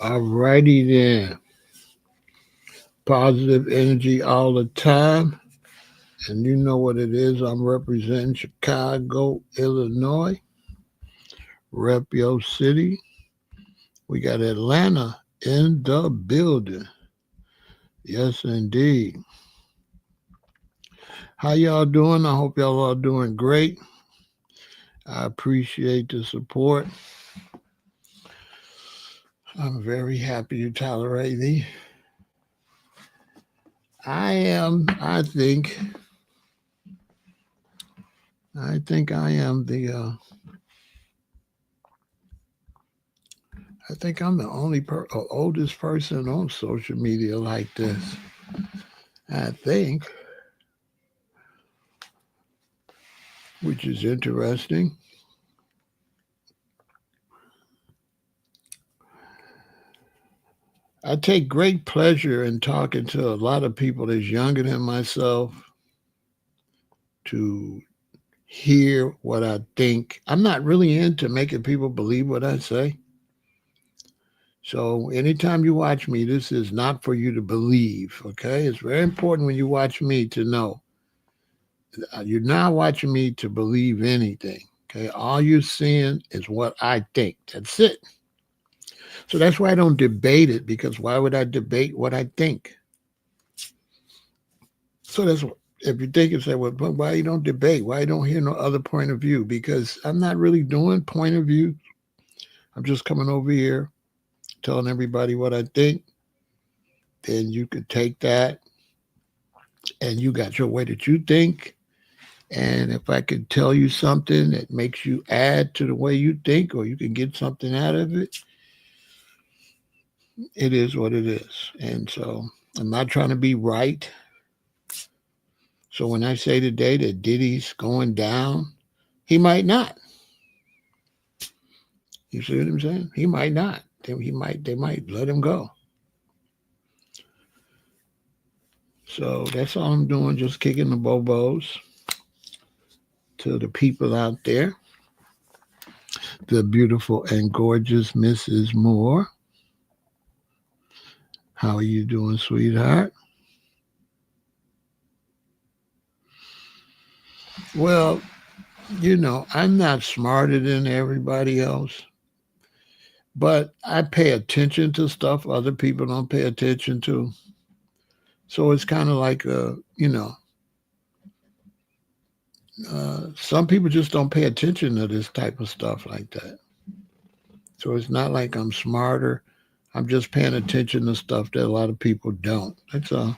Alrighty then. Positive energy all the time. And you know what it is. I'm representing Chicago, Illinois. Rep your city. We got Atlanta in the building. Yes, indeed. How y'all doing? I hope y'all are doing great. I appreciate the support. I'm very happy you tolerate me. I think I'm the only oldest person on social media like this. I think, which is interesting. I take great pleasure in talking to a lot of people that's younger than myself to hear what I think. I'm not really into making people believe what I say. So anytime you watch me, this is not for you to believe, okay? It's very important when you watch me to know. You're not watching me to believe anything, okay? All you're seeing is what I think. That's it. So that's why I don't debate it, because why would I debate what I think? So that's if you think and say, well, why you don't debate? Why you don't hear no other point of view? Because I'm not really doing point of view. I'm just coming over here telling everybody what I think. Then you could take that and you got your way that you think. And if I could tell you something that makes you add to the way you think, or you can get something out of it, it is what it is. And so I'm not trying to be right. So when I say today that Diddy's going down, he might not. You see what I'm saying? He might not. They might let him go. So that's all I'm doing, just kicking the bobos to the people out there. The beautiful and gorgeous Mrs. Moore. How are you doing, sweetheart? Well, I'm not smarter than everybody else, but I pay attention to stuff other people don't pay attention to. So it's kind of like, some people just don't pay attention to this type of stuff like that. So it's not like I'm smarter. I'm just paying attention to stuff that a lot of people don't. That's all.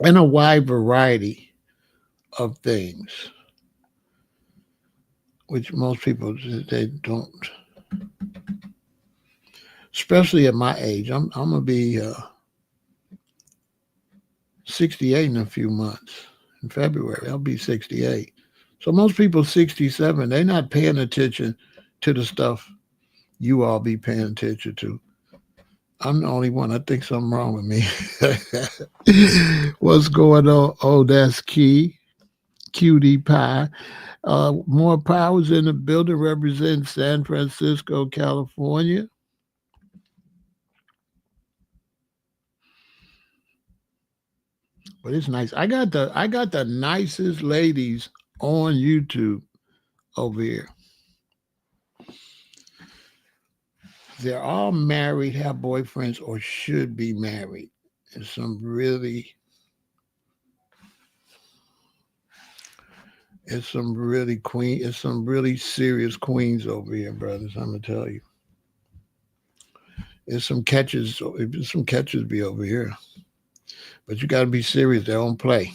And a wide variety of things, which most people they don't. Especially at my age, I'm gonna be 68 in a few months. In February, I'll be 68. So most people 67, they're not paying attention to the stuff you all be paying attention to. I'm the only one. I think something wrong with me. What's going on? Oh, that's Key. Cutie Pie. More powers in the building representing San Francisco, California. But it's nice. I got the nicest ladies on YouTube over here. They're all married, have boyfriends, or should be married. There's some really it's some really serious queens over here, brothers. I'm gonna tell you. There's some catches be over here. But you gotta be serious. They don't play.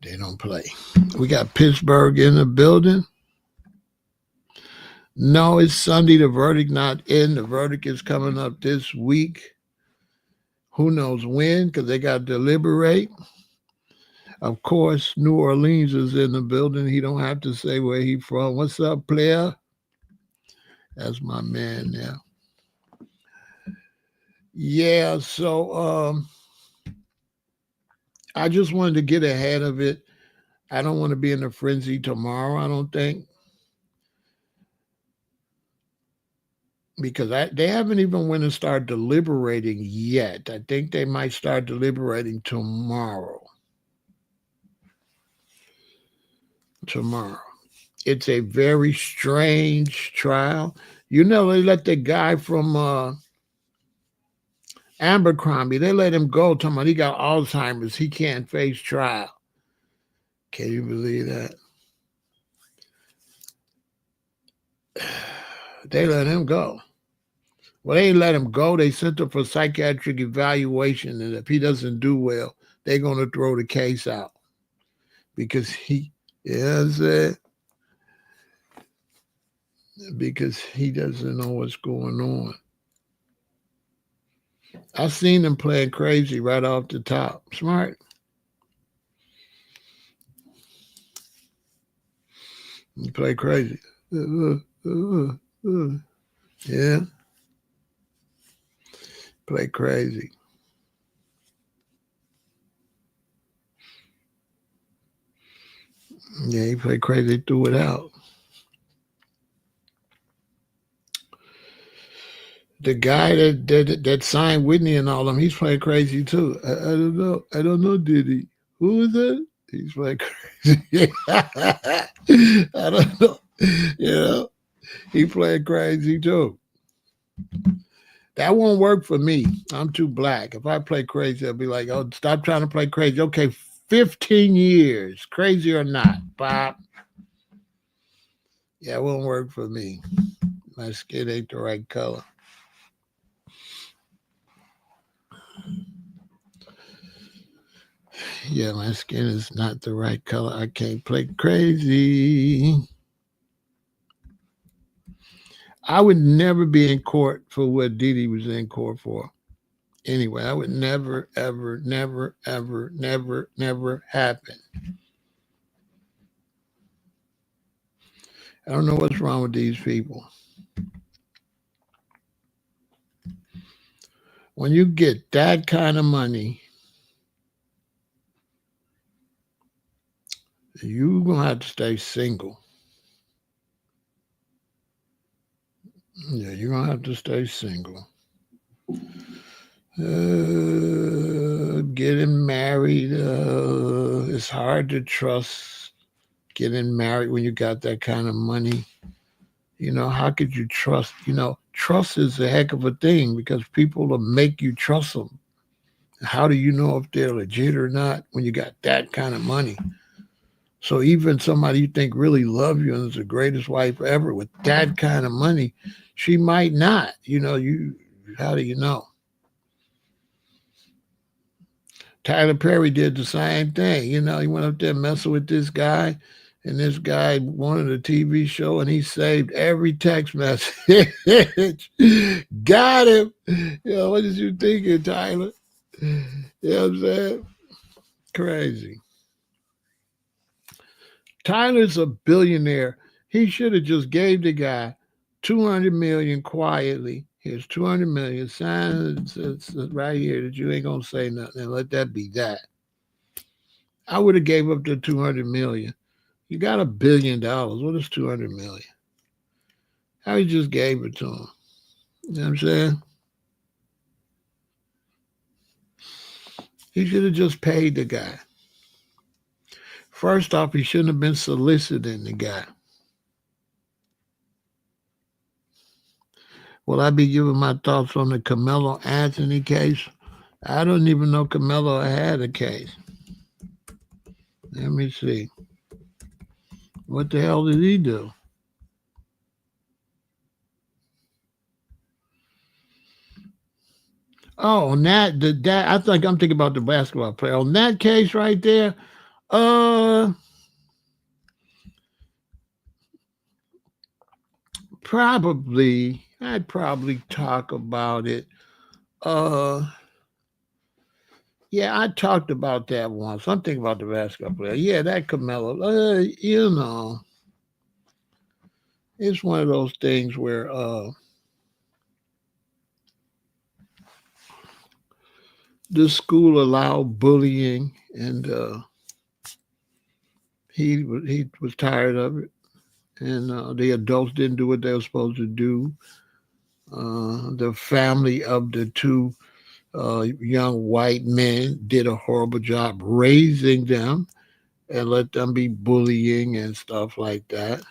They don't play. We got Pittsburgh in the building. No, it's Sunday. The verdict not in. The verdict is coming up this week. Who knows when? Because they got to deliberate. Of course, New Orleans is in the building. He don't have to say where he from. What's up, player? That's my man now. Yeah, so I just wanted to get ahead of it. I don't want to be in a frenzy tomorrow, I don't think. because they haven't even went and started deliberating yet. I think they might start deliberating tomorrow. Tomorrow. It's a very strange trial. You know, they let the guy from Abercrombie, they let him go. Talking about he got Alzheimer's. He can't face trial. Can you believe that? They let him go. Well, they ain't let him go. They sent him for psychiatric evaluation, and if he doesn't do well, they're going to throw the case out because because he doesn't know what's going on. I seen him playing crazy right off the top. Smart. He play crazy. Yeah. Play crazy. Yeah, he played crazy, threw it out. The guy that signed Whitney and all them, he's playing crazy too. I don't know. I don't know, Diddy. Who is that? He's playing crazy. I don't know. You know, he playing crazy too. That won't work for me. I'm too black. If I play crazy, I'll be like, oh, stop trying to play crazy. Okay, 15 years, crazy or not, Bob. Yeah, it won't work for me. My skin ain't the right color. Yeah, my skin is not the right color. I can't play crazy. I would never be in court for what Diddy was in court for. Anyway, I would never, ever, never, ever, never, never happen. I don't know what's wrong with these people. When you get that kind of money, you're going to have to stay single. Yeah, you're going to have to stay single. Getting married, it's hard to trust getting married when you got that kind of money. You know, how could you trust? You know, trust is a heck of a thing because people will make you trust them. How do you know if they're legit or not when you got that kind of money? So even somebody you think really love you and is the greatest wife ever with that kind of money, she might not. You know, how do you know? Tyler Perry did the same thing. You know, he went up there messing with this guy, and this guy wanted a TV show, and he saved every text message. Got him. You know, what did you thinking, Tyler? You know what I'm saying? Crazy. Tyler's a billionaire. He should have just gave the guy 200 million quietly. Here's 200 million. Sign it's right here that you ain't gonna say nothing. And let that be that. I would have gave up the 200 million. You got $1 billion. What is 200 million? How he just gave it to him. You know what I'm saying? He should have just paid the guy. First off, he shouldn't have been soliciting the guy. Will I be giving my thoughts on the Carmelo Anthony case? I don't even know Carmelo had a case. Let me see. What the hell did he do? Oh, on that I think I'm thinking about the basketball player. On that case right there, uh I'd probably talk about it. Uh yeah, I talked about that once. I'm thinking about the basketball player. Yeah, that Carmelo. You know, it's one of those things where the school allowed bullying, and he was tired of it, and the adults didn't do what they were supposed to do. The family of the two young white men did a horrible job raising them and let them be bullying and stuff like that,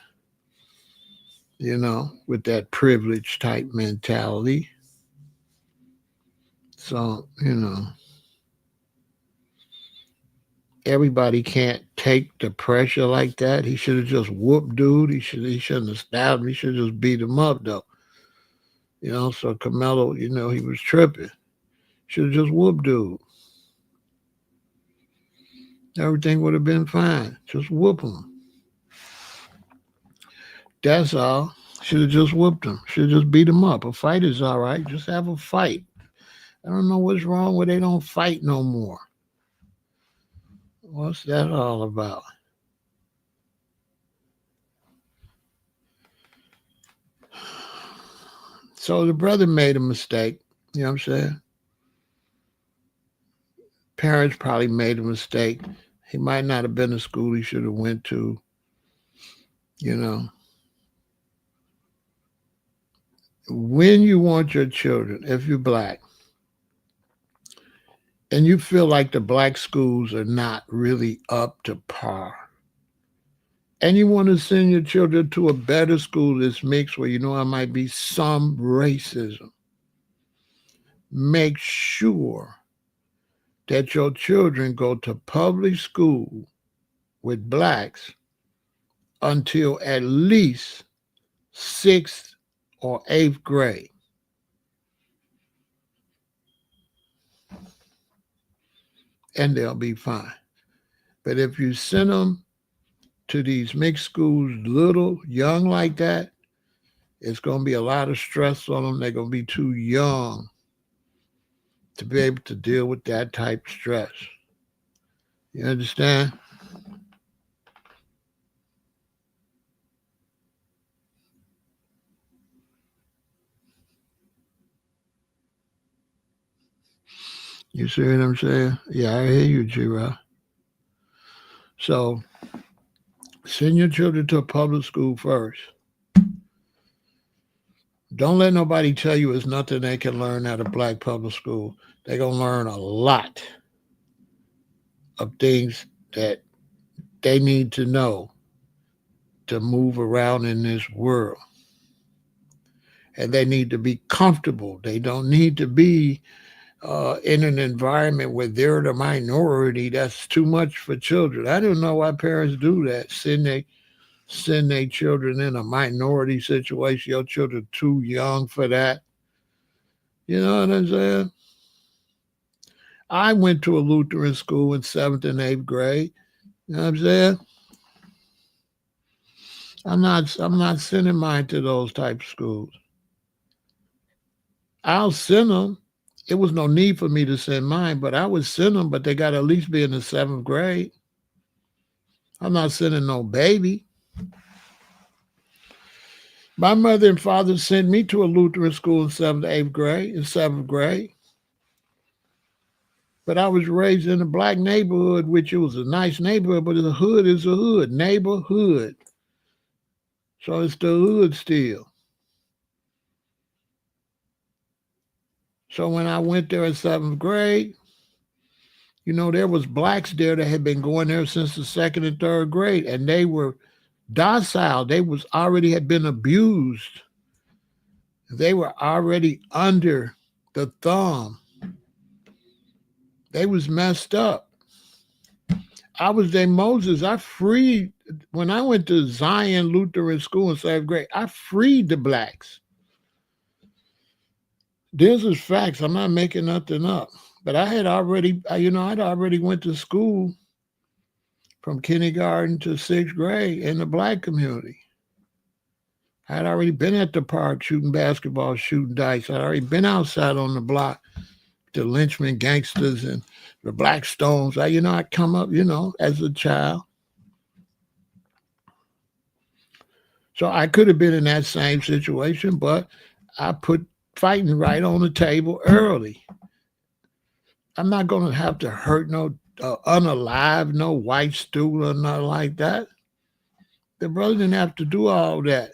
with that privilege type mentality. So, everybody can't take the pressure like that. He should have just whooped dude. He shouldn't have stabbed him. He should have just beat him up though. So Carmelo, he was tripping. Should have just whooped dude. Everything would have been fine. Just whoop him. That's all. Should have just whooped him. Should have just beat him up. A fight is all right. Just have a fight. I don't know what's wrong where they don't fight no more. What's that all about? So the brother made a mistake. You know what I'm saying? Parents probably made a mistake. He might not have been to school he should have went to. You know, when you want your children, if you're black, and you feel like the black schools are not really up to par, and you want to send your children to a better school that's mixed where there might be some racism, make sure that your children go to public school with blacks until at least sixth or eighth grade. And they'll be fine. But if you send them to these mixed schools, little, young like that, it's going to be a lot of stress on them. They're going to be too young to be able to deal with that type of stress. You understand? You see what I'm saying? Yeah, I hear you, G-Rock. So, send your children to a public school first. Don't let nobody tell you it's nothing they can learn at a black public school. They're going to learn a lot of things that they need to know to move around in this world. And they need to be comfortable. They don't need to be in an environment where they're the minority. That's too much for children. I don't know why parents do that. Send their children in a minority situation. Your children too young for that. You know what I'm saying? I went to a Lutheran school in 7th and 8th grade. You know what I'm saying? I'm not sending mine to those type of schools. I'll send them. It was no need for me to send mine, but I would send them, but they got to at least be in the 7th grade. I'm not sending no baby. My mother and father sent me to a Lutheran school in 7th, 8th grade, in 7th grade. But I was raised in a black neighborhood, which it was a nice neighborhood, but the hood is a hood, neighborhood. So it's the hood still. So when I went there in 7th grade, there was blacks there that had been going there since the 2nd and 3rd grade, and they were docile. They was already had been abused. They were already under the thumb. They was messed up. I was their Moses. When I went to Zion Lutheran School in 7th grade, I freed the blacks. This is facts. I'm not making nothing up. But I had already, I'd already went to school from kindergarten to 6th grade in the black community. I had already been at the park shooting basketball, shooting dice. I'd already been outside on the block, the lynchmen, gangsters, and the Black Stones. I come up, as a child. So I could have been in that same situation, but I put fighting right on the table early. I'm not going to have to hurt no unalive, no white stool or nothing like that. The brother didn't have to do all that.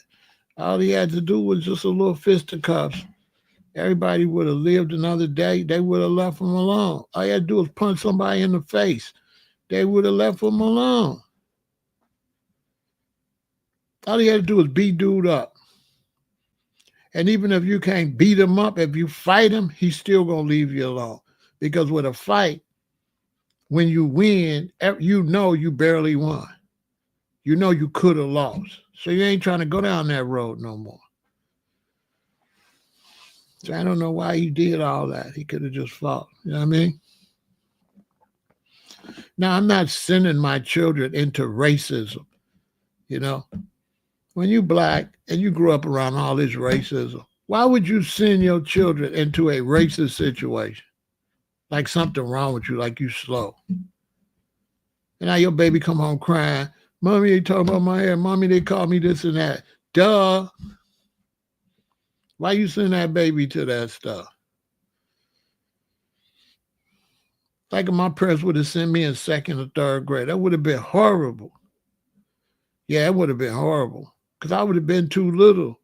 All he had to do was just a little fisticuffs Everybody would have lived another day. They would have left him alone. All you had to do was punch somebody in the face. They would have left him alone. All you had to do was beat dude up. And even if you can't beat him up, if you fight him, he's still going to leave you alone. Because with a fight, when you win, you know you barely won. You know you could have lost. So you ain't trying to go down that road no more. So I don't know why he did all that. He could have just fought. You know what I mean? Now, I'm not sending my children into racism. You know, when you black and you grew up around all this racism, why would you send your children into a racist situation? Like something wrong with you, like you slow. And now your baby come home crying. Mommy, they talking about my hair. Mommy, they call me this and that. Duh. Why you send that baby to that stuff? Like if my parents would have sent me in second or third grade, that would have been horrible. Yeah, it would have been horrible because I would have been too little.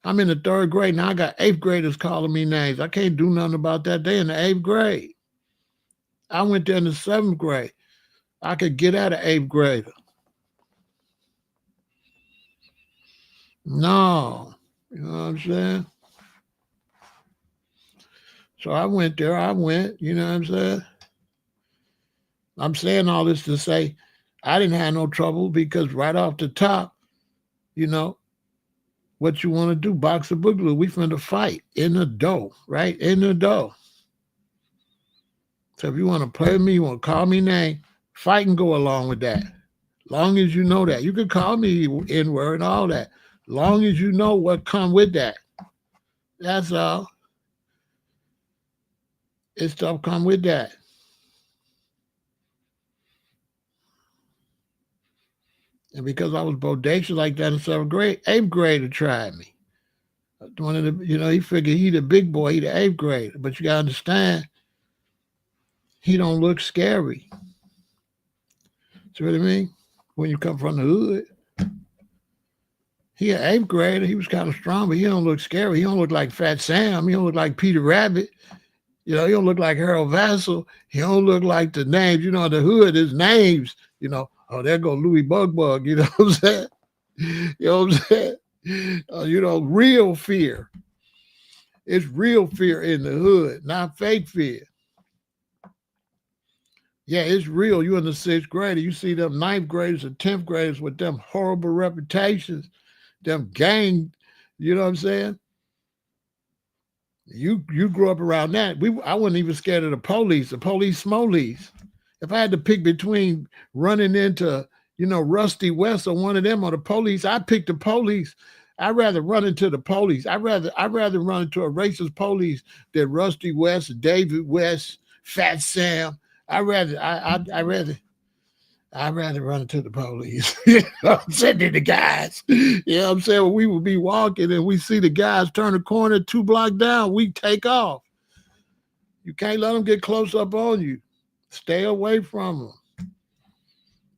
I'm in the third grade. Now I got eighth graders calling me names. I can't do nothing about that. They in the eighth grade. I went there in the seventh grade. I could get at an eighth grader. No. You know what I'm saying? So I went there. You know what I'm saying? I'm saying all this to say I didn't have no trouble because right off the top, you know, what you want to do, box or boogaloo, we finna fight in the dough, right? In the dough. So if you want to play with me, you want to call me name, fight and go along with that. Long as you know that. You can call me N-word and all that. Long as you know what come with that. That's all. It's stuff come with that. And because I was bodacious like that in seventh grade, eighth grader tried me. One of the, you know, he figured he the big boy, he the eighth grader. But you gotta understand, he don't look scary. See what I mean? When you come from the hood. He an eighth grader, he was kind of strong, but he don't look scary. He don't look like Fat Sam. He don't look like Peter Rabbit. You know, he don't look like Harold Vassell. He don't look like the names. You know, the hood is names. You know, oh, there go Louis Bug. You know what I'm saying? You know what I'm saying? You know, real fear. It's real fear in the hood, not fake fear. Yeah, it's real. You in the sixth grade. You see them ninth graders and 10th graders with them horrible reputations, them gang, you know what I'm saying? You grew up around that. I wasn't even scared of the police smolies. If I had to pick between running into, you know, Rusty West or one of them or the police, I picked the police. I'd rather run into the police. I'd rather run into a racist police than Rusty West, David West, Fat Sam. I'd rather run into the police. You know what I'm saying? To the guys. You know what I'm saying? When we would be walking and we see the guys turn the corner 2 blocks down, we take off. You can't let them get close up on you. Stay away from them.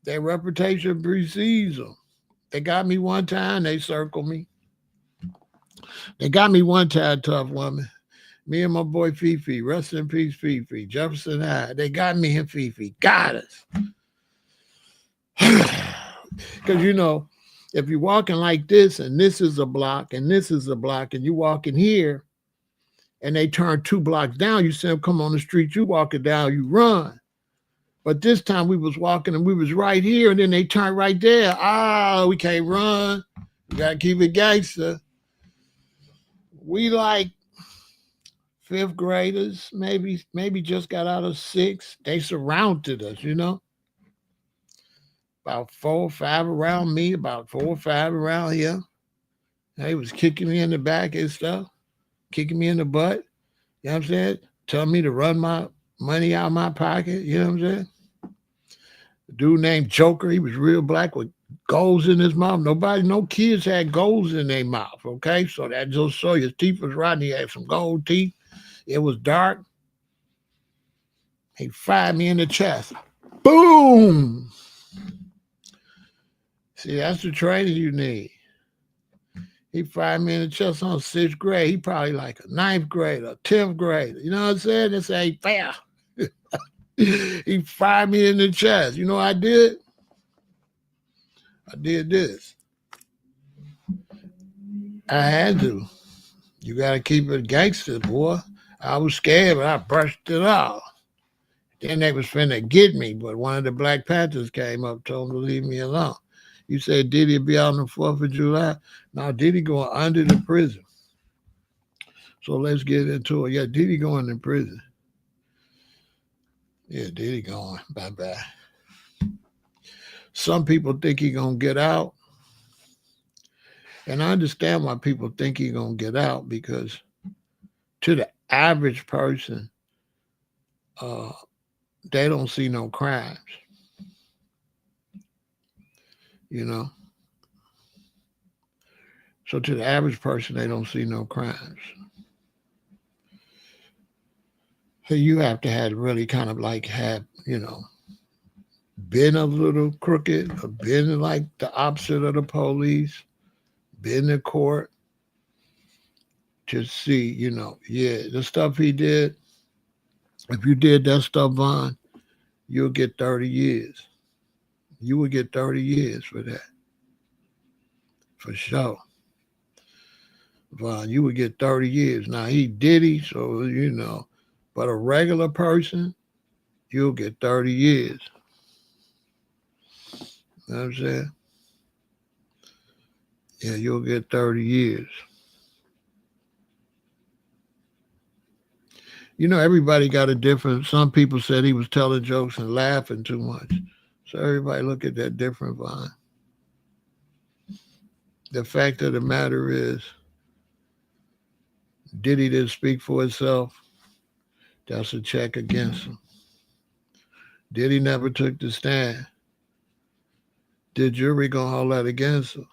Their reputation precedes them. They got me one time, they circled me. They got me one time, tough woman. Me and my boy Fifi, rest in peace, Fifi, Jefferson High. They got me and Fifi, got us. Because, you know, if you're walking like this and this is a block and this is a block and you walking here and they turn 2 blocks down, you see them come on the street, you walking down, you run. But this time we was walking and we was right here and then they turned right there. We can't run. We got to keep it gangster. We like 5th graders, maybe just got out of 6th. They surrounded us, you know. About 4 or 5 around me, about 4 or 5 around here. They was kicking me in the back and stuff, kicking me in the butt. You know what I'm saying? Telling me to run my money out of my pocket. You know what I'm saying? A dude named Joker, he was real black with golds in his mouth. No kids had golds in their mouth, okay? So that just show his teeth was rotten. He had some gold teeth. It was dark. He fired me in the chest. Boom! See, that's the training you need. He fired me in the chest on 6th grade. He probably like a 9th grader, 10th grader. You know what I'm saying? This ain't fair. He fired me in the chest. You know what I did? I did this. I had to. You got to keep it gangster, boy. I was scared, but I brushed it off. Then they was finna get me, but one of the Black Panthers came up, told them to leave me alone. You said Diddy be out on the 4th of July? Now Diddy going under the prison. So let's get into it. Yeah, Diddy going in prison. Yeah, Diddy going. Bye-bye. Some people think he gonna get out. And I understand why people think he gonna get out, because to the average person, they don't see no crimes. You know? So to the average person, they don't see no crimes. So you have to have really kind of like have, been a little crooked, or been like the opposite of the police, been in court to see, the stuff he did. If you did that stuff, Vaughn, you'll get 30 years. You would get 30 years for that. For sure. Vaughn, you would get 30 years. Now, he Diddy, so, but a regular person, you'll get 30 years. You know what I'm saying? Yeah, you'll get 30 years. Everybody got a different. Some people said he was telling jokes and laughing too much. So everybody look at that different, Vaughn. The fact of the matter is, Diddy didn't speak for himself. That's a check against him. Diddy never took the stand. The jury gonna hold that against him.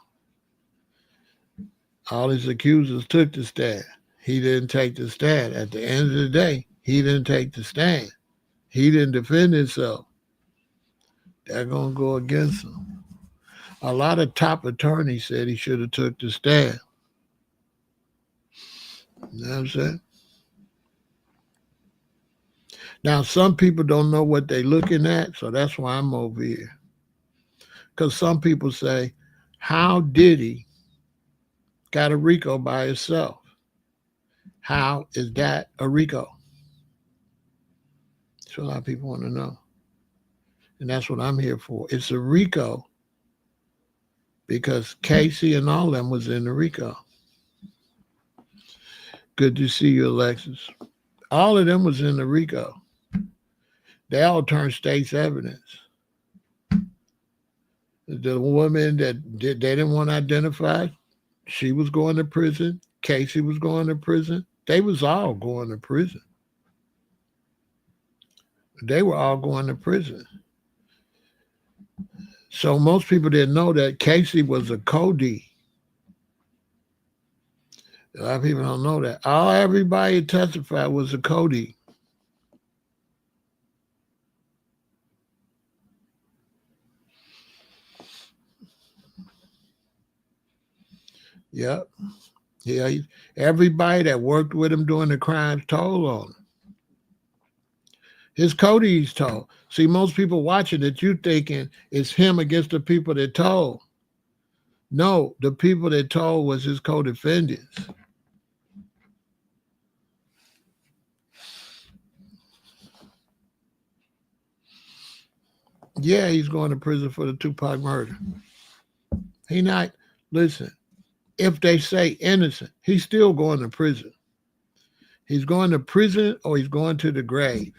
All his accusers took the stand. He didn't take the stand. At the end of the day, he didn't take the stand. He didn't defend himself. They're gonna go against him. A lot of top attorneys said he should have took the stand. You know what I'm saying? Now, some people don't know what they're looking at, so that's why I'm over here. Because some people say, how Diddy got a RICO by himself? How is that a RICO? That's what a lot of people want to know. And that's what I'm here for. It's a RICO because Cassie and all them was in the RICO. Good to see you, Alexis. All of them was in the RICO. They all turned state's evidence. The woman that they didn't want to identify, she was going to prison. Cassie was going to prison. They was all going to prison. They were all going to prison. So most people didn't know that Cassie was a Cody. A lot of people don't know that. Everybody testified was a Cody. Yep. Yeah. Everybody that worked with him during the crimes told on him. His Cody's told. See, most people watching it, you thinking it's him against the people that told. No, the people that told was his co-defendants. Yeah, he's going to prison for the Tupac murder. He not, listen, if they say innocent, he's still going to prison. He's going to prison or he's going to the grave.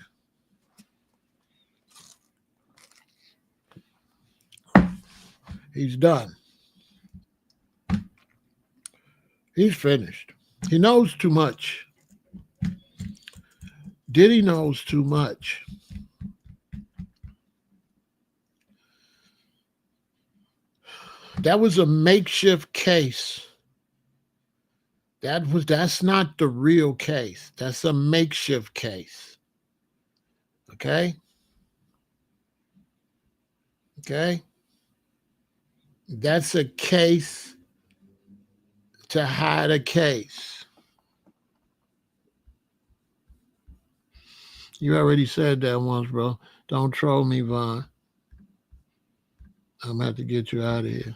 He's done. He's finished. He knows too much. Diddy knows too much. That was a makeshift case. That's not the real case. That's a makeshift case. Okay? Okay? That's a case to hide a case. You already said that once, bro. Don't troll me, Vaughn. I'm going to have to get you out of here.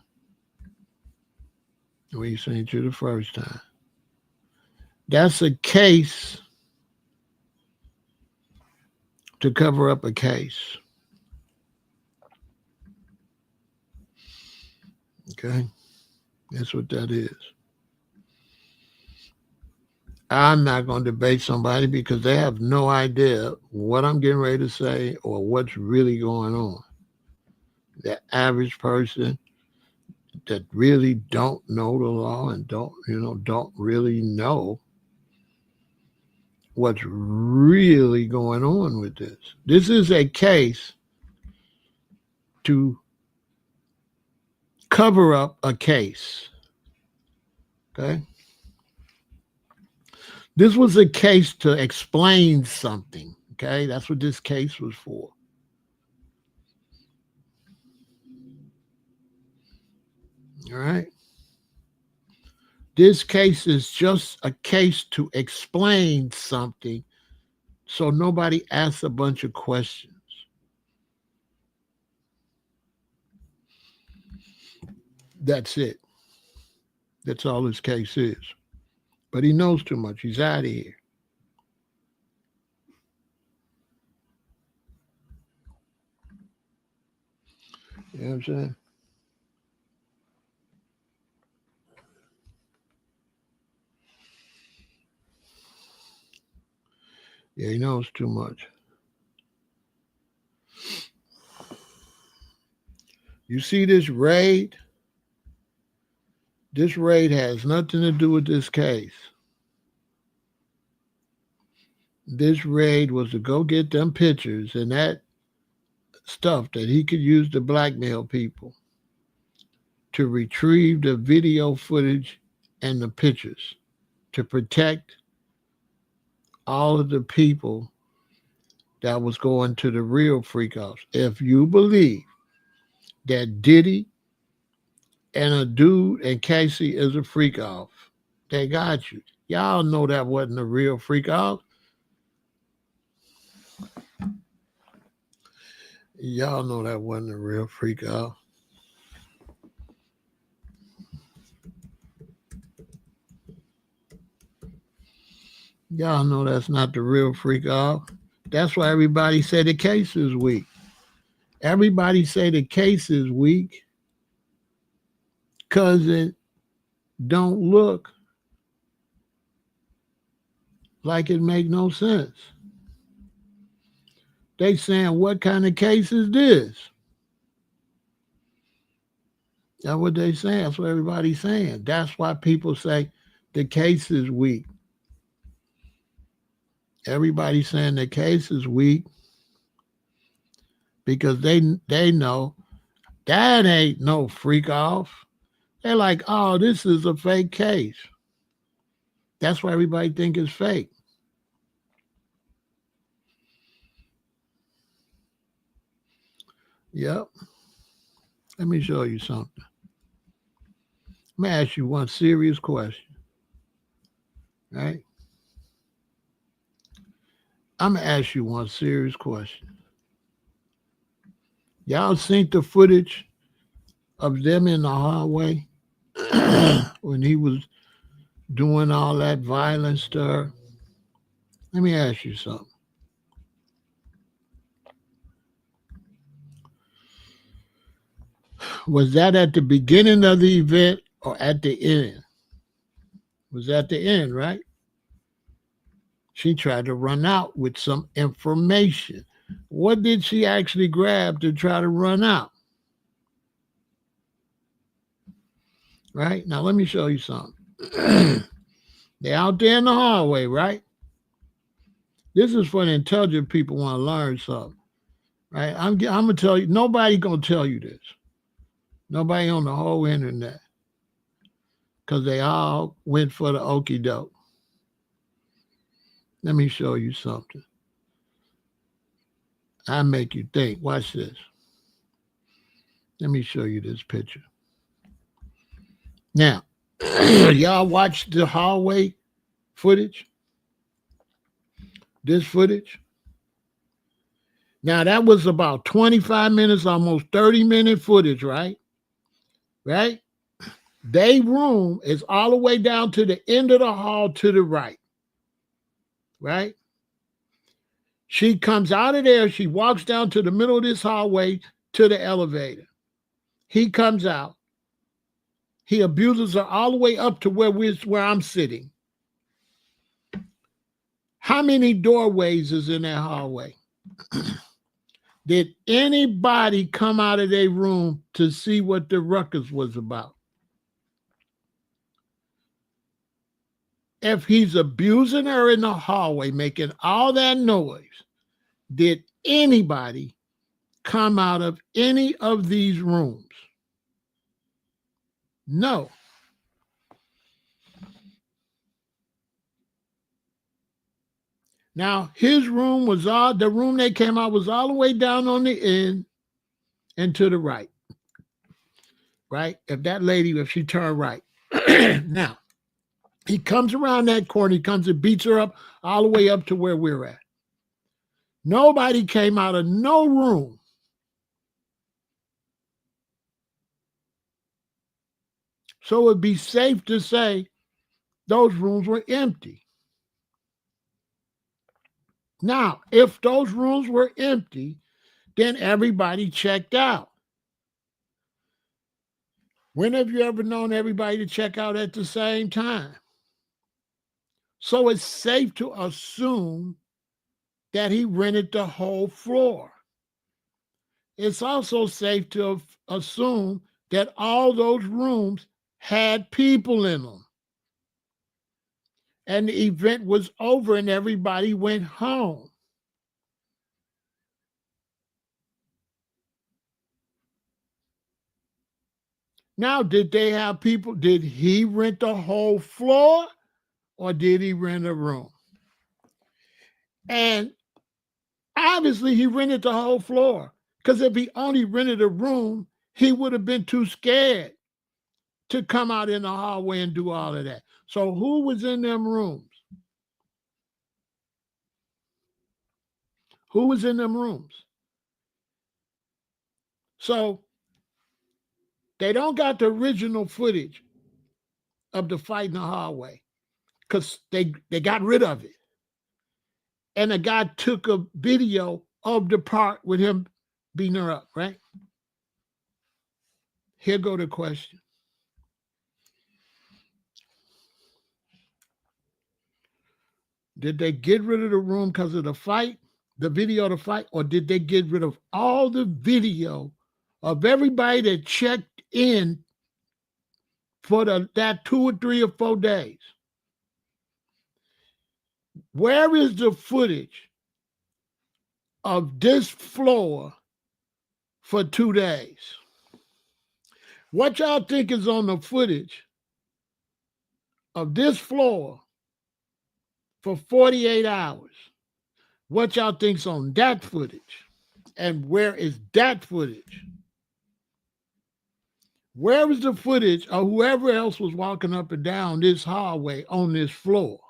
We seen you the first time. That's a case to cover up a case. Okay? That's what that is. I'm not going to debate somebody because they have no idea what I'm getting ready to say or what's really going on. The average person that really don't know the law and don't really know what's really going on with this. This is a case to cover up a case. Okay? This was a case to explain something. Okay? That's what this case was for. All right? This case is just a case to explain something so nobody asks a bunch of questions. That's it. That's all this case is. But he knows too much. He's out of here. You know what I'm saying? Yeah, he knows too much. You see this raid? This raid has nothing to do with this case. This raid was to go get them pictures and that stuff that he could use to blackmail people, to retrieve the video footage and the pictures, to protect all of the people that was going to the real freak offs. If you believe that Diddy and a dude and Cassie is a freak off, they got you. Y'all know that wasn't a real freak off. Y'all know that wasn't a real freak off. Y'all know that's not the real freak off. That's why everybody say the case is weak. Everybody say the case is weak because it don't look like it make no sense. They saying, what kind of case is this? That's what they saying. That's what everybody's saying. That's why people say the case is weak. Everybody's saying the case is weak because they know that ain't no freak off. They're like, oh, this is a fake case. That's why everybody think it's fake. Yep. Let me show you something. Let me ask you one serious question. Right? I'm going to ask you one serious question. Y'all seen the footage of them in the hallway when he was doing all that violence to her? Let me ask you something. Was that at the beginning of the event or at the end? Was at the end, right? She tried to run out with some information. What did she actually grab to try to run out? Right? Now, let me show you something. They're out there in the hallway, right? This is for the intelligent people who want to learn something. Right? I'm going to tell you, nobody going to tell you this. Nobody on the whole internet. Because they all went for the okie doke. Let me show you something. I make you think. Watch this. Let me show you this picture. Now, Y'all watch the hallway footage, this footage. Now that was about 25 minutes, almost 30-minute footage, right? Right? They room is all the way down to the end of the hall to the right. Right? She comes out of there, she walks down to the middle of this hallway to the elevator. He comes out. He abuses her all the way up to where I'm sitting. How many doorways is in that hallway? Did anybody come out of their room to see what the ruckus was about? If he's abusing her in the hallway, making all that noise, did anybody come out of any of these rooms? No. Now, his room was the room they came out was all the way down on the end and to the right. Right? If she turned right. Now, he comes around that corner, he comes and beats her up all the way up to where we're at. Nobody came out of no room. So it'd be safe to say those rooms were empty. Now, if those rooms were empty, then everybody checked out. When have you ever known everybody to check out at the same time? So it's safe to assume that he rented the whole floor. It's also safe to assume that all those rooms had people in them. And the event was over and everybody went home. Now, did they have people? Did he rent the whole floor or did he rent a room? And obviously he rented the whole floor, because if he only rented a room, he would have been too scared to come out in the hallway and do all of that. So who was in them rooms? Who was in them rooms? So they don't got the original footage of the fight in the hallway because they got rid of it. And the guy took a video of the part with him beating her up, right? Here go the question. Did they get rid of the room because of the fight, the video of the fight, or did they get rid of all the video of everybody that checked in for that 2 or 3 or 4 days? Where is the footage of this floor for 2 days? What y'all think is on the footage of this floor for 48 hours? What y'all think's on that footage? And where is that footage? Where is the footage of whoever else was walking up and down this hallway on this floor?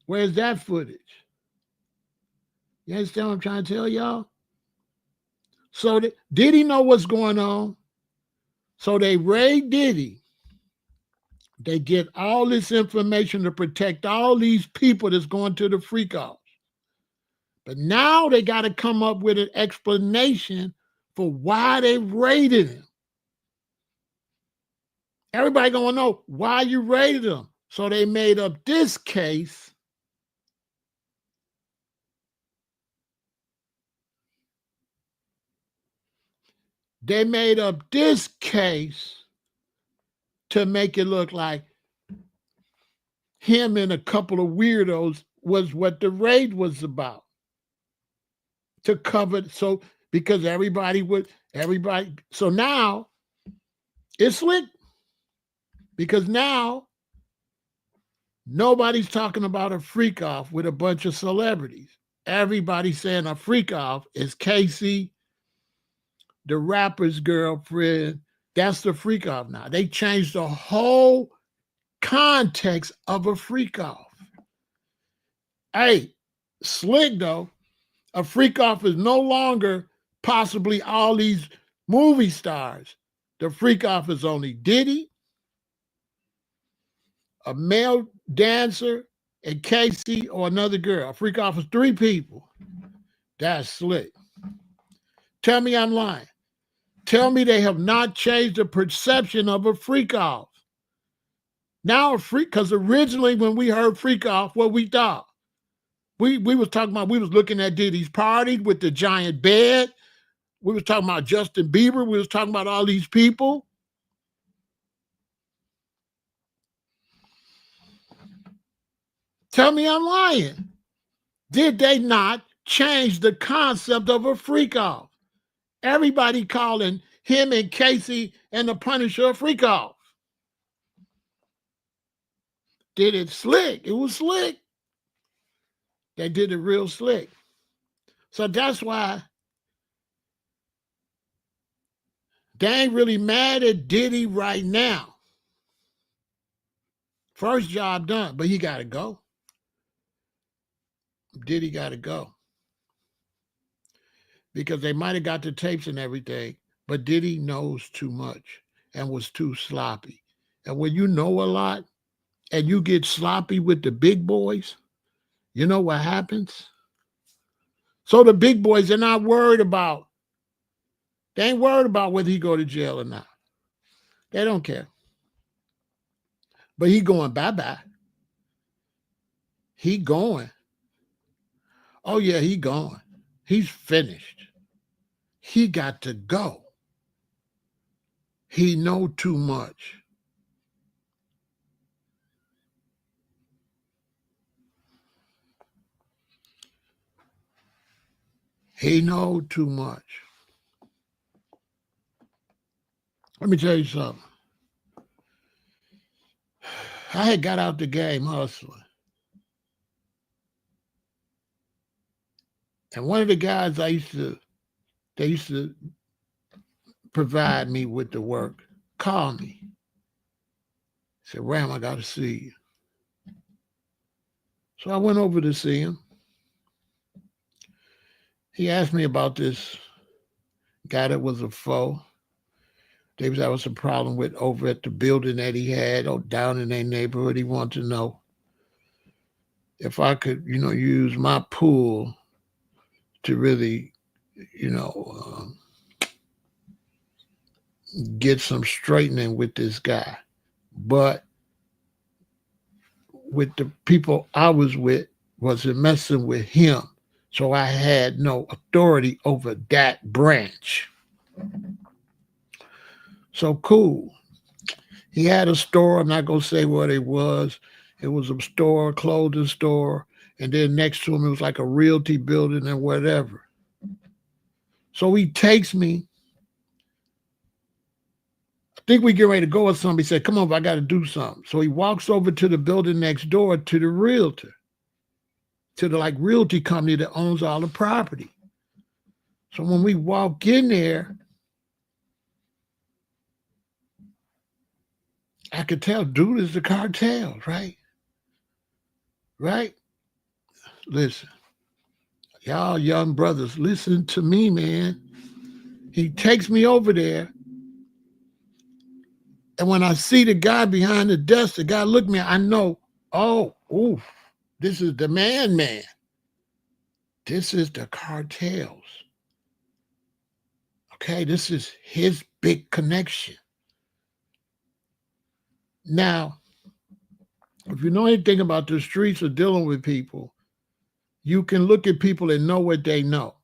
Where's that footage? You understand what I'm trying to tell y'all? So did he know what's going on? So they raid Diddy. They get all this information to protect all these people that's going to the freak offs. But now they got to come up with an explanation for why they raided him. Everybody gonna know why you raided him. So they made up this case. They made up this case to make it look like him and a couple of weirdos was what the raid was about. To cover, so because everybody, so now it's slick. Because now nobody's talking about a freak off with a bunch of celebrities. Everybody's saying a freak off is Cassie, the rapper's girlfriend. That's the freak off now. They changed the whole context of a freak off. Hey, slick though. A freak off is no longer possibly all these movie stars. The freak off is only Diddy, a male dancer, and Cassie or another girl. A freak off is 3 people. That's slick. Tell me I'm lying. Tell me they have not changed the perception of a freak off. Now a freak, because originally when we heard freak off, what we thought? We was talking about, we was looking at Diddy's party with the giant bed. We was talking about Justin Bieber. We was talking about all these people. Tell me I'm lying. Did they not change the concept of a freak off? Everybody calling him and Casey and the Punisher a freak off. Did it slick? It was slick. They did it real slick. So that's why they ain't really mad at Diddy right now. First job done, but he got to go. Diddy got to go. Because they might have got the tapes and everything, but Diddy knows too much and was too sloppy. And when you know a lot and you get sloppy with the big boys, you know what happens? So the big boys, they're not worried about, they ain't worried about whether he go to jail or not. They don't care. But he going bye-bye. He going. Oh yeah, he going. He's finished. He got to go. He know too much. He know too much. Let me tell you something. I had got out the game hustling. And one of the guys they used to provide me with the work, called me. Said, Ram, I got to see you. So I went over to see him. He asked me about this guy that was a foe. They was having some problem with over at the building that he had or down in their neighborhood. He wanted to know if I could, use my pool to really, get some straightening with this guy. But with the people I was with, wasn't messing with him. So I had no authority over that branch. So cool. He had a store. I'm not going to say what it was. It was a store, a clothing store. And then next to him, it was like a realty building and whatever. So he takes me. I think we get ready to go or something. He said, come on, I got to do something. So he walks over to the building next door to the realtor, to the realty company that owns all the property. So when we walk in there, I could tell dude is the cartel, right? Right? Listen, y'all young brothers, listen to me, man. He takes me over there. And when I see the guy behind the desk, the guy look at me, I know, this is the man. This is the cartels. Okay, this is his big connection. Now, if you know anything about the streets or dealing with people, you can look at people and know what they know.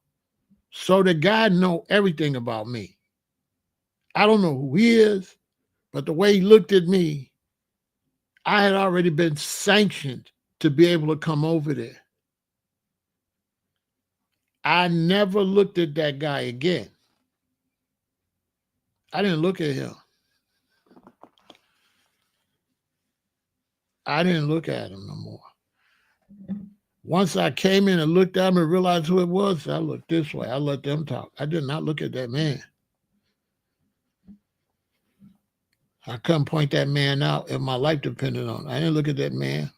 So the guy know everything about me. I don't know who he is, but the way he looked at me, I had already been sanctioned to be able to come over there. I never looked at that guy again. I didn't look at him. I didn't look at him no more. Once I came in and looked at him and realized who it was, I looked this way. I let them talk. I did not look at that man. I couldn't point that man out if my life depended on it. I didn't look at that man.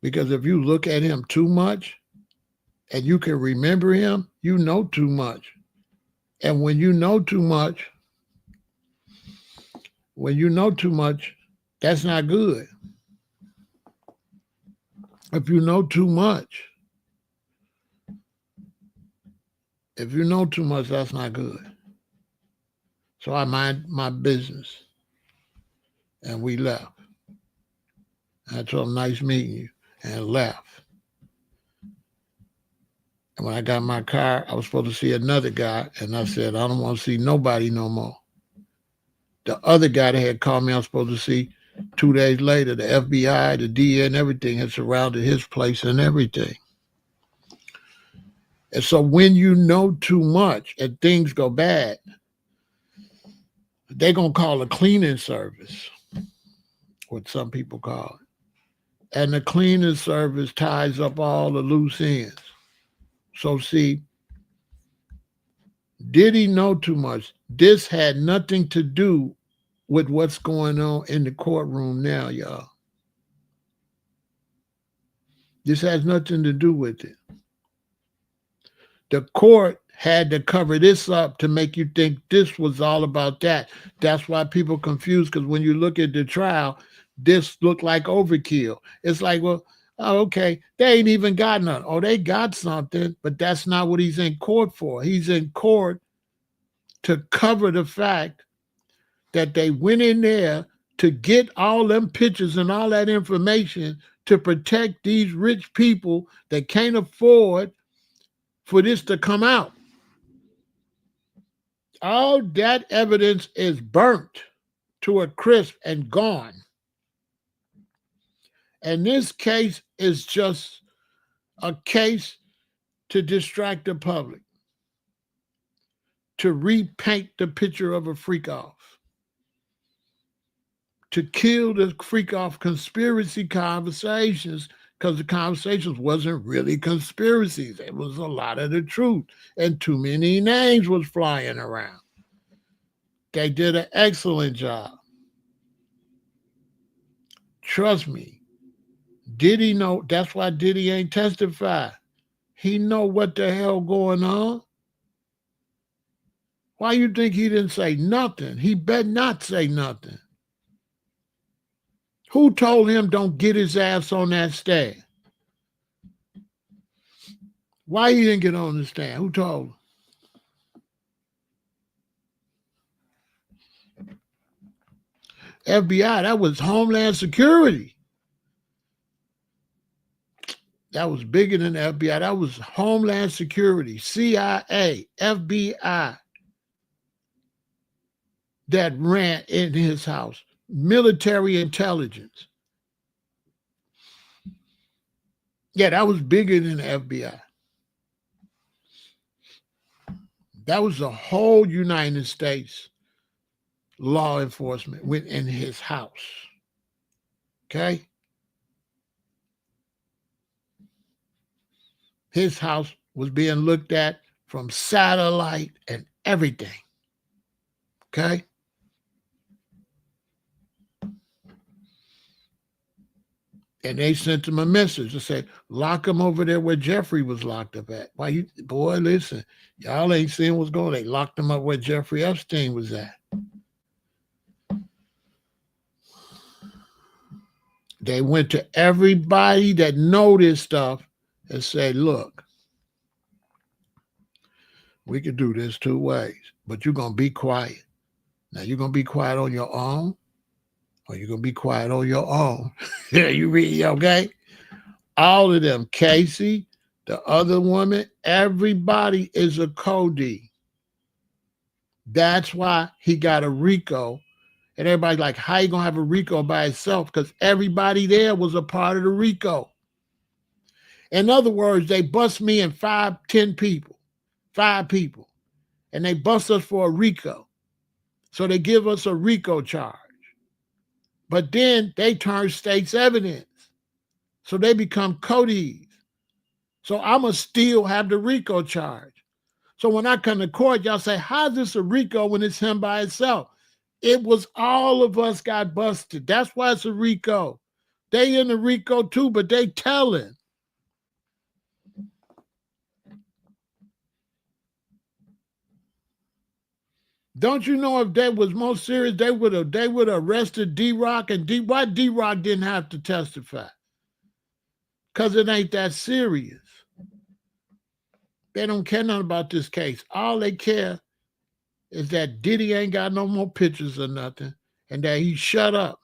Because if you look at him too much and you can remember him, you know too much. And when you know too much, that's not good. If you know too much, that's not good. So I mind my business. And we left. I told him, nice meeting you, and left. And when I got in my car, I was supposed to see another guy, and I said, I don't want to see nobody no more. The other guy that had called me, I was supposed to see 2 days later, the FBI, the DA, and everything had surrounded his place and everything. And so when you know too much and things go bad, they're going to call a cleaning service, what some people call it. And the cleaning service ties up all the loose ends. So see, did he know too much? This had nothing to do with what's going on in the courtroom now, y'all. This has nothing to do with it. The court had to cover this up to make you think this was all about that. That's why people confused, because when you look at the trial, this looked like overkill. It's like, well, oh, okay, they ain't even got none. Oh, they got something, but that's not what he's in court for. He's in court to cover the fact that they went in there to get all them pictures and all that information to protect these rich people that can't afford for this to come out. All that evidence is burnt to a crisp and gone. And this case is just a case to distract the public, to repaint the picture of a freak off, to kill the freak off conspiracy conversations, because the conversations wasn't really conspiracies. It was a lot of the truth, and too many names was flying around. They did an excellent job. Trust me. Diddy know, that's why Diddy ain't testified. He know what the hell going on. Why you think he didn't say nothing? He better not say nothing. Who told him don't get his ass on that stand? Why he didn't get on the stand? Who told him? FBI, that was Homeland Security. That was bigger than the FBI. That was Homeland Security, CIA, FBI that ran in his house. Military intelligence. Yeah, that was bigger than the FBI. That was the whole United States law enforcement went in his house. Okay? His house was being looked at from satellite and everything. Okay? And they sent him a message to say, lock him over there where Jeffrey was locked up at. Why you, boy, listen, y'all ain't seeing what's going on. They locked him up where Jeffrey Epstein was at. They went to everybody that know this stuff and said, look, we could do this 2 ways, but you're going to be quiet. Now, you're going to be quiet on your own, or you're going to be quiet on your own. Yeah, you read, okay? All of them, Cassie, the other woman, everybody is a Cody. That's why he got a RICO. And everybody's like, how you going to have a RICO by itself? Because everybody there was a part of the RICO. In other words, they bust me and 10 people, 5 people, and they bust us for a RICO. So they give us a RICO charge. But then they turn state's evidence. So they become Cody's. So I'm going to still have the RICO charge. So when I come to court, y'all say, how's this a RICO when it's him by itself? It was all of us got busted. That's why it's a RICO. They in the RICO too, but they telling. Don't you know if that was more serious, they would have arrested D-Rock, and why D-Rock didn't have to testify? Because it ain't that serious. They don't care nothing about this case. All they care is that Diddy ain't got no more pictures or nothing, and that he shut up.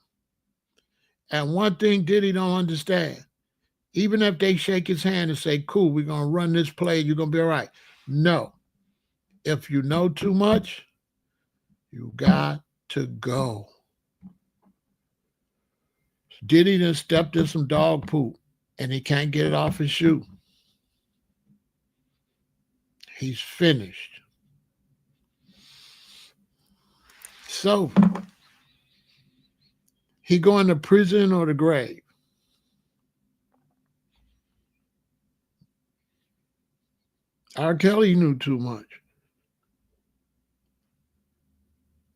And one thing Diddy don't understand, even if they shake his hand and say, cool, we're going to run this play, you're going to be all right. No. If you know too much, you got to go. Diddy done stepped in some dog poop, and he can't get it off his shoe. He's finished. So, he going to prison or the grave? R. Kelly knew too much.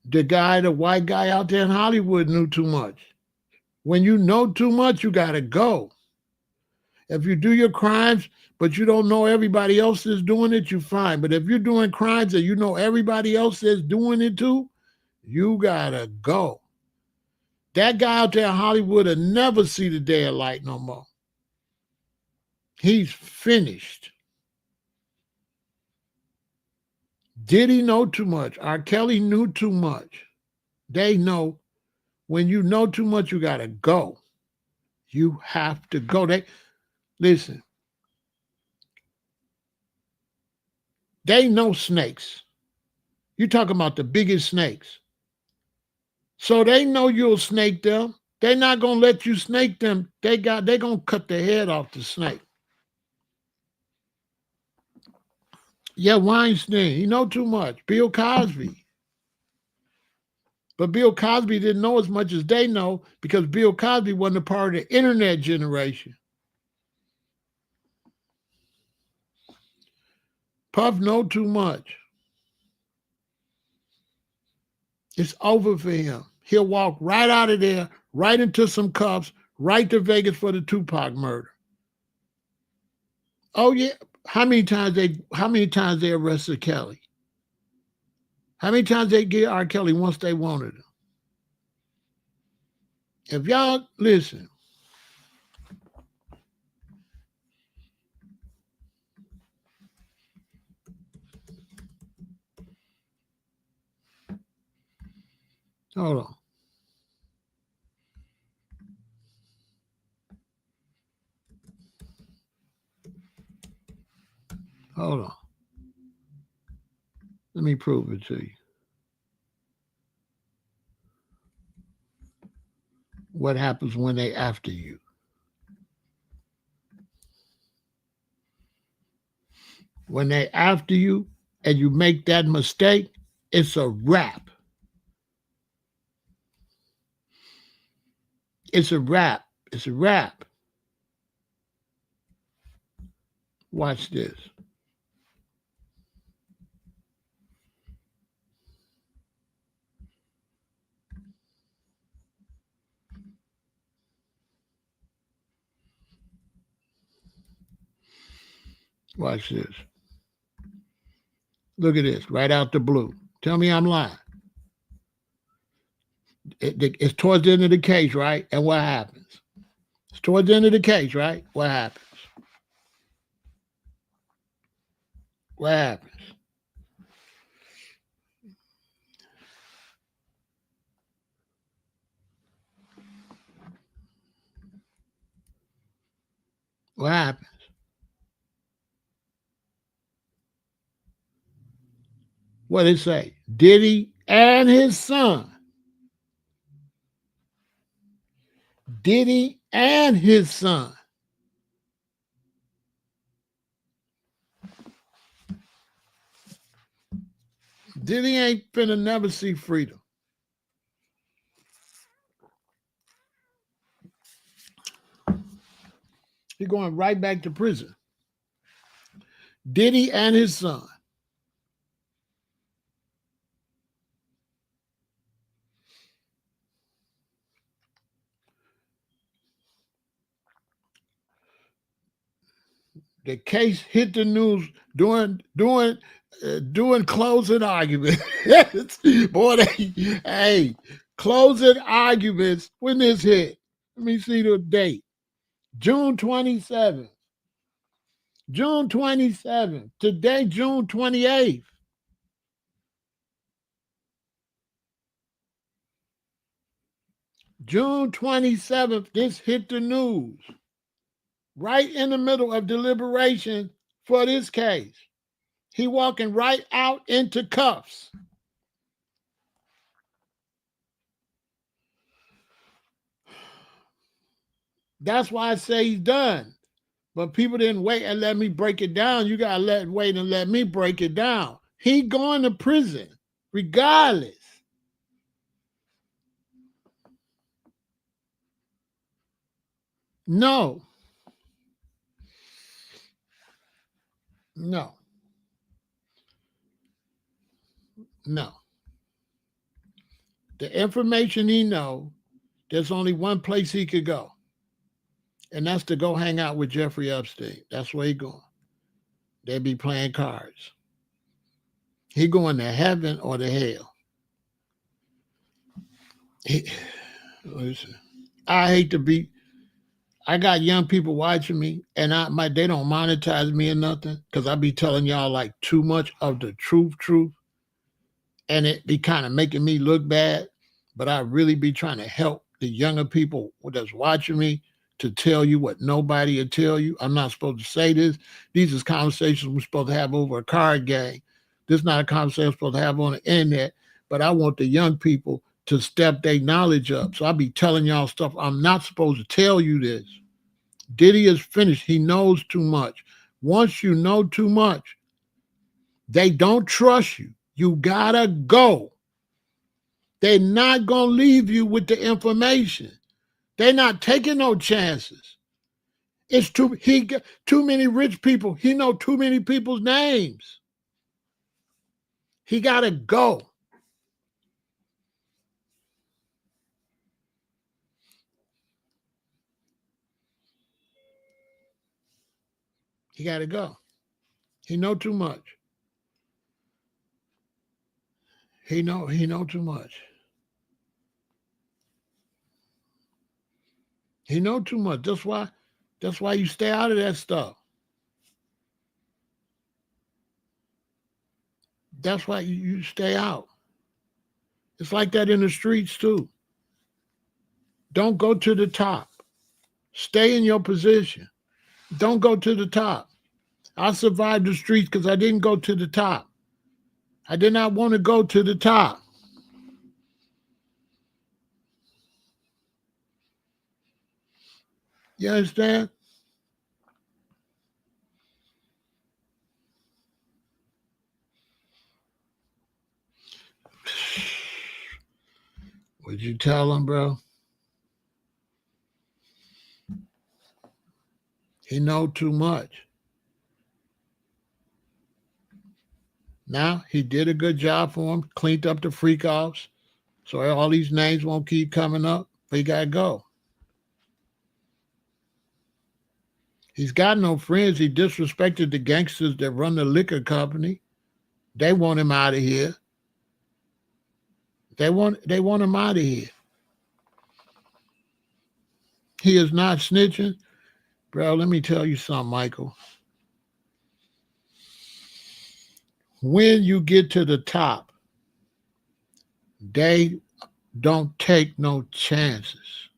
The white guy out there in Hollywood knew too much. When you know too much, you got to go. If you do your crimes, but you don't know everybody else is doing it, you're fine. But if you're doing crimes and you know everybody else is doing it too, you got to go. That guy out there in Hollywood will never see the day of light no more. He's finished. Diddy know too much. R. Kelly knew too much. They know when you know too much, you got to go. You have to go. Listen. They know snakes. You're talking about the biggest snakes. So they know you'll snake them. They're not going to let you snake them. They're going to cut the head off the snake. Yeah, Weinstein, he know too much. Bill Cosby. But Bill Cosby didn't know as much as they know because Bill Cosby wasn't a part of the internet generation. Puff know too much. It's over for him. He'll walk right out of there, right into some cuffs, right to Vegas for the Tupac murder. Oh yeah. How many times they arrested Kelly? How many times they get R. Kelly once they wanted him? If y'all listen, hold on. Hold on. Let me prove it to you. What happens when they after you? When they after you and you make that mistake, it's a wrap. It's a wrap. It's a wrap. Watch this. Watch this. Look at this, right out the blue. Tell me I'm lying. It's towards the end of the case, right? And what happens? It's towards the end of the case, right? What happens? What happens? What happens? What did it say? Diddy and his son. Diddy and his son. Diddy ain't finna never see freedom. He's going right back to prison. Diddy and his son. The case hit the news doing closing arguments. Boy, hey, closing arguments when this hit. Let me see the date. June 27th. June 27th. Today, June 28th. June 27th, this hit the news. Right in the middle of deliberation for this case. He walking right out into cuffs. That's why I say he's done. But people didn't wait and let me break it down. You got to wait and let me break it down. He going to prison regardless. No. No. No. The information he know, there's only one place he could go. And that's to go hang out with Jeffrey Epstein. That's where he going. They be playing cards. He going to heaven or to hell. Listen, I hate to be. I got young people watching me, and they don't monetize me or nothing because I be telling y'all like too much of the truth, and it be kind of making me look bad. But I really be trying to help the younger people that's watching me to tell you what nobody will tell you. I'm not supposed to say this. These is conversations we're supposed to have over a card game. This is not a conversation we're supposed to have on the internet. But I want the young people to step their knowledge up. So I be telling y'all stuff I'm not supposed to tell you this. Diddy is finished. He knows too much. Once you know too much, they don't trust you. You gotta go. They're not gonna leave you with the information. They're not taking no chances. It's too many rich people. He know too many people's names. He gotta go. He gotta go. He know too much. He know too much. He know too much. That's why you stay out of that stuff. That's why you stay out. It's like that in the streets too. Don't go to the top. Stay in your position. Don't go to the top. I survived the streets because I didn't go to the top. I did not want to go to the top. You understand? Would you tell him, bro? He know too much. Now, he did a good job for him, cleaned up the freak offs, so all these names won't keep coming up, but he got to go. He's got no friends. He disrespected the gangsters that run the liquor company. They want him out of here. They want him out of here. He is not snitching. Bro, let me tell you something, Michael. When you get to the top, they don't take no chances.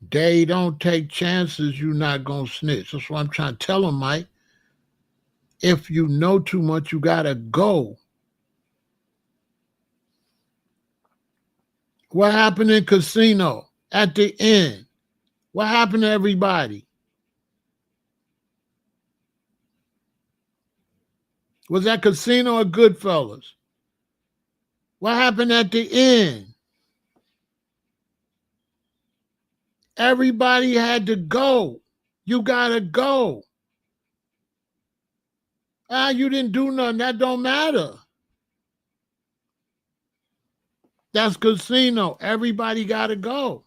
They don't take chances. You're not going to snitch. That's what I'm trying to tell them, Mike. If you know too much, you got to go. What happened in Casino at the end? What happened to everybody? Was that Casino or Goodfellas? What happened at the end? Everybody had to go. You got to go. You didn't do nothing. That don't matter. That's Casino. Everybody got to go.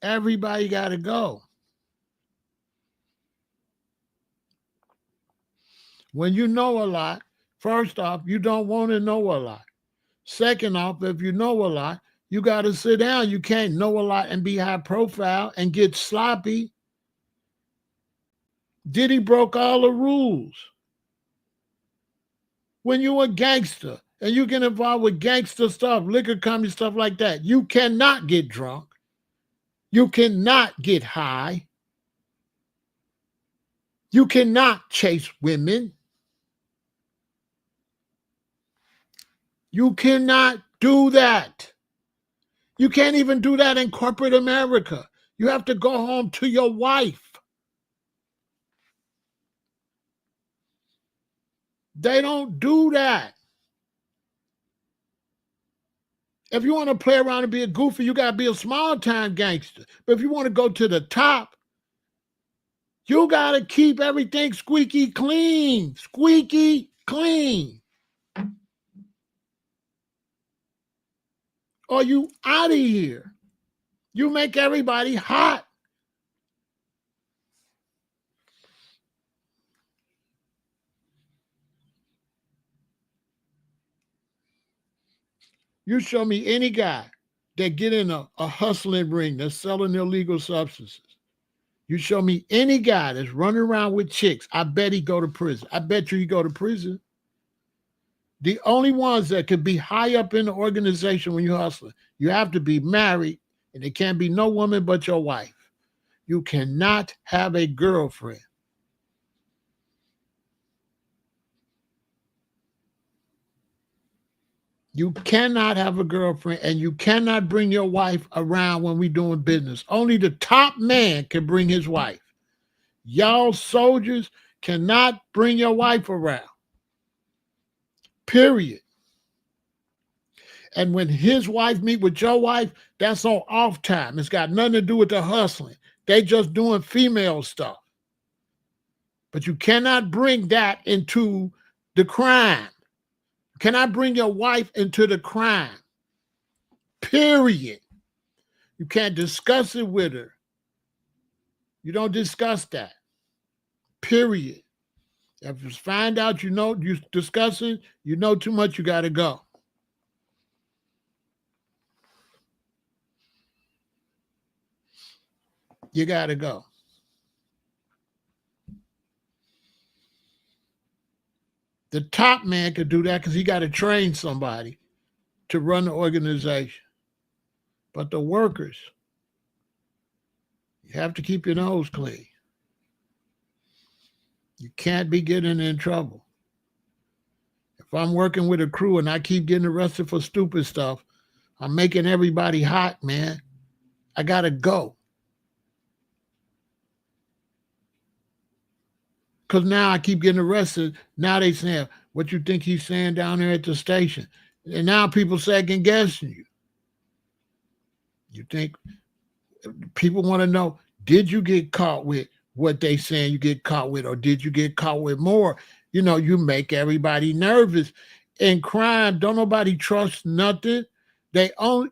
Everybody got to go. When you know a lot, first off, you don't want to know a lot. Second off, if you know a lot, you got to sit down. You can't know a lot and be high profile and get sloppy. Diddy broke all the rules. When you're a gangster and you get involved with gangster stuff, liquor company stuff like that, you cannot get drunk. You cannot get high. You cannot chase women. You cannot do that. You can't even do that in corporate America. You have to go home to your wife. They don't do that. If you want to play around and be a goofy, you got to be a small-time gangster. But if you want to go to the top, you got to keep everything squeaky clean. Squeaky clean. Or you out of here. You make everybody hot. You show me any guy that get in a hustling ring that's selling illegal substances. You show me any guy that's running around with chicks, I bet he go to prison. I bet you he go to prison. The only ones that could be high up in the organization when you hustling, you have to be married, and it can't be no woman but your wife. You cannot have a girlfriend. You cannot have a girlfriend, and you cannot bring your wife around when we doing business. Only the top man can bring his wife. Y'all soldiers cannot bring your wife around. Period. And when his wife meet with your wife, that's on off time. It's got nothing to do with the hustling. They just doing female stuff. But you cannot bring that into the crime. You cannot bring your wife into the crime. Period. You can't discuss it with her. You don't discuss that. Period. If you find out you know you're discussing, you know too much, you got to go. You got to go. The top man could do that because he got to train somebody to run the organization. But the workers, you have to keep your nose clean. You can't be getting in trouble. If I'm working with a crew and I keep getting arrested for stupid stuff, I'm making everybody hot, man. I got to go. Because now I keep getting arrested. Now they saying, what you think he's saying down there at the station? And now people second guessing you. You think people want to know, did you get caught with what they saying you get caught with, or did you get caught with more? You know, you make everybody nervous. In crime, don't nobody trust nothing. They only,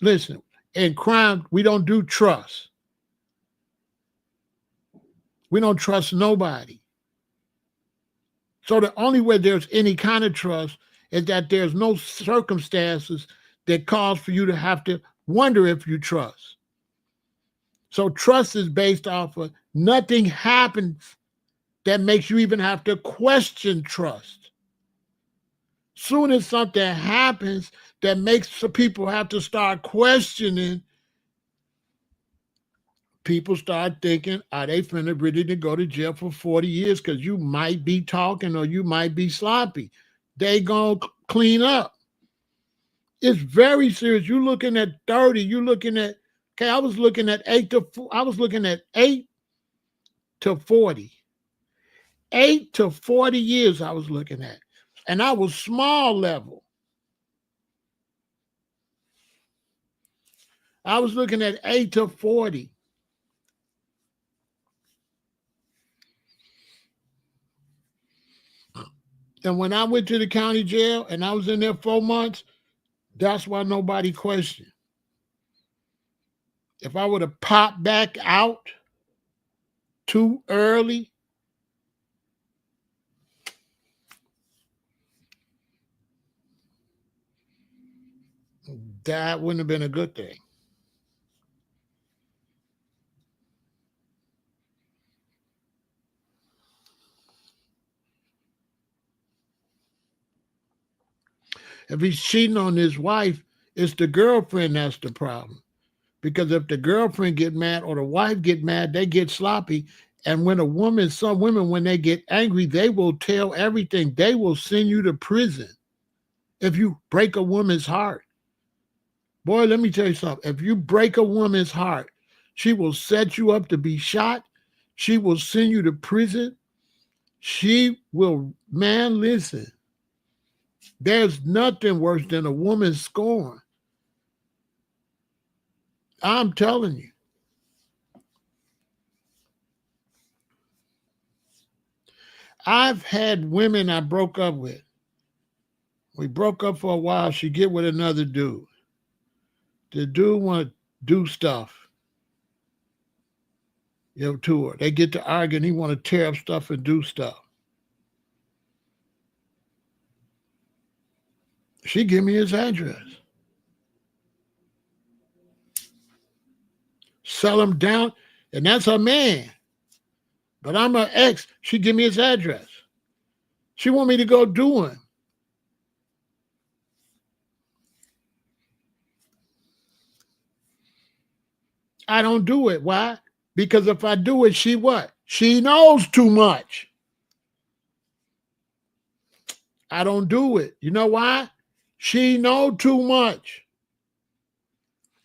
listen, in crime, we don't do trust. We don't trust nobody. So the only way there's any kind of trust is that there's no circumstances that cause for you to have to wonder if you trust. So trust is based off of nothing happens that makes you even have to question trust. Soon as something happens that makes people have to start questioning, people start thinking, are they finna ready to go to jail for 40 years because you might be talking or you might be sloppy. They gonna clean up. It's very serious. You're looking at 30, you're looking at, okay, I was looking at 8 to 40. 8 to 40 years I was looking at. And I was small level. I was looking at 8 to 40. And when I went to the county jail and I was in there 4 months, that's why nobody questioned. if I would have popped back out too early, that wouldn't have been a good thing. If he's cheating on his wife, it's the girlfriend that's the problem. Because if the girlfriend get mad or the wife get mad, they get sloppy. And when some women, when they get angry, they will tell everything. They will send you to prison if you break a woman's heart. Boy, let me tell you something. If you break a woman's heart, she will set you up to be shot. She will send you to prison. She will, man, listen. There's nothing worse than a woman scorned. I'm telling you. I've had women I broke up with. We broke up for a while. She get with another dude. The dude want to do stuff, to her. They get to arguing. He want to tear up stuff and do stuff. She give me his address. Sell him down, and that's her man. But I'm her ex. She give me his address. She want me to go do him. I don't do it. Why? Because if I do it, she what? She knows too much. I don't do it. You know why? She know too much.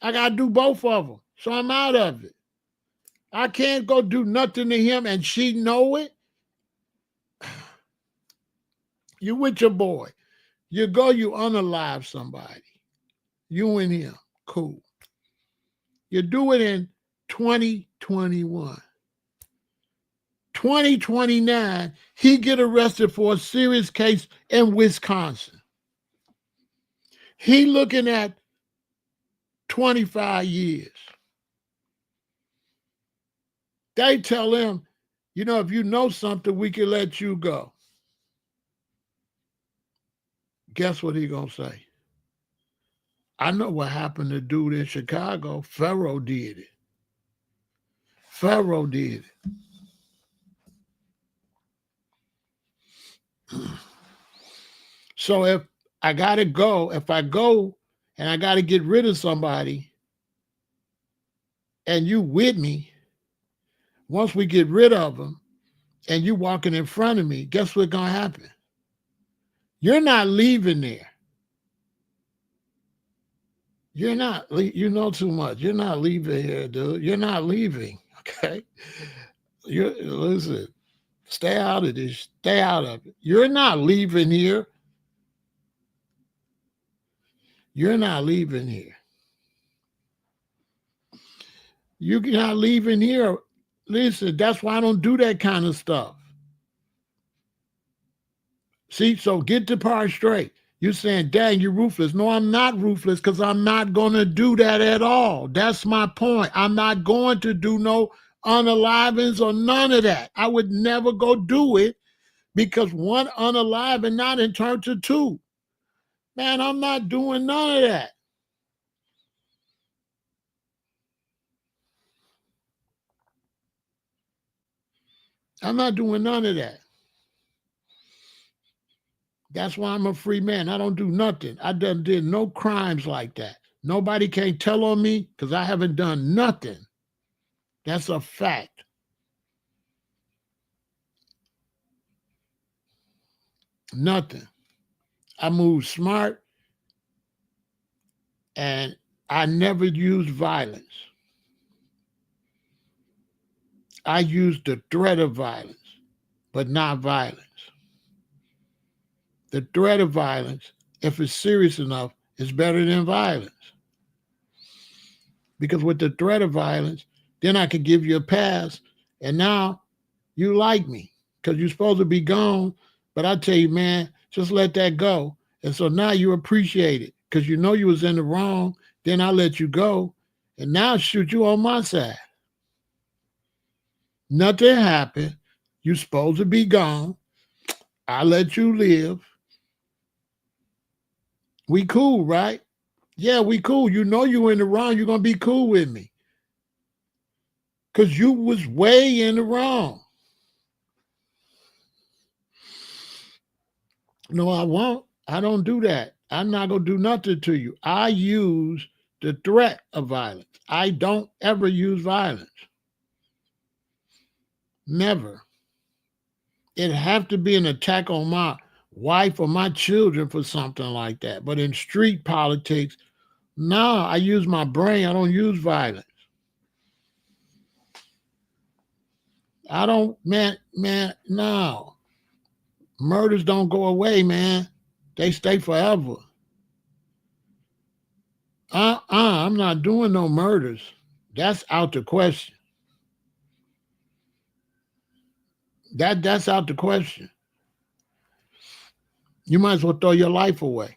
I got to do both of them. So I'm out of it. I can't go do nothing to him and she know it. You with your boy. You go, you unalive somebody. You and him. Cool. You do it in 2021. 2029, he get arrested for a serious case in Wisconsin. He looking at 25 years. They tell him, if you know something, we can let you go. Guess what he gonna say? I know what happened to dude in Chicago. Pharaoh did it. Pharaoh did it. So if I go and I got to get rid of somebody and you with me, once we get rid of them and you walking in front of me, guess what's going to happen? You're not leaving there. You're not, you know too much. You're not leaving here, dude. You're not leaving, okay? Listen, stay out of this. Stay out of it. You're not leaving here. You're not leaving here. You're not leaving here. Listen, that's why I don't do that kind of stuff. See, so get the part straight. You're saying, dang, you're ruthless. No, I'm not ruthless because I'm not going to do that at all. That's my point. I'm not going to do no unalivings or none of that. I would never go do it because one unaliving not in turn to two. Man, I'm not doing none of that. I'm not doing none of that. That's why I'm a free man. I don't do nothing. I done did no crimes like that. Nobody can't tell on me because I haven't done nothing. That's a fact. Nothing. I move smart and I never use violence. I use the threat of violence, but not violence. The threat of violence, if it's serious enough, is better than violence. Because with the threat of violence, then I can give you a pass, and now you like me because you're supposed to be gone. But I tell you, man, just let that go. And so now you appreciate it because you know you was in the wrong. Then I let you go. And now shoot you on my side. Nothing happened. You supposed to be gone. I let you live. We cool, right? Yeah, we cool. You know you in the wrong. You're going to be cool with me. Because you was way in the wrong. No, I won't. I don't do that. I'm not going to do nothing to you. I use the threat of violence. I don't ever use violence. Never. It'd have to be an attack on my wife or my children for something like that. But in street politics, no, I use my brain. I don't use violence. I don't, man, no. Murders don't go away, man. They stay forever. I'm not doing no murders. That's out the question. That's out the question. You might as well throw your life away.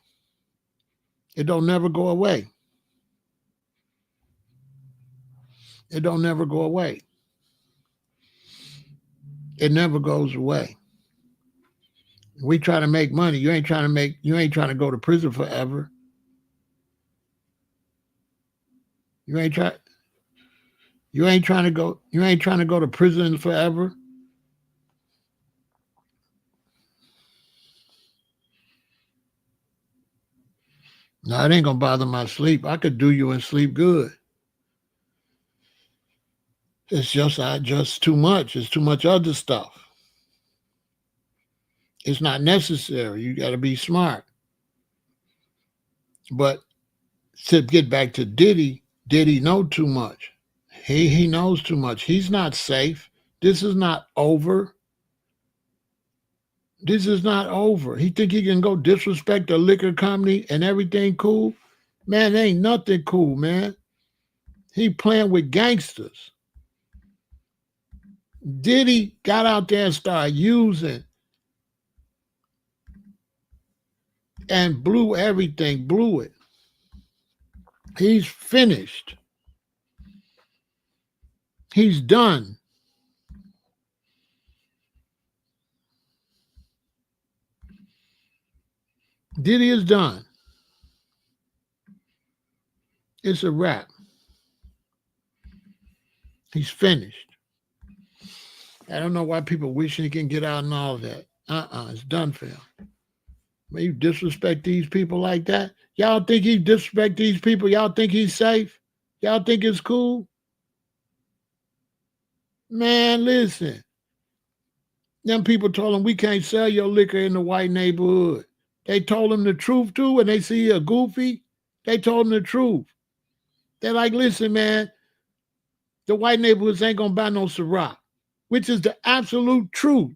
It don't never go away. It don't never go away. It never goes away. We try to make money. You ain't trying to go to prison forever. You ain't trying to go to prison forever. No, it ain't gonna bother my sleep. I could do you and sleep good. It's just too much. It's too much other stuff. It's not necessary. You got to be smart. But to get back to Diddy know too much. He knows too much. He's not safe. This is not over. This is not over. He think he can go disrespect a liquor company and everything cool? Man, ain't nothing cool, man. He playing with gangsters. Diddy got out there and started using and blew everything, blew it. He's finished. He's done. Diddy is done. It's a wrap. He's finished. I don't know why people wishing he can get out and all of that. It's done for him. When you disrespect these people like that, y'all think he disrespect these people? Y'all think he's safe? Y'all think it's cool? Man, listen. Them people told him we can't sell your liquor in the white neighborhood. They told him the truth too, and they see a goofy. They told him the truth. They're like, listen, man, the white neighborhoods ain't gonna buy no Ciroc, which is the absolute truth.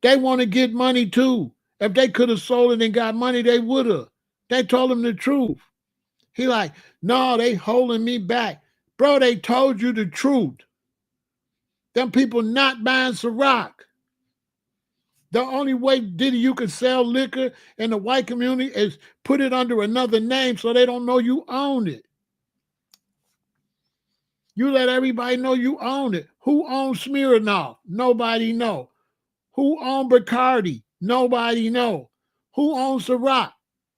They want to get money too. If they could have sold it and got money, they would have. They told him the truth. He like, no, they holding me back. Bro, they told you the truth. Them people not buying Ciroc. The only way, Diddy, you can sell liquor in the white community is put it under another name so they don't know you own it. You let everybody know you own it. Who owns Smirnoff? Nobody know. Who owns Bacardi? Nobody know. Who owns Ciroc?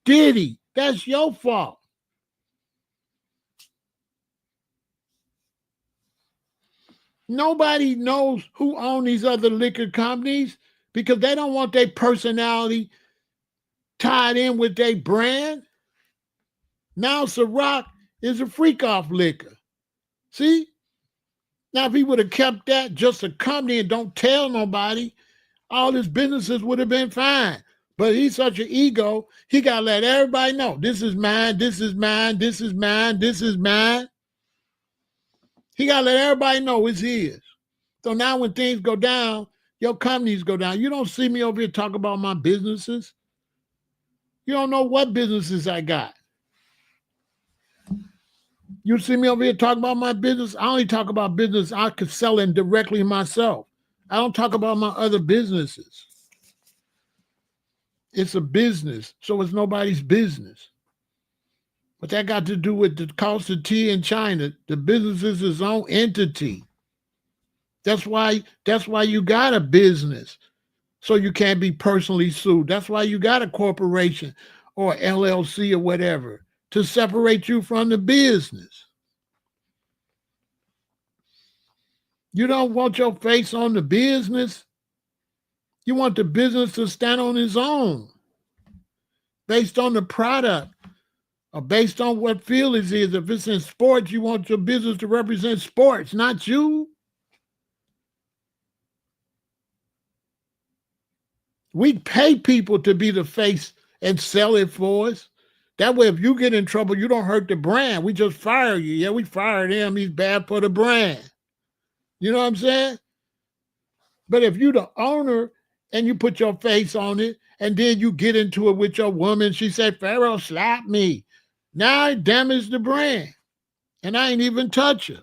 Diddy. That's your fault. Nobody knows who owns these other liquor companies because they don't want their personality tied in with their brand. Now Ciroc is a freak-off liquor. See? Now, if he would have kept that just a company and don't tell nobody, all his businesses would have been fine. But he's such an ego, he got to let everybody know, this is mine, this is mine, this is mine, this is mine. He got to let everybody know it's his. So now when things go down, your companies go down. You don't see me over here talk about my businesses. You don't know what businesses I got. You see me over here talking about my business. I only talk about business I could sell in directly myself. I don't talk about my other businesses. It's a business, so it's nobody's business. But that got to do with the cost of tea in China. The business is its own entity. That's why you got a business. So you can't be personally sued. That's why you got a corporation or LLC or whatever to separate you from the business. You don't want your face on the business. You want the business to stand on its own based on the product or based on what field it is. If it's in sports, you want your business to represent sports, not you. We pay people to be the face and sell it for us. That way, if you get in trouble, you don't hurt the brand. We just fire you. Yeah, we fired him. He's bad for the brand. You know what I'm saying? But if you the owner and you put your face on it and then you get into it with your woman, she said, Pharaoh slapped me. Now I damaged the brand. And I ain't even touch her.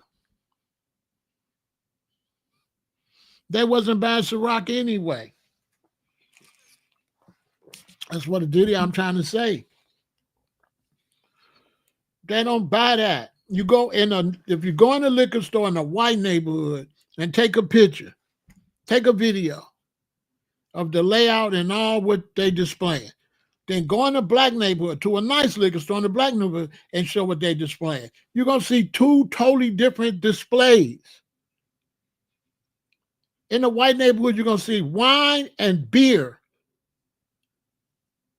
They wasn't buying Ciroc anyway. That's what Diddy I'm trying to say. They don't buy that. You go if you go in a liquor store in a white neighborhood and take a picture, take a video of the layout and all what they displaying. Then go in a black neighborhood to a nice liquor store in the black neighborhood and show what they displaying. You're gonna see two totally different displays. In the white neighborhood, you're gonna see wine and beer.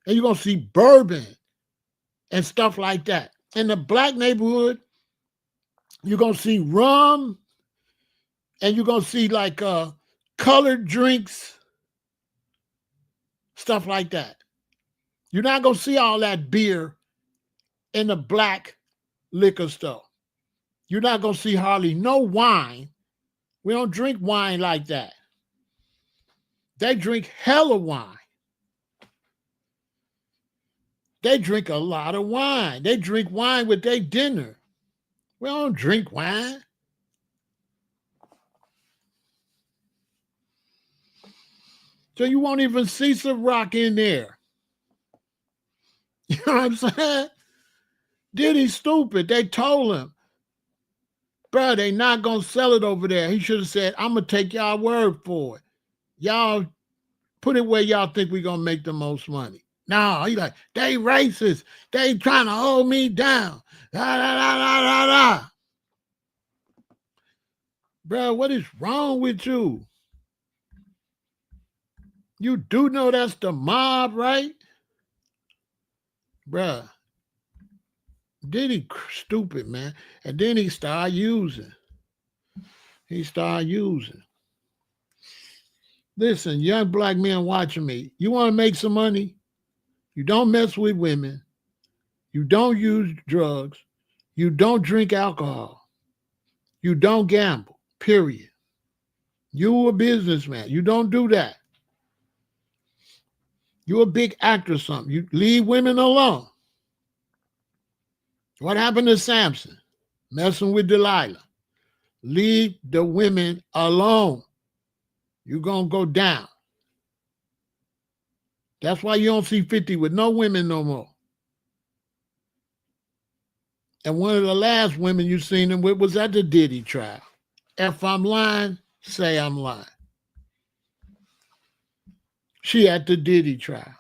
And you're gonna see bourbon and stuff like that. In the black neighborhood, you're gonna see rum, and you're gonna see like colored drinks, stuff like that. You're not gonna see all that beer in the black liquor store. You're not gonna see hardly no wine. We don't drink wine like that. They drink hella wine. They drink a lot of wine. They drink wine with their dinner. We don't drink wine. So you won't even see some rock in there. You know what I'm saying? Diddy stupid. They told him, bro, they not going to sell it over there. He should have said, I'm going to take y'all word for it. Y'all put it where y'all think we're going to make the most money. No, he like, they racist. They trying to hold me down. Da, da, da, da, da, da. Bro, what is wrong with you? You do know that's the mob, right? Bruh, Diddy stupid, man. And then he started using. Listen, young black men watching me, you want to make some money? You don't mess with women. You don't use drugs. You don't drink alcohol. You don't gamble, period. You a businessman. You don't do that. You're a big actor or something. You leave women alone. What happened to Samson? Messing with Delilah. Leave the women alone. You're going to go down. That's why you don't see 50 with no women no more. And one of the last women you seen him with was at the Diddy trial. If I'm lying, say I'm lying. She at the Diddy trial.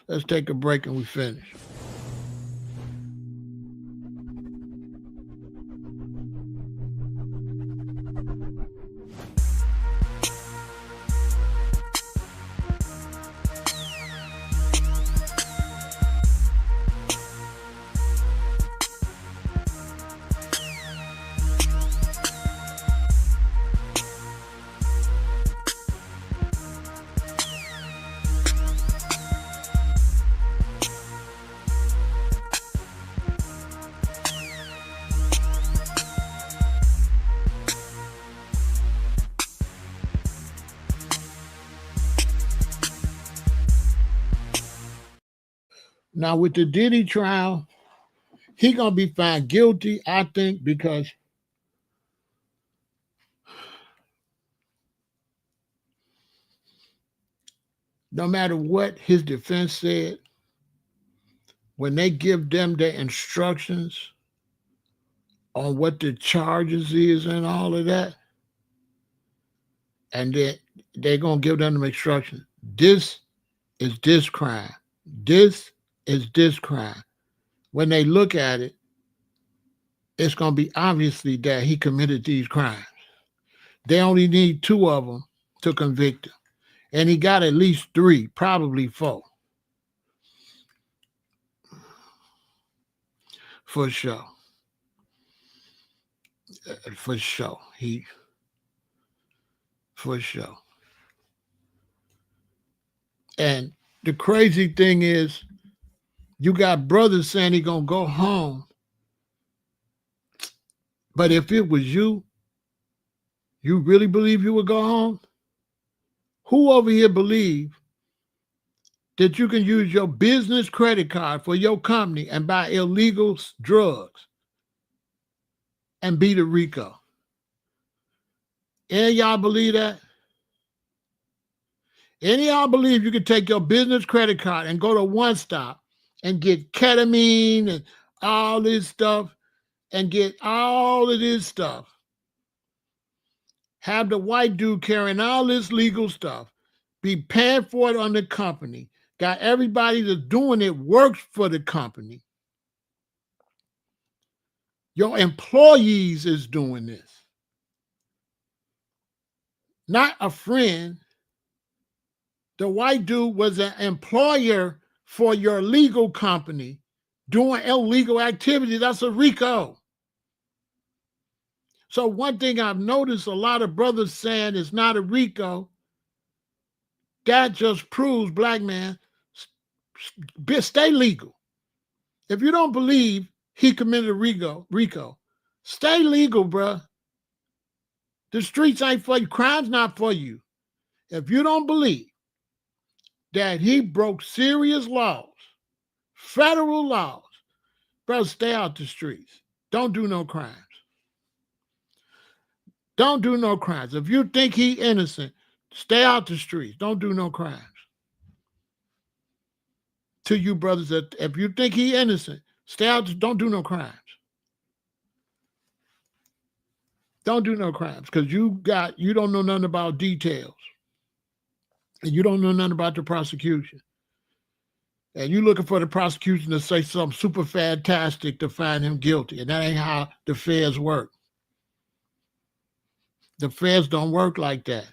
Let's take a break and we finish. Now, with the Diddy trial, he going to be found guilty, I think, because No matter what his defense said, when they give them the instructions on what the charges is and all of that, and then they're going to give them the instructions. This is this crime. This is this crime. When they look at it, it's going to be obviously that he committed these crimes. They only need 2 of them to convict him. And he got at least 3, probably 4. For sure. For sure. For sure. And the crazy thing is, you got brothers saying he gonna go home. But if it was you really believe you would go home? Who over here believe that you can use your business credit card for your company and buy illegal drugs and beat a RICO? Any of y'all believe that? Any of y'all believe you can take your business credit card and go to One Stop and get ketamine and all this stuff and get all of this stuff? Have the white dude carrying all this legal stuff, be paying for it on the company, got everybody that's doing it works for the company. Your employees is doing this. Not a friend. The white dude was an employer for your legal company doing illegal activity. That's a RICO. So one thing I've noticed a lot of brothers saying it's not a RICO. That just proves, black man, stay legal. If you don't believe he committed a RICO, stay legal, bruh. The streets ain't for you. Crime's not for you. If you don't believe that he broke serious laws, federal laws, bro, stay out the streets. Don't do no crimes. Don't do no crimes. If you think he innocent, stay out the streets. Don't do no crimes. To you brothers, that if you think he innocent, stay out. Don't do no crimes. Don't do no crimes, because you don't know nothing about details, and you don't know nothing about the prosecution. And you looking for the prosecution to say something super fantastic to find him guilty, and that ain't how the feds work. The feds don't work like that.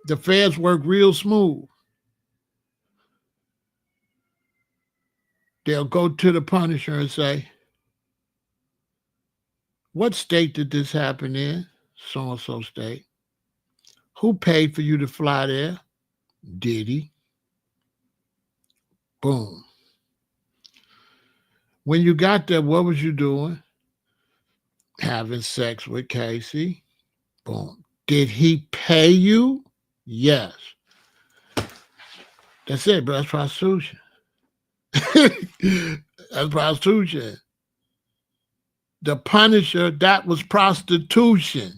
The feds work real smooth. They'll go to the punisher and say, what state did this happen in? So-and-so state. Who paid for you to fly there? Diddy. Boom. When you got there, what was you doing? Having sex with Cassie. Boom. Did he pay you? Yes. That's it, bro. That's prostitution. That's prostitution. The punisher, that was prostitution.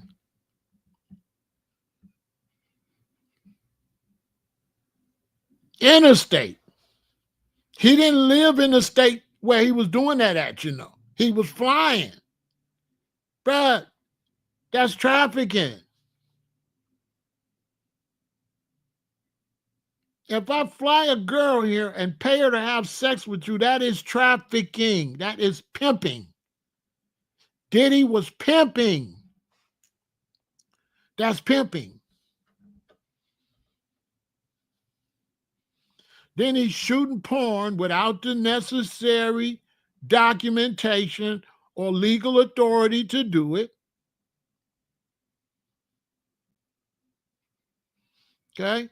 Interstate. He didn't live in the state where he was doing that at, you know. He was flying. But that's trafficking. If I fly a girl here and pay her to have sex with you, that is trafficking. That is pimping. Diddy was pimping. That's pimping. Then he's shooting porn without the necessary documentation or legal authority to do it. Okay?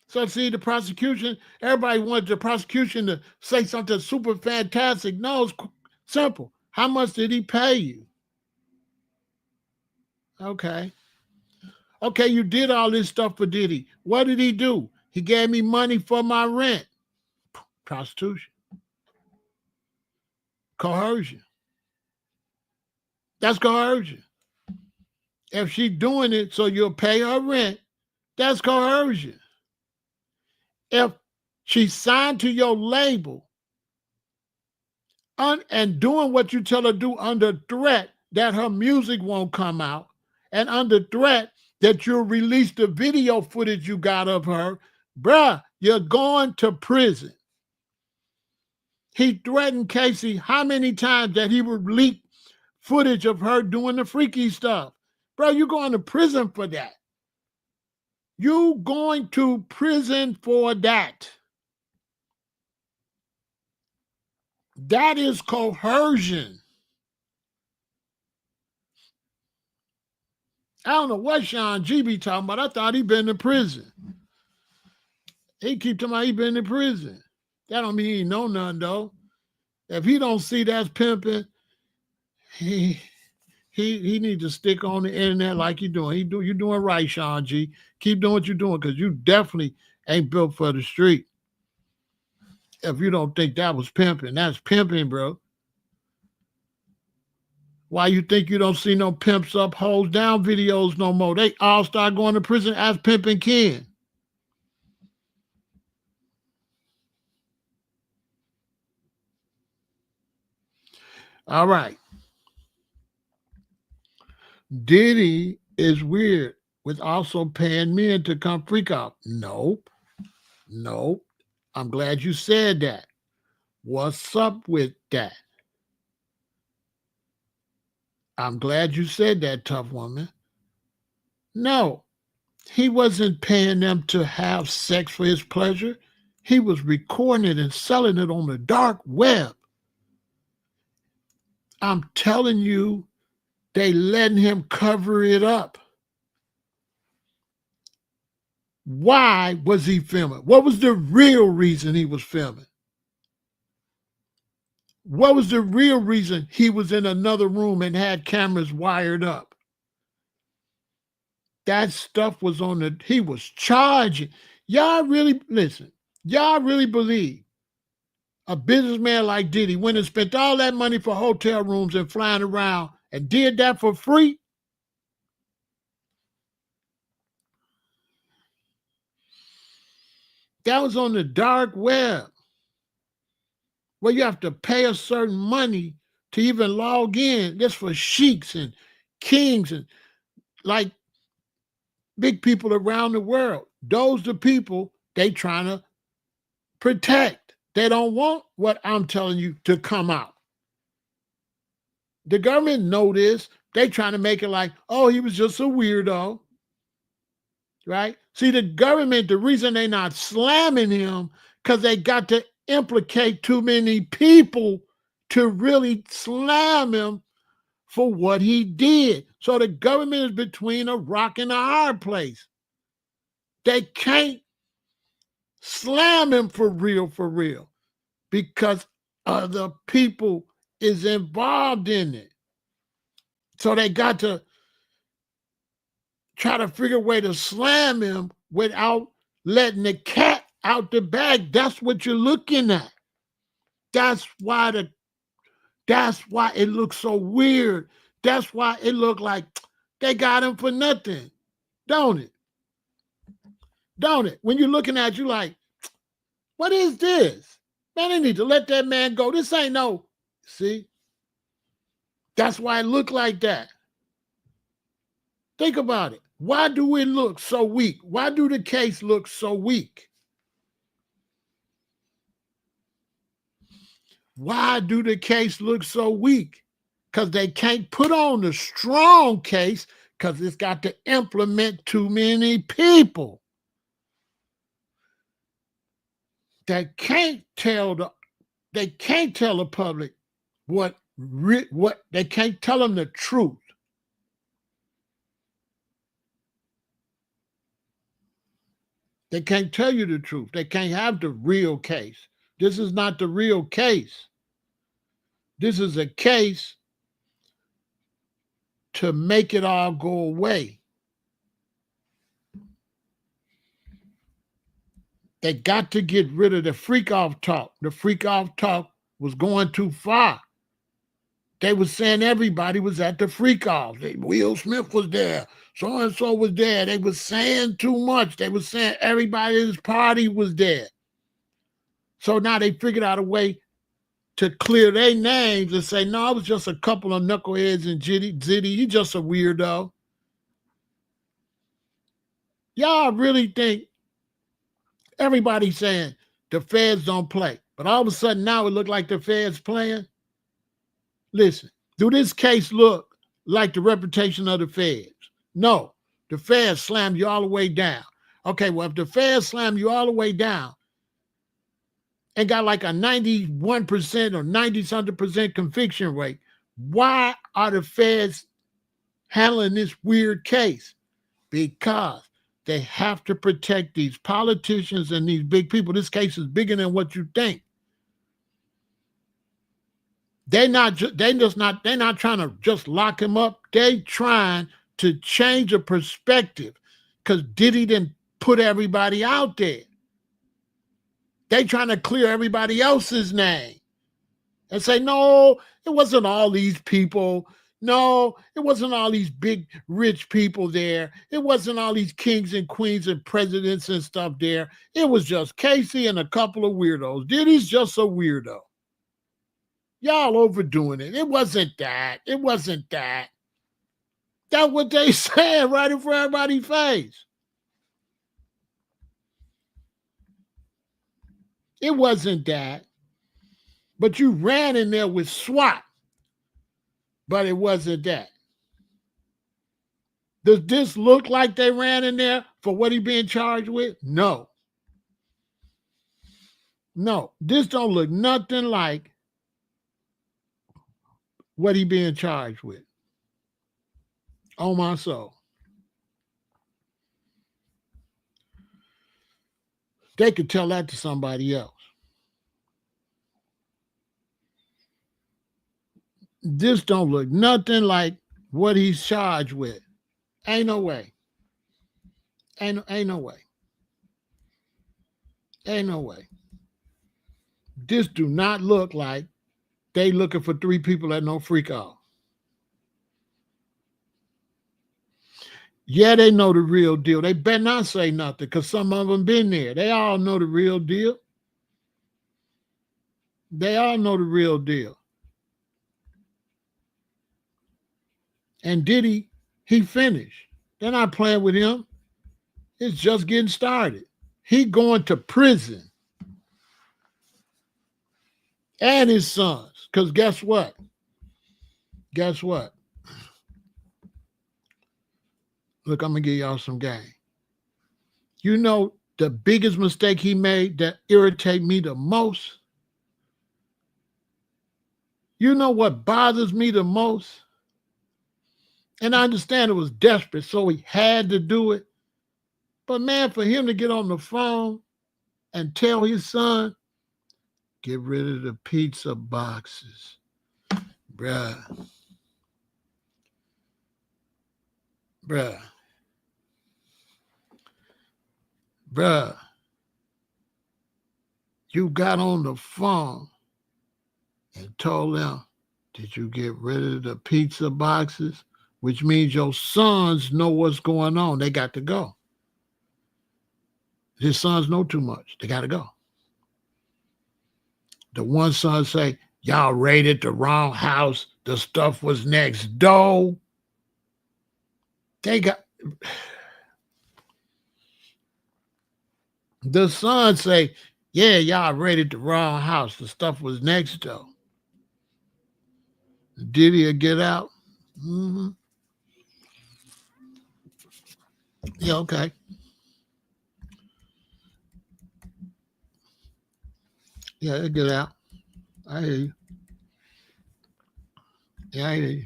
So see, the prosecution, everybody wanted the prosecution to say something super fantastic. No, it's simple. How much did he pay you? Okay. Okay, you did all this stuff for Diddy. What did he do? He gave me money for my rent. Prostitution. Coercion. That's coercion. If she's doing it so you'll pay her rent, that's coercion. If she's signed to your label and doing what you tell her to do under threat that her music won't come out, and under threat that you'll release the video footage you got of her, bruh, you're going to prison. He threatened Cassie how many times that he would leak footage of her doing the freaky stuff. Bro, you're going to prison for that. You going to prison for that. That is coercion. I don't know what Sean G be talking about. I thought he been to prison. He keep talking about he been to prison. That don't mean he know nothing though. If he don't see that's pimping, he need to stick on the internet like you doing. You doing right, Sean G. Keep doing what you're doing because you definitely ain't built for the street. If you don't think that was pimping, that's pimping, bro. Why you think you don't see no pimps up, hoes down videos no more? They all start going to prison as pimping Ken. All right. Diddy is weird with also paying men to come freak out. Nope. I'm glad you said that. What's up with that? I'm glad you said that, tough woman. No, he wasn't paying them to have sex for his pleasure. He was recording it and selling it on the dark web. I'm telling you, they letting him cover it up. Why was he filming? What was the real reason he was filming? What was the real reason he was in another room and had cameras wired up? That stuff was on the, he was charging. Y'all really, listen, y'all really believe a businessman like Diddy went and spent all that money for hotel rooms and flying around and did that for free? That was on the dark web, where you have to pay a certain money to even log in. That's for sheiks and kings and like big people around the world. Those the people they trying to protect. They don't want what I'm telling you to come out. The government know this. They trying to make it like, oh, he was just a weirdo. Right? See, the government, the reason they not slamming him, because they got to implicate too many people to really slam him for what he did. So the government is between a rock and a hard place. They can't slam him for real, because other people is involved in it. So they got to try to figure a way to slam him without letting the cat out the bag. That's what you're looking at. That's why it looks so weird. That's why it looked like they got him for nothing. Don't it? Don't it? When you're looking at you like, what is this? Man, they need to let that man go. This ain't no, see? That's why it looked like that. Think about it. Why do it look so weak? Why do the case look so weak? Why do the case look so weak? Because they can't put on the strong case because it's got to implement too many people. They can't tell the public what they can't tell them the truth. They can't tell you the truth. They can't have the real case. This is not the real case. This is a case to make it all go away. They got to get rid of the freak off talk. The freak off talk was going too far. They was saying everybody was at the freak off. Will Smith was there. So-and-so was there. They was saying too much. They was saying everybody at his party was there. So now they figured out a way to clear their names and say, no, it was just a couple of knuckleheads and Diddy. He just a weirdo. Y'all really think everybody's saying the feds don't play, but all of a sudden now it look like the feds playing? Listen, do this case look like the reputation of the feds? No, the feds slam you all the way down. Okay, well, if the feds slam you all the way down and got like a 91% or 90-something% conviction rate, why are the feds handling this weird case? Because they have to protect these politicians and these big people. This case is bigger than what you think. They're not trying to just lock him up. They trying to change the perspective because Diddy didn't put everybody out there. They trying to clear everybody else's name and say, no, it wasn't all these people. No, it wasn't all these big rich people there. It wasn't all these kings and queens and presidents and stuff there. It was just Casey and a couple of weirdos. Diddy's just a weirdo. Y'all overdoing it. It wasn't that. It wasn't that. That's what they said right in front of everybody's face. It wasn't that. But you ran in there with SWAT. But it wasn't that. Does this look like they ran in there for what he being charged with? No. No. This don't look nothing like what he being charged with. On my soul. They could tell that to somebody else. This don't look nothing like what he's charged with. Ain't no way. Ain't no way. Ain't no way. This do not look like they looking for 3 people that no freak off. Yeah, they know the real deal. They better not say nothing because some of them been there. They all know the real deal. They all know the real deal. And Diddy, he finished. They're not playing with him. It's just getting started. He going to prison. And his sons. Because guess what? Guess what? Look, I'm going to give y'all some game. You know the biggest mistake he made that irritate me the most? You know what bothers me the most? And I understand it was desperate, so he had to do it. But man, for him to get on the phone and tell his son, get rid of the pizza boxes. Bruh. You got on the phone and told them, did you get rid of the pizza boxes? Which means your sons know what's going on. They got to go. His sons know too much. They got to go. The one son say, y'all raided the wrong house. The stuff was next door. They got... The son say, yeah, y'all raided the wrong house. The stuff was next door. Diddy will get out. Mm-hmm. Yeah, okay. Yeah, it'll get out. I hear you. Yeah, I hear you.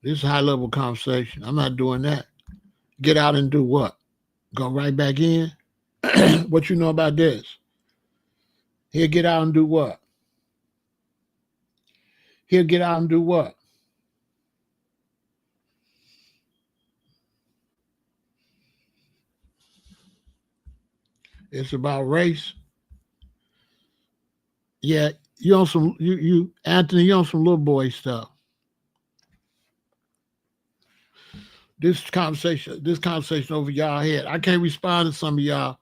This is a high-level conversation. I'm not doing that. Get out and do what? Go right back in? What you know about this? He'll get out and do what? He'll get out and do what? It's about race. Yeah, you on some you Anthony, you on some little boy stuff. This conversation over y'all head. I can't respond to some of y'all.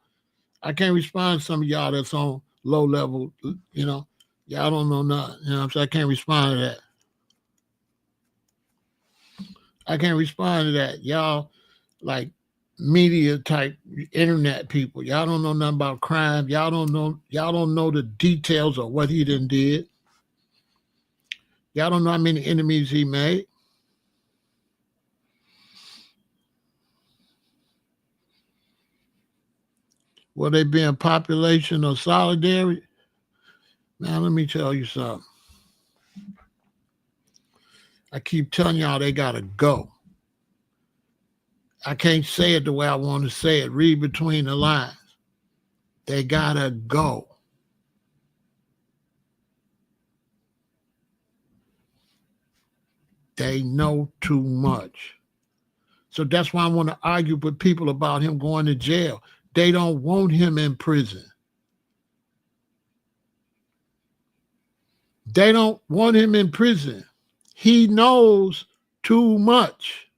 I can't respond to some of y'all that's on low level, you know. Y'all don't know nothing. You know what I'm saying? I can't respond to that. I can't respond to that. Y'all like media type internet people. Y'all don't know nothing about crime. Y'all don't know the details of what he done did. Y'all don't know how many enemies he made. Will they be in population or solidarity? Now let me tell you something. I keep telling y'all they gotta go. I can't say it the way I want to say it. Read between the lines. They gotta go. They know too much. So that's why I want to argue with people about him going to jail. They don't want him in prison. They don't want him in prison. He knows too much.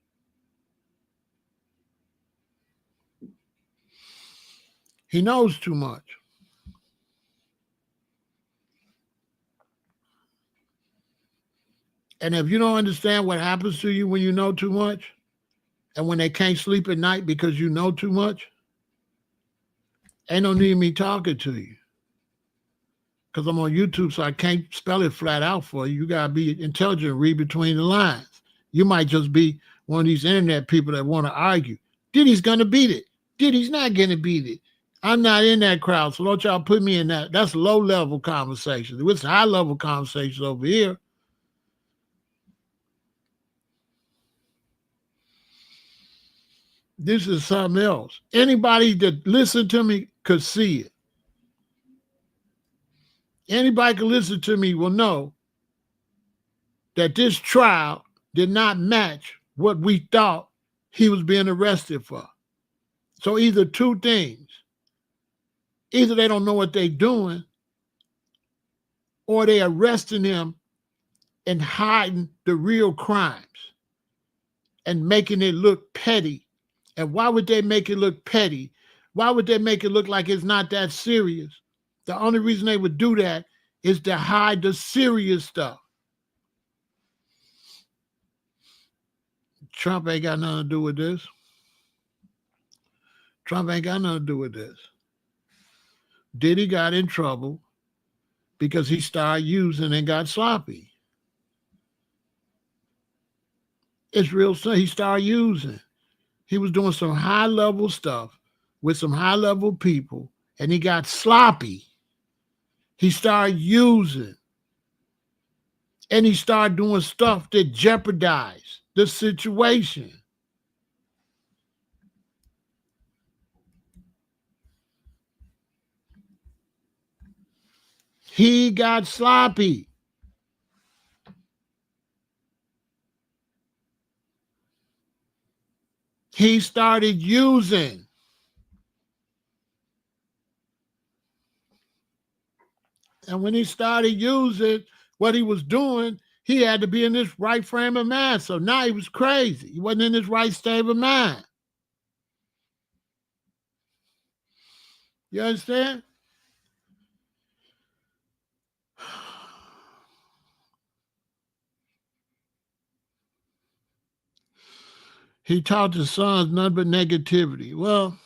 He knows too much. And if you don't understand what happens to you when you know too much, and when they can't sleep at night because you know too much, ain't no need me talking to you. Because I'm on YouTube, so I can't spell it flat out for you. You got to be intelligent and read between the lines. You might just be one of these internet people that want to argue. Diddy's going to beat it. Diddy's not going to beat it. I'm not in that crowd, so don't y'all put me in that. That's low-level conversations. It's high-level conversations over here. This is something else. Anybody that listened to me could see it. Anybody can listen to me will know that this trial did not match what we thought he was being arrested for. So either two things. Either they don't know what they're doing, or they arresting him and hiding the real crimes and making it look petty. And why would they make it look petty? Why would they make it look like it's not that serious? The only reason they would do that is to hide the serious stuff. Trump ain't got nothing to do with this. Trump ain't got nothing to do with this. Diddy got in trouble because he started using and got sloppy. It's real simple. He started using. He was doing some high-level stuff with some high-level people, and he got sloppy. He started using. And he started doing stuff that jeopardized the situation. He got sloppy. He started using. And when he started using what he was doing, he had to be in this right frame of mind. So now he was crazy. He wasn't in his right state of mind. You understand? He taught his sons none but negativity. Well,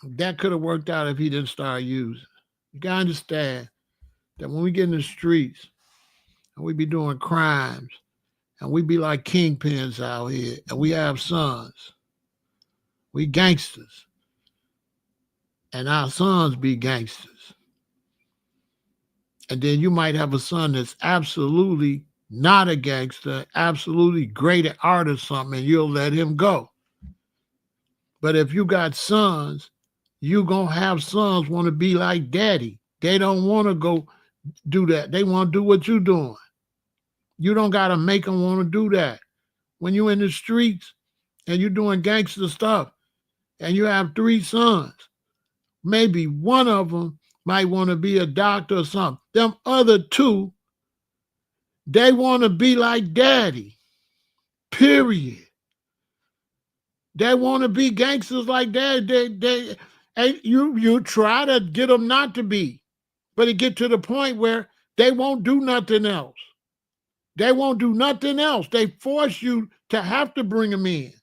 that could have worked out if he didn't start using. You got to understand that when we get in the streets and we be doing crimes and we be like kingpins out here and we have sons, we gangsters, and our sons be gangsters. And then you might have a son that's absolutely not a gangster, absolutely great at art or something, and you'll let him go. But if you got sons, you going to have sons want to be like daddy. They don't want to go do that. They want to do what you're doing. You don't got to make them want to do that. When you're in the streets and you're doing gangster stuff and you have 3 sons, maybe one of them might want to be a doctor or something. Them other 2, they want to be like daddy, period. They want to be gangsters like that. You try to get them not to be, but it get to the point where they won't do nothing else. They won't do nothing else. They force you to have to bring them in.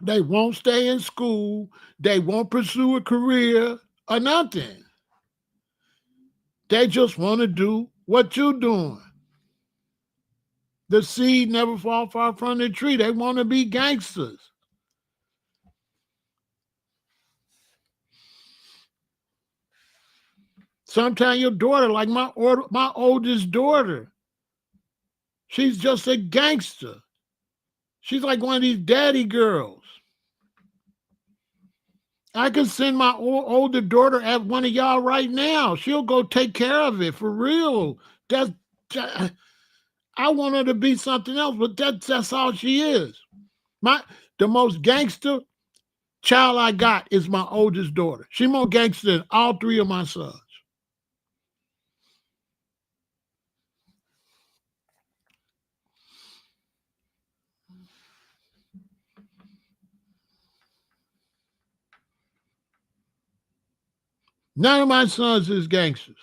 They won't stay in school. They won't pursue a career or nothing. They just want to do what you're doing. The seed never fall far from the tree. They want to be gangsters. Sometimes your daughter, like my oldest daughter, she's just a gangster. She's like one of these daddy girls. I could send my older daughter at one of y'all right now. She'll go take care of it for real. I want her to be something else, but that's all she is. The most gangster child I got is my oldest daughter. She's more gangster than all 3 of my sons. None of my sons is gangsters.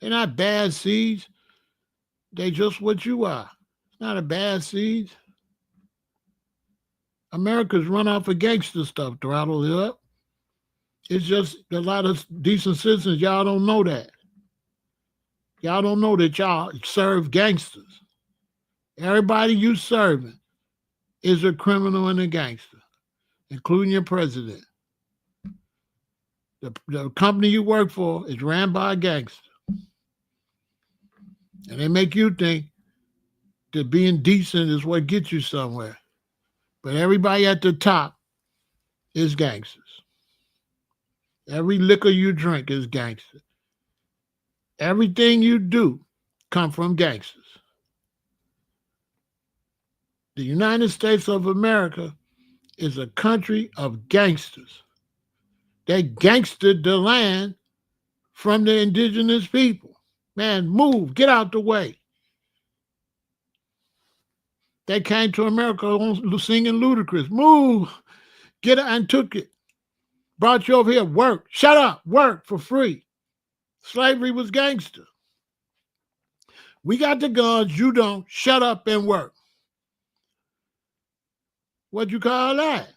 They're not bad seeds. They just what you are. It's not a bad seed. America's run off of gangster stuff, Throttle. It's just a lot of decent citizens. Y'all don't know that. Y'all don't know that y'all serve gangsters. Everybody you serving is a criminal and a gangster, including your president. The company you work for is ran by a gangster. And they make you think that being decent is what gets you somewhere. But everybody at the top is gangsters. Every liquor you drink is gangster. Everything you do come from gangsters. The United States of America is a country of gangsters. They gangstered the land from the indigenous people. Man, move, get out the way. They came to America singing Ludacris. Move, get out, and took it. Brought you over here, work. Shut up, work for free. Slavery was gangster. We got the guns, you don't. Shut up and work. What you call that?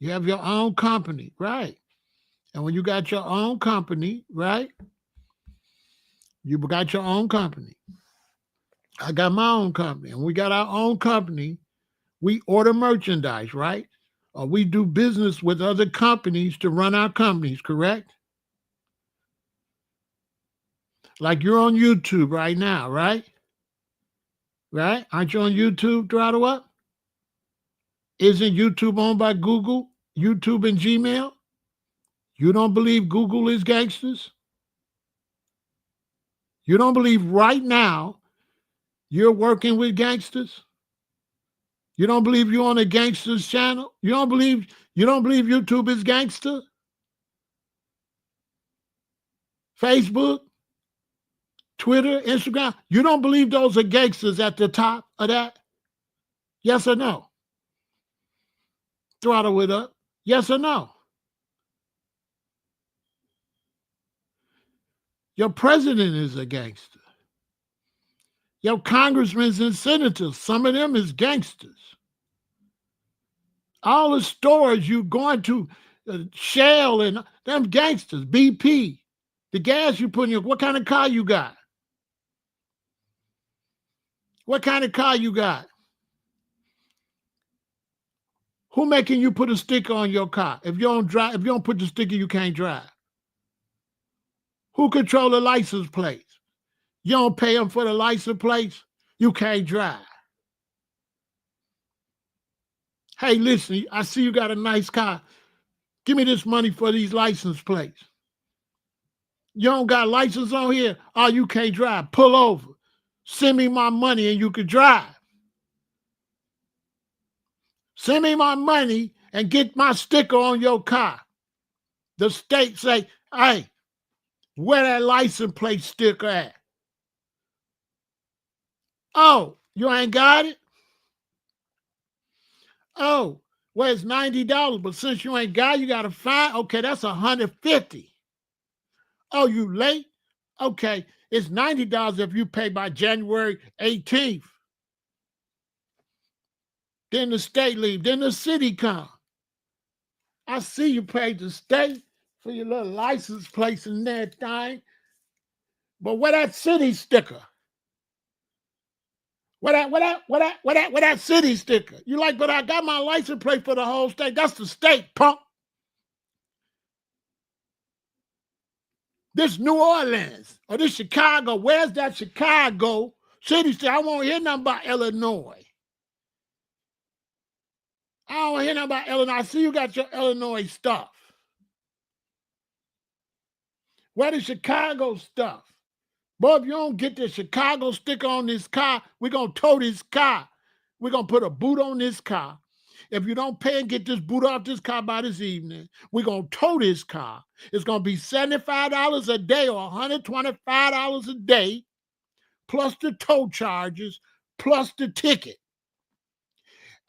You have your own company, right? And when you got your own company, right? You got your own company. I got my own company. And we got our own company. We order merchandise, right? Or we do business with other companies to run our companies, correct? Like you're on YouTube right now, right? Right? Aren't you on YouTube, Throttle Up? Isn't YouTube owned by Google, YouTube and Gmail? You don't believe Google is gangsters? You don't believe right now you're working with gangsters? You don't believe you're on a gangster's channel? You don't believe YouTube is gangster? Facebook, Twitter, Instagram, you don't believe those are gangsters at the top of that? Yes or no? Throttle it up. Yes or no? Your president is a gangster. Your congressmen and senators, some of them is gangsters. All the stores you going to, Shell and them gangsters, BP, the gas you put in your, what kind of car you got? What kind of car you got? Who making you put a sticker on your car? If you don't put the sticker, you can't drive. Who control the license plates? You don't pay them for the license plates, you can't drive. Hey, listen, I see you got a nice car. Give me this money for these license plates. You don't got license on here? Oh, you can't drive. Pull over. Send me my money and you can drive. Send me my money and get my sticker on your car. The state say, hey, where that license plate sticker at? Oh, you ain't got it? Oh, well, it's $90, but since you ain't got it, you got a fine. Okay, that's $150. Oh, you late? Okay, it's $90 if you pay by January 18th. Then the state leave. Then the city come. I see you paid the state for your little license plate and that thing. But where that city sticker? Where that city sticker? You like, but I got my license plate for the whole state. That's the state, punk. This New Orleans or this Chicago. Where's that Chicago city sticker? I won't hear nothing about Illinois. I don't hear nothing about Illinois. I see you got your Illinois stuff. Where the Chicago stuff? Boy, if you don't get the Chicago sticker on this car, we're going to tow this car. We're going to put a boot on this car. If you don't pay and get this boot off this car by this evening, we're going to tow this car. It's going to be $75 a day or $125 a day, plus the tow charges, plus the ticket.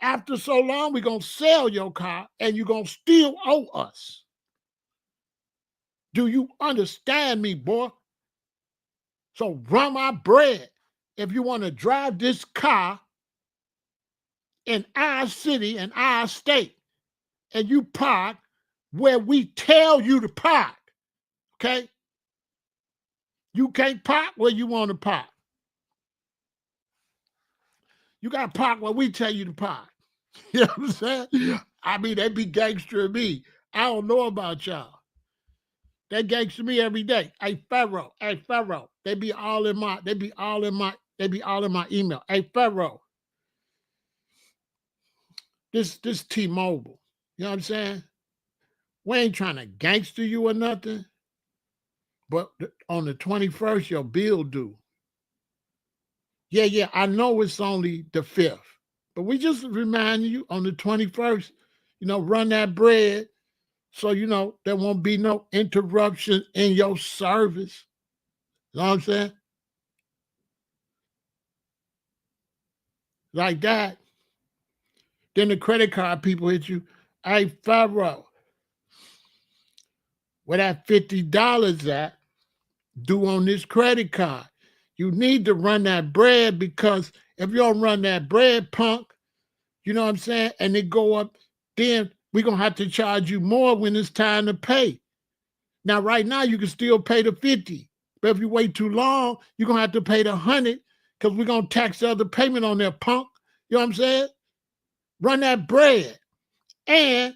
After so long, we're going to sell your car and you're going to still owe us. Do you understand me, boy? So run my bread. If you want to drive this car in our city and our state, and you park where we tell you to park, okay? You can't park where you want to park. You got to park where we tell you to park. You know what I'm saying? I mean, they be gangster me. I don't know about y'all. They gangster me every day. Hey, Pharaoh. They be all in my email. Hey, Pharaoh. This T-Mobile. You know what I'm saying? We ain't trying to gangster you or nothing. But on the 21st, your bill due. Yeah, I know it's only the 5th. But we just remind you on the 21st, run that bread. So, there won't be no interruption in your service. You know what I'm saying? Like that. Then the credit card people hit you. Hey, Pharaoh, where that $50 at due on this credit card? You need to run that bread, because if you don't run that bread, punk, you know what I'm saying, and it go up, then we're going to have to charge you more when it's time to pay. Now, right now, you can still pay the 50. But if you wait too long, you're going to have to pay the 100, because we're going to tax the other payment on that, punk. You know what I'm saying? Run that bread. And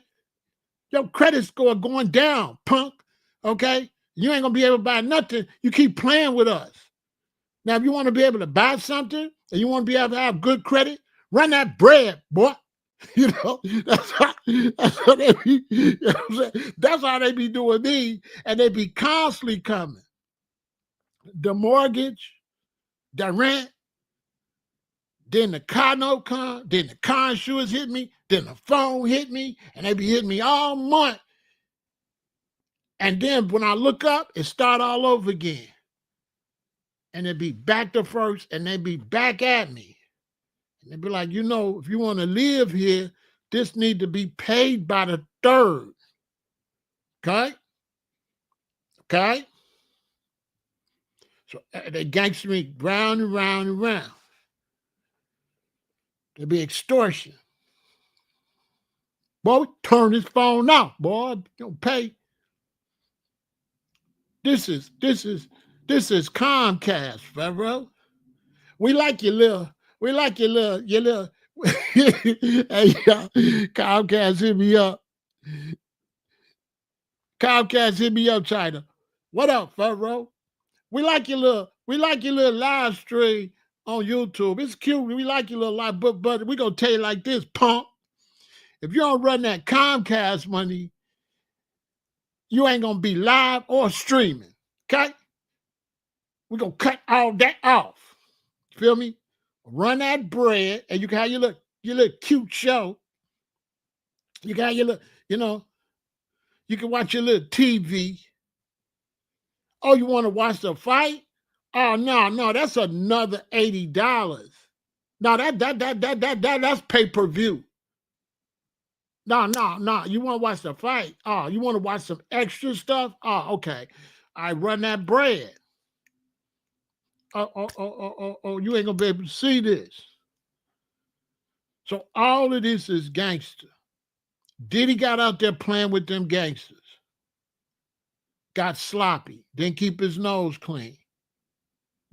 your credit score going down, punk. Okay? You ain't going to be able to buy nothing. You keep playing with us. Now, if you want to be able to buy something and you want to be able to have good credit, run that bread, boy. That's how they be, that's how they be doing me, and they be constantly coming. The mortgage, the rent, then the car note come, then the car insurance hit me, then the phone hit me, and they be hitting me all month. And then when I look up, it start all over again. And it be back to first, and they be back at me. And they be like, if you want to live here, this need to be paid by the 3rd. Okay? So they gangster me round and round and round. There be extortion. Boy, turn this phone off, boy. Don't pay. This is Comcast, Pharaoh. We like your little. Hey, Comcast hit me up. China. What up, Pharaoh? We like your little live stream on YouTube. It's cute. We like your little live, but we gonna tell you like this, punk. If you don't run that Comcast money, you ain't gonna be live or streaming. Okay? We're gonna cut all that off. Feel me? Run that bread, and you can have your little cute show. You can have your little, you can watch your little TV. Oh, you want to watch the fight? Oh no, that's another $80. No, that's pay-per-view. No. You want to watch the fight? Oh, you want to watch some extra stuff? Oh, okay. I run that bread. Oh, you ain't gonna be able to see this. So all of this is gangster. Diddy got out there playing with them gangsters. Got sloppy, didn't keep his nose clean.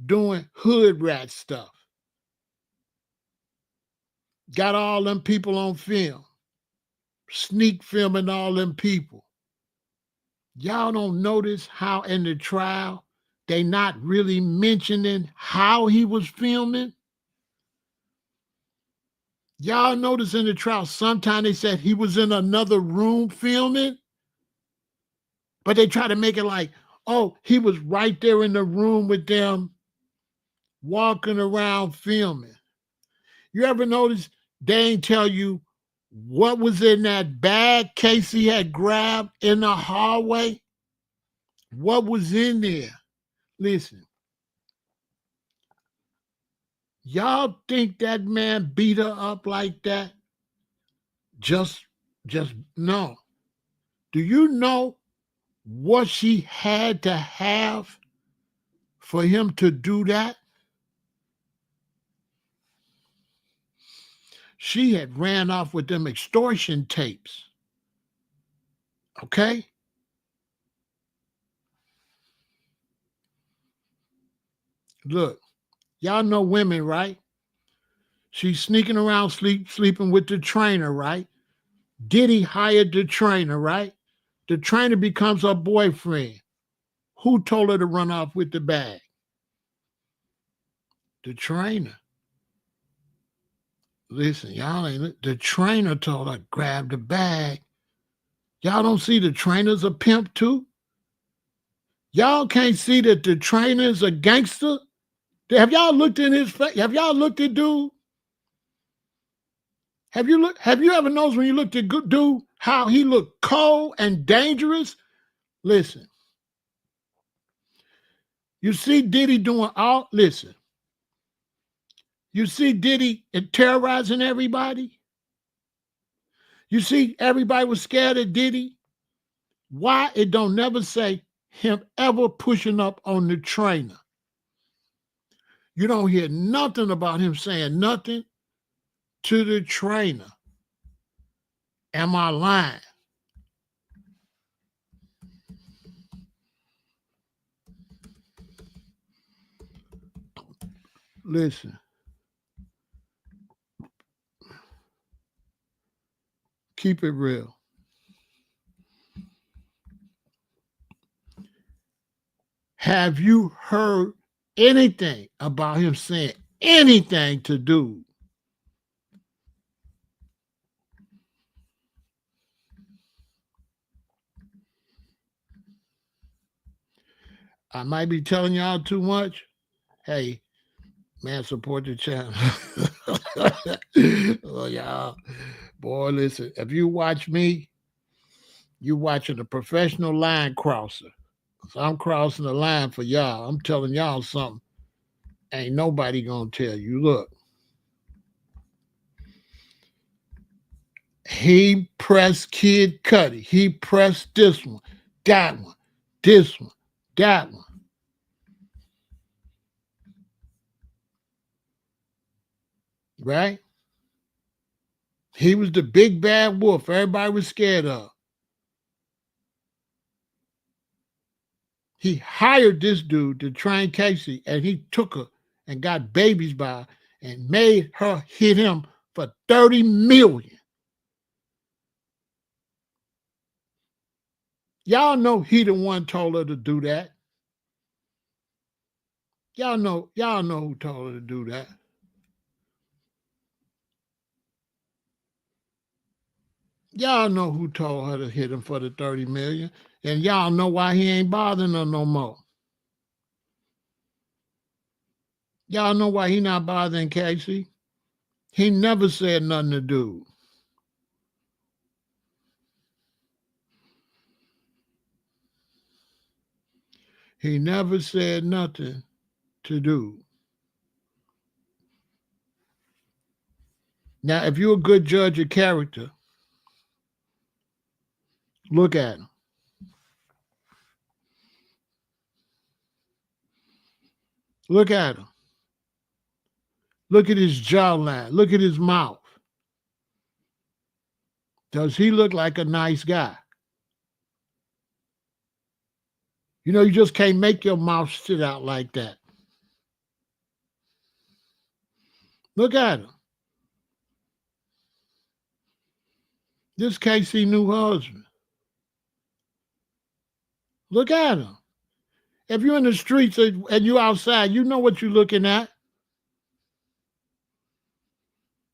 Doing hood rat stuff. Got all them people on film. Sneak filming all them people. Y'all don't notice how in the trial they not really mentioning how he was filming? Y'all notice in the trial sometimes they said he was in another room filming, but they try to make it like, oh, he was right there in the room with them walking around filming. You ever notice they ain't tell you what was in that bag Cassie had grabbed in the hallway? What was in there? Listen, y'all think that man beat her up like that? Just no. Do you know what she had to have for him to do that? She had ran off with them extortion tapes. Okay? Look, y'all know women, right? She's sneaking around sleeping with the trainer, right? Diddy hired the trainer, right? The trainer becomes her boyfriend. Who told her to run off with the bag? The trainer. Listen, y'all ain't. The trainer told her grab the bag. Y'all don't see the trainer's a pimp too? Y'all can't see that the trainer's a gangster? Have y'all looked in his face? Have y'all looked at dude? Have you ever noticed when you looked at dude how he looked cold and dangerous? Listen. You see Diddy doing all, listen. You see Diddy terrorizing everybody? You see everybody was scared of Diddy? Why it don't never say him ever pushing up on the trainer? You don't hear nothing about him saying nothing to the trainer. Am I lying? Listen. Keep it real. Have you heard anything about him saying anything to do? I might be telling y'all too much. Hey, man, support the channel. Oh, y'all. Boy, listen, if you watch me, you watching a professional line crosser. So I'm crossing the line for y'all. I'm telling y'all something. Ain't nobody gonna tell you. Look, he pressed Kid Cudi. He pressed this one, that one, this one, that one. Right? He was the big bad wolf everybody was scared of. He hired this dude to train Cassie, and he took her and got babies by her and made her hit him for $30 million. Y'all know he the one told her to do that. Y'all know who told her to do that. Y'all know who told her to hit him for the 30 million. And y'all know why he ain't bothering her no more. Y'all know why he not bothering Casey. He never said nothing to do. He never said nothing to do. Now, if you're a good judge of character, look at him. Look at him. Look at his jawline. Look at his mouth. Does he look like a nice guy? You know, you just can't make your mouth sit out like that. Look at him. This Casey new husband. Look at him. If you're in the streets and you're outside, you know what you're looking at.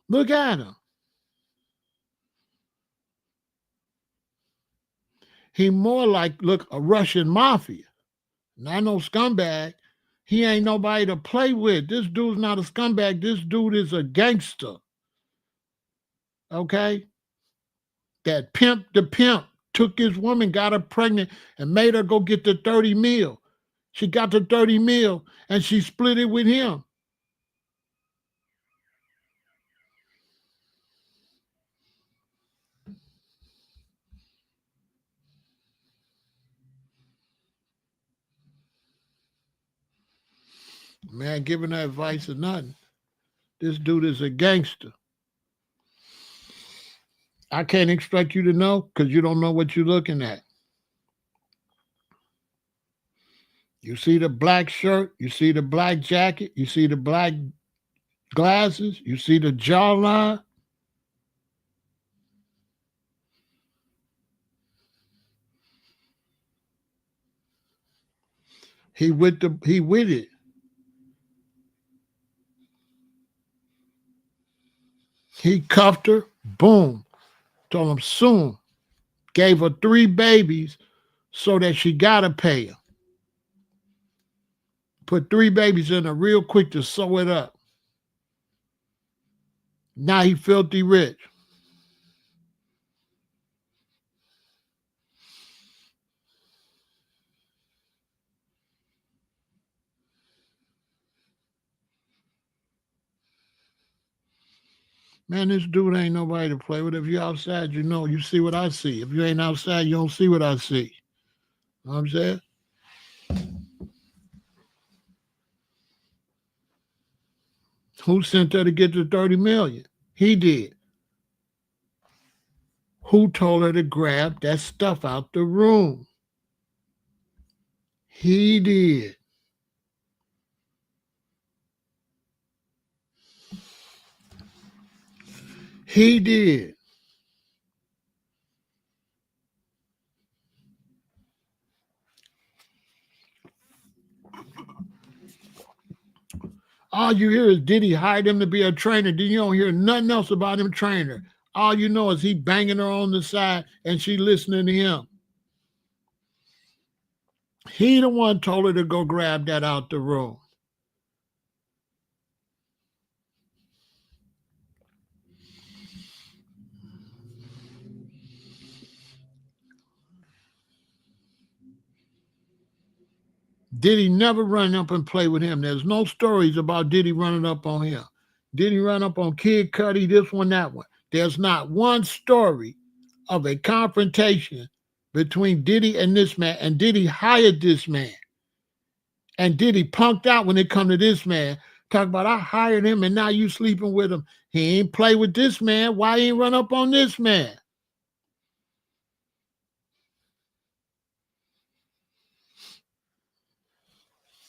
Look at him. He more like, look, a Russian mafia. Not no scumbag. He ain't nobody to play with. This dude's not a scumbag. This dude is a gangster. Okay? That pimp took his woman, got her pregnant, and made her go get the 30 mil. She got the 30 mil and she split it with him. Man, giving her advice or nothing. This dude is a gangster. I can't expect you to know because you don't know what you're looking at. You see the black shirt, you see the black jacket, you see the black glasses, you see the jawline. He with it. He cuffed her, boom, told him soon, gave her 3 babies so that she gotta pay him. Put 3 babies in her real quick to sew it up. Now he filthy rich. Man, this dude ain't nobody to play with. If you're outside, you know, you see what I see. If you ain't outside, you don't see what I see. Know what I'm saying? Who sent her to get the 30 million? He did. Who told her to grab that stuff out the room? He did. He did. All you hear is Diddy hired him to be a trainer. Then you don't hear nothing else about him training her. All you know is he banging her on the side and she listening to him. He the one told her to go grab that out the room. Diddy never run up and play with him. There's no stories about Diddy running up on him. Diddy run up on Kid Cudi, this one, that one. There's not one story of a confrontation between Diddy and this man, and Diddy hired this man. And Diddy punked out when it come to this man. Talk about, I hired him and now you sleeping with him. He ain't play with this man. Why he ain't run up on this man?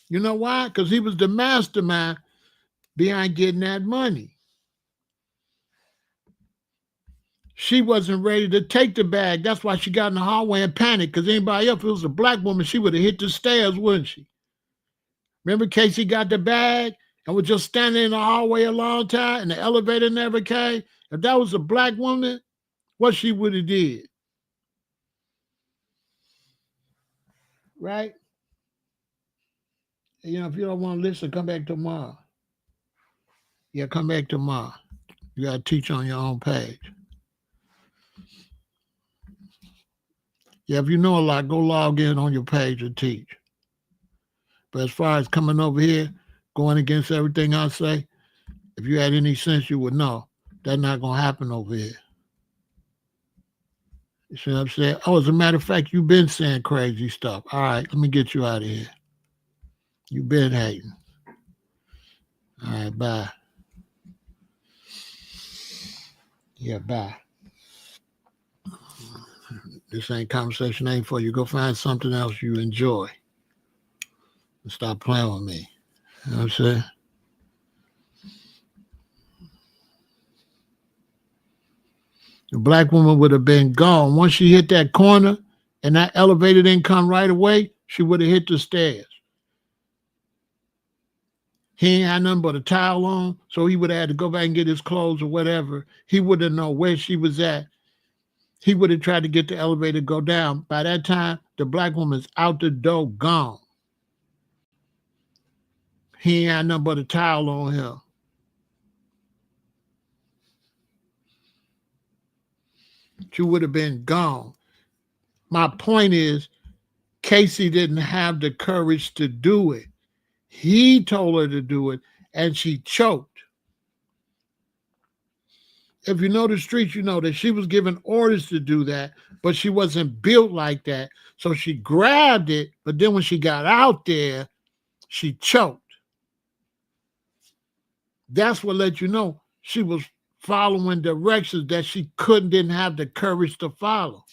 You know why? Because he was the mastermind behind getting that money. She wasn't ready to take the bag. That's why she got in the hallway and panicked. Because anybody else, if it was a black woman, she would have hit the stairs, wouldn't she? Remember Casey got the bag and was just standing in the hallway a long time and the elevator never came? If that was a black woman, what she would have did, right? You know, if you don't want to listen, come back tomorrow. Yeah, come back tomorrow. You got to teach on your own page. Yeah, if you know a lot, go log in on your page and teach. But as far as coming over here, going against everything I say, if you had any sense, you would know that's not going to happen over here. You see what I'm saying? Oh, as a matter of fact, you've been saying crazy stuff. All right, let me get you out of here. You've been hating. All right, bye. Yeah, bye. This ain't conversation ain't for you. Go find something else you enjoy. And stop playing with me. You know what I'm saying? The black woman would have been gone. Once she hit that corner and that elevator didn't come right away, she would have hit the stairs. He ain't had nothing but a towel on, so he would have had to go back and get his clothes or whatever. He wouldn't know where she was at. He would have tried to get the elevator to go down. By that time, the black woman's out the door, gone. He ain't had nothing but a towel on him. She would have been gone. My point is, Casey didn't have the courage to do it. He told her to do it, and she choked. If you know the streets, you know that she was given orders to do that, but she wasn't built like that. So she grabbed it, but then when she got out there, she choked. That's what let you know she was following directions that she didn't have the courage to follow.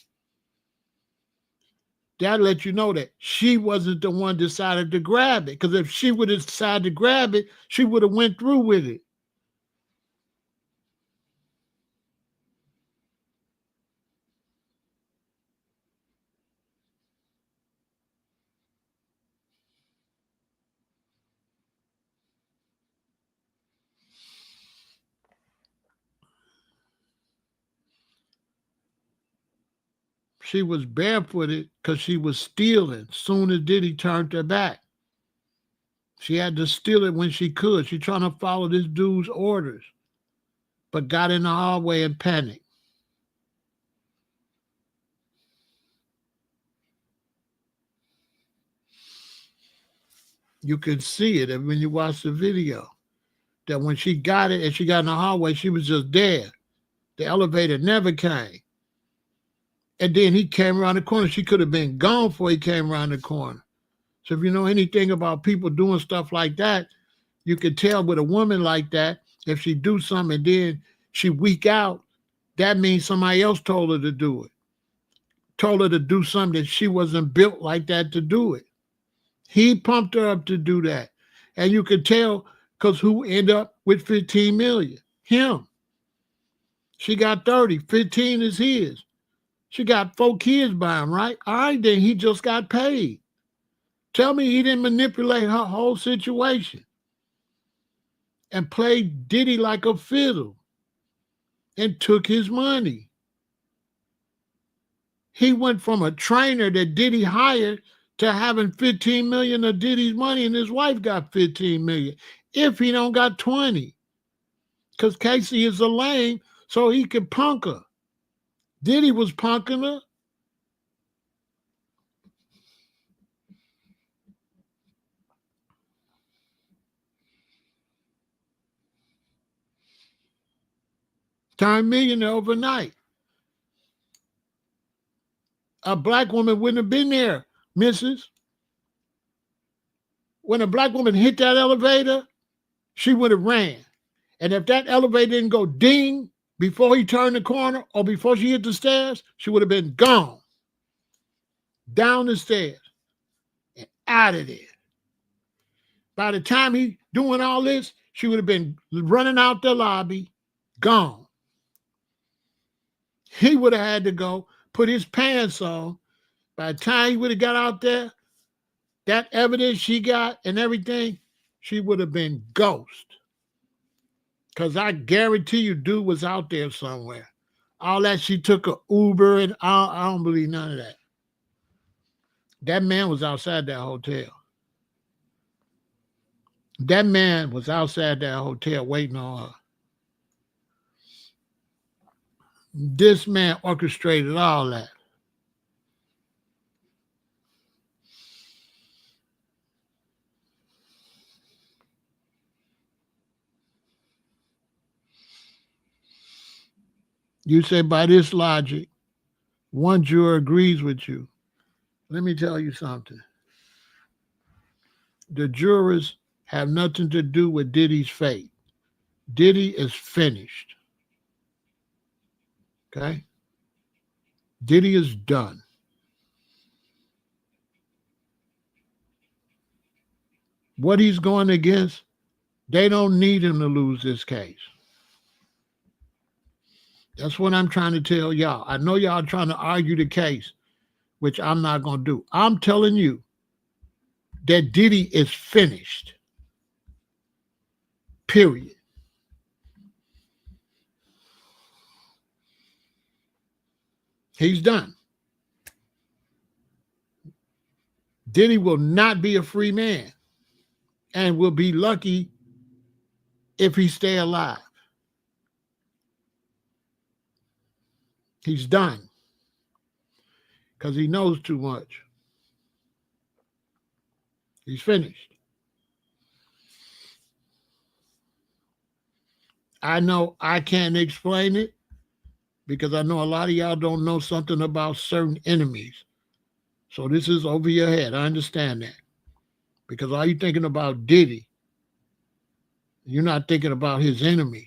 That let you know that she wasn't the one decided to grab it. Because if she would have decided to grab it, she would have went through with it. She was barefooted because she was stealing. Soon as Diddy turned her back, she had to steal it when she could. She trying to follow this dude's orders, but got in the hallway and panicked. You can see it when you watch the video. That when she got it and she got in the hallway, she was just there. The elevator never came. And then he came around the corner. She could have been gone before he came around the corner. So if you know anything about people doing stuff like that, you can tell with a woman like that, if she do something and then she weak out, that means somebody else told her to do it. Told her to do something that she wasn't built like that to do it. He pumped her up to do that. And you could tell because who ended up with 15 million? Him. She got 30. 15 is his. She got 4 kids by him, right? All right, then he just got paid. Tell me he didn't manipulate her whole situation and played Diddy like a fiddle and took his money. He went from a trainer that Diddy hired to having 15 million of Diddy's money, and his wife got 15 million. If he don't got 20. Because Casey is a lame, so he could punk her. Diddy was punking her. Turned millionaire overnight. A black woman wouldn't have been there, missus. When a black woman hit that elevator, she would have ran. And if that elevator didn't go ding before he turned the corner or before she hit the stairs, she would have been gone. Down the stairs and out of there. By the time he doing all this, she would have been running out the lobby, gone. He would have had to go put his pants on. By the time he would have got out there, that evidence she got and everything, she would have been ghost. Because I guarantee you, dude was out there somewhere. All that, she took a Uber, and I don't believe none of that. That man was outside that hotel. That man was outside that hotel waiting on her. This man orchestrated all that. You say by this logic, one juror agrees with you. Let me tell you something. The jurors have nothing to do with Diddy's fate. Diddy is finished. Okay? Diddy is done. What he's going against, they don't need him to lose this case. That's what I'm trying to tell y'all. I know y'all trying to argue the case, which I'm not going to do. I'm telling you that Diddy is finished. Period. He's done. Diddy will not be a free man and will be lucky if he stay alive. He's done because he knows too much. He's finished. I know I can't explain it because I know a lot of y'all don't know something about certain enemies. So this is over your head. I understand that. Because all you thinking about Diddy, you're not thinking about his enemies.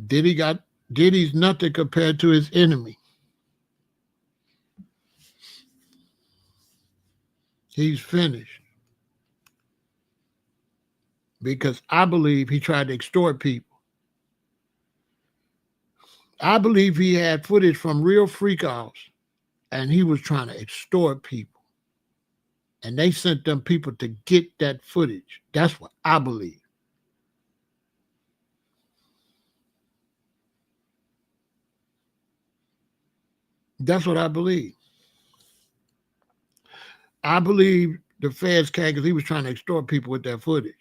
Diddy's nothing compared to his enemy. He's finished. Because I believe he tried to extort people. I believe he had footage from real freak-offs and he was trying to extort people. And they sent them people to get that footage. That's what I believe. That's what I believe. I believe the feds came because he was trying to extort people with that footage.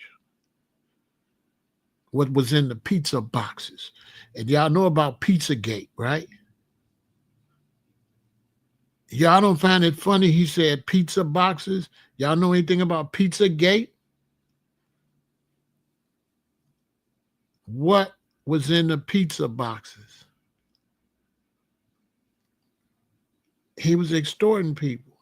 What was in the pizza boxes. And y'all know about Pizzagate, right? Y'all don't find it funny he said pizza boxes? Y'all know anything about Pizzagate? What was in the pizza boxes? He was extorting people.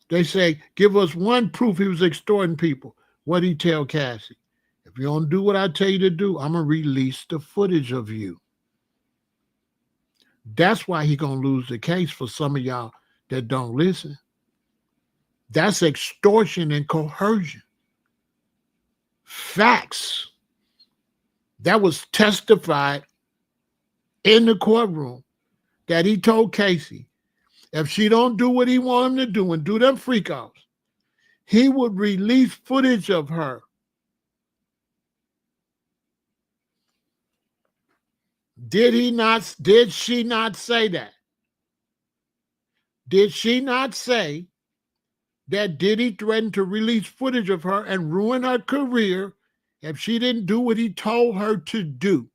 They say, give us one proof he was extorting people. What'd he tell Cassie? If you don't do what I tell you to do, I'm going to release the footage of you. That's why he going to lose the case for some of y'all that don't listen. That's extortion and coercion. Facts. That was testified in the courtroom that he told Cassie, if she don't do what he want him to do and do them freak-offs, he would release footage of her. Did she not say that? Did she not say that Diddy threatened to release footage of her and ruin her career if she didn't do what he told her to do?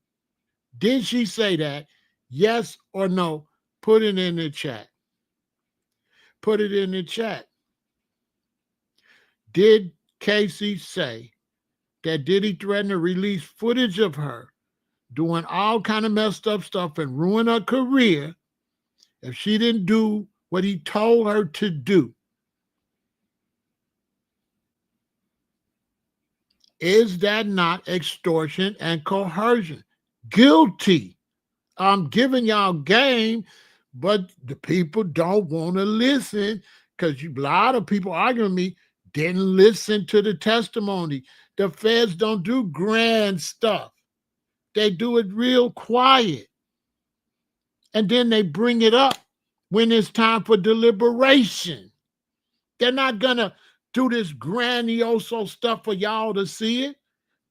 Did she say that? Yes or no? Put it in the chat. Put it in the chat. Did Cassie say that Diddy threatened to release footage of her doing all kind of messed up stuff and ruin her career if she didn't do what he told her to do? Is that not extortion and coercion? Guilty. I'm giving y'all game, but the people don't want to listen because a lot of people arguing with me didn't listen to the testimony. The feds don't do grand stuff. They do it real quiet. and then they bring it up when it's time for deliberation. They're not going to do this grandiose stuff for y'all to see it.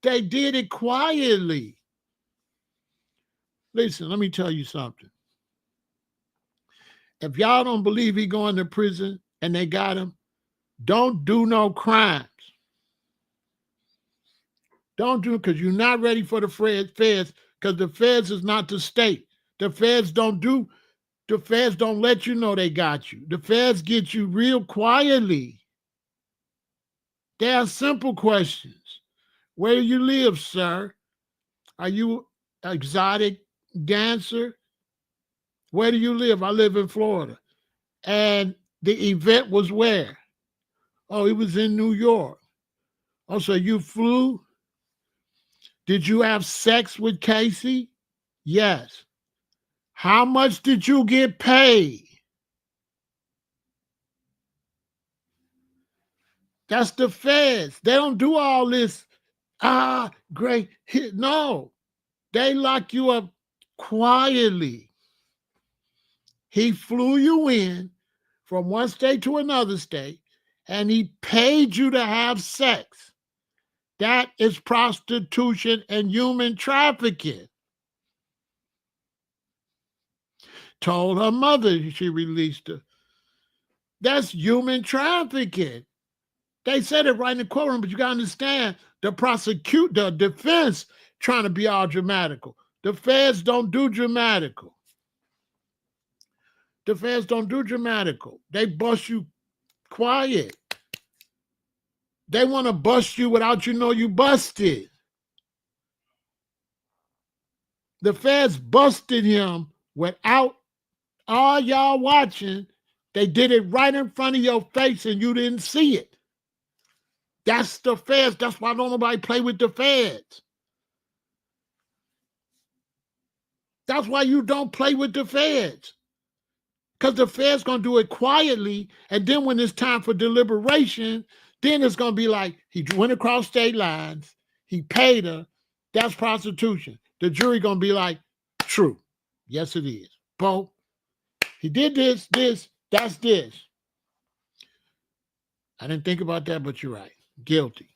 They did it quietly. Listen, let me tell you something. If y'all don't believe he going to prison and they got him, don't do no crimes. Don't do it because you're not ready for the feds, because the feds is not the state. The feds don't let you know they got you. The feds get you real quietly. They are simple questions. Where do you live, sir? Are you an exotic dancer? Where do you live? I live in Florida. And the event was where? Oh, it was in New York. Oh, so you flew? Did you have sex with Cassie? Yes. How much did you get paid? That's the feds. They don't do all this. Great. No, they lock you up quietly. He flew you in from one state to another state, and he paid you to have sex. That is prostitution and human trafficking. Told her mother she released her. That's human trafficking. They said it right in the courtroom, but you got to understand, the defense trying to be all dramatical. The feds don't do dramatical. The feds don't do dramatical. They bust you quiet. They want to bust you without you know you busted. The feds busted him without all y'all watching. They did it right in front of your face and you didn't see it. That's the feds. That's why don't nobody play with the feds. That's why you don't play with the feds. Because the feds going to do it quietly. And then when it's time for deliberation, then it's going to be like, he went across state lines. He paid her. That's prostitution. The jury going to be like, true. Yes, it is. Bo, he did this, that's this. I didn't think about that, but you're right. Guilty.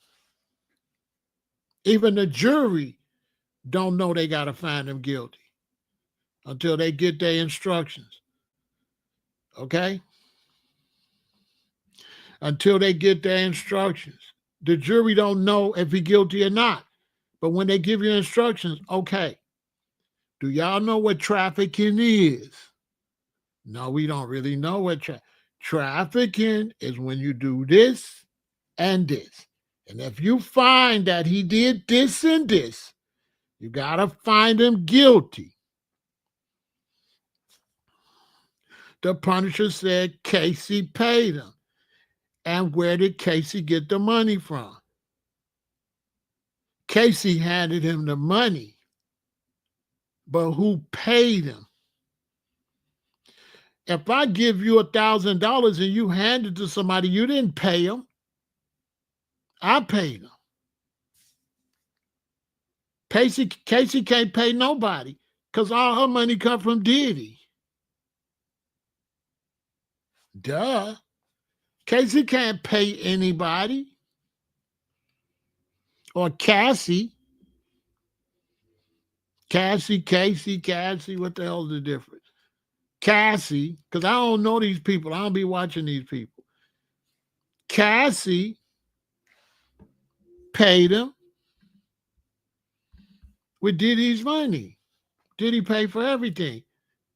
Even the jury don't know they got to find him guilty until they get their instructions. Okay? Until they get their instructions. The jury don't know if he's guilty or not. But when they give you instructions, okay, do y'all know what trafficking is? No, we don't really know what trafficking is. When you do this and this. And if you find that he did this and this, you got to find him guilty. The Punisher said Casey paid him. And where did Casey get the money from? Casey handed him the money. But who paid him? If I give you $1,000 and you hand it to somebody, you didn't pay him. I paid him. Casey can't pay nobody because all her money come from Diddy. Duh. Casey can't pay anybody. Or Cassie. Cassie, what the hell is the difference? Cassie, because I don't know these people. I don't be watching these people. Cassie paid him with Diddy's money. Diddy paid for everything.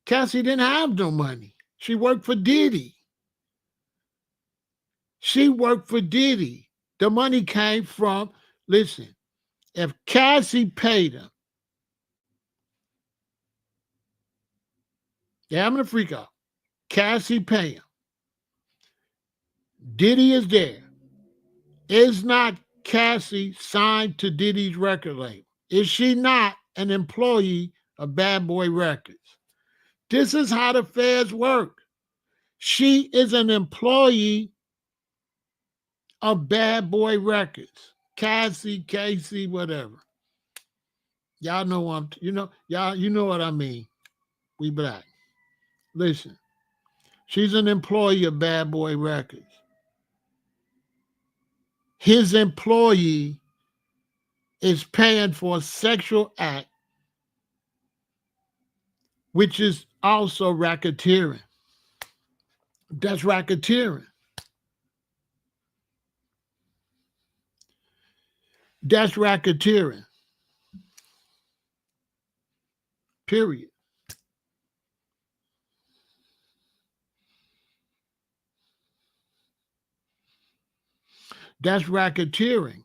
Cassie didn't have no money. She worked for Diddy. She worked for Diddy. The money came from, listen, if Cassie paid him, yeah, I'm going to freak out. Cassie pay him. Diddy is there. Is not Cassie signed to Diddy's record label? Is she not an employee of Bad Boy Records? This is how the feds work. She is an employee of Bad Boy Records. Cassie, whatever. Y'all know y'all, you know what I mean. We black. Listen, she's an employee of Bad Boy Records. His employee is paying for a sexual act, which is also racketeering. That's racketeering. That's racketeering. Period. That's racketeering.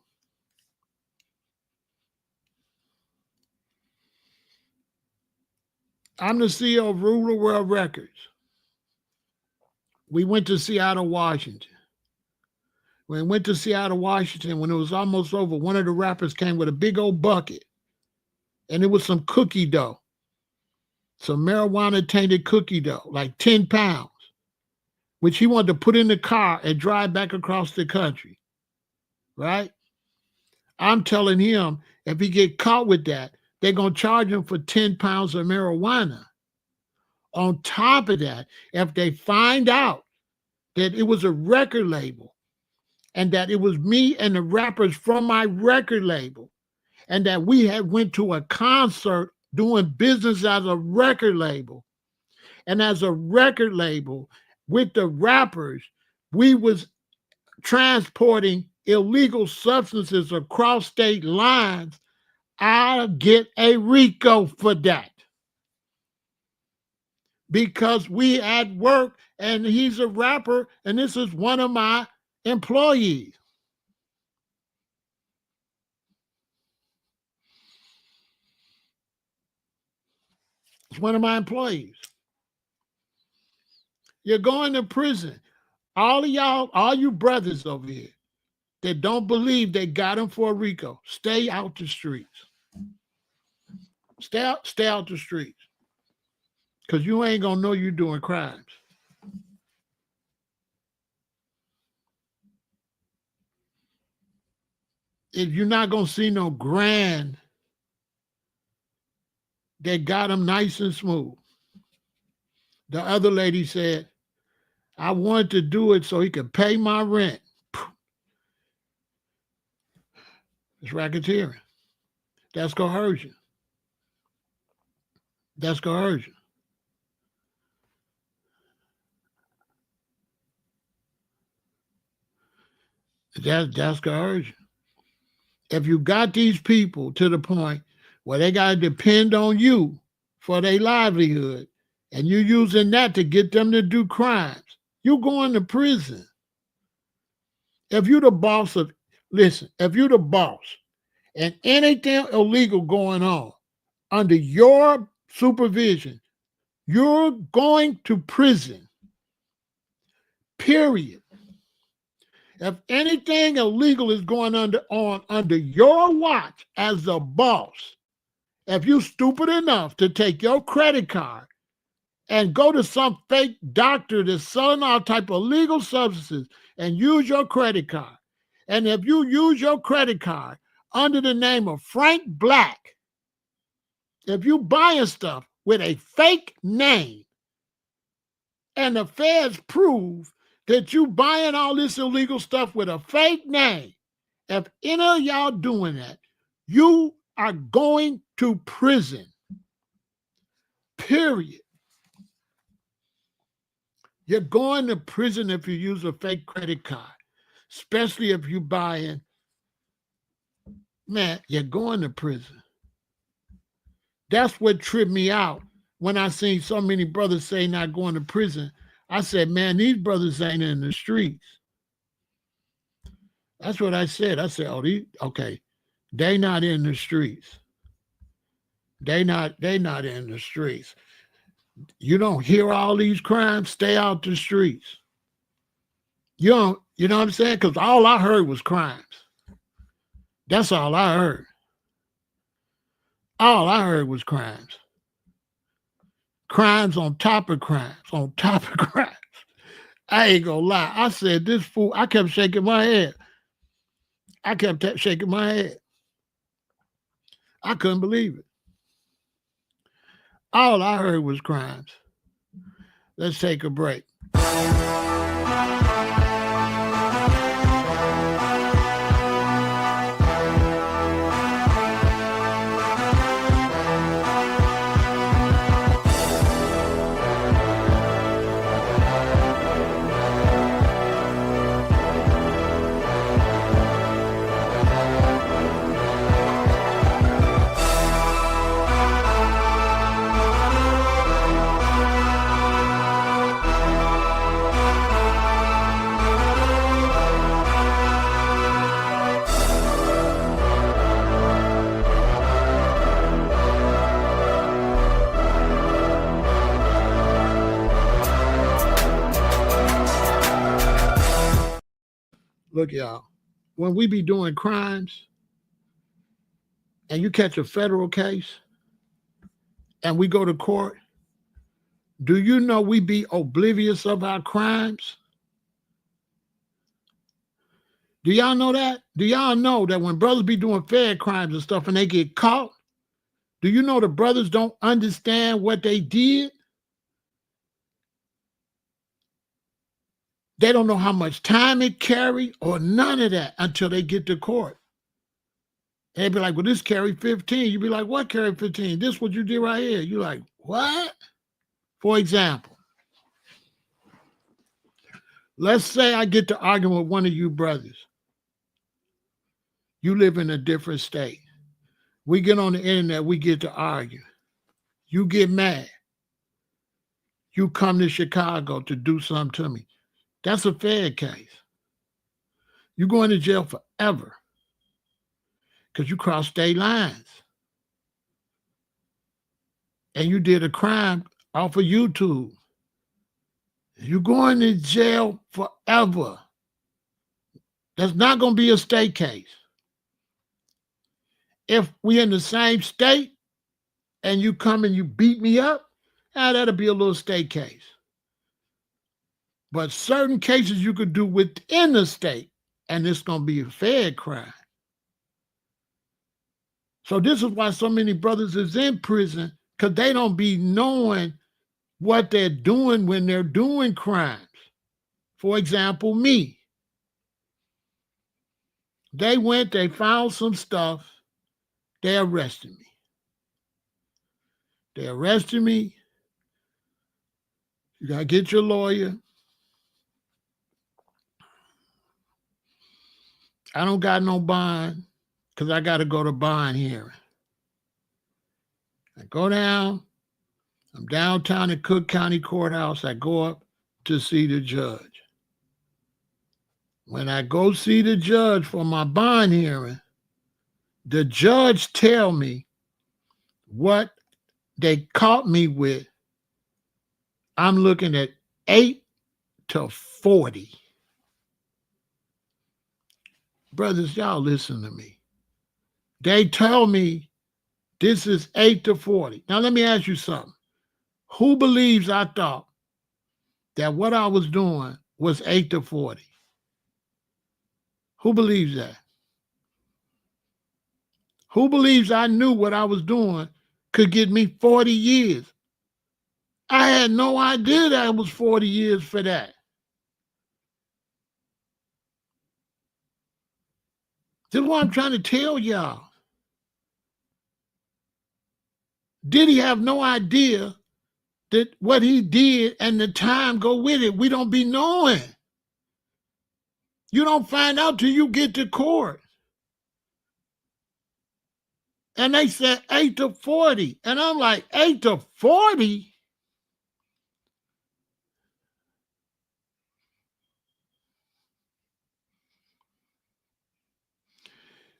I'm the CEO of Ruler World Records. We went to Seattle, Washington. When we went to Seattle, Washington, when it was almost over, one of the rappers came with a big old bucket, and it was some cookie dough, some marijuana-tainted cookie dough, like 10 pounds, which he wanted to put in the car and drive back across the country, right? I'm telling him, if he get caught with that, they're going to charge him for 10 pounds of marijuana. On top of that, if they find out that it was a record label and that it was me and the rappers from my record label and that we had went to a concert doing business as a record label, and as a record label with the rappers, we was transporting illegal substances across state lines, I'll get a RICO for that. Because we at work and he's a rapper and this is one of my employees. It's one of my employees. You're going to prison. All of y'all, all you brothers over here that don't believe they got him for a RICO, stay out the streets. Stay out the streets. Because you ain't going to know you're doing crimes. If you're not going to see no grand, they got him nice and smooth. The other lady said, I wanted to do it so he could pay my rent. It's racketeering. That's coercion. That's coercion. That's coercion. If you got these people to the point where they got to depend on you for their livelihood, and you're using that to get them to do crimes, you're going to prison. If you're the boss of, listen, if you're the boss and anything illegal going on under your supervision, you're going to prison. Period. If anything illegal is going on under your watch as the boss, if you're stupid enough to take your credit card and go to some fake doctor that's selling all type of illegal substances and use your credit card, and if you use your credit card under the name of Frank Black, if you buying stuff with a fake name and the feds prove that you buying all this illegal stuff with a fake name, if any of y'all doing that, you are going to prison. Period. You're going to prison if you use a fake credit card, especially if you're buying. Man, you're going to prison. That's what tripped me out when I seen so many brothers say not going to prison. I said, man, these brothers ain't in the streets. That's what I said. I said, okay, they not in the streets. They not in the streets. You don't hear all these crimes, stay out the streets. You know what I'm saying? Because all I heard was crimes. That's all I heard. All I heard was crimes. Crimes on top of crimes, on top of crimes. I ain't gonna lie. I said, this fool, I kept shaking my head. I kept shaking my head. I couldn't believe it. All I heard was crimes. Let's take a break. Look, y'all, when we be doing crimes and you catch a federal case and we go to court, do you know we be oblivious of our crimes? Do y'all know that? Do y'all know that when brothers be doing fair crimes and stuff and they get caught, do you know the brothers don't understand what they did? They don't know how much time it carried or none of that until they get to court. And they be like, well, this carried 15. You be like, what carried 15? This what you did right here. You like, what? For example, let's say I get to arguing with one of you brothers. You live in a different state. We get on the internet, we get to argue. You get mad. You come to Chicago to do something to me. That's a fair case. You're going to jail forever because you crossed state lines. And you did a crime off of YouTube. You're going to jail forever. That's not going to be a state case. If we in the same state and you come and you beat me up, that'll be a little state case. But certain cases you could do within the state, and it's going to be a fair crime. So this is why so many brothers is in prison, because they don't be knowing what they're doing when they're doing crimes. For example, me. They found some stuff, they arrested me. They arrested me. You got to get your lawyer. I don't got no bond because I got to go to bond hearing. I go down. I'm downtown at Cook County Courthouse. I go up to see the judge. When I go see the judge for my bond hearing, the judge tell me what they caught me with. I'm looking at 8 to 40. Brothers, y'all listen to me. They tell me this is 8 to 40. Now, let me ask you something. Who believes I thought that what I was doing was 8 to 40? Who believes that? Who believes I knew what I was doing could get me 40 years? I had no idea that it was 40 years for that. This is what I'm trying to tell y'all. Did he have no idea that what he did and the time go with it? We don't be knowing. You don't find out till you get to court. And they said 8 to 40. And I'm like, 8 to 40?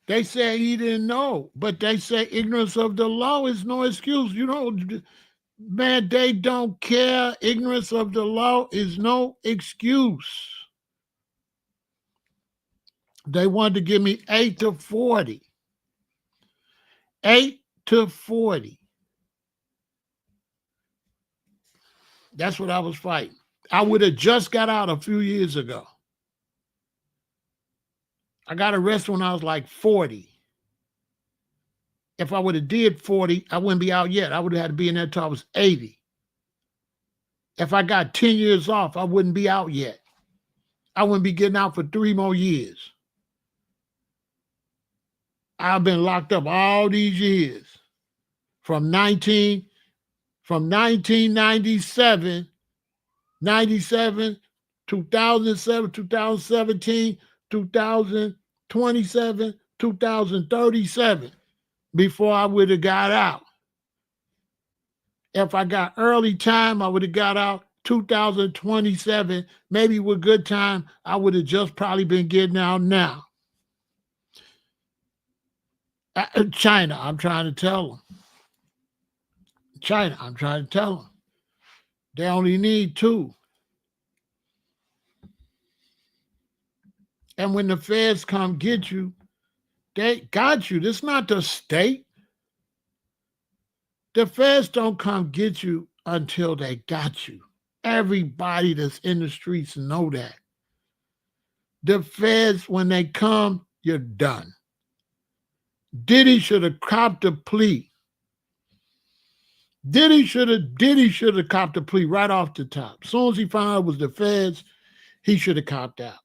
They say he didn't know, but they say ignorance of the law is no excuse. You know, man, they don't care. Ignorance of the law is no excuse. They wanted to give me 8 to 40. 8 to 40. That's what I was fighting. I would have just got out a few years ago. I got arrested when I was like 40. If I would have did 40, I wouldn't be out yet. I would have had to be in there till I was 80. If I got 10 years off, I wouldn't be out yet. I wouldn't be getting out for 3 more years. I've been locked up all these years from 1997, 97, 2007, 2017, 2027, 2037 before I would have got out. If I got early time, I would have got out 2027. Maybe with good time, I would have just probably been getting out now. China, I'm trying to tell them. China, I'm trying to tell them. They only need 2. And when the feds come get you, they got you. This is not the state. The feds don't come get you until they got you. Everybody that's in the streets know that. The feds, when they come, you're done. Diddy should have copped a plea. Diddy should have copped a plea right off the top. As soon as he found out it was the feds, he should have copped out.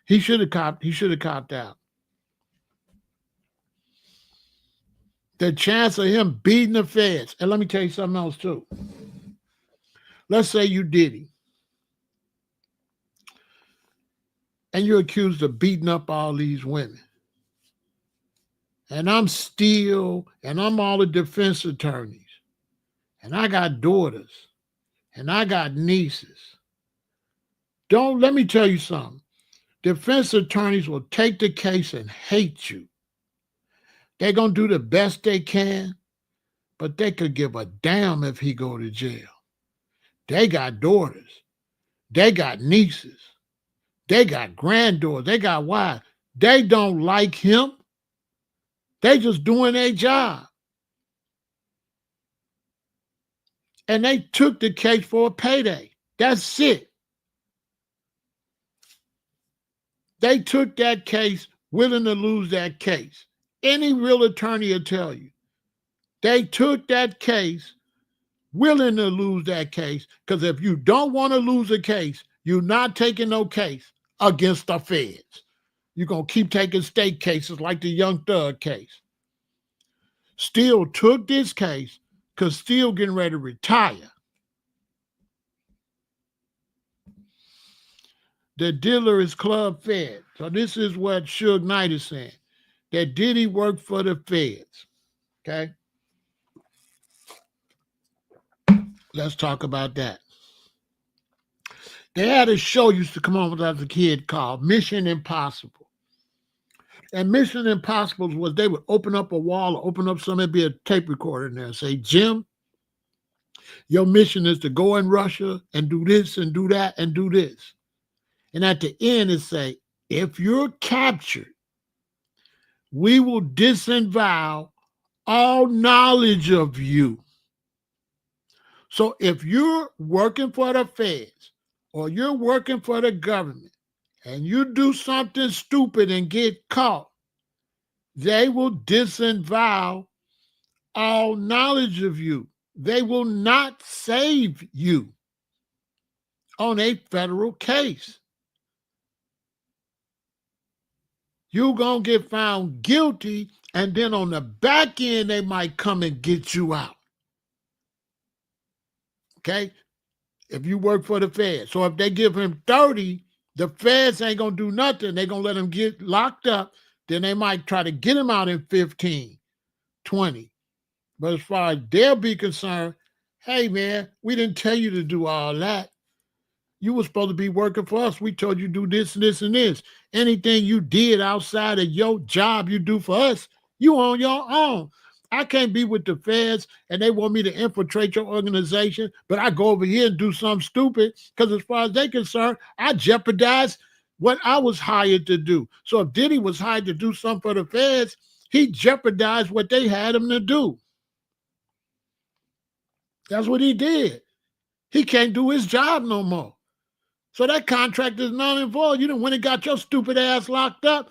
He should have copped out. The chance of him beating the feds. And let me tell you something else too. Let's say you Diddy. And you're accused of beating up all these women. And I'm all the defense attorneys. And I got daughters. And I got nieces. Let me tell you something. Defense attorneys will take the case and hate you. They're going to do the best they can, but they could give a damn if he go to jail. They got daughters. They got nieces. They got granddaughters. They got wives. They don't like him. They just doing their job. And they took the case for a payday. That's it. They took that case, willing to lose that case. Any real attorney will tell you. They took that case, willing to lose that case, because if you don't want to lose a case, you're not taking no case against the feds. You're going to keep taking state cases like the Young Thug case. Still took this case because still getting ready to retire. The dealer is club fed. So this is what Suge Knight is saying. That Diddy worked for the feds. Okay? Let's talk about that. They had a show used to come on when I was a kid called Mission Impossible. And Mission Impossible was they would open up a wall or open up something, there'd be a tape recorder in there and say, Jim, your mission is to go in Russia and do this and do that and do this. And at the end it say, if you're captured, we will disavow all knowledge of you. So if you're working for the feds or you're working for the government and you do something stupid and get caught, they will disavow all knowledge of you. They will not save you on a federal case. You're going to get found guilty, and then on the back end, they might come and get you out. Okay? If you work for the feds. So if they give him 30, the feds ain't going to do nothing. They're going to let him get locked up. Then they might try to get him out in 15, 20. But as far as they'll be concerned, hey, man, we didn't tell you to do all that. You were supposed to be working for us. We told you do this and this and this. Anything you did outside of your job you do for us, you on your own. I can't be with the feds and they want me to infiltrate your organization, but I go over here and do something stupid because as far as they're concerned, I jeopardize what I was hired to do. So if Diddy was hired to do something for the feds, he jeopardized what they had him to do. That's what he did. He can't do his job no more. So that contract is null and void. You done went and got your stupid ass locked up.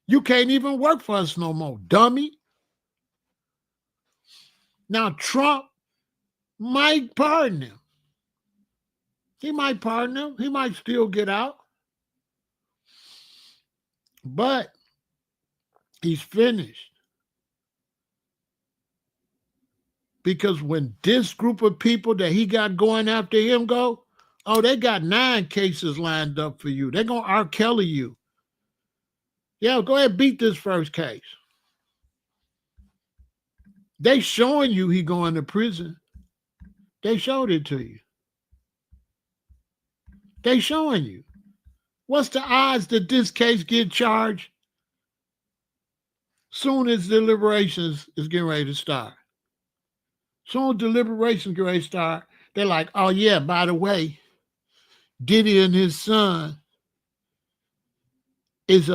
You can't even work for us no more, dummy. Now, Trump might pardon him. He might pardon him. He might still get out. But he's finished. Because when this group of people that he got going after him go, oh, they got 9 cases lined up for you. They're going to R. Kelly you. Yeah, go ahead, beat this first case. They showing you he going to prison. They showed it to you. They showing you. What's the odds that this case get charged soon as deliberations is getting ready to start? Soon as deliberations get ready to start, they're like, oh yeah, by the way, Diddy and his son is we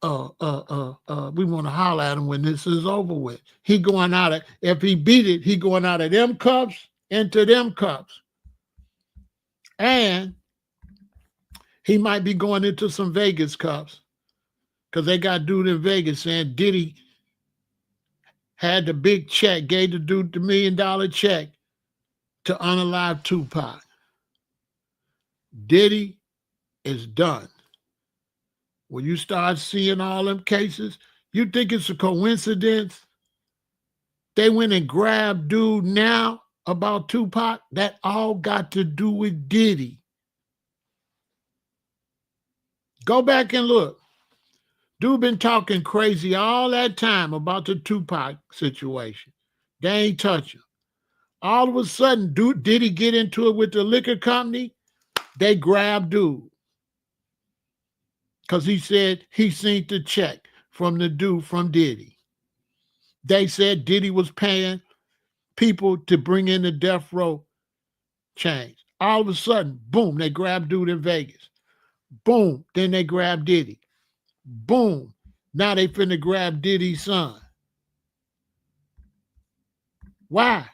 want to holler at him when this is over with. He going out of, if he beat it, he going out of them cups into them cups. And he might be going into some Vegas cups because they got dude in Vegas saying Diddy had the big check, gave the dude the $1 million check to unalive Tupac. Diddy is done. When you start seeing all them cases, you think it's a coincidence? They went and grabbed dude now about Tupac. That all got to do with Diddy. Go back and look. Dude been talking crazy all that time about the Tupac situation. They ain't touch him. All of a sudden, dude, did he get into it with the liquor company? They grabbed dude. Because he said he seen the check from the dude from Diddy. They said Diddy was paying people to bring in the death row change. All of a sudden, boom, they grabbed dude in Vegas. Boom, then they grabbed Diddy. Boom, now they finna grab Diddy's son. Why?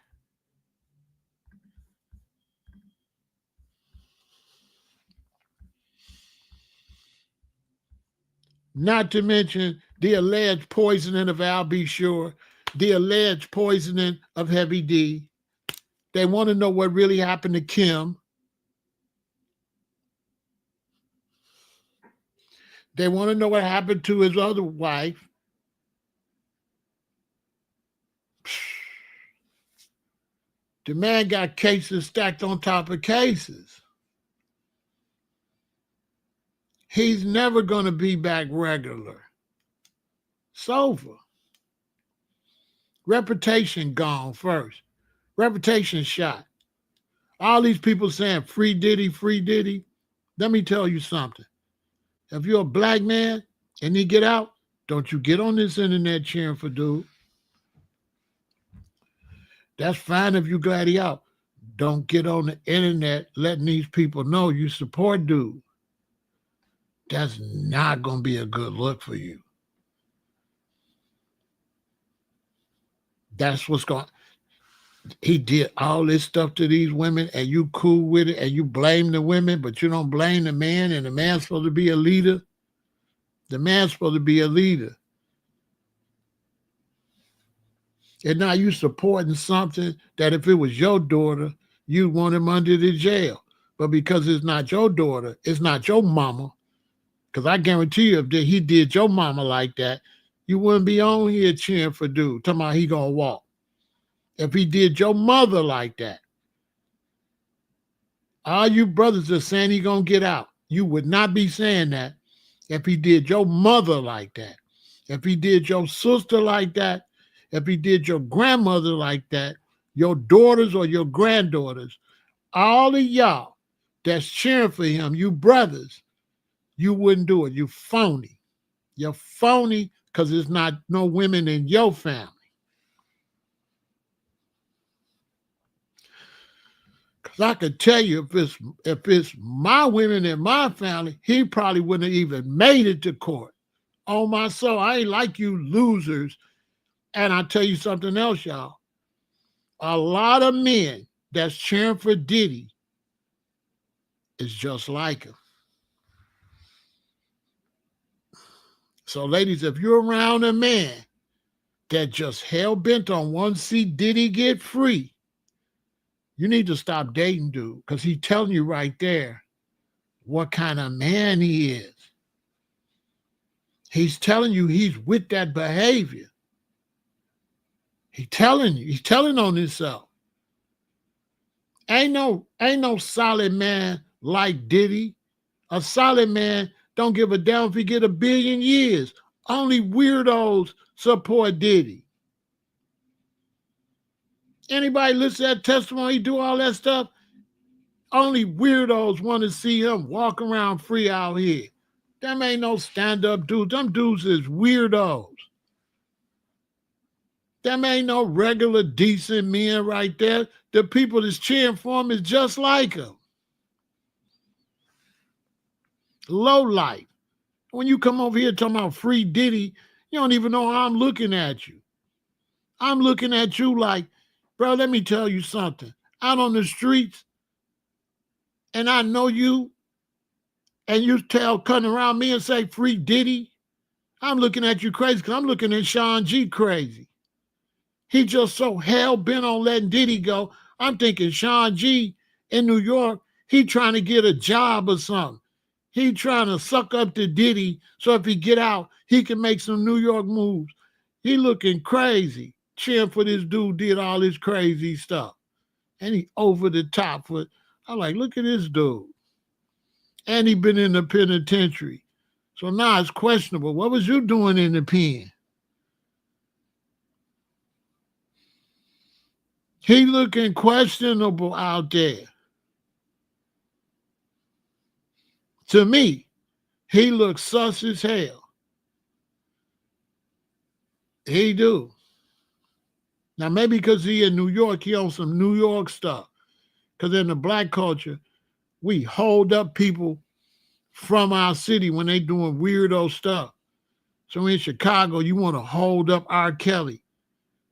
Not to mention the alleged poisoning of Al B. Sure, the alleged poisoning of Heavy D. They want to know what really happened to Kim. They want to know what happened to his other wife. The man got cases stacked on top of cases. He's never going to be back regular. Sober. Reputation gone first. Reputation shot. All these people saying free Diddy, free Diddy. Let me tell you something. If you're a black man and he get out, don't you get on this internet cheering for dude. That's fine if you glad he out. Don't get on the internet letting these people know you support dude. That's not going to be a good look for you. That's what's going. He did all this stuff to these women and you cool with it and you blame the women, but you don't blame the man, and the man's supposed to be a leader. The man's supposed to be a leader. And now you supporting something that if it was your daughter, you'd want him under the jail. But because it's not your daughter, it's not your mama. Because I guarantee you, if he did your mama like that, you wouldn't be on here cheering for dude, talking about he gonna walk. If he did your mother like that, all you brothers are saying he gonna get out. You would not be saying that if he did your mother like that. If he did your sister like that, if he did your grandmother like that, your daughters or your granddaughters, all of y'all that's cheering for him, you brothers, you wouldn't do it. You phony. You're phony because there's not no women in your family. Because I could tell you if it's my women in my family, he probably wouldn't have even made it to court. On my soul, I ain't like you losers. And I'll tell you something else, y'all. A lot of men that's cheering for Diddy is just like him. So, ladies, if you're around a man that just hell-bent on one see Diddy get free, You need to stop dating dude because he's telling you right there what kind of man he is. He's telling you he's with that behavior. He's telling you, he's telling on himself. Ain't no solid man like Diddy. A solid man don't give a damn if he get 1,000,000,000 years. Only weirdos support Diddy. Anybody listen to that testimony, do all that stuff? Only weirdos want to see him walk around free out here. Them ain't no stand-up dudes. Them dudes is weirdos. Them ain't no regular decent men right there. The people that's cheering for him is just like him. Low life. When you come over here talking about free Diddy, you don't even know how I'm looking at you. I'm looking at you like, bro, let me tell you something. Out on the streets, and I know you, and you cutting around me and say free Diddy, I'm looking at you crazy because I'm looking at Sean G crazy. He just so hell-bent on letting Diddy go. I'm thinking Sean G in New York, he trying to get a job or something. He trying to suck up to Diddy so if he get out, he can make some New York moves. He looking crazy, cheering for this dude did all this crazy stuff. And he over the top for, I'm like, look at this dude. And he been in the penitentiary. So now it's questionable. What was you doing in the pen? He looking questionable out there. To me, he looks sus as hell. He do. Now, maybe because he in New York, he on some New York stuff. Because in the black culture, we hold up people from our city when they doing weirdo stuff. So in Chicago, you want to hold up R. Kelly.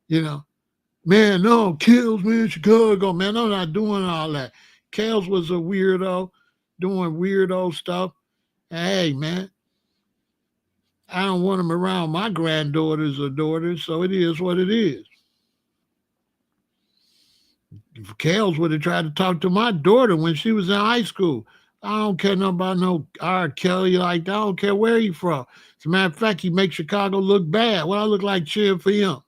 You know, man, no, Kills me in Chicago. Man, I'm not doing all that. Kels was a weirdo doing weirdo stuff. And hey, man, I don't want him around my granddaughters or daughters, so it is what it is. If Kels would have tried to talk to my daughter when she was in high school, I don't care nothing about no R. Kelly like that. I don't care where he from. As a matter of fact, he makes Chicago look bad. What I look like cheering for him.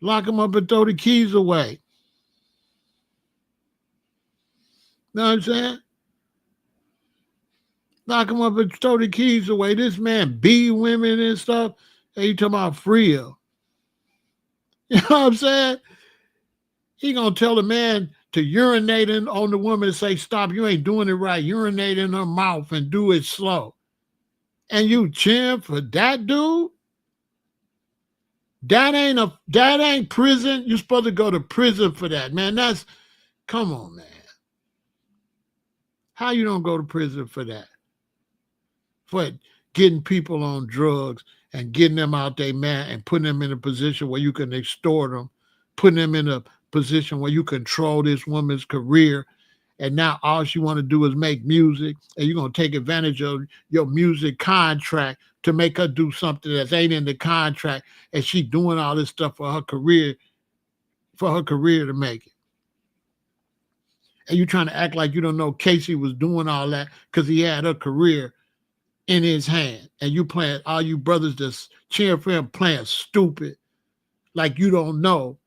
Lock him up and throw the keys away. Know what I'm saying? Lock him up and throw the keys away. This man beat women and stuff. Hey, you talking about Frio. You know what I'm saying? He gonna tell the man to urinate on the woman and say, stop, you ain't doing it right. Urinate in her mouth and do it slow. And you cheering for that dude? That ain't prison. You're supposed to go to prison for that, man. Come on, man. How you don't go to prison for that? For getting people on drugs and getting them out there, man, and putting them in a position where you can extort them, putting them in a position where you control this woman's career, and now all she want to do is make music, and you're going to take advantage of your music contract to make her do something that ain't in the contract, and she doing all this stuff for her career to make it. And you trying to act like you don't know Casey was doing all that because he had her career in his hand, and you playing, all you brothers just cheering for him playing stupid, like you don't know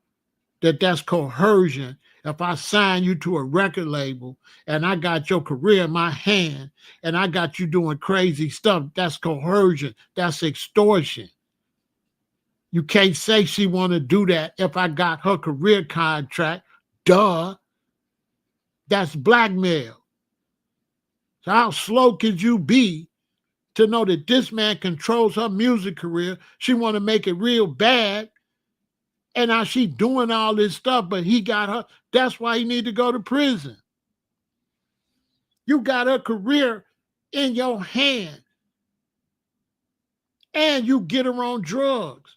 that that's coercion. If I sign you to a record label and I got your career in my hand and I got you doing crazy stuff, that's coercion. That's extortion. You can't say she want to do that if I got her career contract. Duh. That's blackmail. So how slow could you be to know that this man controls her music career? She want to make it real bad. And now she doing all this stuff, but he got her. That's why he need to go to prison. You got her career in your hand. And you get her on drugs.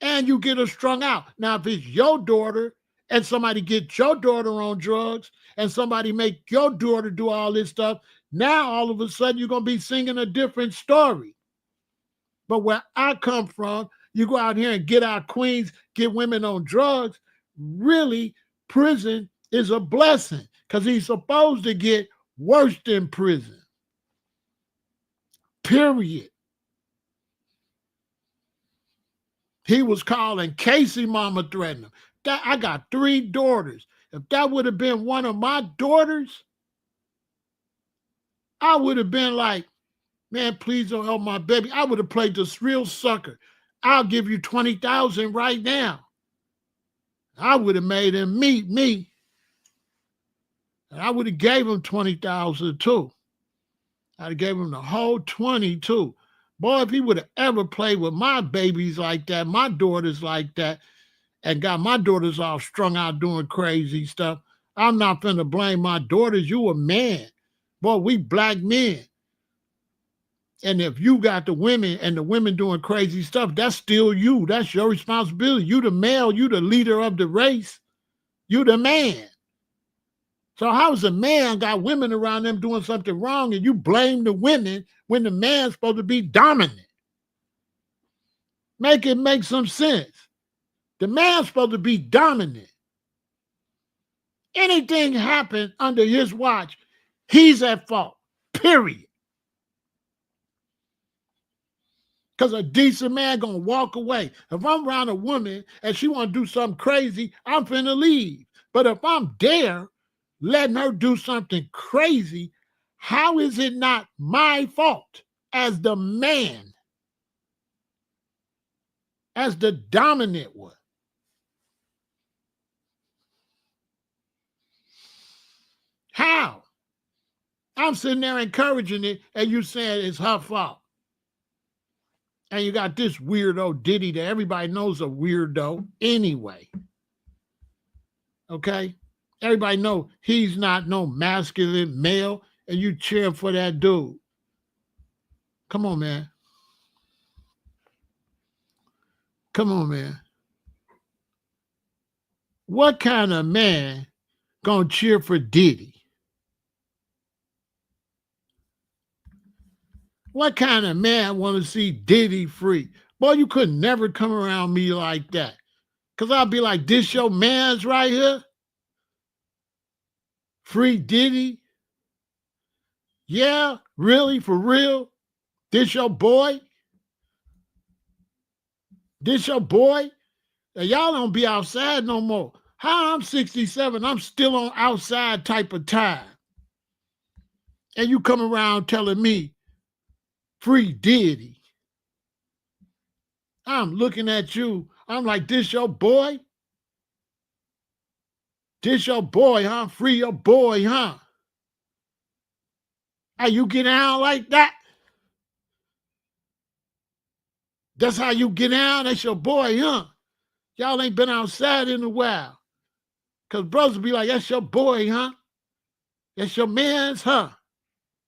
And you get her strung out. Now, if it's your daughter and somebody get your daughter on drugs and somebody make your daughter do all this stuff, now all of a sudden you're going to be singing a different story. But where I come from, you go out here and get our queens, get women on drugs, really prison is a blessing because he's supposed to get worse than prison. Period. He was calling Cassie mama threatening him. I got 3 daughters. If that would have been one of my daughters, I would have been like, man, please don't help my baby. I would have played this real sucker. I'll give you 20,000 right now. I would have made him meet me. And I would have gave him 20,000 too. I'd have gave him the whole 20 too. Boy, if he would have ever played with my babies like that, my daughters like that, and got my daughters all strung out doing crazy stuff, I'm not finna blame my daughters. You a man. Boy, we black men. And if you got the women and the women doing crazy stuff, that's still you. That's your responsibility. You the male. You the leader of the race. You the man. So how's a man got women around them doing something wrong and you blame the women when the man's supposed to be dominant? Make it make some sense. The man's supposed to be dominant. Anything happen under his watch, he's at fault. Period. Because a decent man gonna walk away. If I'm around a woman and she want to do something crazy, I'm finna leave. But if I'm there, letting her do something crazy, how is it not my fault as the man, as the dominant one? How? I'm sitting there encouraging it and you saying it's her fault. And you got this weirdo Diddy that everybody knows a weirdo anyway. Okay? Everybody know he's not no masculine male, and you cheering for that dude. Come on, man. Come on, man. What kind of man gonna cheer for Diddy? What kind of man want to see Diddy free? Boy, you could never come around me like that. Because I'll be like, this your man's right here? Free Diddy? Yeah, really, for real? This your boy? This your boy? Now, y'all don't be outside no more. How I'm 67, I'm still on outside type of time. And you come around telling me, free Diddy. I'm looking at you. I'm like, this your boy? This your boy, huh? Free your boy, huh? How you get out like that? That's how you get out? That's your boy, huh? Y'all ain't been outside in a while. Because brothers be like, that's your boy, huh? That's your man's, huh?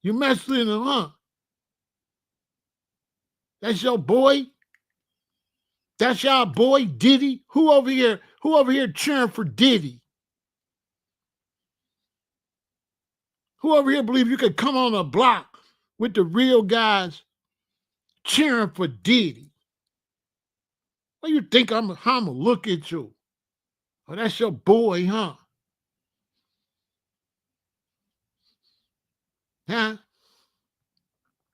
You messed with him, huh? That's your boy? That's y'all boy, Diddy? Who over here cheering for Diddy? Who over here believe you could come on a block with the real guys cheering for Diddy? What you think how I'm gonna look at you? Oh, that's your boy, huh? Huh?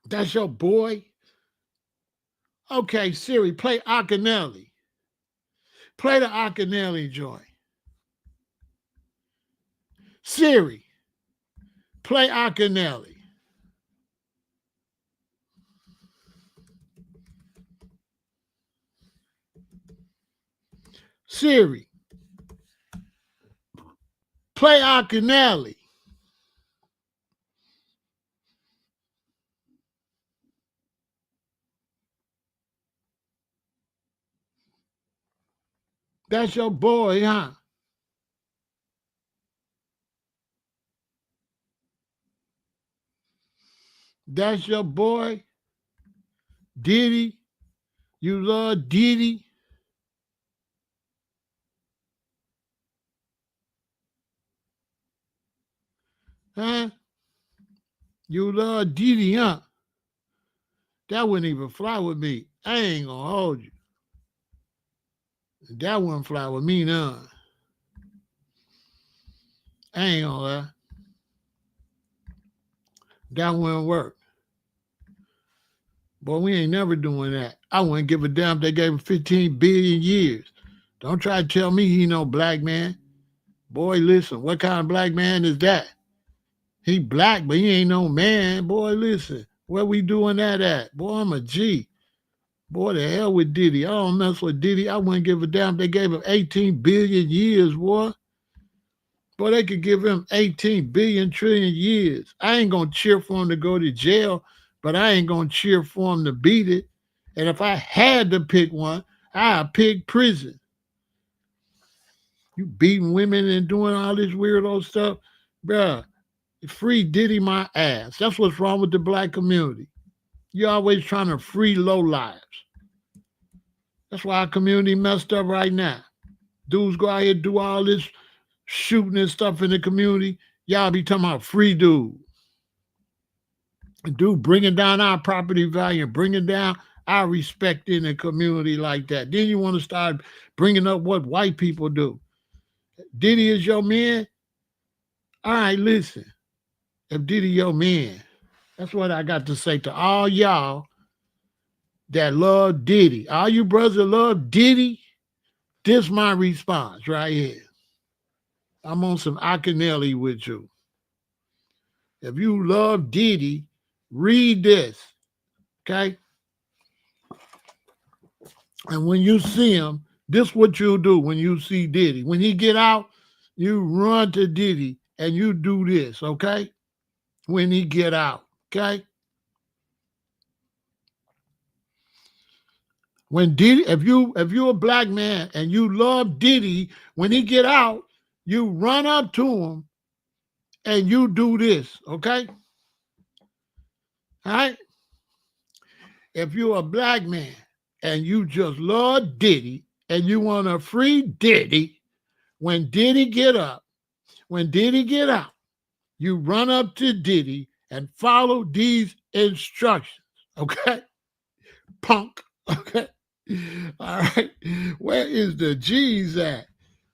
That's your boy? Okay, Siri, play Akinelli. Play the Akinelli joint. Siri, play Akinelli. Siri, play Akinelli. That's your boy, huh? That's your boy? Diddy? You love Diddy? Huh? You love Diddy, huh? That wouldn't even fly with me. I ain't gonna hold you. That wouldn't fly with me none. I ain't gonna lie. That wouldn't work. Boy, we ain't never doing that. I wouldn't give a damn if they gave him 15 billion years. Don't try to tell me he no black man. Boy, listen, what kind of black man is that? He black, but he ain't no man. Boy, listen, where we doing that at? Boy, I'm a G. Boy, the hell with Diddy. I don't mess with Diddy. I wouldn't give a damn if they gave him 18 billion years, boy. Boy, they could give him 18 billion trillion years. I ain't going to cheer for him to go to jail, but I ain't going to cheer for him to beat it. And if I had to pick one, I'd pick prison. You beating women and doing all this weirdo stuff, bruh. Free Diddy my ass. That's what's wrong with the black community. You're always trying to free low lives. That's why our community messed up right now. Dudes go out here do all this shooting and stuff in the community. Y'all be talking about free dude. Dude bringing down our property value, bringing down our respect in the community like that. Then you want to start bringing up what white people do. Diddy is your man? All right, listen. If Diddy your man, that's what I got to say to all y'all that love Diddy. All you brothers that love Diddy, this my response right here. I'm on some Akinelli with you. If you love Diddy, read this, okay? And when you see him, this what you'll do when you see Diddy. When he get out, you run to Diddy and you do this, okay? When he get out, okay? When Diddy, if you're a black man and you love Diddy, when he get out, you run up to him and you do this, okay? All right? If you're a black man and you just love Diddy and you want to free Diddy, when Diddy get up, when Diddy get out, you run up to Diddy and follow these instructions, okay? Punk, okay? All right. Where is the G's at?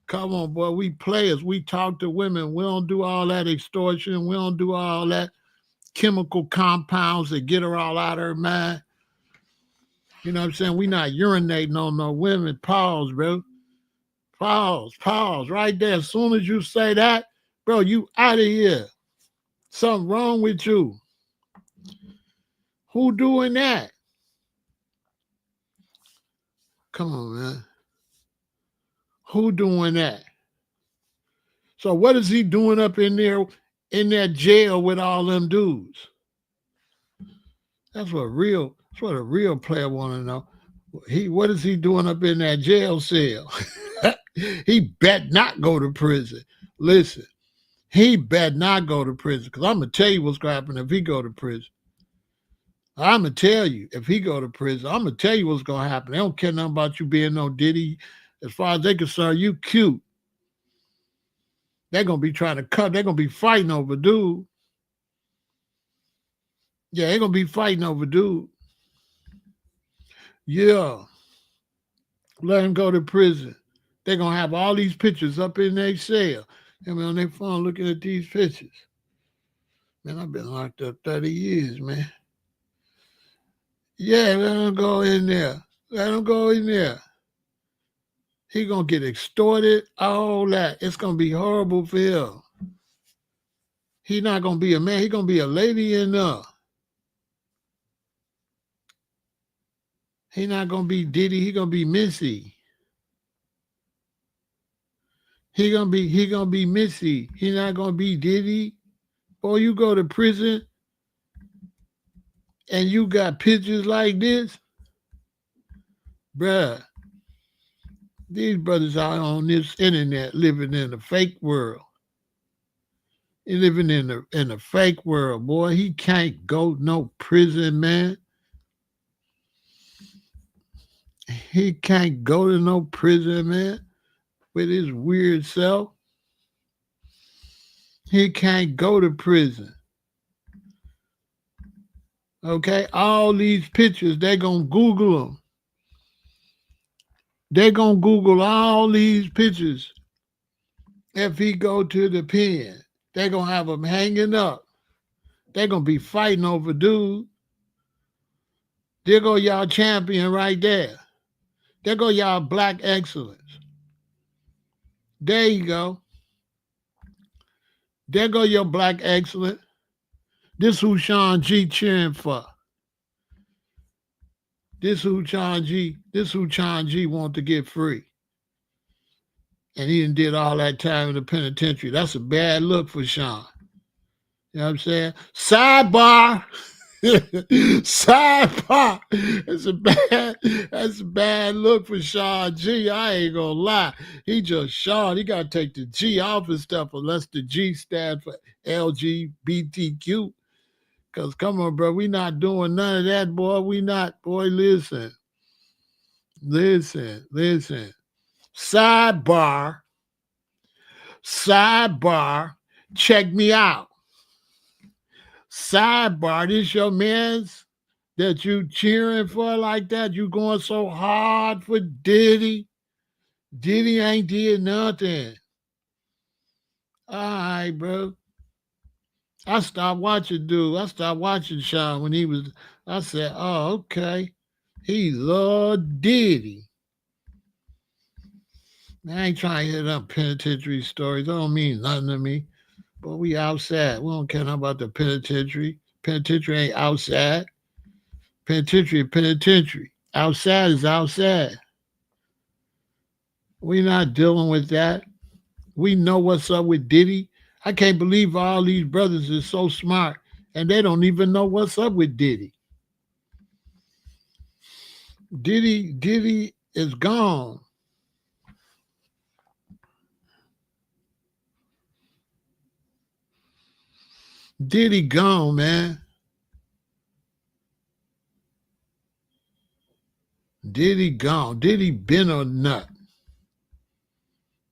Come on, boy. We players. We talk to women. We don't do all that extortion. We don't do all that chemical compounds that get her all out of her mind. You know what I'm saying? We not urinating on no women. Pause, bro. Pause. Right there. As soon as you say that, bro, you out of here. Something wrong with you. Who doing that? Come on, man. Who doing that? So what is he doing up in there in that jail with all them dudes? That's what a real player want to know. What is he doing up in that jail cell? He bet not go to prison. Listen, he bet not go to prison because I'm gonna tell you what's gonna happen if he go to prison. I'm gonna tell you if he go to prison. I'm gonna tell you what's gonna happen. They don't care nothing about you being no Diddy. As far as they concerned, you cute. They're gonna be trying to cut. They're gonna be fighting over dude. Yeah, they're gonna be fighting over dude. Yeah, let him go to prison. They're gonna have all these pictures up in their cell. I mean, on their phone looking at these pictures. Man, I've been locked up 30 years, man. Yeah, let him go in there. Let him go in there. He gonna get extorted, all that. It's gonna be horrible for him. He not gonna be a man. He gonna be a lady in there. He not gonna be Diddy. He gonna be Missy. He gonna be Missy. He not gonna be Diddy. Boy, you go to prison and you got pictures like this, bruh. These brothers out on this internet living in a fake world. He living in a fake world, boy. He can't go no prison, man. He can't go to no prison, man, with his weird self. He can't go to prison. Okay? All these pictures, they're going to Google them. They're going to Google all these pictures if he go to the pen. They're going to have him hanging up. They're going to be fighting over dude. There go y'all champion right there. There go y'all black excellence. There you go. There go your black excellence. This who Sean G cheering for. This who Sean G want to get free. And he did all that time in the penitentiary. That's a bad look for Sean. You know what I'm saying? Sidebar. Sidebar. That's a bad look for Sean G. I ain't gonna lie. He just Sean. He gotta take the G off his stuff unless the G stand for LGBTQ. Cause come on, bro, we not doing none of that, boy. We not, boy. Listen. Sidebar. Check me out. Sidebar, this your man's that you cheering for like that? You going so hard for Diddy? Diddy ain't did nothing. All right, bro. I stopped watching dude. I stopped watching Sean when he was, I said, oh, okay. He loved Diddy. I ain't trying to hear them penitentiary stories. They don't mean nothing to me. But we outside. We don't care nothing about the penitentiary. Penitentiary ain't outside. Penitentiary. Outside is outside. We not dealing with that. We know what's up with Diddy. I can't believe all these brothers is so smart and they don't even know what's up with Diddy. Diddy is gone. Diddy gone, man. Diddy gone. Diddy been a nut.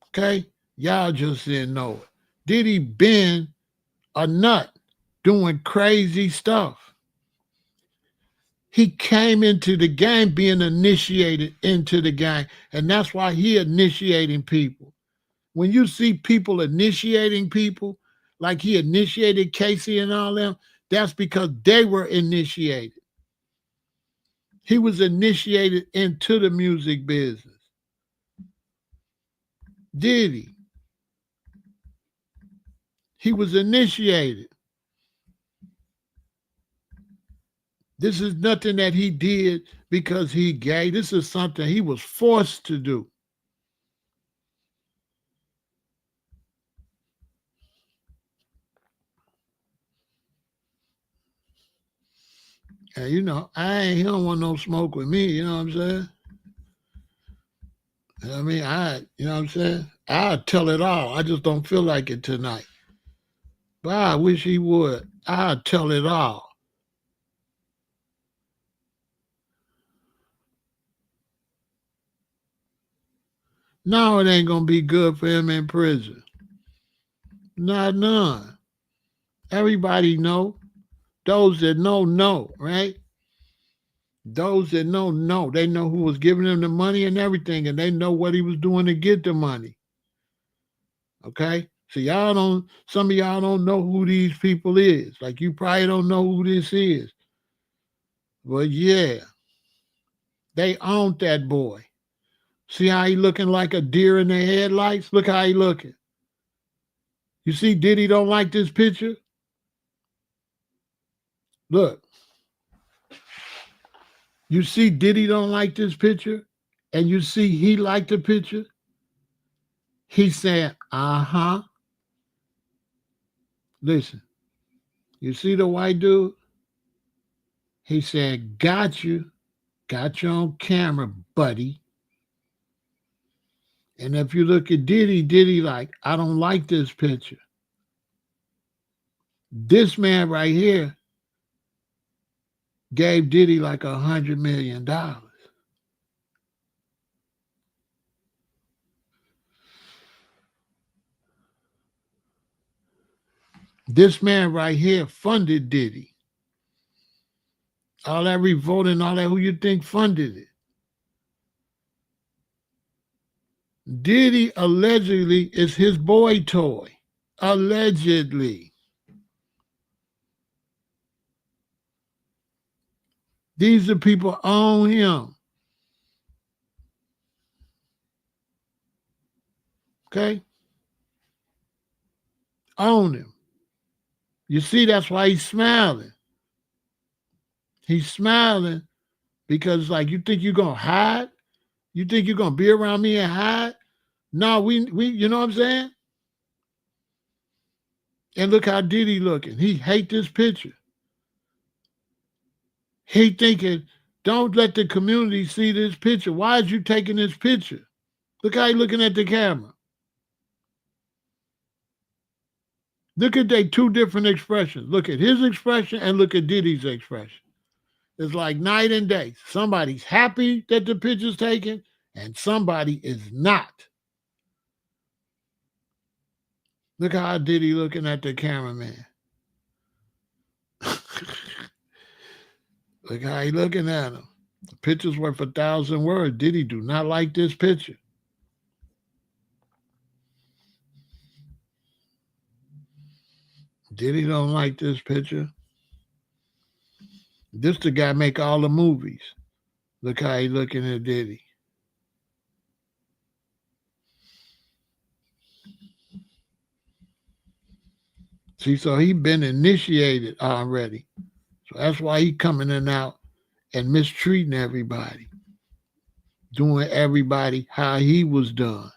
Okay? Y'all just didn't know it. Diddy been a nut doing crazy stuff. He came into the game being initiated into the game, and that's why he initiating people. When you see people initiating people, like he initiated Cassie and all them, that's because they were initiated. He was initiated into the music business. Diddy. He was initiated. This is nothing that he did because he gay. This is something he was forced to do. And you know, he don't want no smoke with me, you know what I'm saying? I mean, you know what I'm saying? I'll tell it all. I just don't feel like it tonight. But I wish he would. I'll tell it all. No, it ain't gonna be good for him in prison. Not none. Everybody know. Those that know, right? Those that know. They know who was giving him the money and everything, and they know what he was doing to get the money. Okay? So some of y'all don't know who these people is. Like you probably don't know who this is. But yeah, they owned that boy. See how he looking like a deer in the headlights? Look how he looking. You see Diddy don't like this picture? Look. You see Diddy don't like this picture? And you see he liked the picture? He said, uh-huh. Listen, you see the white dude? He said, got you. Got you on camera, buddy. And if you look at Diddy like, I don't like this picture. This man right here gave Diddy like $100 million. This man right here funded Diddy. All that revolt and all that, who you think funded it? Diddy allegedly is his boy toy. Allegedly. These are people own him. Okay? Own him. You see, that's why he's smiling. He's smiling because, like, you think you're going to hide? You think you're going to be around me and hide? No, we, you know what I'm saying? And look how Diddy looking. He hate this picture. He thinking, don't let the community see this picture. Why is you taking this picture? Look how he looking at the camera. Look at they two different expressions. Look at his expression and look at Diddy's expression. It's like night and day. Somebody's happy that the picture's taken and somebody is not. Look how Diddy looking at the cameraman. Look how he looking at him. The picture's worth 1,000 words. Diddy do not like this picture. Diddy don't like this picture. This the guy make all the movies. Look how he looking at Diddy. See, so he been initiated already. So that's why he coming in out and mistreating everybody. Doing everybody how he was done.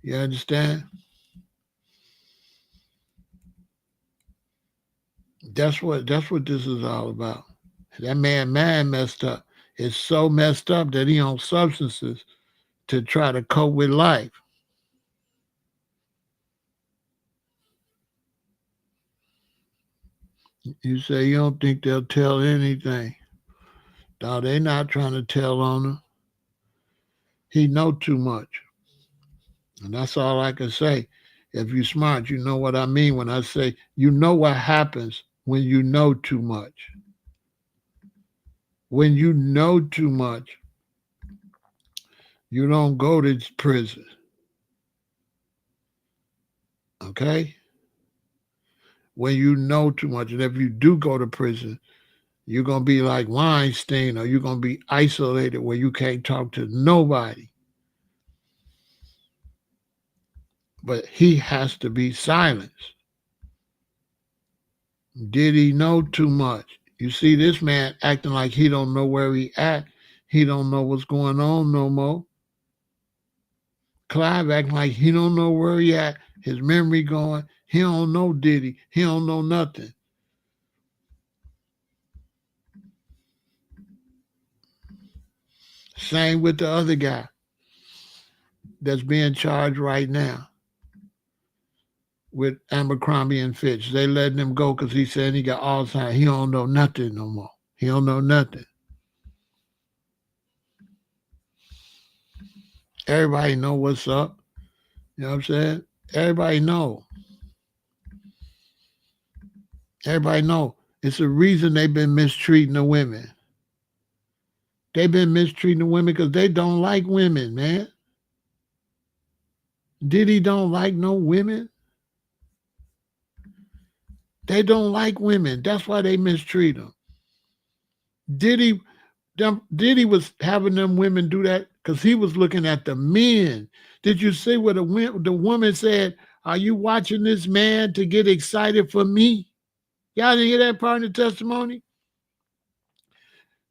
You understand? That's what this is all about. That man messed up. It's so messed up that he on substances to try to cope with life. You say you don't think they'll tell anything. No, they not trying to tell on him. He know too much. And that's all I can say. If you're smart, you know what I mean when I say you know what happens when you know too much. When you know too much, you don't go to prison. Okay? When you know too much. And if you do go to prison, you're going to be like Weinstein, or you're going to be isolated where you can't talk to nobody. But he has to be silenced. Did he know too much? You see this man acting like he don't know where he at. He don't know what's going on no more. Clive acting like he don't know where he at. His memory going. He don't know Diddy. He don't know nothing. Same with the other guy that's being charged right now with Abercrombie and Fitch. They letting him go because he said he got Alzheimer's. He don't know nothing no more. He don't know nothing. Everybody know what's up. You know what I'm saying? Everybody know. Everybody know. It's a reason they've been mistreating the women. They've been mistreating the women because they don't like women, man. Diddy don't like no women. They don't like women. That's why they mistreat them. Diddy was having them women do that because he was looking at the men. Did you see what the woman said? Are you watching this man to get excited for me? Y'all didn't hear that part in the testimony?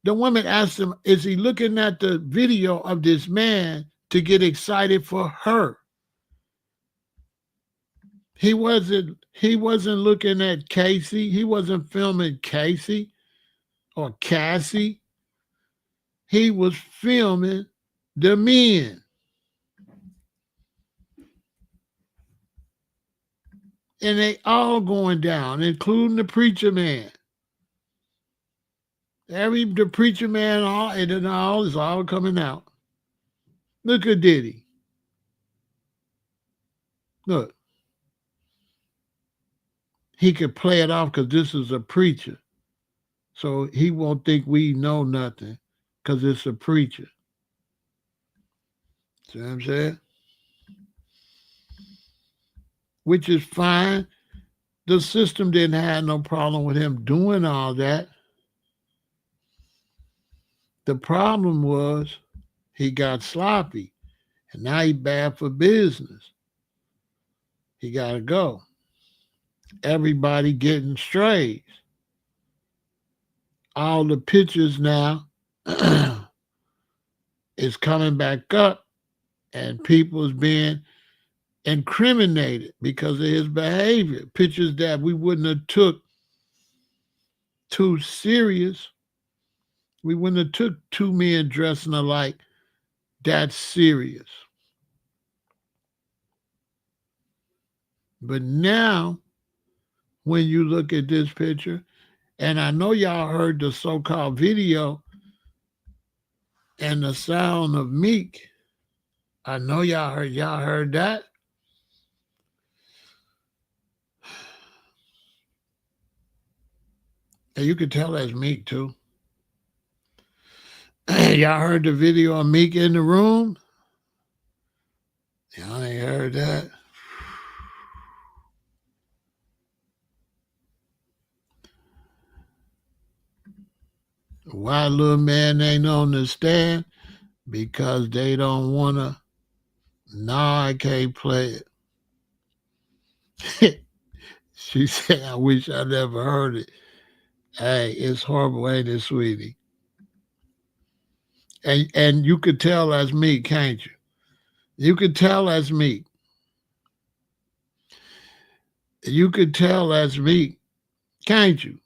The woman asked him, is he looking at the video of this man to get excited for her? He wasn't looking at Casey. He wasn't filming Casey or Cassie. He was filming the men. And they all going down, including the preacher man. The preacher man, all is all coming out. Look at Diddy. Look. He could play it off because this is a preacher. So he won't think we know nothing because it's a preacher. See what I'm saying? which is fine. The system didn't have no problem with him doing all that. The problem was he got sloppy, and now he bad for business. He got to go. Everybody getting strays. All the pictures now is coming back up, and people's being incriminated because of his behavior. Pictures that we wouldn't have took too serious. We wouldn't have took two men dressing alike that serious. But now, when you look at this picture, and I know y'all heard the so-called video and the sound of Meek. I know y'all heard that. And you could tell that's Meek too. Y'all heard the video of Meek in the room? Y'all ain't heard that. Why little man ain't on the stand? Because they don't want to. No, I can't play it. She said, I wish I never heard it. Hey, it's horrible, ain't it, sweetie? And you could tell that's Meek, can't you? You could tell that's Meek. You could tell that's Meek, can't you?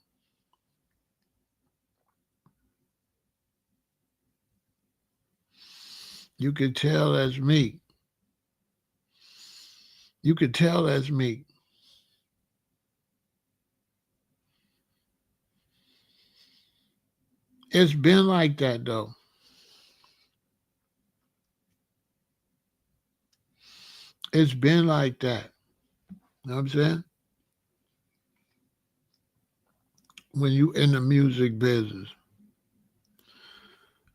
You could tell that's Meek. You could tell that's Meek. It's been like that, though. It's been like that. You know what I'm saying? When you in the music business.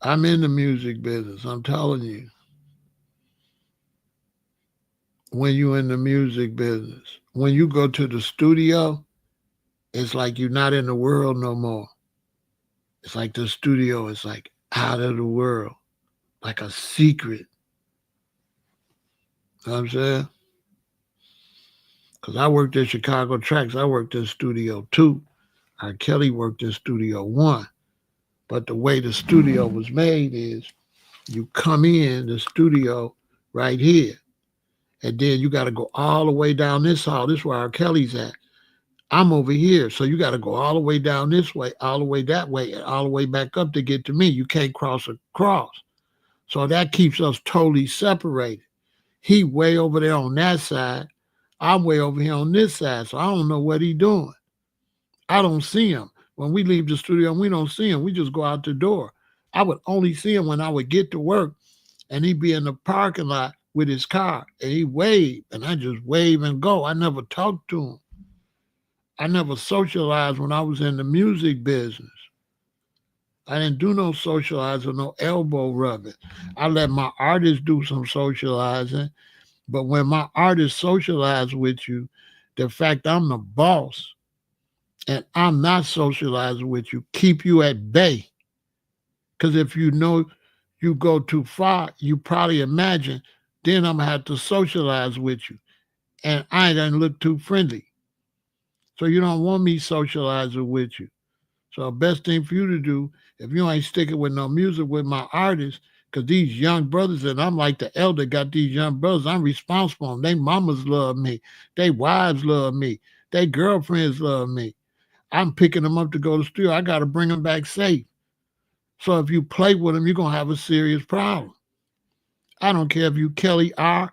I'm in the music business. I'm telling you. When you in the music business. When you go to the studio, it's like you're not in the world no more. It's like the studio is like out of the world. Like a secret. You know what I'm saying? Because I worked at Chicago Tracks. I worked in Studio 2. R. Kelly worked in Studio 1. But the way the studio was made is you come in the studio right here. And then you got to go all the way down this hall. This is where R. Kelly's at. I'm over here. So you got to go all the way down this way, all the way that way, and all the way back up to get to me. You can't cross across. So that keeps us totally separated. He way over there on that side. I'm way over here on this side. So I don't know what he doing. I don't see him. When we leave the studio, we don't see him. We just go out the door. I would only see him when I would get to work and he'd be in the parking lot with his car and he wave and I just wave and go. I never talked to him. I never socialized when I was in the music business. I didn't do no socializing, no elbow rubbing. I let my artists do some socializing, but when my artists socialize with you, the fact I'm the boss and I'm not socializing with you, keep you at bay. Because if you know you go too far, you probably imagine, then I'm going to have to socialize with you. And I ain't going to look too friendly. So you don't want me socializing with you. So the best thing for you to do, if you ain't sticking with no music with my artists, because these young brothers, and I'm like the elder, got these young brothers, I'm responsible for them. They mamas love me. They wives love me. They girlfriends love me. I'm picking them up to go to the studio. I got to bring them back safe. So if you play with them, you're going to have a serious problem. I don't care if you Kelly R.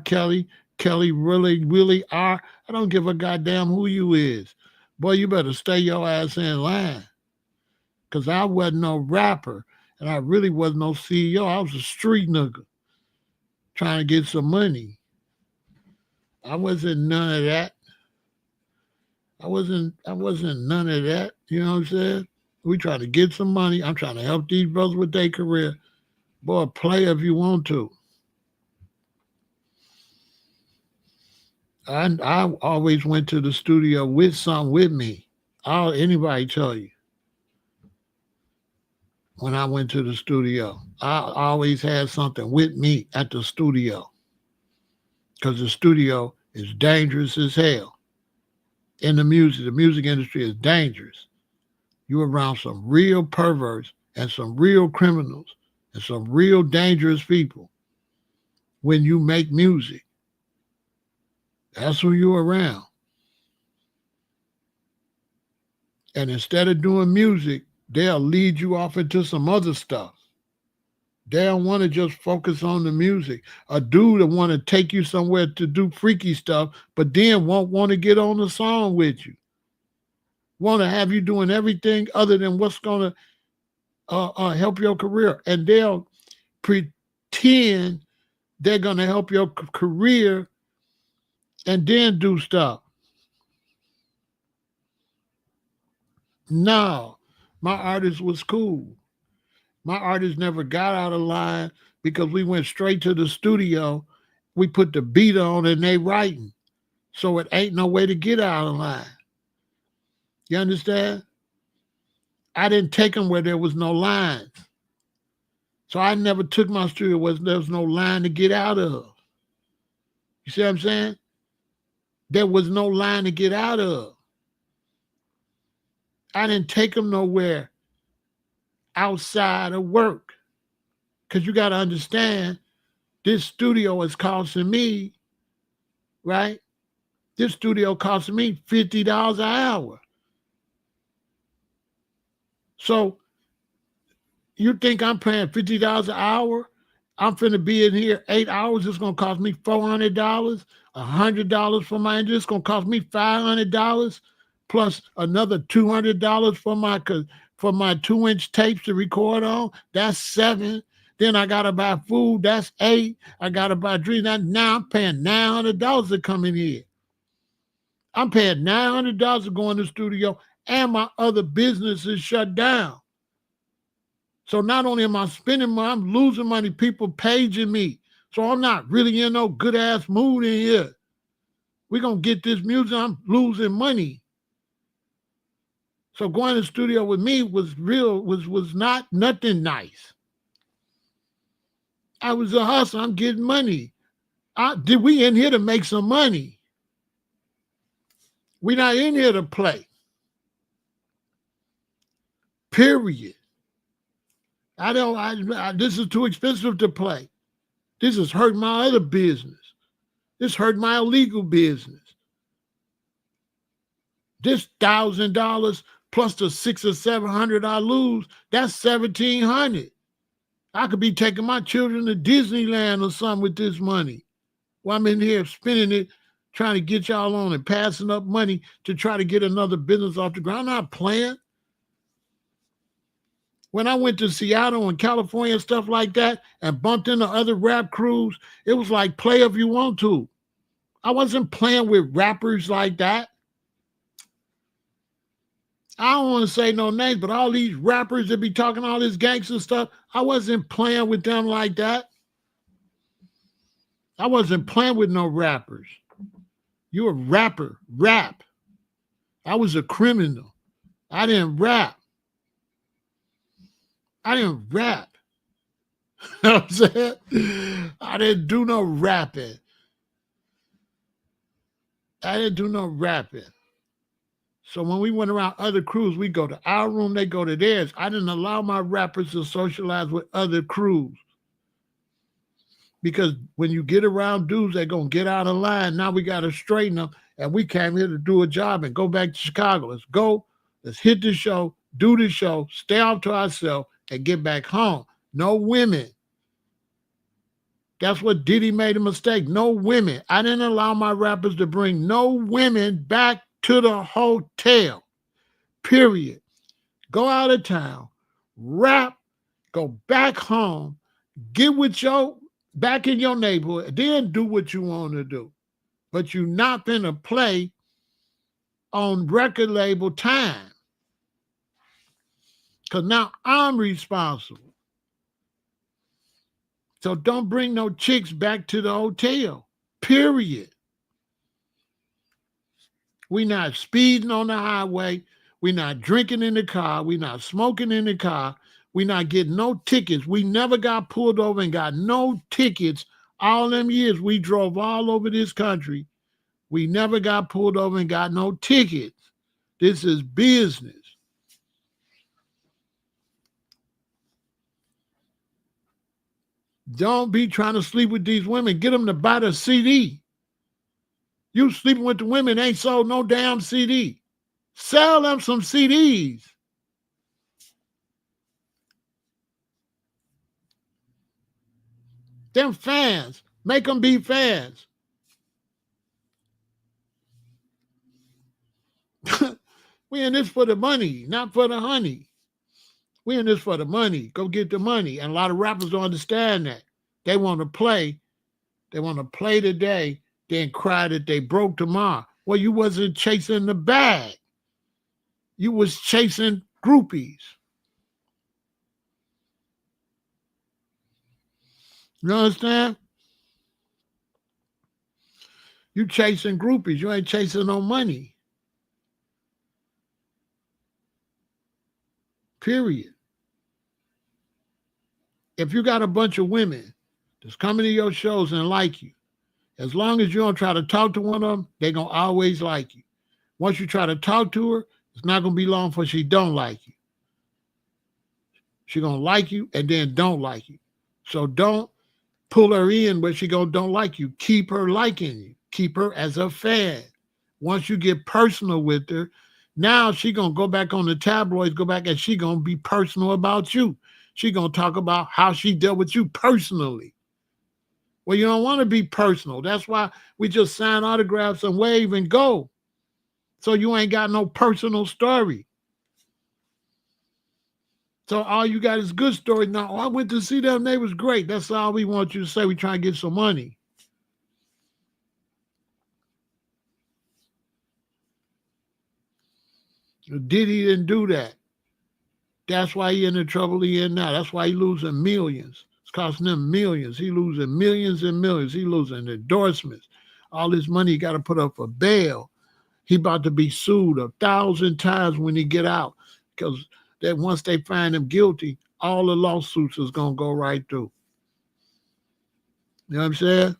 Kelly, Kelly Willie R. I don't give a goddamn who you is. Boy, you better stay your ass in line. Because I wasn't no rapper. And I really wasn't no CEO. I was a street nigga trying to get some money. I wasn't none of that. I wasn't none of that. You know what I'm saying? We trying to get some money. I'm trying to help these brothers with their career. Boy, play if you want to. I always went to the studio with some with me. Anybody tell you when I went to the studio, I always had something with me at the studio because the studio is dangerous as hell. In the music industry is dangerous. You're around some real perverts and some real criminals and some real dangerous people when you make music. That's who you're around. And instead of doing music, they'll lead you off into some other stuff. They don't want to just focus on the music. A dude that want to take you somewhere to do freaky stuff, but then won't want to get on the song with you. Want to have you doing everything other than what's going to help your career. And they'll pretend they're going to help your career and then do stuff. No, my artist was cool. My artist never got out of line because we went straight to the studio. We put the beat on and they writing. So it ain't no way to get out of line. You understand? I didn't take them where there was no lines. So I never took my studio where there was no line to get out of. You see what I'm saying? There was no line to get out of. I didn't take them nowhere outside of work. Because you got to understand, this studio is costing me, right? This studio costing me $50 an hour. So you think I'm paying $50 an hour? I'm finna be in here 8 hours. It's gonna cost me $400, $100 for my engine. It's gonna cost me $500 plus another $200 for my 2-inch tapes to record on. That's $7. Then I gotta buy food. That's $8. I gotta buy drinks. Now I'm paying $900 to come in here. I'm paying $900 to go in the studio, and my other business is shut down. So not only am I spending money, I'm losing money. People paging me. So I'm not really in no good ass mood in here. We're gonna get this music. I'm losing money. So going to the studio with me was not nothing nice. I was a hustler. I'm getting money. We in here to make some money. We're not in here to play. Period. This is too expensive to play. This is hurting my other business. This hurt my illegal business. This $1,000 plus the $600 or $700 I lose, that's $1,700. I could be taking my children to Disneyland or something with this money. Well, I'm in here spending it, trying to get y'all on and passing up money to try to get another business off the ground. I'm not playing. When I went to Seattle and California and stuff like that and bumped into other rap crews, it was like, play if you want to. I wasn't playing with rappers like that. I don't want to say no names, but all these rappers that be talking all this gangster stuff, I wasn't playing with them like that. I wasn't playing with no rappers. You a rapper, rap. I was a criminal. I didn't rap. I didn't rap. You know what I'm saying? I didn't do no rapping. I didn't do no rapping. So when we went around other crews, we go to our room, they go to theirs. I didn't allow my rappers to socialize with other crews. Because when you get around dudes, they're going to get out of line. Now we got to straighten them. And we came here to do a job and go back to Chicago. Let's go. Let's hit the show, do the show, stay off to ourselves, and get back home. No women. That's what Diddy made a mistake. No women. I didn't allow my rappers to bring no women back to the hotel. Period. Go out of town, rap, go back home, get with your back in your neighborhood, then do what you want to do. But you're not gonna play on record label time. Because now I'm responsible. So don't bring no chicks back to the hotel. Period. We not speeding on the highway. We not drinking in the car. We not smoking in the car. We not getting no tickets. We never got pulled over and got no tickets. All them years we drove all over this country. We never got pulled over and got no tickets. This is business. Don't be trying to sleep with these women. Get them to buy the CD. You sleeping with the women ain't sold no damn CD. Sell them some CDs. Them fans. Make them be fans. We in this for the money, not for the honey. We in this for the money. Go get the money. And a lot of rappers don't understand that. They want to play. They want to play today, then cry that they broke tomorrow. Well, you wasn't chasing the bag. You was chasing groupies. You understand? You chasing groupies. You ain't chasing no money. Period. If you got a bunch of women that's coming to your shows and like you, as long as you don't try to talk to one of them, they're going to always like you. Once you try to talk to her, it's not going to be long before she don't like you. She going to like you and then don't like you. So don't pull her in where she don't like you. Keep her liking you. Keep her as a fan. Once you get personal with her, now she going to go back on the tabloids, go back, and she going to be personal about you. She going to talk about how she dealt with you personally. Well, you don't want to be personal. That's why we just sign autographs and wave and go. So you ain't got no personal story. So all you got is good stories. Now, I went to see them. They was great. That's all we want you to say. We try to get some money. Diddy didn't do that. That's why he in the trouble he in now. That's why he losing millions. It's costing them millions. He losing millions and millions. He losing endorsements. All this money he got to put up for bail. He about to be sued 1,000 times when he get out. Because that once they find him guilty, all the lawsuits is going to go right through. You know what I'm saying?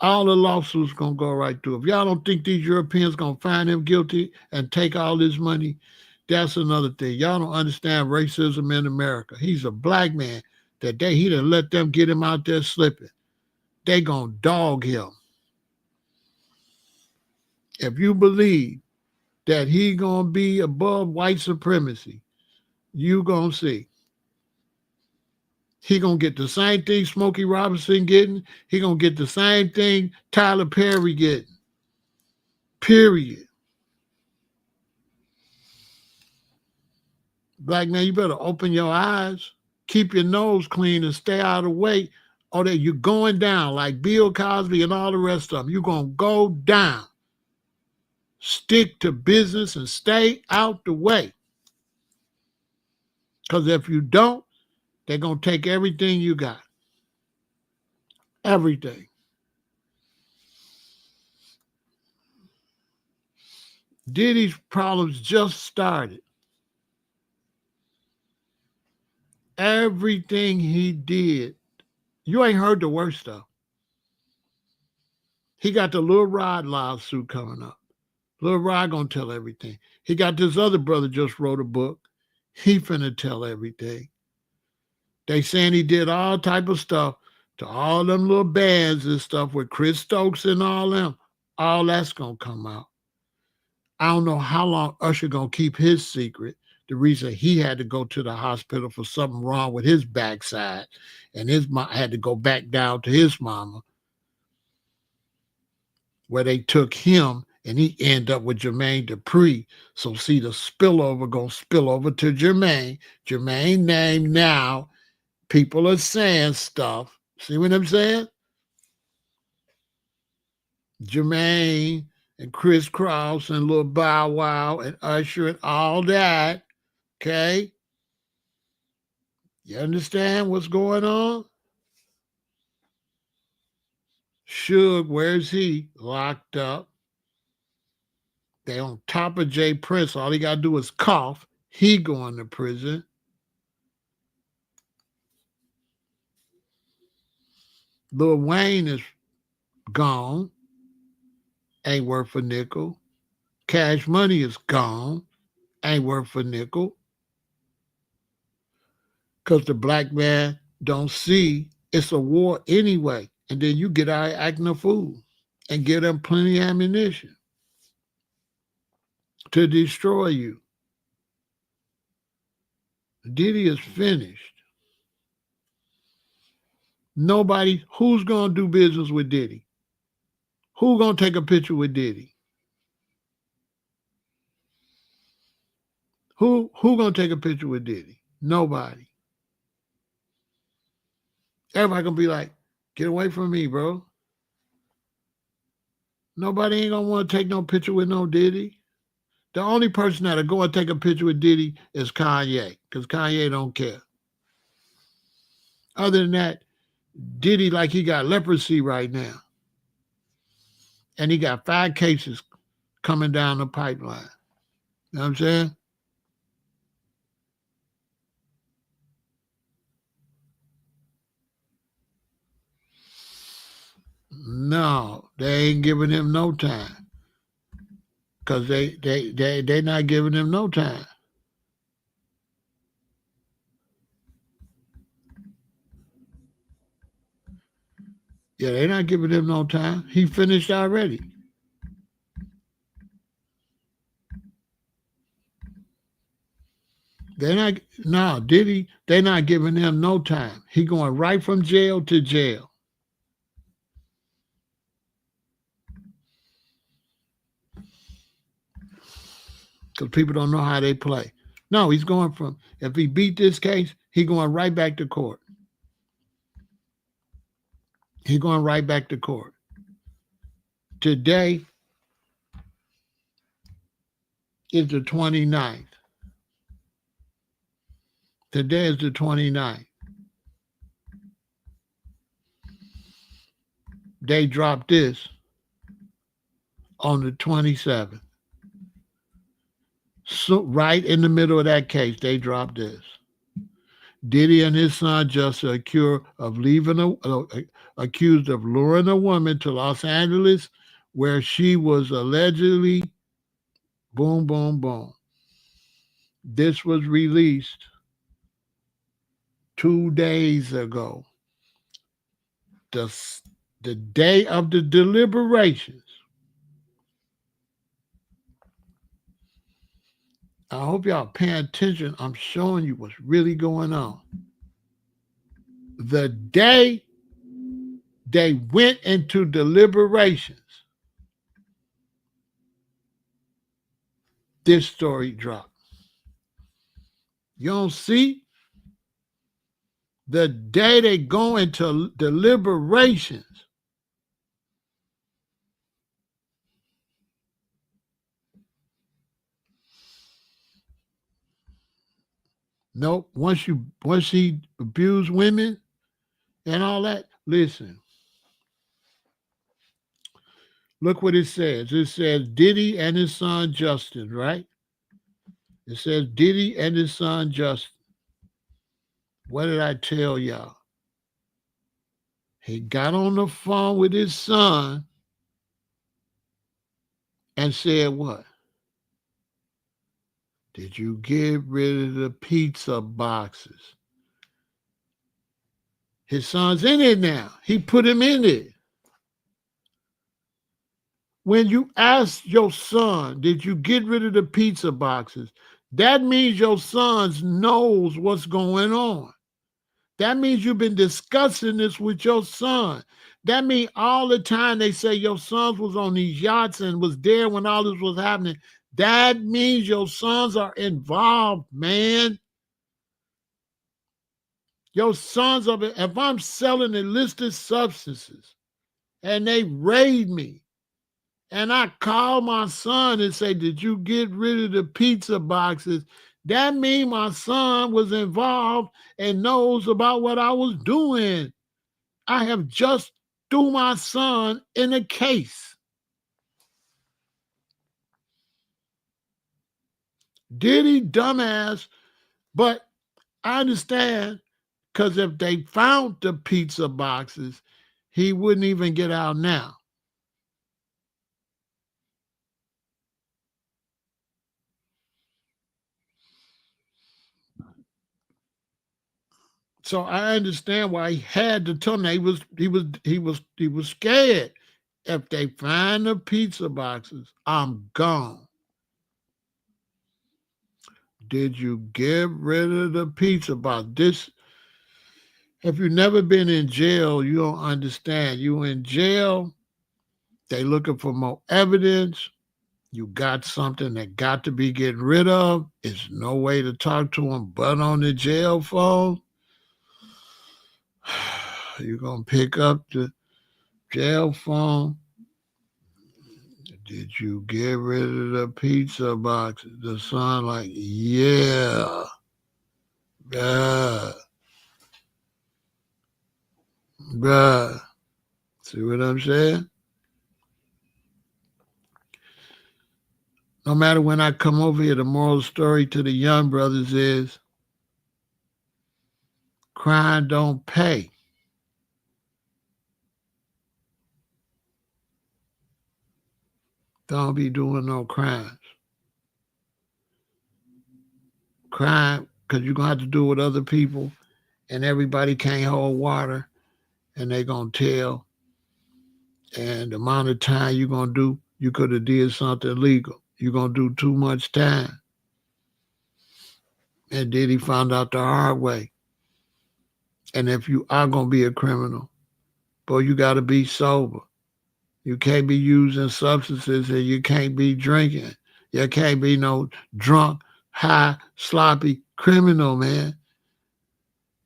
All the lawsuits going to go right through. If y'all don't think these Europeans going to find him guilty and take all this money, that's another thing. Y'all don't understand racism in America. He's a black man. That day he done let them get him out there slipping. They going to dog him. If you believe that he going to be above white supremacy, you going to see. He going to get the same thing Smokey Robinson getting. He going to get the same thing Tyler Perry getting. Period. Black man, you better open your eyes. Keep your nose clean and stay out of the way. Or that you're going down like Bill Cosby and all the rest of them. You're going to go down. Stick to business and stay out the way. Because if you don't, they're going to take everything you got. Everything. Diddy's problems just started. Everything he did, you ain't heard the worst stuff. He got the Lil Rod lawsuit coming up. Lil Rod gonna tell everything. He got this other brother just wrote a book. He finna tell everything. They saying he did all type of stuff to all them little bands and stuff with Chris Stokes and all them. All that's gonna come out. I don't know how long Usher gonna keep his secret. The reason he had to go to the hospital for something wrong with his backside, and his mom had to go back down to his mama, where they took him, and he ended up with Jermaine Dupri. So see, the spillover gonna spill over to Jermaine. Jermaine name now. People are saying stuff. See what I'm saying? Jermaine and Chris Cross and Lil Bow Wow and Usher and all that. Okay? You understand what's going on? Suge, where's he? Locked up. They on top of Jay Prince. All he got to do is cough. He going to prison. Lil Wayne is gone. Ain't worth a nickel. Cash Money is gone. Ain't worth a nickel. Because the black man don't see it's a war anyway. And then you get out acting a fool and give them plenty of ammunition to destroy you. Diddy is finished. Nobody, who's going to do business with Diddy? Who going to take a picture with Diddy? Who going to take a picture with Diddy? Nobody. Everybody going to be like, get away from me, bro. Nobody ain't going to want to take no picture with no Diddy. The only person that'll go and take a picture with Diddy is Kanye, because Kanye don't care. Other than that, Diddy like he got leprosy right now. And he got 5 cases coming down the pipeline. You know what I'm saying? No, they ain't giving him no time. Because they not giving him no time. Yeah, they not giving him no time. He finished already. Diddy, they not giving him no time. He going right from jail to jail. Because people don't know how they play. No, he's going from, if he beat this case, he going right back to court. He going right back to court. Today is the 29th. Today is the 29th. They dropped this on the 27th. So right in the middle of that case, they dropped this. Diddy and his son Justin accused of luring a woman to Los Angeles, where she was allegedly boom, boom, boom. This was released 2 days ago. The day of the deliberations. I hope y'all paying attention. I'm showing you what's really going on. The day they went into deliberations, this story dropped. You don't see? The day they go into deliberations, nope. Once he abused women and all that, listen. Look what it says. It says Diddy and his son Justin, right? It says Diddy and his son Justin. What did I tell y'all? He got on the phone with his son and said what? Did you get rid of the pizza boxes? His son's in it now. He put him in it. When you ask your son, did you get rid of the pizza boxes? That means your son knows what's going on. That means you've been discussing this with your son. That means all the time they say your sons was on these yachts and was there when all this was happening. That means your sons are involved, man. Your sons are, if I'm selling illicit substances and they raid me and I call my son and say, did you get rid of the pizza boxes? That means my son was involved and knows about what I was doing. I have just threw my son in a case. Diddy, dumbass. But I understand, because if they found the pizza boxes, he wouldn't even get out now. So I understand why he had to tell me. He was scared. If they find the pizza boxes, I'm gone. Did you get rid of the pizza box? This, if you've never been in jail, you don't understand. You in jail, they looking for more evidence. You got something that got to be getting rid of. It's no way to talk to them but on the jail phone. You're going to pick up the jail phone. Did you get rid of the pizza box? The son like, yeah. Bruh. Bruh. See what I'm saying? No matter when I come over here, the moral story to the young brothers is crime don't pay. Don't be doing no crimes. Crime, because you're going to have to do it with other people, and everybody can't hold water, and they going to tell. And the amount of time you're going to do, you could have did something illegal. You're going to do too much time. And then he found out the hard way. And if you are going to be a criminal, boy, you got to be sober. You can't be using substances, and you can't be drinking. You can't be no drunk, high, sloppy criminal, man.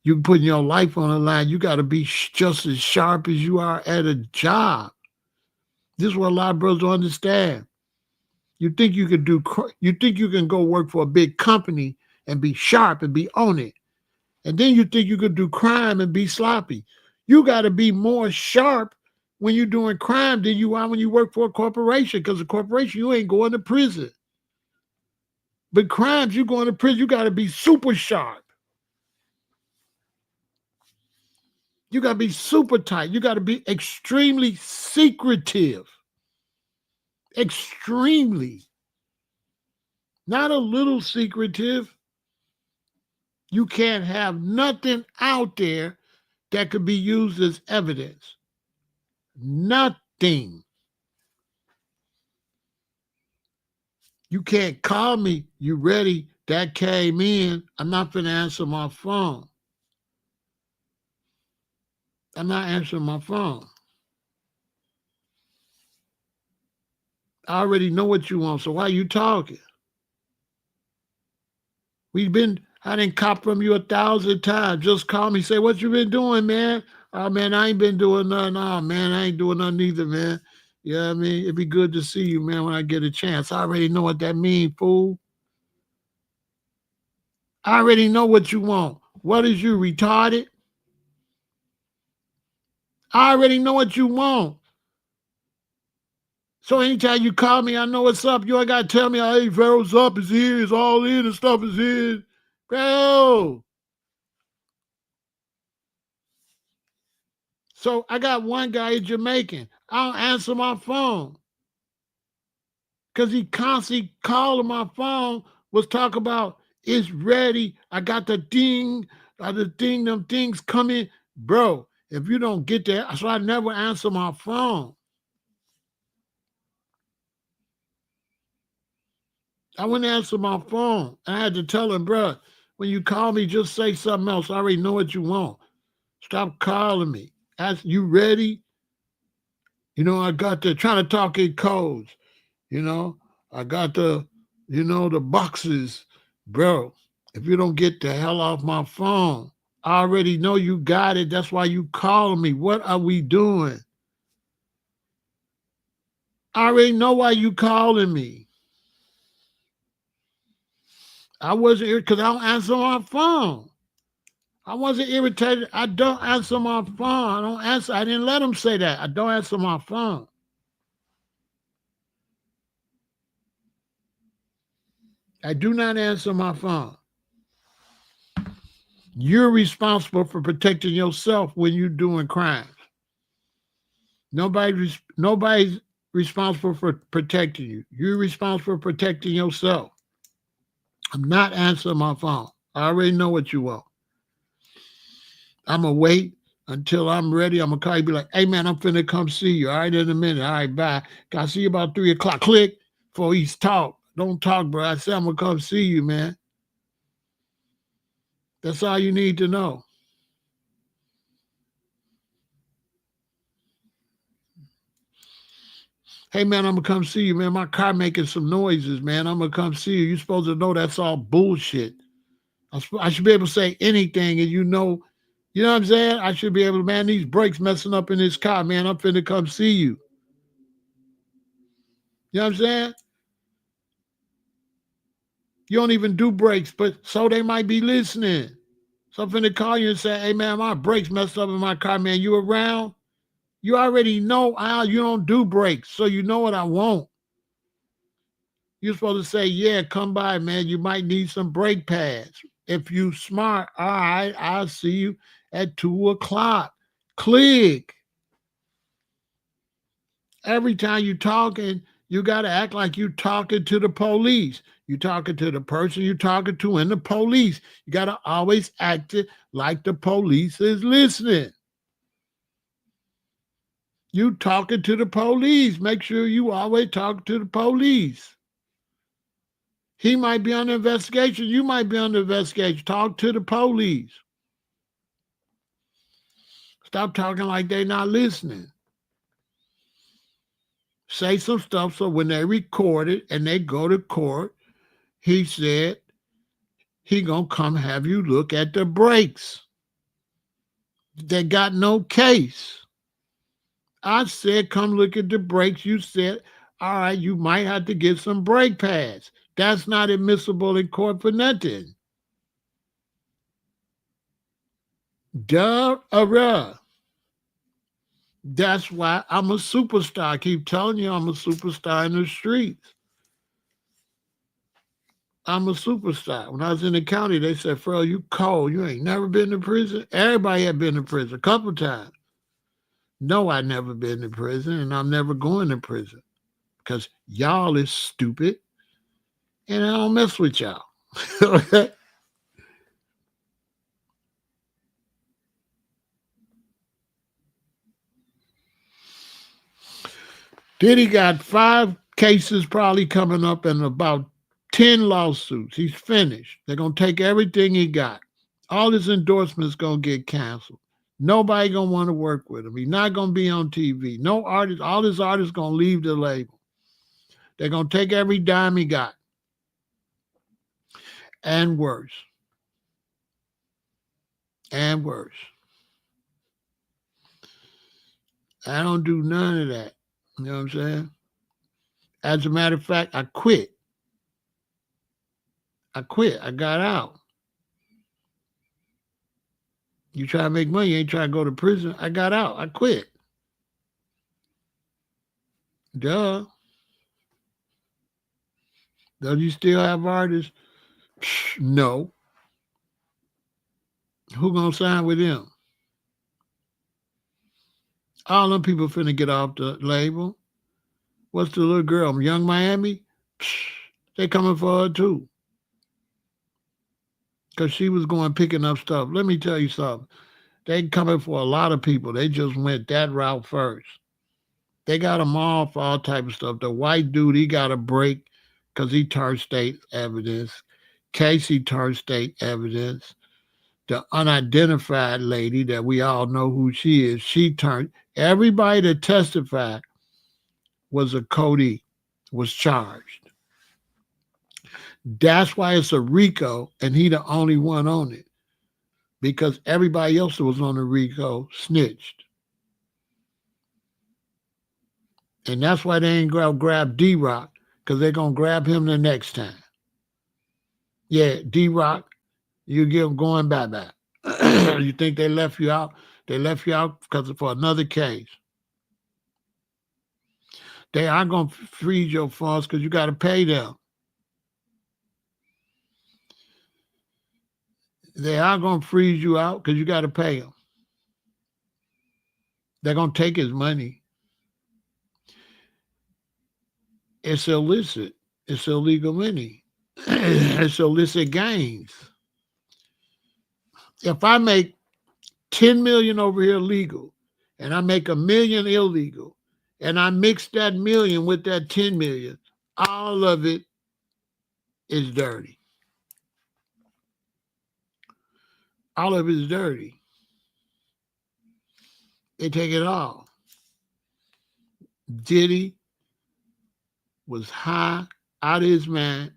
You putting your life on the line. You got to be just as sharp as you are at a job. This is what a lot of brothers don't understand. You think you can you think you can go work for a big company and be sharp and be on it. And then you think you could do crime and be sloppy. You got to be more sharp when you're doing crime than you are when you work for a corporation, because a corporation, you ain't going to prison. But crimes, you going to prison, you got to be super sharp. You got to be super tight. You got to be extremely secretive. Extremely. Not a little secretive. You can't have nothing out there that could be used as evidence. Nothing. You can't call me. You ready? That came in. I'm not going to answer my phone. I'm not answering my phone. I already know what you want, so why are you talking? I didn't cop from you 1,000 times. Just call me, say, what you been doing, man? Oh, man, I ain't been doing nothing. Oh, man, I ain't doing nothing either, man. You know what I mean? It'd be good to see you, man, when I get a chance. I already know what that means, fool. I already know what you want. What is you, retarded? I already know what you want. So anytime you call me, I know what's up. You ain't got to tell me, hey, Pharaoh's up, is here, it's all in, and stuff is in. Bro. So I got one guy in Jamaican. I don't answer my phone because he constantly calling my phone, was talking about, it's ready. I got the thing, them things coming. Bro, if you don't get that, so I never answer my phone. I wouldn't answer my phone. I had to tell him, bro, when you call me, just say something else. I already know what you want. Stop calling me. Ask, you ready? You know, I got the trying to talk in codes. You know, I got the boxes. Bro, if you don't get the hell off my phone, I already know you got it. That's why you calling me. What are we doing? I already know why you calling me. I wasn't here because I don't answer my phone. I wasn't irritated. I don't answer my phone. I don't answer. I didn't let him say that. I don't answer my phone. I do not answer my phone. You're responsible for protecting yourself when you're doing crimes. Nobody's responsible for protecting you. You're responsible for protecting yourself. I'm not answering my phone. I already know what you want. I'm going to wait until I'm ready. I'm going to call you, be like, hey, man, I'm finna come see you. All right, in a minute. All right, bye. Got to see you about 3 o'clock. Click before he's talk. Don't talk, bro. I said I'm going to come see you, man. That's all you need to know. Hey, man, I'm going to come see you, man. My car making some noises, man. I'm going to come see you. You're supposed to know that's all bullshit. I should be able to say anything, and you know what I'm saying? I should be able to, man, these brakes messing up in this car, man. I'm finna come see you. You know what I'm saying? You don't even do brakes, but so they might be listening. So I'm finna call you and say, hey, man, my brakes messed up in my car, man. You around? You already know how you don't do brakes, so you know what I want. You're supposed to say, yeah, come by, man. You might need some brake pads. If you smart, all right, I'll see you at 2 o'clock. Click. Every time you talking, you got to act like you talking to the police. You talking to the person you talking to and the police. You got to always act it like the police is listening. You talking to the police. Make sure you always talk to the police. He might be under investigation. You might be under investigation. Talk to the police. Stop talking like they're not listening. Say some stuff so when they record it and they go to court, he said he gonna come have you look at the brakes. They got no case. I said, come look at the brakes. You said, all right, you might have to get some brake pads. That's not admissible in court for nothing. Duh. That's why I'm a superstar. I keep telling you I'm a superstar in the streets. I'm a superstar. When I was in the county, they said, Pharaoh, you cold. You ain't never been to prison. Everybody had been to prison a couple times. No, I never been to prison, and I'm never going to prison because y'all is stupid, and I don't mess with y'all. Diddy got 5 cases probably coming up and about 10 lawsuits. He's finished. They're going to take everything he got. All his endorsements going to get canceled. Nobody going to want to work with him. He's not going to be on TV. No artist, all his artists going to leave the label. They're going to take every dime he got. And worse. And worse. I don't do none of that. You know what I'm saying? As a matter of fact, I quit. I got out. You try to make money, you ain't trying to go to prison. I got out. I quit. Duh. Does you still have artists? No. Who gonna sign with them? All them people finna get off the label. What's the little girl? Young Miami? They coming for her too. Because she was going picking up stuff. Let me tell you something. They coming for a lot of people. They just went that route first. They got them all for all type of stuff. The white dude, he got a break because he turned state evidence. Cassie turned state evidence. The unidentified lady that we all know who she is, she turned. Everybody that testified was a Cody, was charged. That's why it's a RICO, and he the only one on it. Because everybody else that was on the RICO snitched. And that's why they ain't gonna grab D-Rock, because they're gonna grab him the next time. Yeah, D-Rock, you get him going bye-bye. You think they left you out? They left you out because for another case. They are going to freeze your funds because you got to pay them. They are going to freeze you out because you got to pay them. They're going to take his money. It's illicit. It's illegal money. It's illicit gains. If I make 10 million over here legal and I make 1 million illegal and I mix that million with that 10 million, all of it is dirty. All of it is dirty. They take it all. Diddy was high out of his mind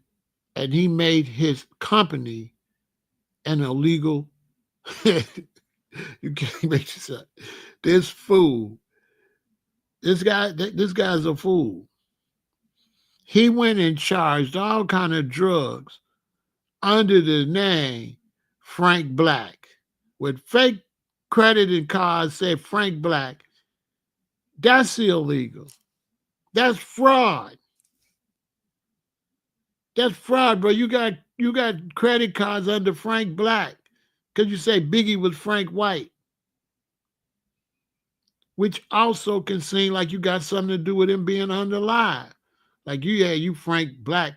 and he made his company an illegal. You can't make this up. This fool, this guy's a fool. He went and charged all kind of drugs under the name Frank Black with fake credit and cards said Frank Black. That's illegal. That's fraud. That's fraud, bro. You got credit cards under Frank Black because you say Biggie was Frank White, which also can seem like you got something to do with him being underlined. Like you Frank Black,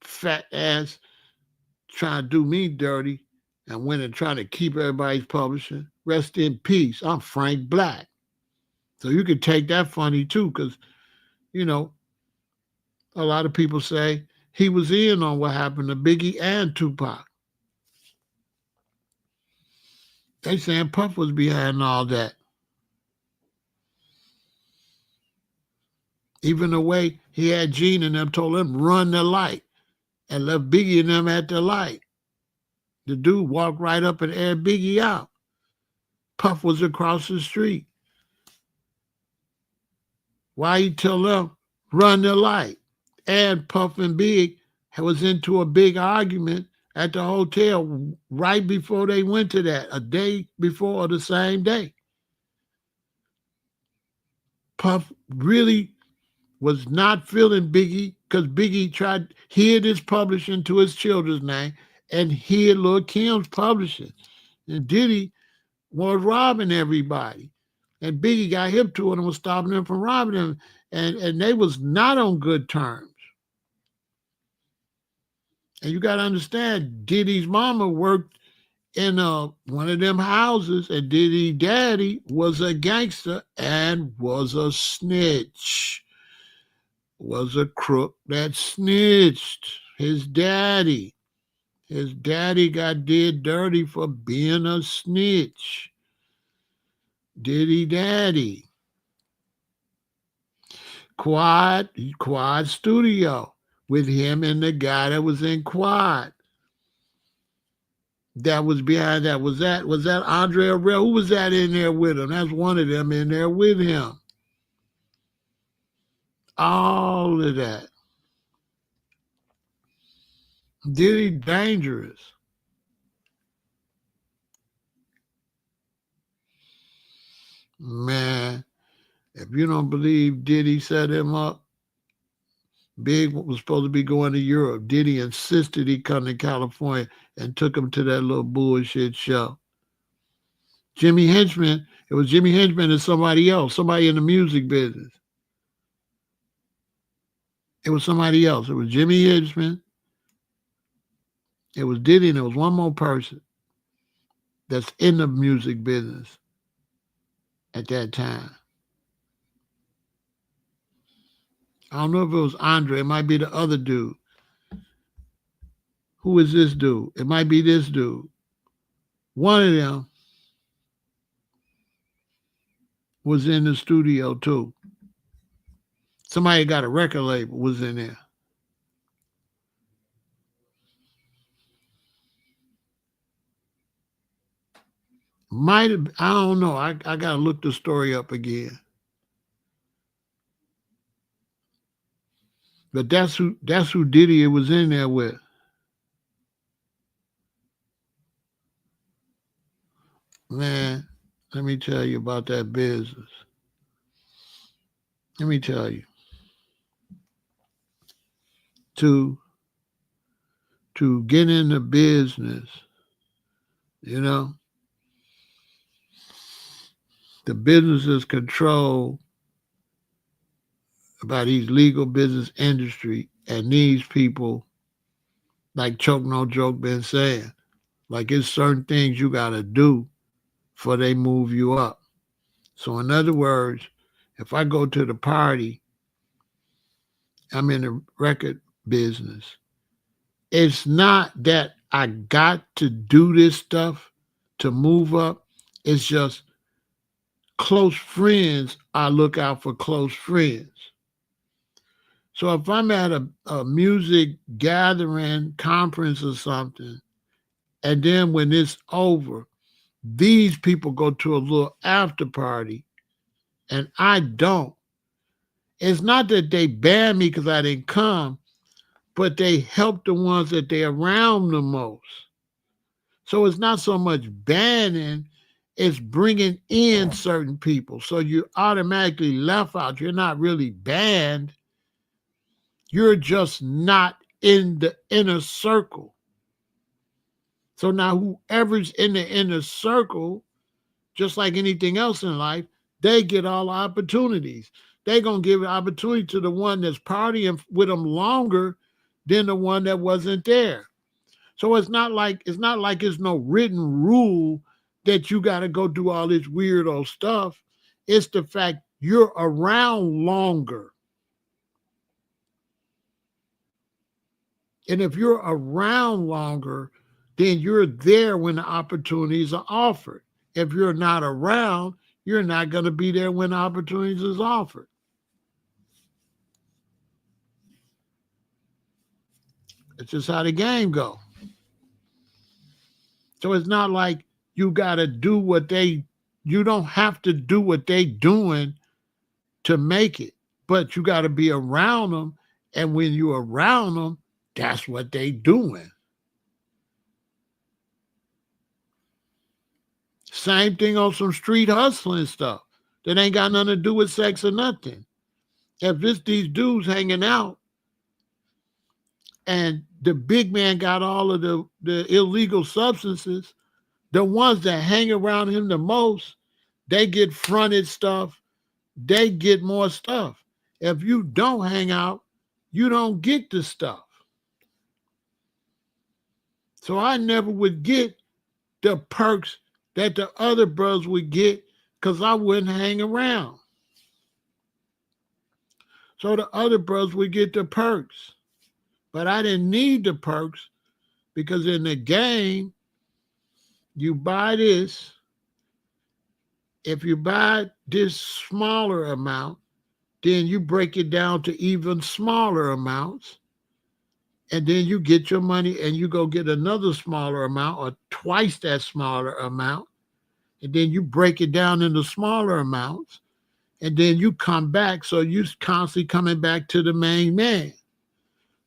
fat ass, trying to do me dirty and went and trying to keep everybody's publishing. Rest in peace. I'm Frank Black. So you could take that funny too, because, a lot of people say he was in on what happened to Biggie and Tupac. They saying Puff was behind all that. Even the way he had Gene and them told him run the light and left Biggie and them at the light. The dude walked right up and aired Biggie out. Puff was across the street. Why you tell them run the light? And Puff and Big was into a big argument at the hotel right before they went to that, a day before or the same day. Puff really was not feeling Biggie because Biggie hid his publishing to his children's name and hid Lil Kim's publishing. And Diddy was robbing everybody. And Biggie got hip to it and was stopping them from robbing them. And they was not on good terms. And you got to understand, Diddy's mama worked in one of them houses, and Diddy daddy was a gangster and was a snitch. Was a crook that snitched. His daddy got did dirty for being a snitch. Diddy daddy. Quad Studio with him and the guy that was in Quad. That was behind that. Was that Andre Arell? Who was that in there with him? That's one of them in there with him. All of that. Diddy dangerous. Man, if you don't believe Diddy set him up, Big was supposed to be going to Europe. Diddy insisted he come to California and took him to that little bullshit show. Jimmy Henchman, it was Jimmy Henchman and somebody else, somebody in the music business. It was somebody else. It was Jimmy Henchman. It was Diddy, and there was one more person that's in the music business at that time. I don't know if it was Andre. It might be the other dude. Who is this dude? It might be this dude. One of them was in the studio too. Somebody got a record label was in there. Might have, I don't know. I gotta look the story up again. But that's who Diddy was in there with. Man, let me tell you about that business. Let me tell you. to get into business, you know, the business is controlled by these legal business industry and these people, like Choke No Joke been saying, like it's certain things you got to do before they move you up. So in other words, if I go to the party, I'm in the record business. It's not that I got to do this stuff to move up. It's just close friends, I look out for close friends. So if I'm at a music gathering, conference or something, and then when it's over, these people go to a little after party and I don't. It's not that they ban me because I didn't come, but they help the ones that they're around the most. So it's not so much banning, it's bringing in certain people. So you automatically left out. You're not really banned. You're just not in the inner circle. So now whoever's in the inner circle, just like anything else in life, they get all the opportunities. They're going to give an opportunity to the one that's partying with them longer than the one that wasn't there. So it's not like it's no written rule that you got to go do all this weirdo stuff. It's the fact you're around longer. And if you're around longer, then you're there when the opportunities are offered. If you're not around, you're not going to be there when the opportunities is offered. It's just how the game goes. So it's not like you got to do you don't have to do what they doing to make it, but you got to be around them. And when you're around them, that's what they doing. Same thing on some street hustling stuff that ain't got nothing to do with sex or nothing. If it's these dudes hanging out and the big man got all of the illegal substances, the ones that hang around him the most, they get fronted stuff, they get more stuff. If you don't hang out, you don't get the stuff. So I never would get the perks that the other brothers would get because I wouldn't hang around. So the other brothers would get the perks. But I didn't need the perks because in the game, you buy this. If you buy this smaller amount, then you break it down to even smaller amounts. And then you get your money and you go get another smaller amount or twice that smaller amount. And then you break it down into smaller amounts. And then you come back. So you're constantly coming back to the main man.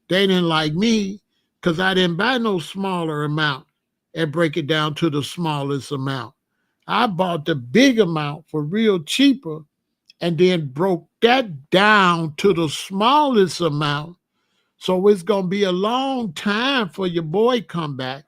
They didn't like me because I didn't buy no smaller amount and break it down to the smallest amount. I bought the big amount for real cheaper and then broke that down to the smallest amount. So it's going to be a long time for your boy come back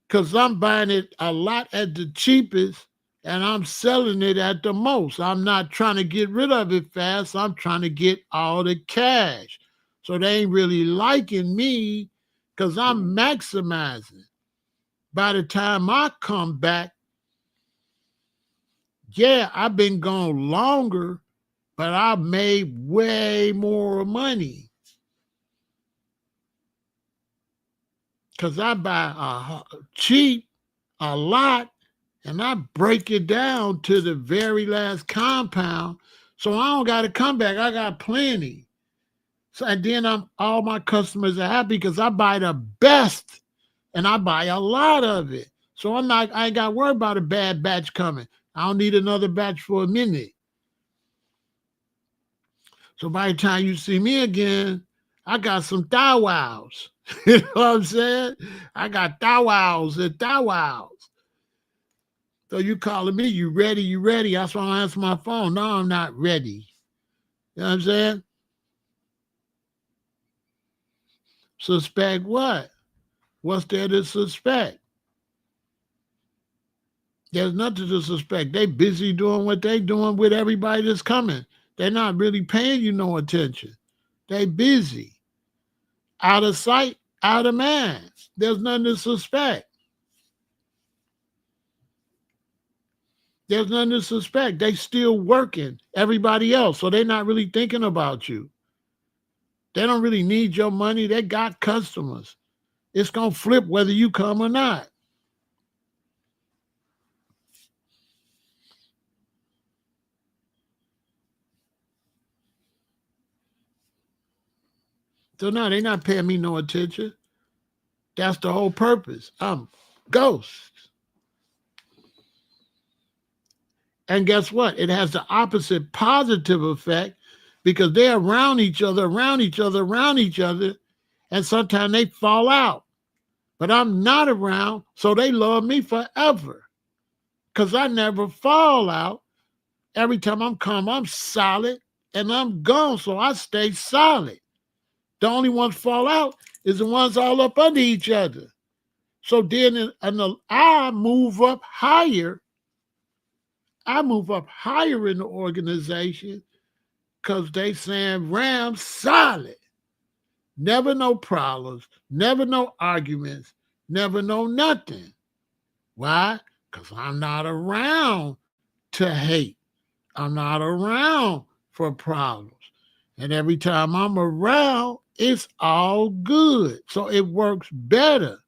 because I'm buying it a lot at the cheapest and I'm selling it at the most. I'm not trying to get rid of it fast. I'm trying to get all the cash. So they ain't really liking me because I'm maximizing. By the time I come back, yeah, I've been gone longer, but I made way more money. Because I buy cheap, a lot, and I break it down to the very last compound. So I don't got to come back. I got plenty. So and then all my customers are happy because I buy the best and I buy a lot of it. So I ain't got to worry about a bad batch coming. I don't need another batch for a minute. So by the time you see me again, I got some thou wows. You know what I'm saying? I got thou wows and thou wows. So you calling me, you ready, you ready. That's why I answer my phone. No, I'm not ready. You know what I'm saying? Suspect what? What's there to suspect? There's nothing to suspect. They busy doing what they doing with everybody that's coming. They're not really paying you no attention. They busy. Out of sight, out of mind. There's nothing to suspect. There's nothing to suspect. They still working everybody else, so they're not really thinking about you. They don't really need your money. They got customers. It's going to flip whether you come or not. So no, they're not paying me no attention. That's the whole purpose. I'm ghost. And guess what? It has the opposite positive effect because they're around each other, around each other, around each other, and sometimes they fall out. But I'm not around, so they love me forever because I never fall out. Every time I'm calm, I'm solid, and I'm gone, so I stay solid. The only ones fall out is the ones all up under each other. So then I move up higher. I move up higher in the organization because they saying Ram's solid. Never no problems, never no arguments, never no nothing. Why? Because I'm not around to hate. I'm not around for problems. And every time I'm around, it's all good. So it works better.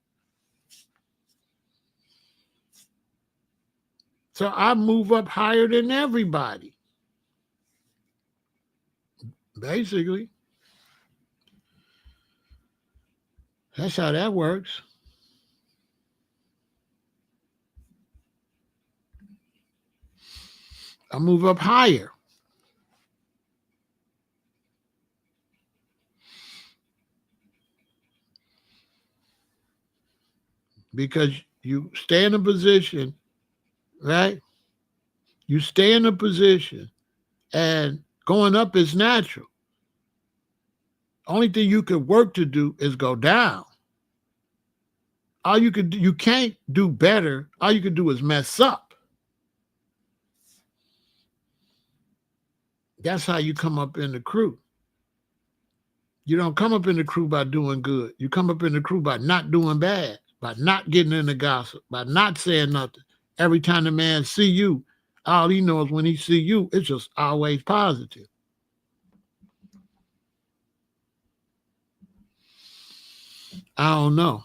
So I move up higher than everybody. Basically. That's how that works. I move up higher. Because you stay in a position, right? You stay in a position and going up is natural. Only thing you could work to do is go down. All you could do, you can't do better. All you could do is mess up. That's how you come up in the crew. You don't come up in the crew by doing good. You come up in the crew by not doing bad, by not getting in the gossip, by not saying nothing. Every time the man see you, all he knows when he see you, it's just always positive. I don't know.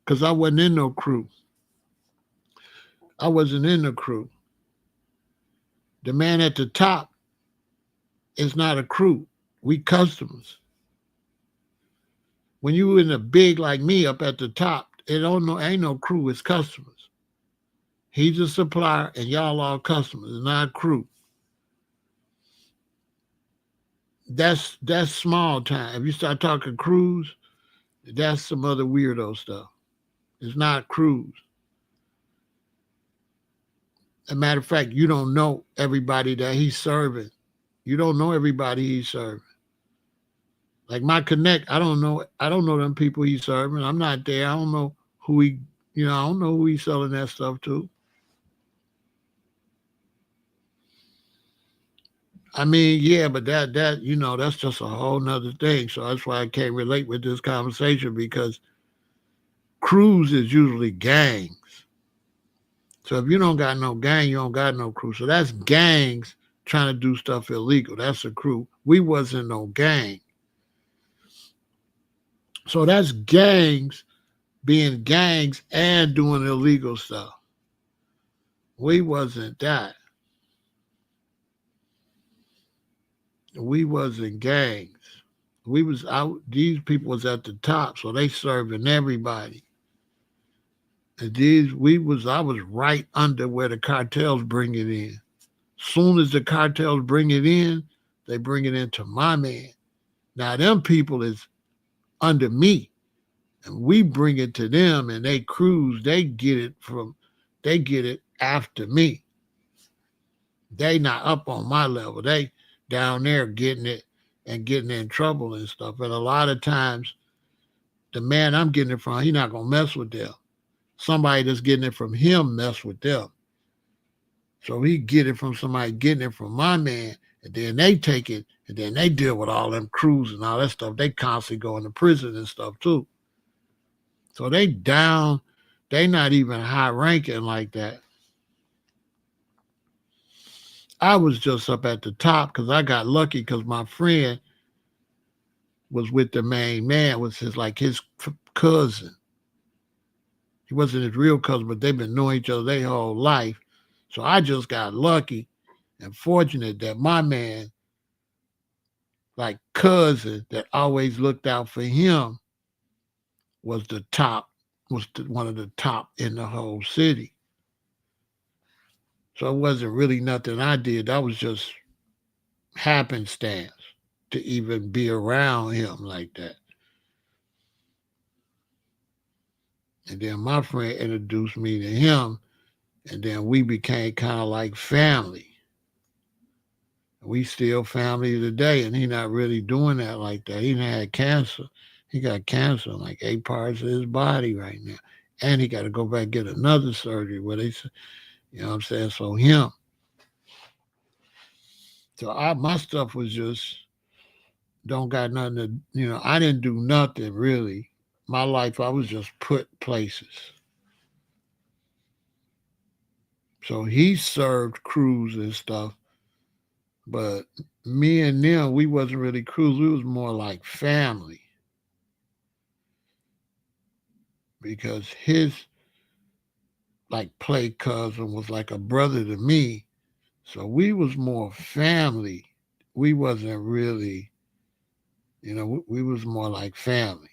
Because I wasn't in no crew. I wasn't in the crew. The man at the top is not a crew. We customers. When you in a big like me up at the top, it ain't no crew, it's customers. He's a supplier and y'all all customers, it's not a crew. That's small time. If you start talking crews, that's some other weirdo stuff. It's not crews. As a matter of fact, you don't know everybody that he's serving. You don't know everybody he's serving. Like my connect, I don't know them people he's serving. I'm not there. I don't know who I don't know who he's selling that stuff to. I mean, yeah, but that that's just a whole nother thing. So that's why I can't relate with this conversation because crews is usually gangs. So if you don't got no gang, you don't got no crew. So that's gangs trying to do stuff illegal. That's a crew. We wasn't no gang. So that's gangs being gangs and doing illegal stuff. We wasn't that. We wasn't gangs. We was out. These people was at the top, so they serving everybody. And I was right under where the cartels bring it in. Soon as the cartels bring it in, they bring it into my man. Now them people is under me, and we bring it to them, and they cruise. They get it after me. They not up on my level. They down there getting it and getting in trouble and stuff. And a lot of times the man I'm getting it from, he not gonna mess with them. Somebody that's getting it from him mess with them. So he get it from somebody getting it from my man, and then they take it, and then they deal with all them crews and all that stuff. They constantly going to prison and stuff too. So they down, they not even high ranking like that. I was just up at the top because I got lucky because my friend was with the main man, was his cousin. He wasn't his real cousin, but they've been knowing each other their whole life. So I just got lucky and fortunate that my man, like cousin, that always looked out for him, was the top, one of the top in the whole city. So it wasn't really nothing I did. That was just happenstance to even be around him like that. And then my friend introduced me to him, and then we became kind of like family. We still family today, and he not really doing that like that. He had cancer. He got cancer in like 8 parts of his body right now. And he got to go back and get another surgery where they, you know what I'm saying? So him. So my stuff was just, don't got nothing to, I didn't do nothing really. My life, I was just put places. So he served crews and stuff. But me and them, we wasn't really crews. We was more like family. Because his like play cousin was like a brother to me. So we was more family. We wasn't really, we was more like family.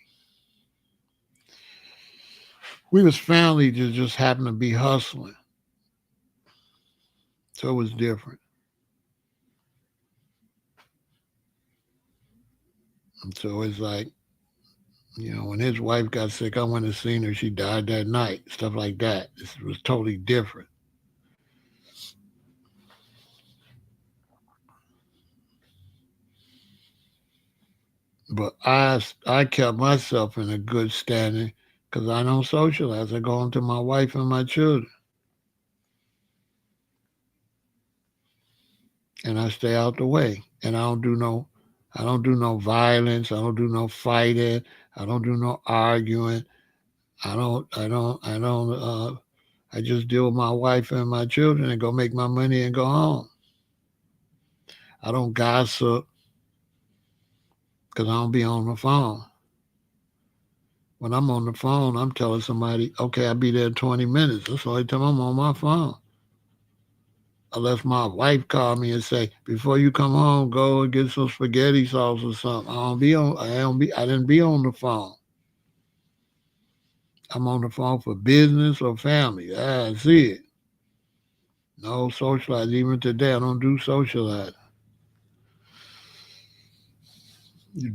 We was family that just happened to be hustling. So it was different. And so it's like, when his wife got sick, I went and seen her. She died that night. Stuff like that. This was totally different. But I kept myself in a good standing because I don't socialize. I go home to my wife and my children. And I stay out the way. And I don't do no violence. I don't do no fighting. I don't do no arguing. I just deal with my wife and my children and go make my money and go home. I don't gossip because I don't be on the phone. When I'm on the phone, I'm telling somebody, okay, I'll be there in 20 minutes. That's the only time I'm on my phone. Unless my wife called me and say, before you come home, go and get some spaghetti sauce or something. I didn't be on the phone. I'm on the phone for business or family. That's it. No socializing. Even today, I don't do socializing.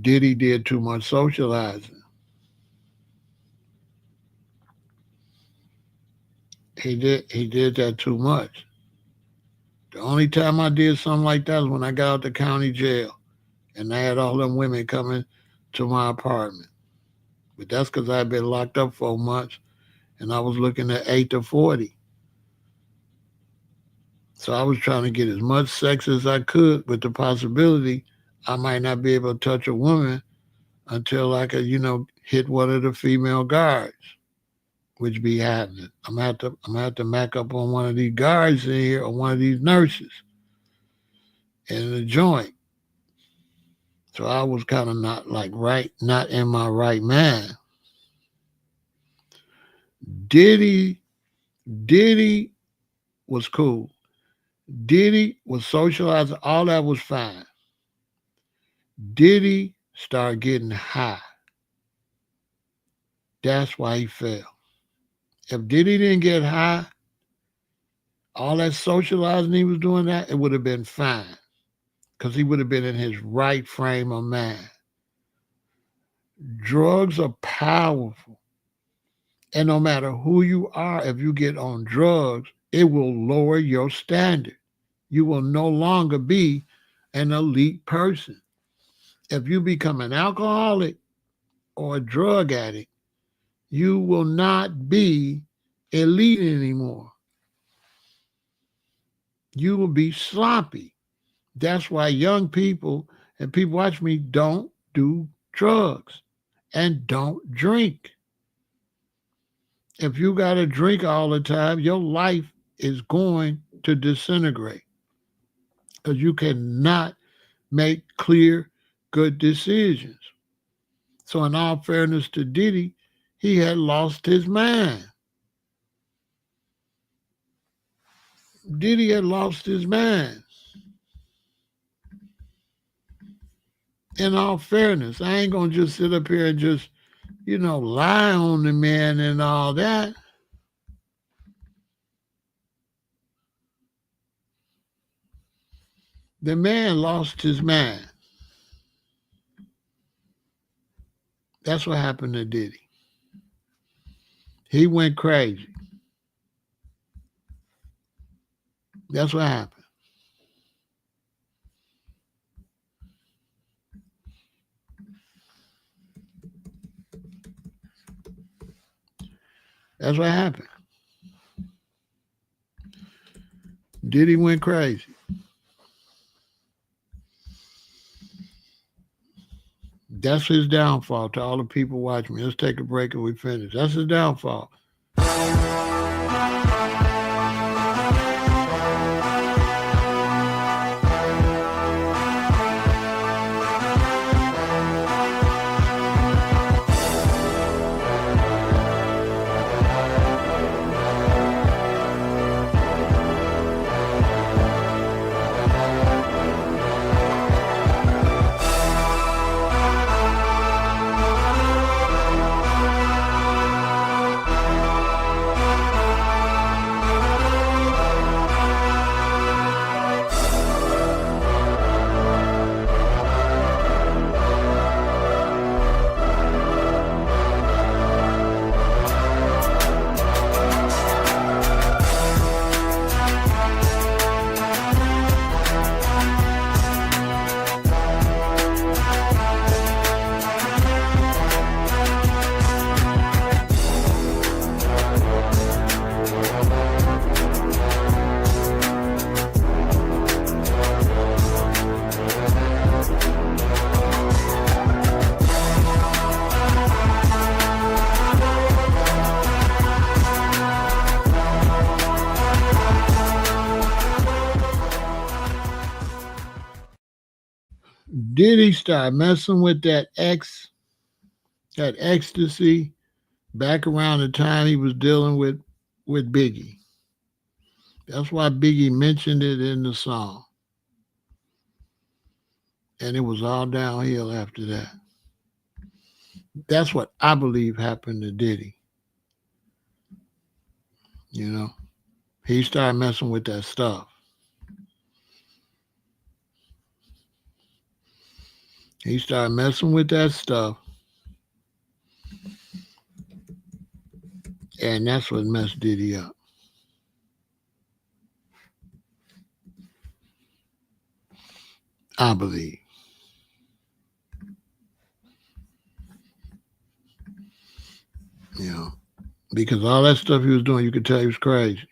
Diddy did too much socializing. He did that too much. The only time I did something like that was when I got out the county jail and I had all them women coming to my apartment. But that's because I had been locked up 4 months and I was looking at 8 to 40. So I was trying to get as much sex as I could with the possibility I might not be able to touch a woman until I could, hit one of the female guards, which be happening. I'm gonna have to mac up on one of these guards in here or one of these nurses in the joint. So I was kind of not in my right mind. Diddy was cool. Diddy was socializing. All that was fine. Diddy started getting high. That's why he fell. If Diddy didn't get high, all that socializing he was doing that, it would have been fine. Because he would have been in his right frame of mind. Drugs are powerful. And no matter who you are, if you get on drugs, it will lower your standard. You will no longer be an elite person. If you become an alcoholic or a drug addict, you will not be elite anymore. You will be sloppy. That's why young people and people watch me don't do drugs and don't drink. If you got to drink all the time, your life is going to disintegrate because you cannot make clear, good decisions. So, in all fairness to Diddy, he had lost his mind. Diddy had lost his mind. In all fairness, I ain't going to just sit up here and just, lie on the man and all that. The man lost his mind. That's what happened to Diddy. He went crazy. That's what happened. That's what happened. Diddy went crazy. That's his downfall to all the people watching me. Let's take a break and we finish. That's his downfall. Diddy started messing with that ecstasy back around the time he was dealing with Biggie. That's why Biggie mentioned it in the song. And it was all downhill after that. That's what I believe happened to Diddy. He started messing with that stuff. He started messing with that stuff. And that's what messed Diddy up. I believe. Because all that stuff he was doing, you could tell he was crazy.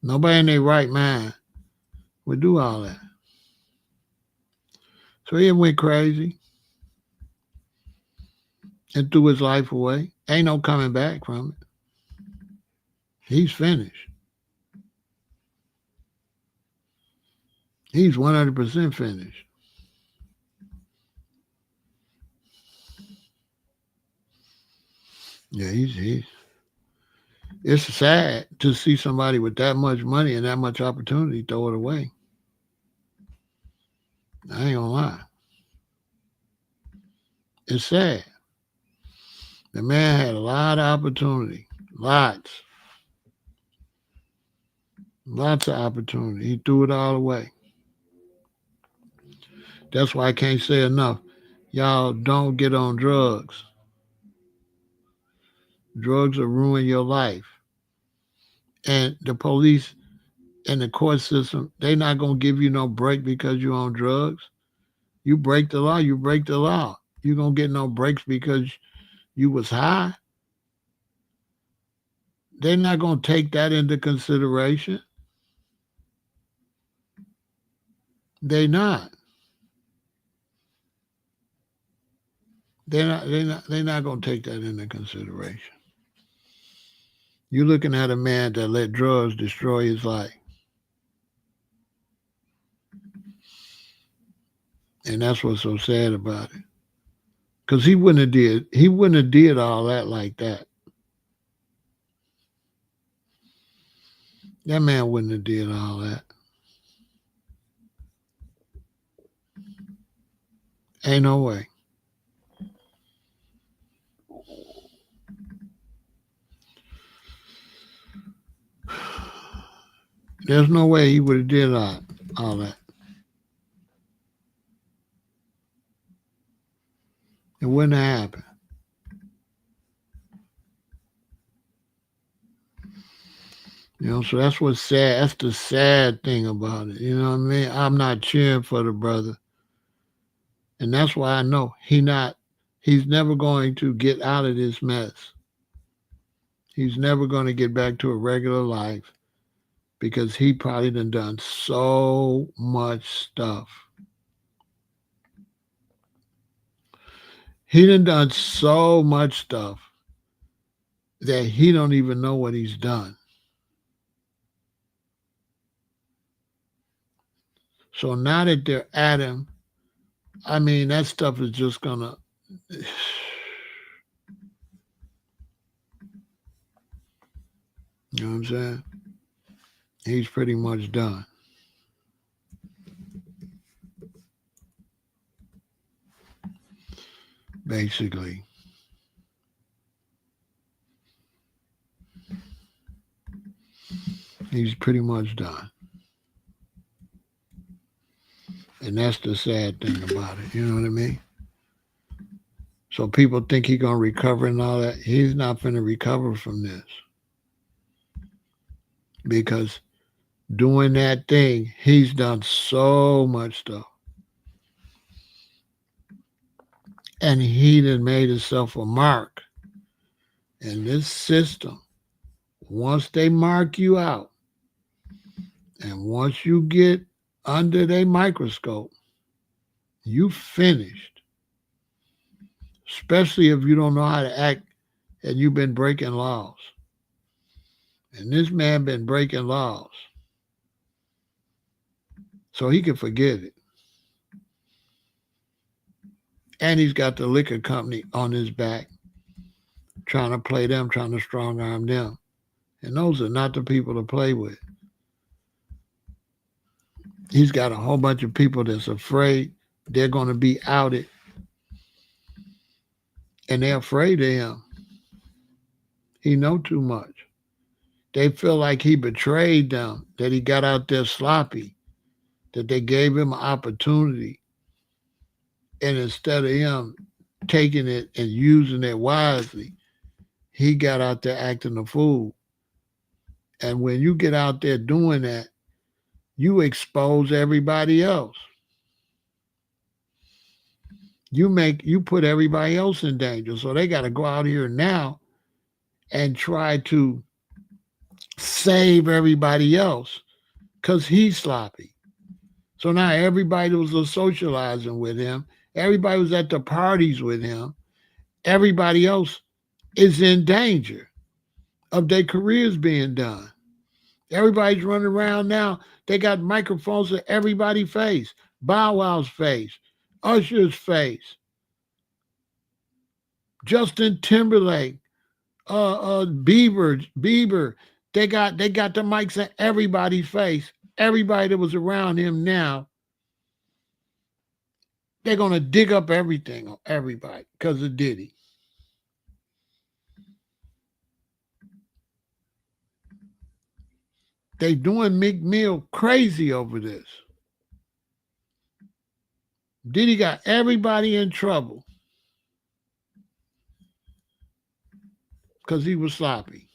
Nobody in their right mind would do all that. So he went crazy and threw his life away. Ain't no coming back from it. He's finished. He's 100% finished. Yeah, he's. It's sad to see somebody with that much money and that much opportunity throw it away. I ain't gonna lie. It's sad. The man had a lot of opportunity. Lots of opportunity. He threw it all away. That's why I can't say enough. Y'all don't get on drugs. Drugs will ruin your life. And the police and the court system, they not going to give you no break because you're on drugs. You break the law, you break the law. You gonna get no breaks because you was high? They're not gonna take that into consideration. They not. They're not gonna take that into consideration. You're looking at a man that let drugs destroy his life. And that's what's so sad about it. Cause he wouldn't have did all that like that. That man wouldn't have did all that. Ain't no way. There's no way he would have did all that. It wouldn't have happened. So that's what's sad. That's the sad thing about it. You know what I mean? I'm not cheering for the brother. And that's why I know he's never going to get out of this mess. He's never going to get back to a regular life because he probably done so much stuff. He done so much stuff that he don't even know what he's done. So now that they're at him, I mean, that stuff is just gonna. You know what I'm saying? He's pretty much done. Basically. He's pretty much done. And that's the sad thing about it. You know what I mean? So people think he's gonna recover and all that. He's not gonna recover from this. Because doing that thing, he's done so much stuff. And he done made himself a mark. And this system, once they mark you out, and once you get under their microscope, you finished. Especially if you don't know how to act and you've been breaking laws. And this man been breaking laws. So he can forget it. And he's got the liquor company on his back, trying to play them, trying to strong arm them. And those are not the people to play with. He's got a whole bunch of people that's afraid they're going to be outed. And they're afraid of him. He know too much. They feel like he betrayed them, that he got out there sloppy, that they gave him an opportunity. And instead of him taking it and using it wisely, he got out there acting a fool. And when you get out there doing that, you expose everybody else. You put everybody else in danger. So they got to go out here now and try to save everybody else because he's sloppy. So now everybody was socializing with him. Everybody was at the parties with him. Everybody else is in danger of their careers being done. Everybody's running around now. They got microphones at everybody's face. Bow Wow's face. Usher's face. Justin Timberlake. Bieber. They got the mics at everybody's face. Everybody that was around him now, they're gonna dig up everything on everybody because of Diddy. They doing Meek Mill crazy over this. Diddy got everybody in trouble because he was sloppy.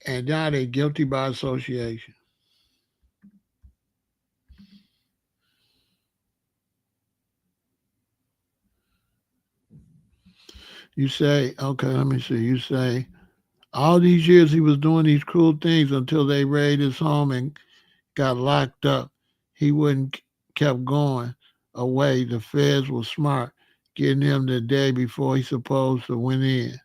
And now they guilty by association. You say, okay, let me see. You say, all these years he was doing these cruel things until they raided his home and got locked up. He wouldn't kept going away. The feds were smart, getting him the day before he supposed to went in.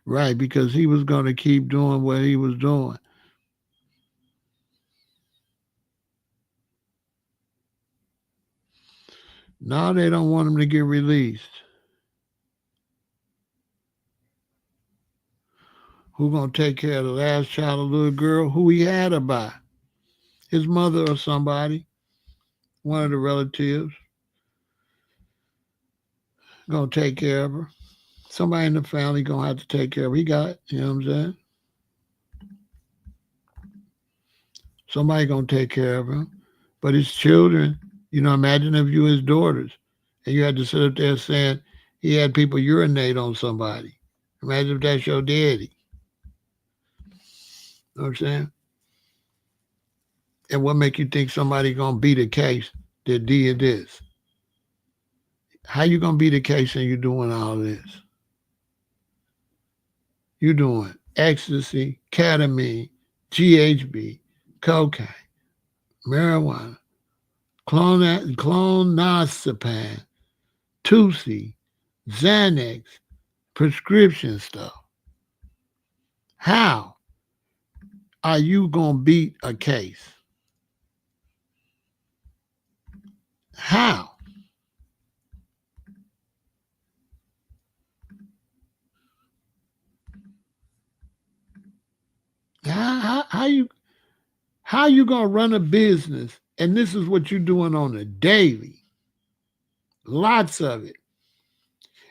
Right, because he was going to keep doing what he was doing. Now they don't want him to get released. Who gonna take care of the last child, a little girl who he had her by? His mother or somebody, one of the relatives, gonna take care of her. Somebody in the family gonna have to take care of her. He got, you know what I'm saying? Somebody gonna take care of him. But his children, imagine if you his daughters and you had to sit up there saying he had people urinate on somebody. Imagine if that's your daddy. You know what I'm saying? And what make you think somebody gonna beat a case that did this? How you gonna beat a case and you doing all this? You doing ecstasy, ketamine, GHB, cocaine, marijuana, clonazepam, Tusi, Xanax, prescription stuff. How are you gonna beat a case? How? How you gonna run a business and this is what you're doing on a daily? Lots of it.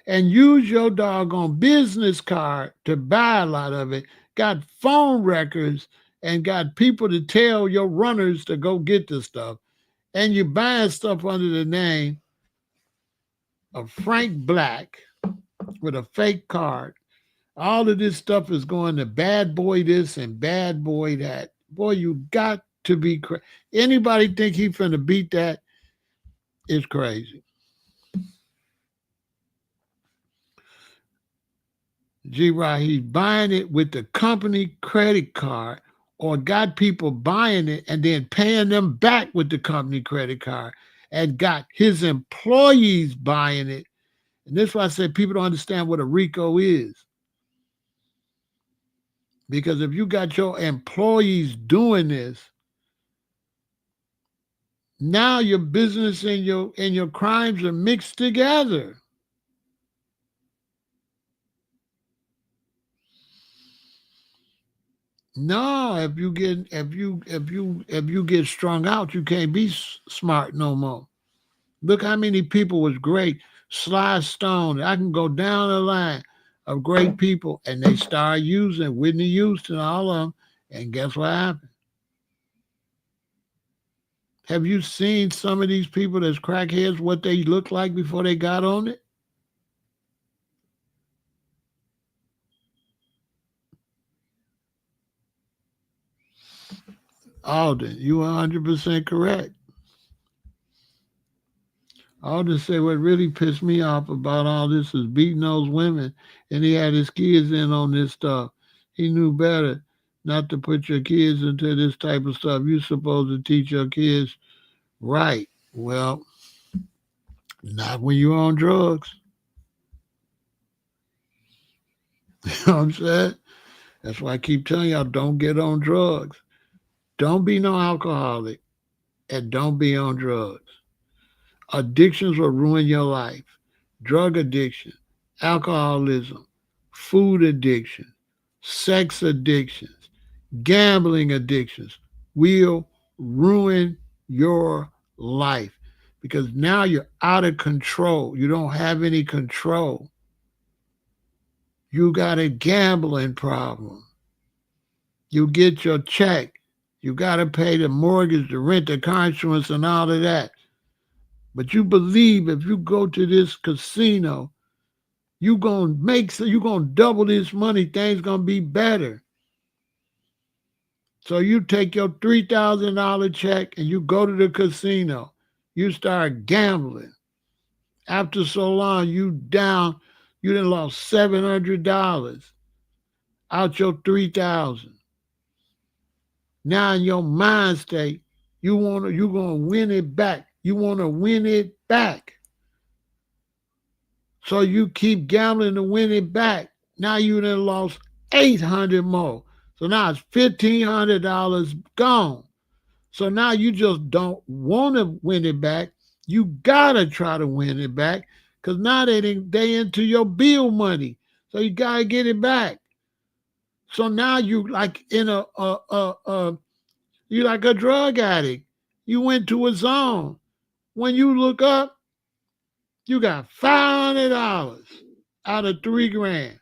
And use your doggone business card to buy a lot of it. Got phone records and got people to tell your runners to go get the stuff. And you're buying stuff under the name of Frank Black with a fake card. All of this stuff is going to bad boy this and bad boy that. Boy, you got to be crazy. Anybody think he finna beat that is crazy. G-Rod, he's buying it with the company credit card or got people buying it and then paying them back with the company credit card and got his employees buying it. And this is why I said people don't understand what a RICO is. Because if you got your employees doing this, now your business and your crimes are mixed together. No, if you get strung out, you can't be smart no more. Look how many people was great. Sly Stone. I can go down the line of great people, and they start using Whitney Houston, all of them. And guess what happened? Have you seen some of these people that's crackheads, what they look like before they got on it? Alden, you are 100% correct. Alden said what really pissed me off about all this is beating those women, and he had his kids in on this stuff. He knew better not to put your kids into this type of stuff. You're supposed to teach your kids right. Well, not when you're on drugs. You know what I'm saying? That's why I keep telling y'all don't get on drugs. Don't be no alcoholic and don't be on drugs. Addictions will ruin your life. Drug addiction, alcoholism, food addiction, sex addictions, gambling addictions will ruin your life because now you're out of control. You don't have any control. You got a gambling problem. You get your check. You got to pay the mortgage, the rent, the car insurance, and all of that. But you believe if you go to this casino, you're gonna double this money, things gonna be better. So you take your $3,000 check and you go to the casino. You start gambling. After so long, you down, you done lost $700 out your 3,000. Now in your mind state, you gonna win it back. You wanna win it back. So you keep gambling to win it back. Now you done lost 800 more. So now it's $1,500 gone. So now you just don't want to win it back. You gotta try to win it back because now they into your bill money. So you gotta get it back. So now you like in you like a drug addict. You went to a zone. When you look up, you got $500 out of 3 grand.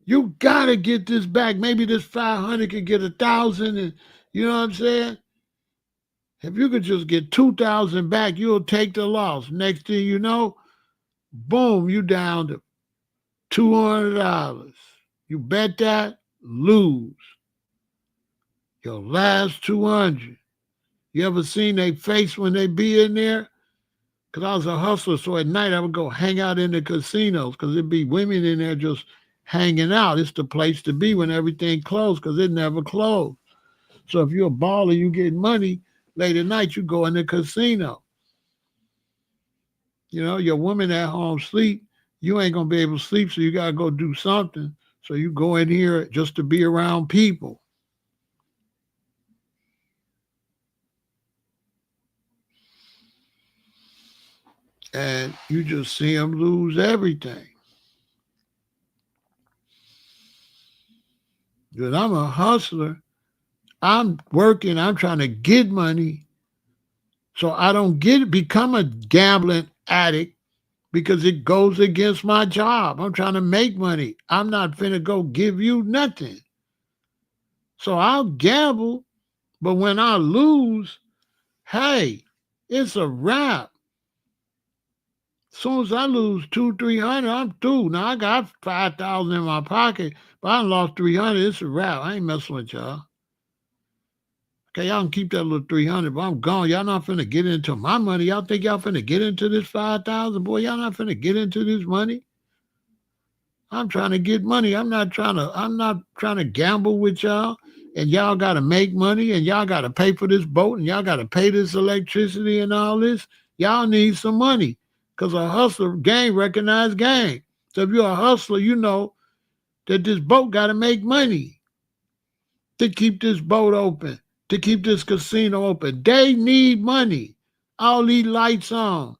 You gotta get this back. Maybe this 500 could get 1,000, and you know what I'm saying? If you could just get 2,000 back, you'll take the loss. Next thing you know, boom, you down to $200. You bet that, lose. Your last 200. You ever seen their face when they be in there? Because I was a hustler, so at night I would go hang out in the casinos because there'd be women in there just hanging out. It's the place to be when everything closed because it never closed. So if you're a baller, you get money, late at night you go in the casino. You know, your woman at home sleep, you ain't going to be able to sleep, so you got to go do something. So you go in here just to be around people. And you just see them lose everything. Because I'm a hustler. I'm working. I'm trying to get money. So I don't become a gambling addict because it goes against my job. I'm trying to make money. I'm not finna go give you nothing. So I'll gamble, but when I lose, hey, it's a wrap. As soon as I lose 200-300, I'm through. Now I got 5,000 in my pocket, but I lost 300. It's a wrap. I ain't messing with y'all. Okay, y'all can keep that little 300, but I'm gone. Y'all not finna get into my money. Y'all think y'all finna get into this 5,000? Boy, y'all not finna get into this money. I'm trying to get money. I'm not trying to gamble with y'all. And y'all got to make money, and y'all got to pay for this boat, and y'all got to pay this electricity and all this. Y'all need some money because a hustler, gang recognize gang. So if you're a hustler, you know that this boat got to make money to keep this boat open, to keep this casino open. They need money. All these lights on,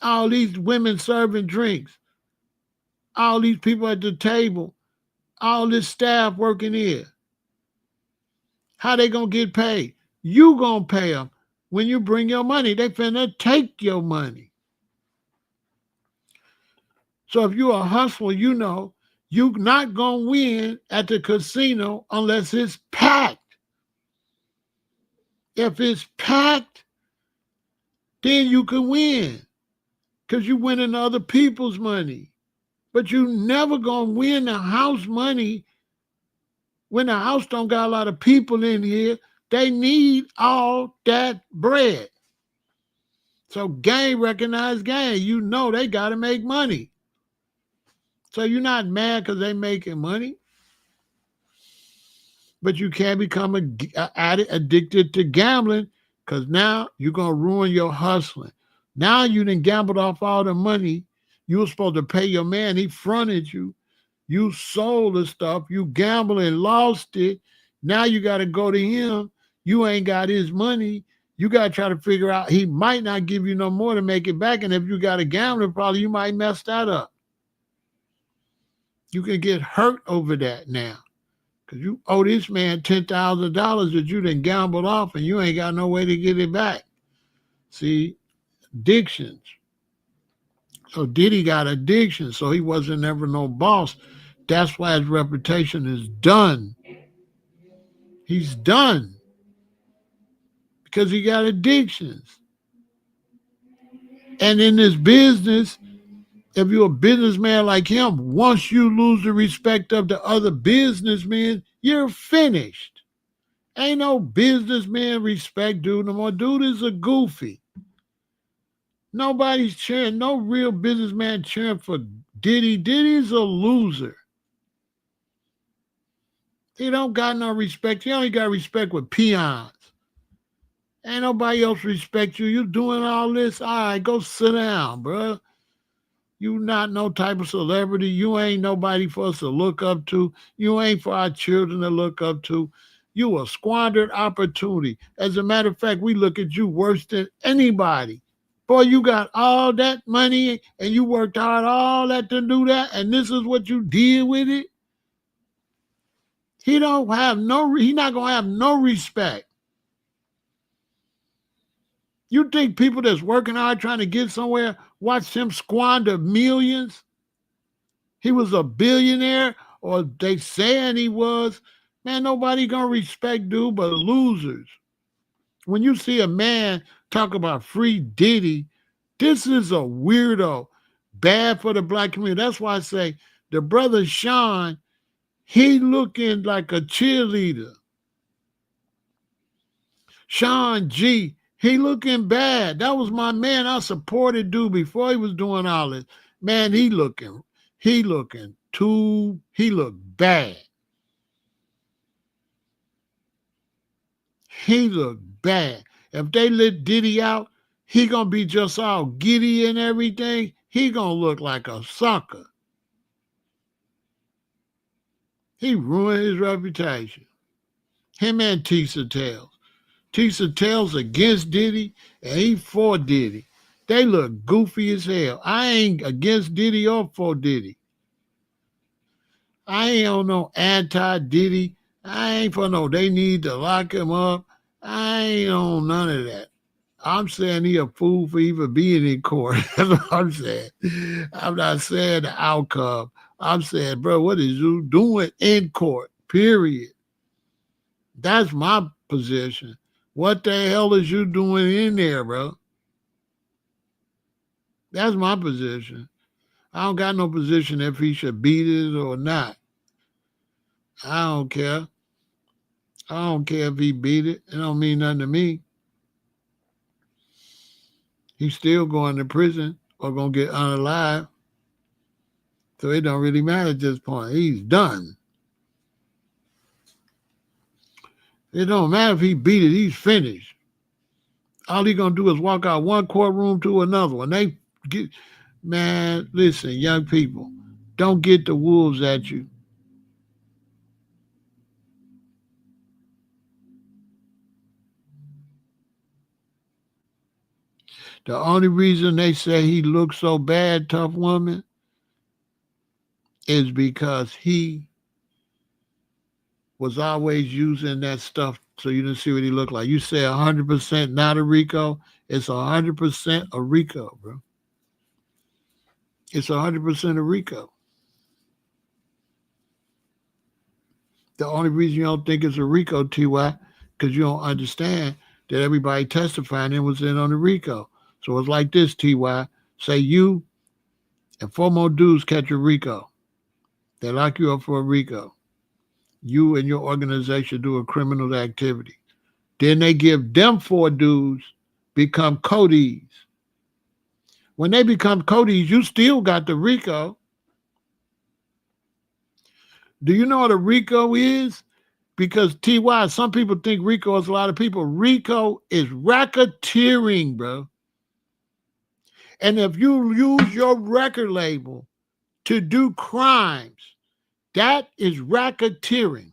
all these women serving drinks, all these people at the table, all this staff working here. How they gonna get paid? You gonna pay them when you bring your money. They finna take your money. So if you're a hustler, you know you're not gonna win at the casino unless it's packed. If it's packed, then you can win because you winning other people's money. But you never gonna win the house money when the house don't got a lot of people in here. They need all that bread. So gang recognize gang. You know they got to make money. So you're not mad because they making money. But you can't become addicted to gambling because now you're going to ruin your hustling. Now you done gambled off all the money. You were supposed to pay your man. He fronted you. You sold the stuff. You gambled and lost it. Now you got to go to him. You ain't got his money. You got to try to figure out, he might not give you no more to make it back. And if you got a gambling problem, you might mess that up. You can get hurt over that now. Because you owe this man $10,000 that you done gambled off and you ain't got no way to get it back. See, addictions. So Diddy got addiction, so he wasn't ever no boss. That's why his reputation is done. He's done. Because he got addictions. And in this business, if you're a businessman like him, once you lose the respect of the other businessmen, you're finished. Ain't no businessman respect dude no more. Dude is a goofy. Nobody's cheering. No real businessman cheering for Diddy. Diddy's a loser. He don't got no respect. He only got respect with peons. Ain't nobody else respect you. You doing all this? All right, go sit down, bro. You not no type of celebrity. You ain't nobody for us to look up to. You ain't for our children to look up to. You a squandered opportunity. As a matter of fact, we look at you worse than anybody. Boy, you got all that money and you worked hard all that to do that, and this is what you did with it. He don't have no. He not gonna have no respect. You think people that's working hard trying to get somewhere watched him squander millions? He was a billionaire, or they saying he was. Man, nobody gonna respect dude but losers. When you see a man talk about free Diddy, this is a weirdo. Bad for the black community. That's why I say the brother Sean, he looking like a cheerleader. Sean G, he looking bad. That was my man. I supported dude before he was doing all this. Man, he looked bad. He looked bad. If they let Diddy out, he gonna be just all giddy and everything. He gonna look like a sucker. He ruined his reputation. Him and Tisa Tales. Tisa Tales against Diddy, and he for Diddy. They look goofy as hell. I ain't against Diddy or for Diddy. I ain't on no anti-Diddy. I ain't for no, they need to lock him up. I ain't on none of that. I'm saying he a fool for even being in court. That's what I'm saying. I'm not saying the outcome. I'm saying, bro, what is you doing in court? Period. That's my position. What the hell is you doing in there, bro? That's my position. I don't got no position if he should beat it or not. I don't care. I don't care if he beat it. It don't mean nothing to me. He's still going to prison or going to get unalive. So it don't really matter at this point. He's done. It don't matter if he beat it. He's finished. All he going to do is walk out one courtroom to another one. They get, man, listen, young people, don't get the wolves at you. The only reason they say he looks so bad, tough woman, is because he was always using that stuff so you didn't see what he looked like. You say 100% not a RICO, it's 100% a RICO, bro. It's 100% a RICO. The only reason you don't think it's a RICO, TY, because you don't understand that everybody testifying in was in on the RICO. So it's like this, TY. Say you and four more dudes catch a RICO. They lock you up for a RICO. You and your organization do a criminal activity. Then they give them four dudes become Codees. When they become Codees, you still got the RICO. Do you know what a RICO is? Because TY, some people think RICO is a lot of people. RICO is racketeering, bro. And if you use your record label to do crimes, that is racketeering.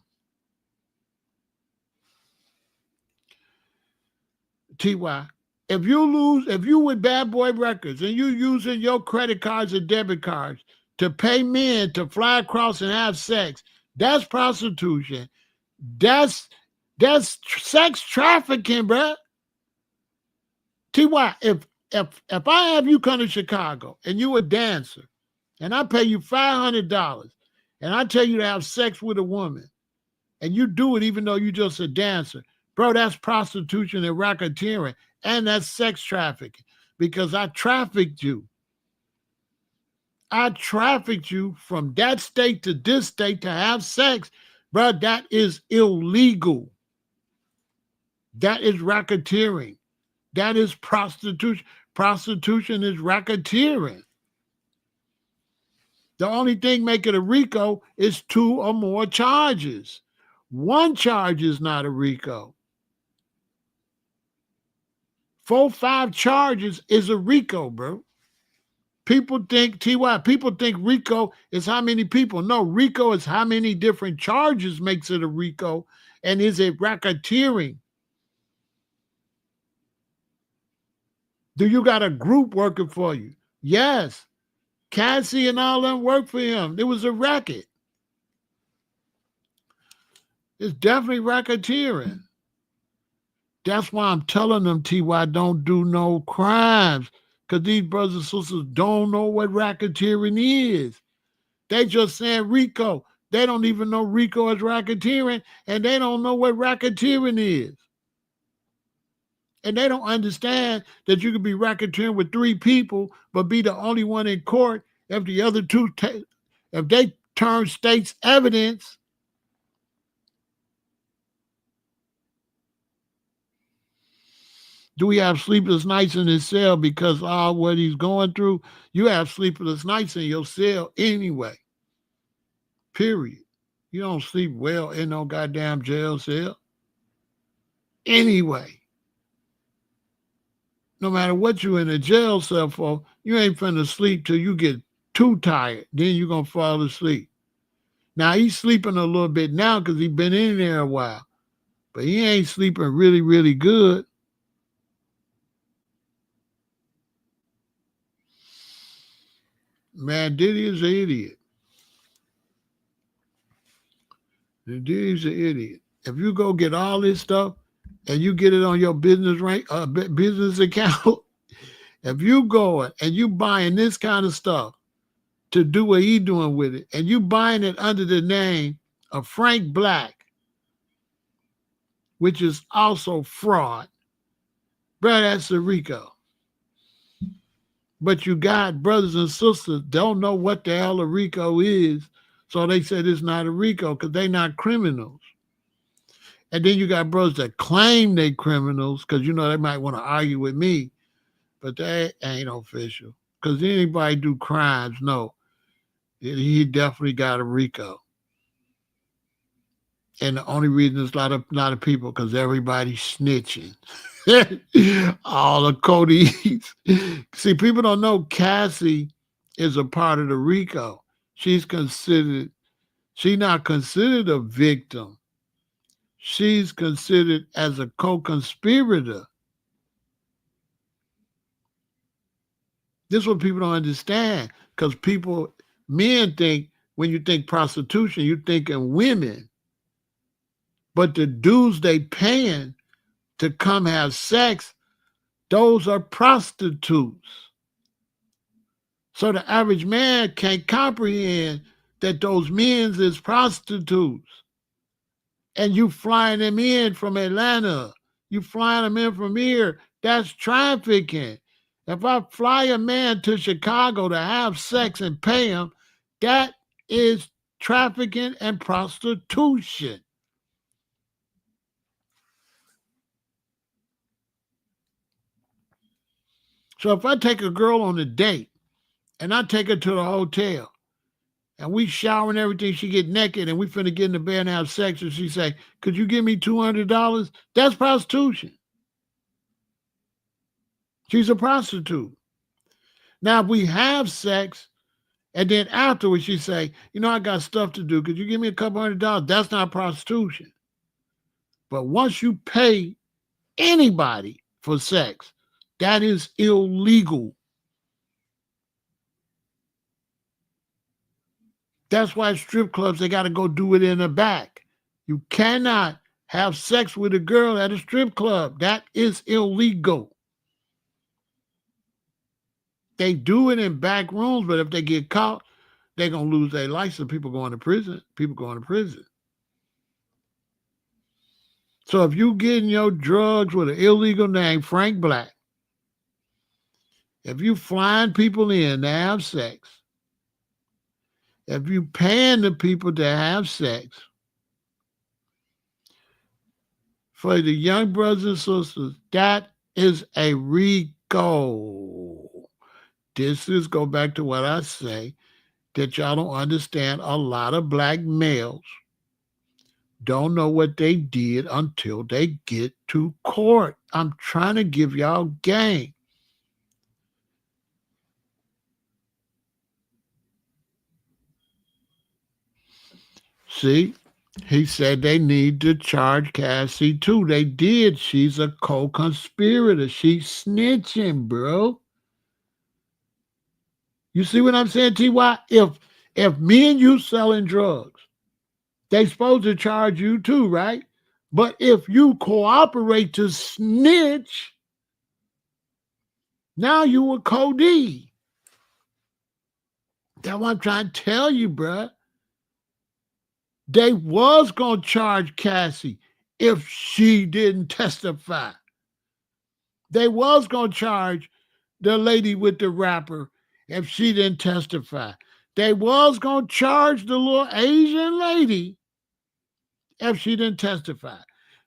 TY, if you with Bad Boy Records and you using your credit cards and debit cards to pay men to fly across and have sex, that's prostitution. That's sex trafficking, bro. TY, if I have you come to Chicago and you a dancer and I pay you $500 and I tell you to have sex with a woman and you do it even though you just a dancer, bro, that's prostitution and racketeering and that's sex trafficking because I trafficked you. I trafficked you from that state to this state to have sex, bro. That is illegal. That is racketeering. That is prostitution. Prostitution is racketeering. The only thing making a RICO is 2 or more charges. 1 charge is not a RICO. 4, 5 charges is a RICO, bro. People think, people think RICO is how many people. No, RICO is how many different charges makes it a RICO. And is it racketeering? Do you got a group working for you? Yes. Cassie and all them work for him. It was a racket. It's definitely racketeering. That's why I'm telling them, TY, don't do no crimes. Because these brothers and sisters don't know what racketeering is. They just saying RICO. They don't even know RICO is racketeering, and they don't know what racketeering is. And they don't understand that you could be racketeering with 3 people, but be the only one in court if the other 2, if they turn state's evidence. Do he have sleepless nights in his cell because of what he's going through? You have sleepless nights in your cell anyway. Period. You don't sleep well in no goddamn jail cell. Anyway. No matter what you in a jail cell for, you ain't finna sleep till you get too tired. Then you're going to fall asleep. Now, he's sleeping a little bit now because he's been in there a while. But he ain't sleeping really, really good. Man, Diddy is an idiot. Diddy's an idiot. If you go get all this stuff and you get it on your business business account, if you going and you buying this kind of stuff to do what he doing with it, and you buying it under the name of Frank Black, which is also fraud, bro, that's a RICO. But you got brothers and sisters don't know what the hell a RICO is, so they said it's not a RICO because they not criminals. And then you got brothers that claim they criminals because, you know, they might want to argue with me, but they ain't official. Because anybody do crimes, no, he definitely got a RICO. And the only reason is a lot of people because everybody's snitching. All the Cody's. See, people don't know Cassie is a part of the RICO. She's not considered a victim. She's considered as a co-conspirator. This is what people don't understand because men think when you think prostitution, you're thinking women. But the dudes they paying to come have sex, those are prostitutes. So the average man can't comprehend that those men is prostitutes. And you flying them in from Atlanta. You flying them in from here. That's trafficking. If I fly a man to Chicago to have sex and pay him, that is trafficking and prostitution. So if I take a girl on a date and I take her to the hotel and we shower and everything, she get naked and we finna get in the bed and have sex and she say, could you give me $200? That's prostitution. She's a prostitute. Now, if we have sex and then afterwards she say, you know, I got stuff to do. Could you give me a couple $100? That's not prostitution. But once you pay anybody for sex, that is illegal. That's why strip clubs, they got to go do it in the back. You cannot have sex with a girl at a strip club. That is illegal. They do it in back rooms, but if they get caught, they're going to lose their license. People going to prison. So if you getting your drugs with an illegal name, Frank Black, if you flying people in to have sex, if you paying the people to have sex, For the young brothers and sisters, that is a RICO. This is go back to what I say, that y'all don't understand. A lot of black males don't know what they did until they get to court. I'm trying to give y'all game. See, he said they need to charge Cassie too. They did. She's a co-conspirator. She's snitching, bro. You see what I'm saying, TY? If me and you selling drugs, they supposed to charge you too, right? But if you cooperate to snitch, now you a Cody. That's what I'm trying to tell you, bruh. They was gonna charge Cassie if she didn't testify. They was gonna charge the lady with the rapper if she didn't testify. They was gonna charge the little Asian lady if she didn't testify.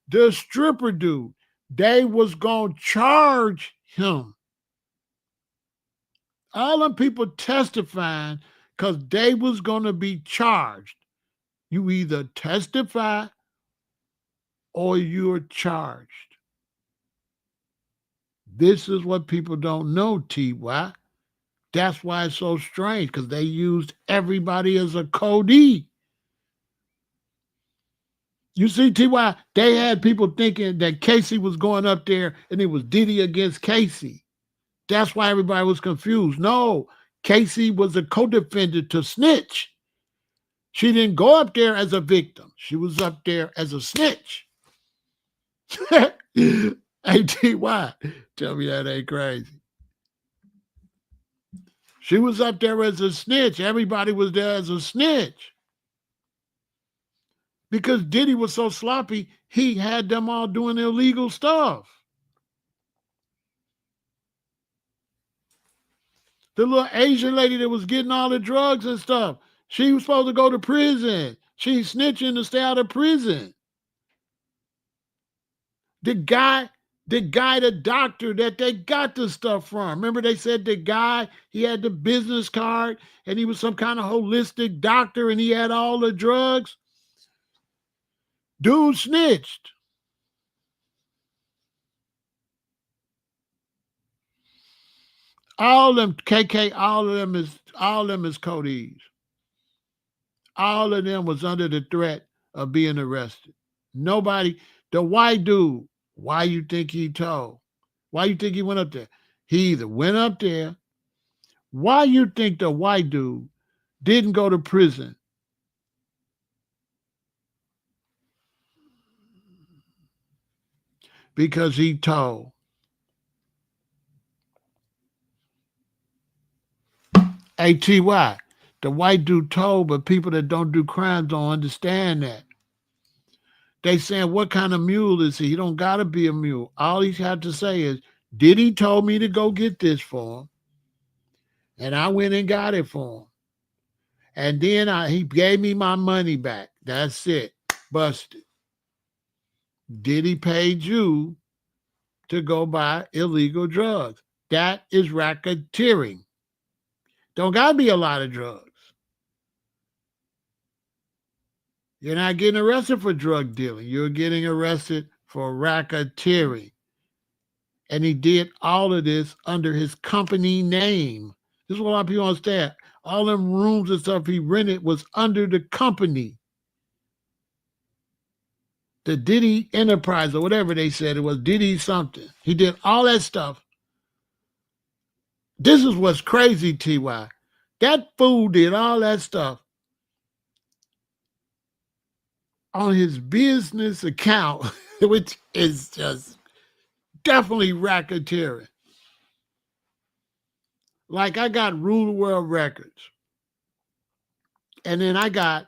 The stripper dude, they was gonna charge him. All them people testifying because they was gonna be charged. You either testify or you're charged. This is what people don't know, TY. That's why it's so strange, because they used everybody as a Cody. You see, TY, they had people thinking that Casey was going up there and it was Diddy against Casey. That's why everybody was confused. No, Casey was a co-defendant to snitch. She didn't go up there as a victim. She was up there as a snitch. Hey, TY, tell me that ain't crazy. She was up there as a snitch. Everybody was there as a snitch. Because Diddy was so sloppy, he had them all doing illegal stuff. The little Asian lady that was getting all the drugs and stuff, she was supposed to go to prison. She's snitching to stay out of prison. The doctor that they got the stuff from. Remember they said the guy, he had the business card and he was some kind of holistic doctor and he had all the drugs. Dude snitched. All them KK, all of them is Cody's. All of them was under the threat of being arrested. Nobody, the white dude, why you think he told? Why you think he went up there? He either went up there. Why you think the white dude didn't go to prison? Because he told. ATY, the white dude told, but people that don't do crimes don't understand that. They saying, what kind of mule is he? He don't got to be a mule. All he had to say is, Diddy told me to go get this for him, and I went and got it for him. And then he gave me my money back. That's it. Busted. Diddy paid you to go buy illegal drugs. That is racketeering. Don't got to be a lot of drugs. You're not getting arrested for drug dealing. You're getting arrested for racketeering. And he did all of this under his company name. This is what a lot of people understand. All them rooms and stuff he rented was under the company. The Diddy Enterprise or whatever they said. It was Diddy something. He did all that stuff. This is what's crazy, TY. That fool did all that stuff on his business account, which is just definitely racketeering. Like I got Rule the World Records. And then I got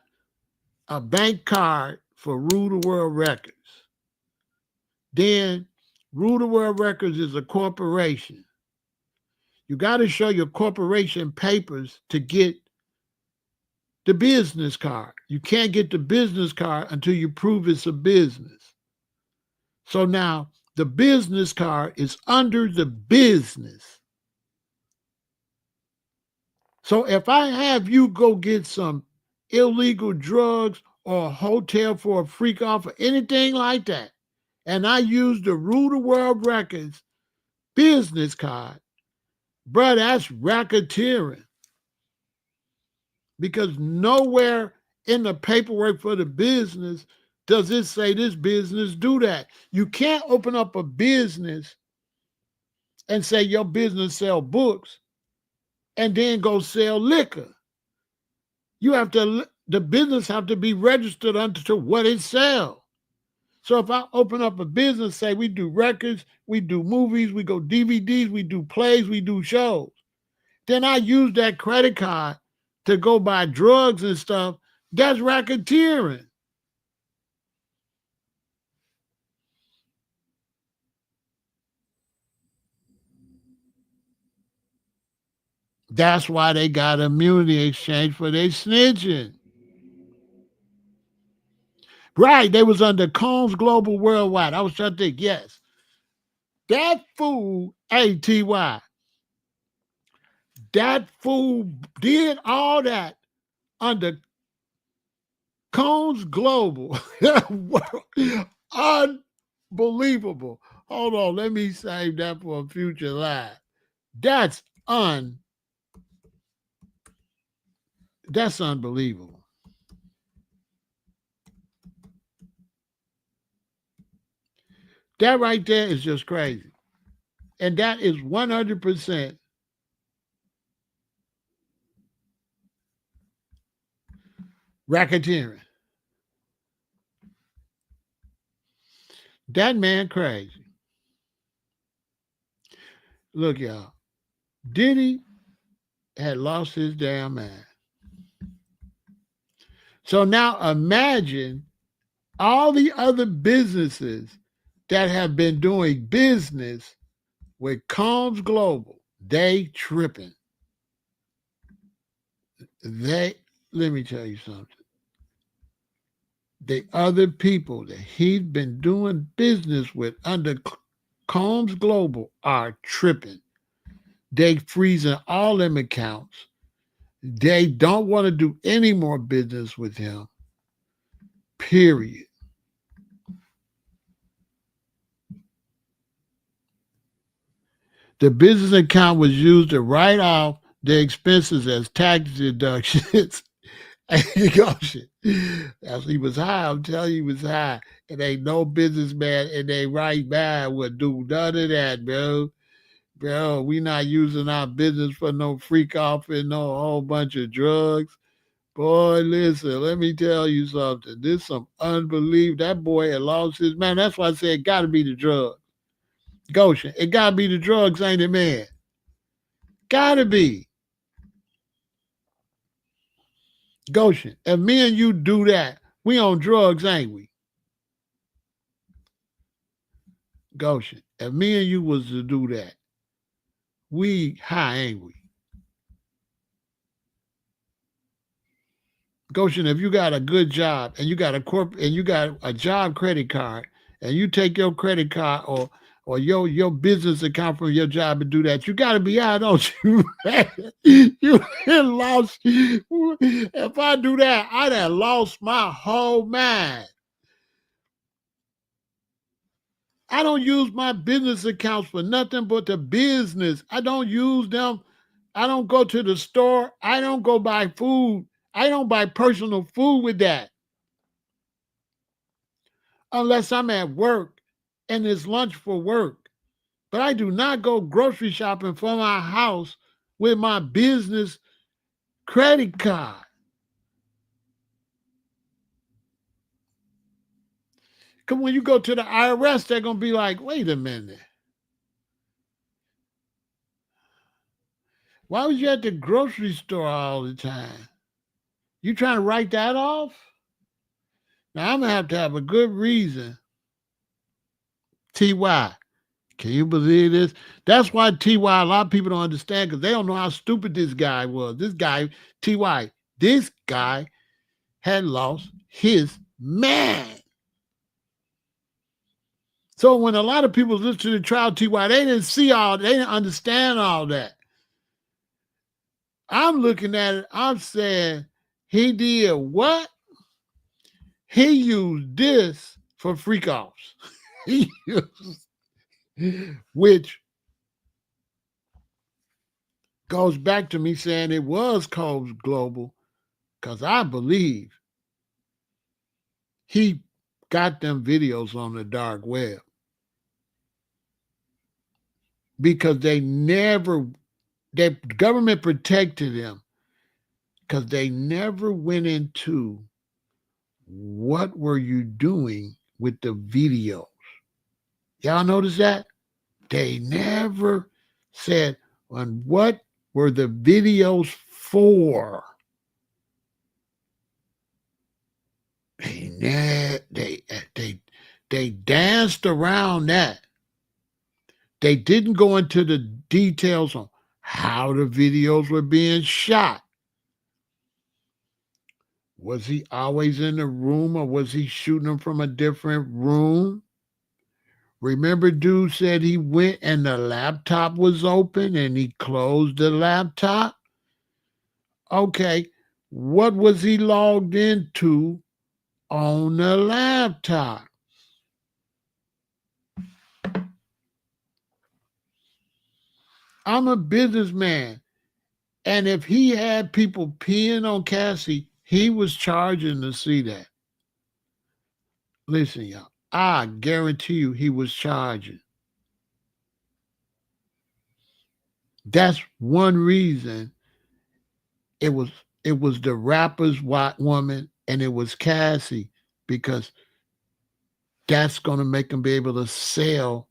a bank card for Rule the World Records. Then Rule the World Records is a corporation. You got to show your corporation papers to get the business card. You can't get the business card until you prove it's a business. So now the business card is under the business. So if I have you go get some illegal drugs or a hotel for a freak off or anything like that, and I use the Rule the World Records business card, bruh, that's racketeering. Because nowhere in the paperwork for the business does it say this business do that. You can't open up a business and say your business sell books and then go sell liquor. You have to, the business have to be registered under what it sells. So if I open up a business, say we do records, we do movies, we go DVDs, we do plays, we do shows, then I use that credit card to go buy drugs and stuff, that's racketeering. That's why they got immunity exchange for their snitching. Right, they was under Combs Global Worldwide. I was trying to think, yes. That fool, ATY, that fool did all that under Combs Global. Unbelievable. Hold on, let me save that for a future live. That's unbelievable. That right there is just crazy. And that is 100% racketeering. That man crazy. Look, y'all. Diddy had lost his damn mind. So now imagine all the other businesses that have been doing business with Combs Global. They tripping. Let me tell you something. The other people that he's been doing business with under Combs Global are tripping. They freezing all them accounts. They don't want to do any more business with him. Period. The business account was used to write off the expenses as tax deductions. Shit. As he was high, I'm telling you, he was high. And ain't no businessman in their right mind would do none of that, bro. Bro, we not using our business for no freak off and no whole bunch of drugs. Boy, listen, let me tell you something. This some unbelievable. That boy had lost his man. That's why I said it got to be the drugs. Goshen, it got to be the drugs, ain't it, man? Got to be. Goshen, if me and you do that, we on drugs, ain't we? Goshen, if me and you was to do that, we high, ain't we? Goshen, if you got a good job and you got a job credit card and you take your credit card or your business account from your job and do that, you got to be out, don't you? You lost. If I do that, I'd have lost my whole mind. I don't use my business accounts for nothing but the business. I don't use them. I don't go to the store. I don't go buy food. I don't buy personal food with that. Unless I'm at work and it's lunch for work. But I do not go grocery shopping for my house with my business credit card. Because when you go to the IRS, they're going to be like, wait a minute. Why was you at the grocery store all the time? You trying to write that off? Now I'm going to have a good reason. TY. Can you believe this? That's why TY, a lot of people don't understand because they don't know how stupid this guy was. This guy, TY, this guy had lost his man. So when a lot of people listen to the trial TY, they didn't understand all that. I'm looking at it, I'm saying, he did what? He used this for freak offs. He used, which goes back to me saying it was called global, because I believe he got them videos on the dark web. Because the government protected him because they never went into what were you doing with the videos. Y'all notice that? They never said, and what were the videos for? They danced around that. They didn't go into the details on how the videos were being shot. Was he always in the room or was he shooting them from a different room? Remember, dude said he went and the laptop was open and he closed the laptop? Okay, what was he logged into on the laptop? I'm a businessman. And if he had people peeing on Cassie, he was charging to see that. Listen, y'all, I guarantee you he was charging. That's one reason it was the rapper's white woman and it was Cassie, because that's going to make them be able to sell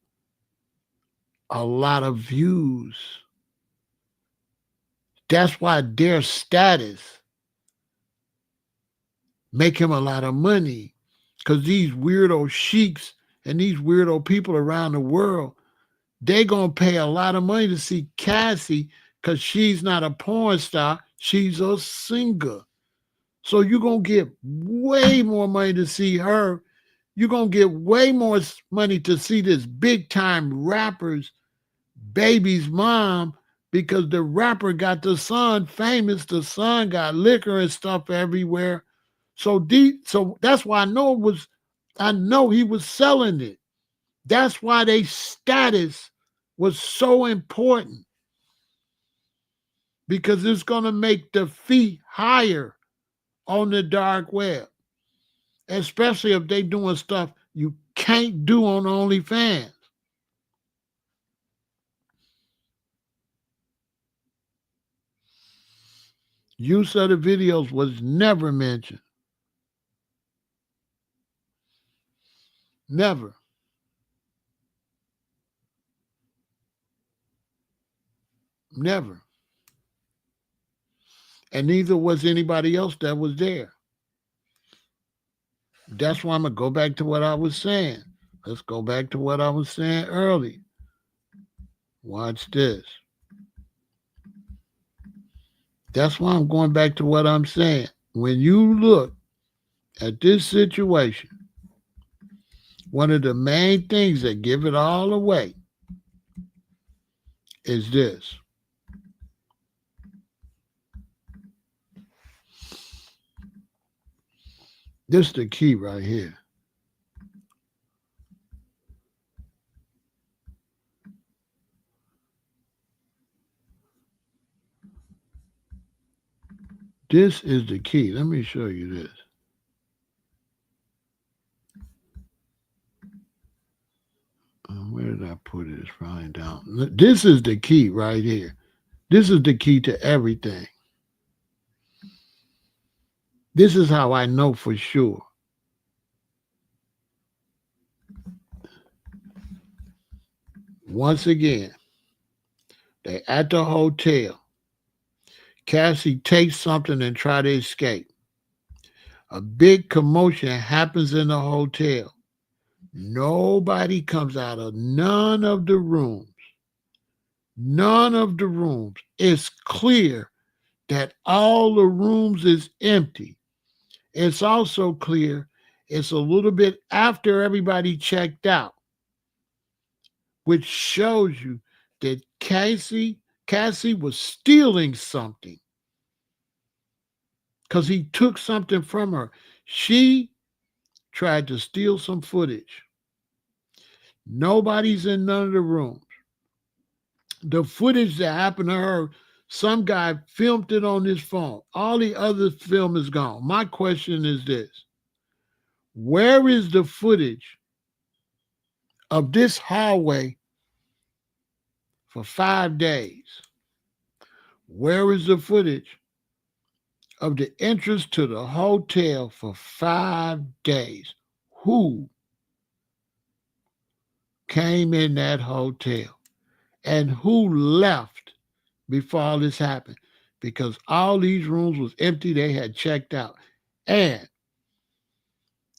a lot of views. That's why their status make him a lot of money, because these weirdo sheiks and these weirdo people around the world, they going to pay a lot of money to see Cassie because she's not a porn star. She's a singer. So you're going to get way more money to see her. You're going to get way more money to see this big time rapper's baby's mom, because the rapper got the son famous. The son got liquor and stuff everywhere. So that's why I know he was selling it. That's why their status was so important, because it's going to make the fee higher on the dark web, especially if they doing stuff you can't do on OnlyFans. Use of the videos was never mentioned. Never. Never. And neither was anybody else that was there. That's why I'm going to go back to what I was saying. Let's go back to what I was saying earlier. Watch this. That's why I'm going back to what I'm saying. When you look at this situation, one of the main things that give it all away is this. This is the key right here. This is the key. Let me show you this. Where did I put it? It's flying down. This is the key right here. This is the key to everything. This is how I know for sure. Once again, they're at the hotel. Cassie takes something and try to escape. A big commotion happens in the hotel. Nobody comes out of none of the rooms. None of the rooms. It's clear that all the rooms is empty. It's also clear it's a little bit after everybody checked out. which shows you that Cassie was stealing something because he took something from her. She tried to steal some footage. Nobody's in none of the rooms. The footage that happened to her, some guy filmed it on his phone. All the other film is gone. My question is this: where is the footage of this hallway for 5 days? Where is the footage of the entrance to the hotel for 5 days? Who came in that hotel and who left before all this happened? Because all these rooms was empty. They had checked out. And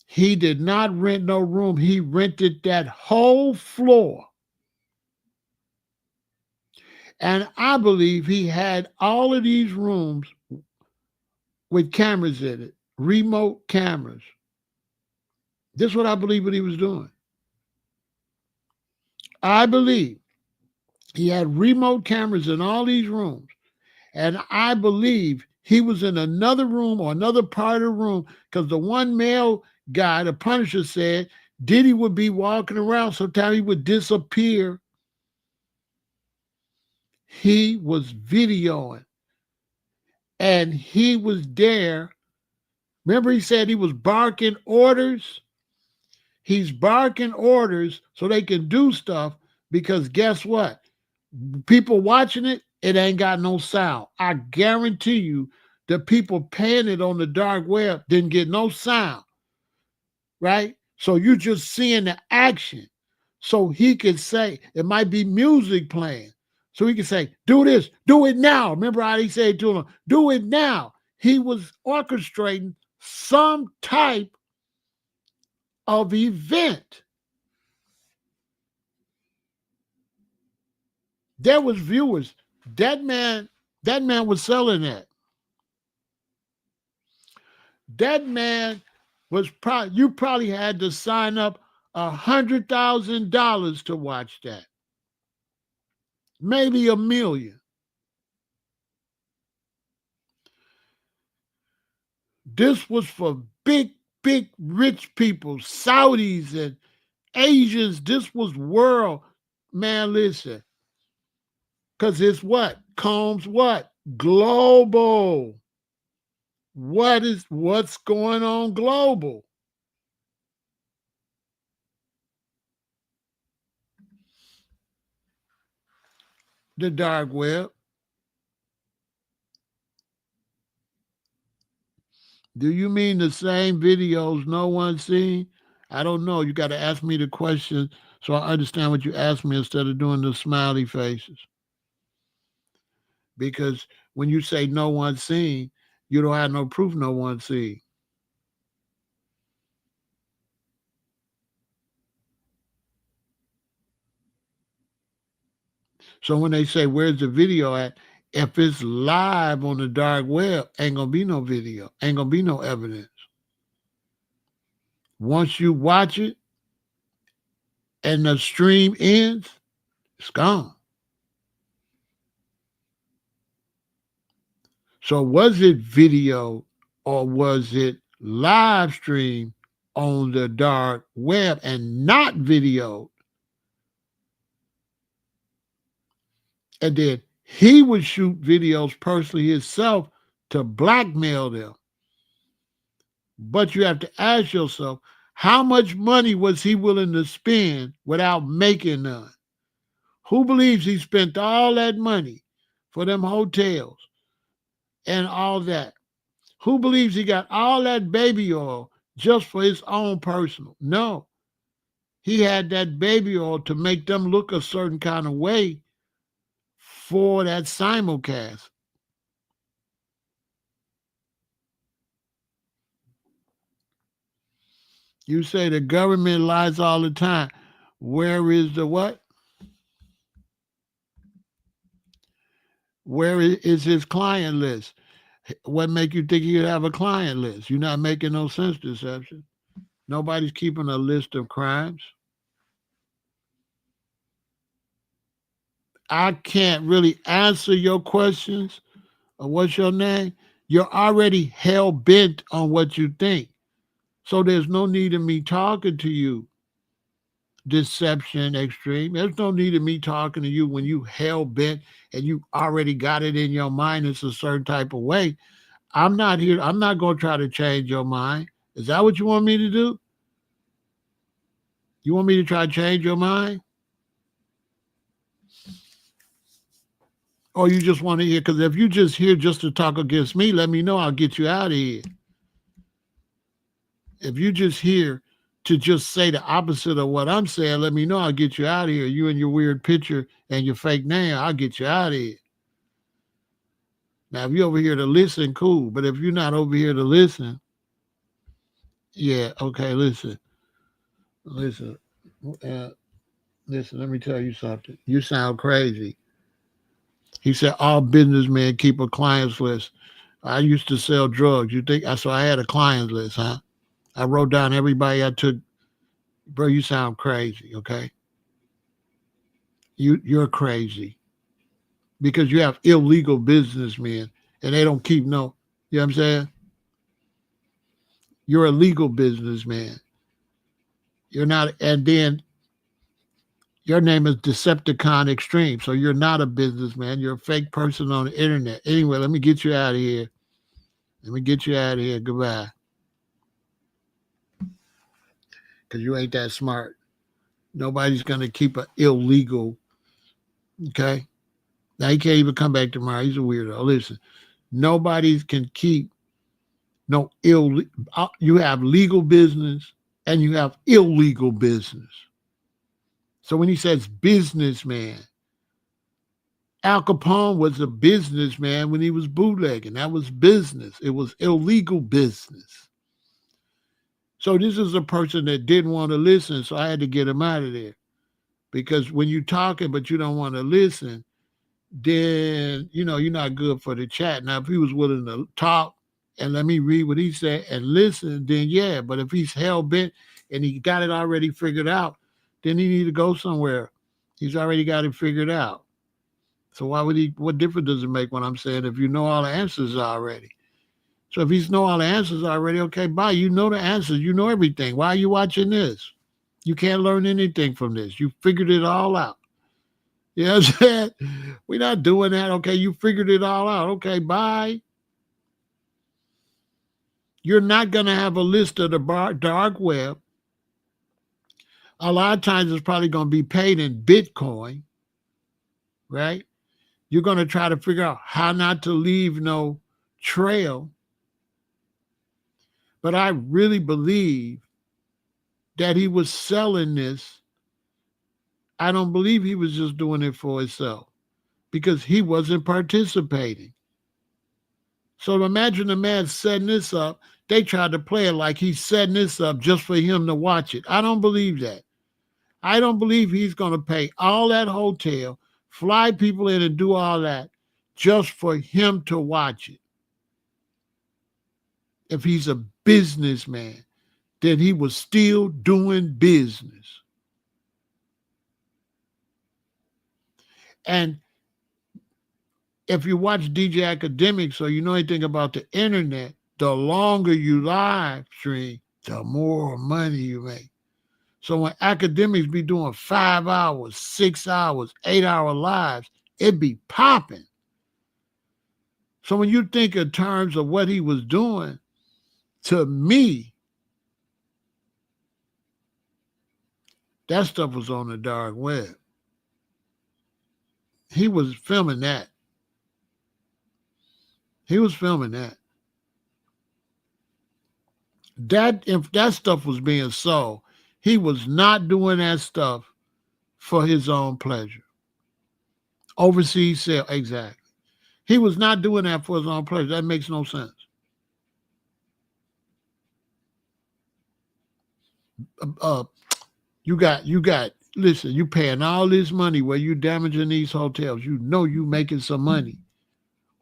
he did not rent no room. He rented that whole floor. And I believe he had all of these rooms with cameras in it, remote cameras. This is what I believe what he was doing. I believe he had remote cameras in all these rooms. And I believe he was in another room or another part of the room because the one male guy, the Punisher, said Diddy would be walking around. Sometimes he would disappear. He was videoing. And he was there. Remember, he said he was barking orders? He's barking orders so they can do stuff because guess what? People watching it, it ain't got no sound. I guarantee you the people paying it on the dark web didn't get no sound, right? So you're just seeing the action. So he could say, it might be music playing. So he could say, do this, do it now. Remember how he said to him, do it now. He was orchestrating some type of event. There was viewers. That man was selling that. That man was you probably had to sign up $100,000 to watch that. Maybe $1 million. This was for big rich people, Saudis and Asians. This was world. Man, listen. Because it's what? Combs what? Global. What's going on global? The dark web. Do you mean the same videos no one's seen? I don't know. You got to ask me the question so I understand what you asked me instead of doing the smiley faces. Because when you say no one's seen, you don't have no proof no one's seen. So when they say, where's the video at? If it's live on the dark web, ain't going to be no video. Ain't going to be no evidence. Once you watch it and the stream ends, it's gone. So was it video or was it live stream on the dark web and not video? And then he would shoot videos personally himself to blackmail them. But you have to ask yourself, how much money was he willing to spend without making none? Who believes he spent all that money for them hotels and all that? Who believes he got all that baby oil just for his own personal? No. He had that baby oil to make them look a certain kind of way for that simulcast. You say the government lies all the time. Where is the what? Where is his client list? What make you think he'd have a client list? You're not making no sense, Deception. Nobody's keeping a list of crimes. I can't really answer your questions. What's your name? You're already hell bent on what you think. So there's no need in me talking to you. Deception extreme. There's no need in me talking to you when you hell bent and you already got it in your mind it's a certain type of way. I'm not here. I'm not going to try to change your mind. Is that what you want me to do? You want me to try to change your mind? Or you just want to hear? Because if you just here just to talk against me, let me know. I'll get you out of here. If you just here to just say the opposite of what I'm saying, let me know. I'll get you out of here. You and your weird picture and your fake name, I'll get you out of here. Now, if you're over here to listen, cool. But if you're not over here to listen, yeah, okay, listen. Listen. Uh, Listen, let me tell you something. You sound crazy. He said all businessmen keep a clients list. I used to sell drugs. You think so? I had a clients list, huh? I wrote down everybody I took. Bro, you sound crazy, okay? You're crazy because you have illegal businessmen and they don't keep no. You know what I'm saying? You're a legal businessman. You're not, and then your name is Decepticon Extreme. So you're not a businessman. You're a fake person on the internet. Anyway, let me get you out of here. Let me get you out of here. Goodbye. Because you ain't that smart. Nobody's going to keep an illegal. Okay? Now he can't even come back tomorrow. He's a weirdo. Listen, nobody can keep no ill. You have legal business and you have illegal business. So when he says businessman, Al Capone was a businessman when he was bootlegging. That was business. It was illegal business. So this is a person that didn't want to listen, so I had to get him out of there. Because when you're talking but you don't want to listen, then, you're not good for the chat. Now, if he was willing to talk and let me read what he said and listen, then yeah. But if he's hell-bent and he got it already figured out, then he need to go somewhere. He's already got it figured out. So what difference does it make when I'm saying if you know all the answers already? So if he's know all the answers already, okay, bye. You know the answers. You know everything. Why are you watching this? You can't learn anything from this. You figured it all out. You know what I'm saying? We're not doing that. Okay, you figured it all out. Okay, bye. You're not going to have a list of the dark web. A lot of times it's probably going to be paid in Bitcoin, right? You're going to try to figure out how not to leave no trail. But I really believe that he was selling this. I don't believe he was just doing it for himself because he wasn't participating. So imagine a man setting this up. They tried to play it like he's setting this up just for him to watch it. I don't believe that. I don't believe he's going to pay all that hotel, fly people in and do all that just for him to watch it. If he's a businessman, then he was still doing business. And if you watch DJ Academics or you know anything about the internet, the longer you live stream, the more money you make. So when academics be doing 5 hours, 6 hours, 8-hour lives, it be popping. So when you think in terms of what he was doing, to me, that stuff was on the dark web. He was filming that. He was filming that. If that stuff was being sold, he was not doing that stuff for his own pleasure. Overseas sale, exactly. He was not doing that for his own pleasure. That makes no sense. You got, listen, you paying all this money where you damaging these hotels. You know you making some money.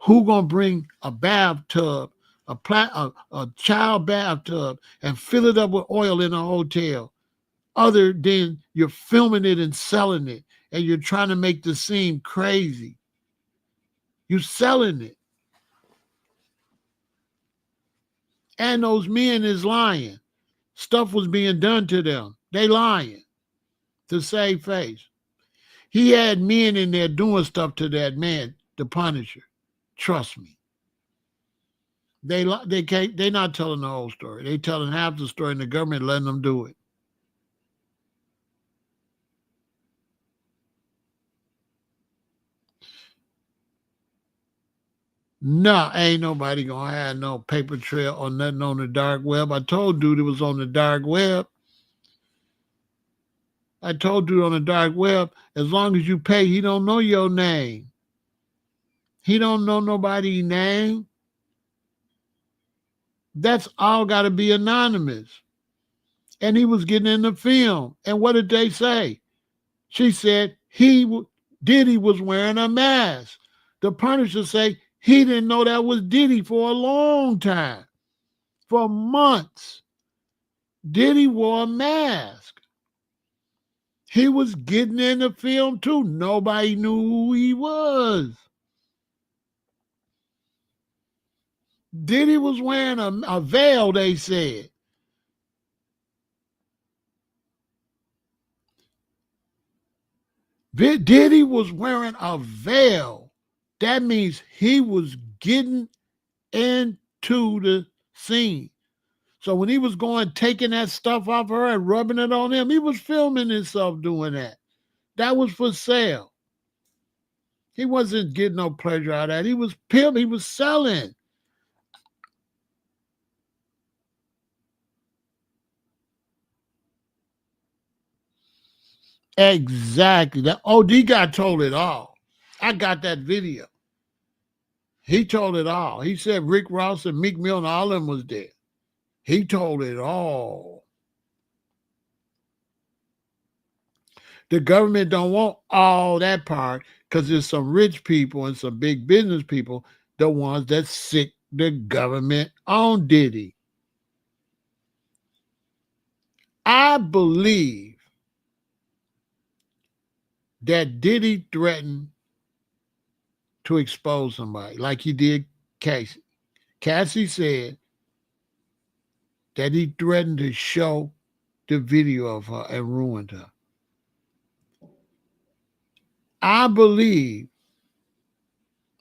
Who gonna bring a bathtub, a child bathtub, and fill it up with oil in a hotel, other than you're filming it and selling it, and you're trying to make this seem crazy. You're selling it. And those men is lying. Stuff was being done to them. They lying to save face. He had men in there doing stuff to that man, the Punisher. Trust me. They can't. They're not telling the whole story. They telling half the story, and the government letting them do it. Nah, ain't nobody gonna have no paper trail or nothing on the dark web. I told dude it was on the dark web. I told dude on the dark web, as long as you pay, he don't know your name. He don't know nobody's name. That's all got to be anonymous. And he was getting in the film. And what did they say? She said Diddy was wearing a mask. The Punisher say he didn't know that was Diddy for a long time, for months. Diddy wore a mask. He was getting in the film too. Nobody knew who he was. Diddy was wearing a veil, they said. Diddy was wearing a veil. That means he was getting into the scene. So when he was going, taking that stuff off her and rubbing it on him, he was filming himself doing that. That was for sale. He wasn't getting no pleasure out of that. He was pimping. He was selling. Exactly. That OD guy told it all. I got that video. He told it all. He said Rick Ross and Meek Mill and all of them was there. He told it all. The government don't want all that part because there's some rich people and some big business people, the ones that sick the government on Diddy. I believe that Diddy threatened to expose somebody like he did Cassie. Cassie said that he threatened to show the video of her and ruined her. I believe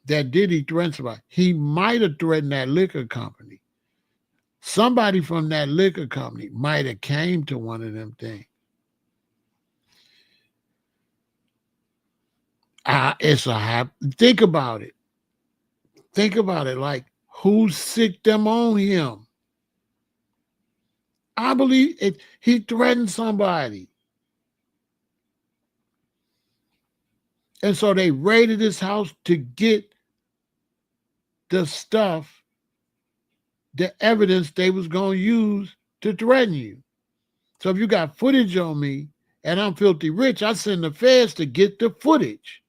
that Diddy threatened somebody. He might have threatened that liquor company. Somebody from that liquor company might have came to one of them things. It's a happen. Think about it. Think about it. Like, who sicked them on him? I believe he threatened somebody. And so they raided his house to get the stuff, the evidence they was going to use to threaten you. So if you got footage on me and I'm filthy rich, I send the feds to get the footage.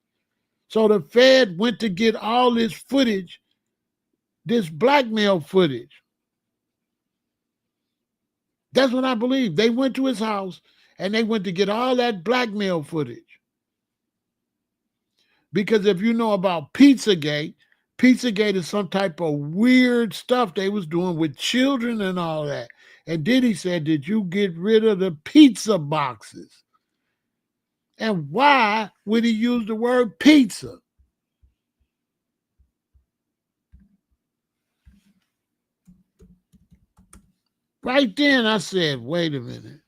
So the Fed went to get all this footage, this blackmail footage. That's what I believe. They went to his house and they went to get all that blackmail footage. Because if you know about Pizzagate, Pizzagate is some type of weird stuff they was doing with children and all that. And Diddy said, did you get rid of the pizza boxes? And why would he use the word pizza? Right then I said, wait a minute.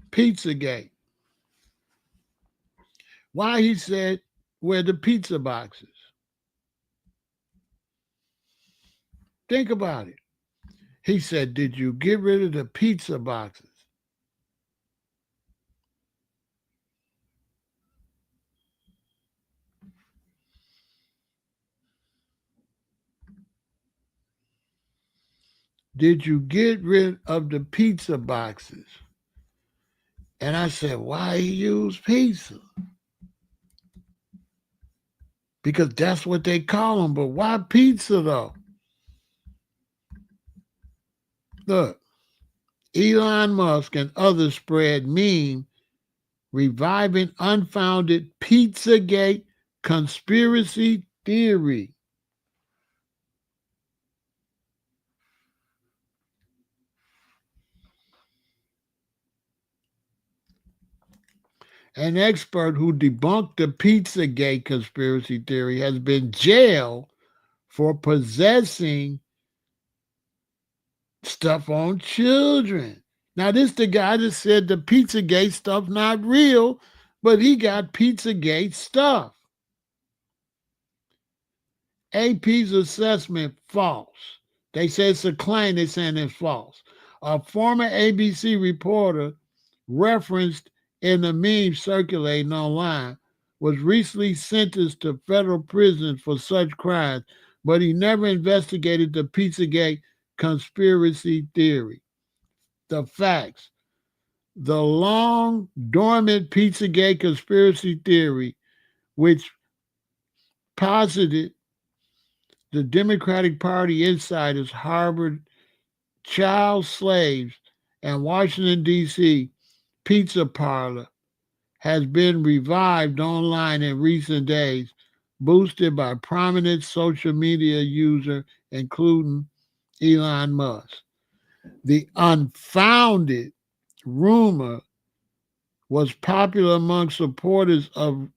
Pizzagate. Why he said, where the pizza boxes? Think about it. He said, did you get rid of the pizza boxes? Did you get rid of the pizza boxes? And I said, why he use pizza? Because that's what they call them. But why pizza though? Look, Elon Musk and others spread meme reviving unfounded Pizzagate conspiracy theory. An expert who debunked the Pizzagate conspiracy theory has been jailed for possessing stuff on children. Now, this the guy that said the Pizzagate stuff not real, but he got Pizzagate stuff. AP's assessment false. They say it's a claim, they're saying it's false. A former ABC reporter referenced in the meme circulating online was recently sentenced to federal prison for such crimes, but he never investigated the Pizzagate conspiracy theory. The facts. The long dormant Pizzagate conspiracy theory, which posited the Democratic Party insiders harbored child slaves and Washington, D.C. pizza parlor, has been revived online in recent days, boosted by prominent social media user, including Elon Musk. The unfounded rumor was popular among supporters of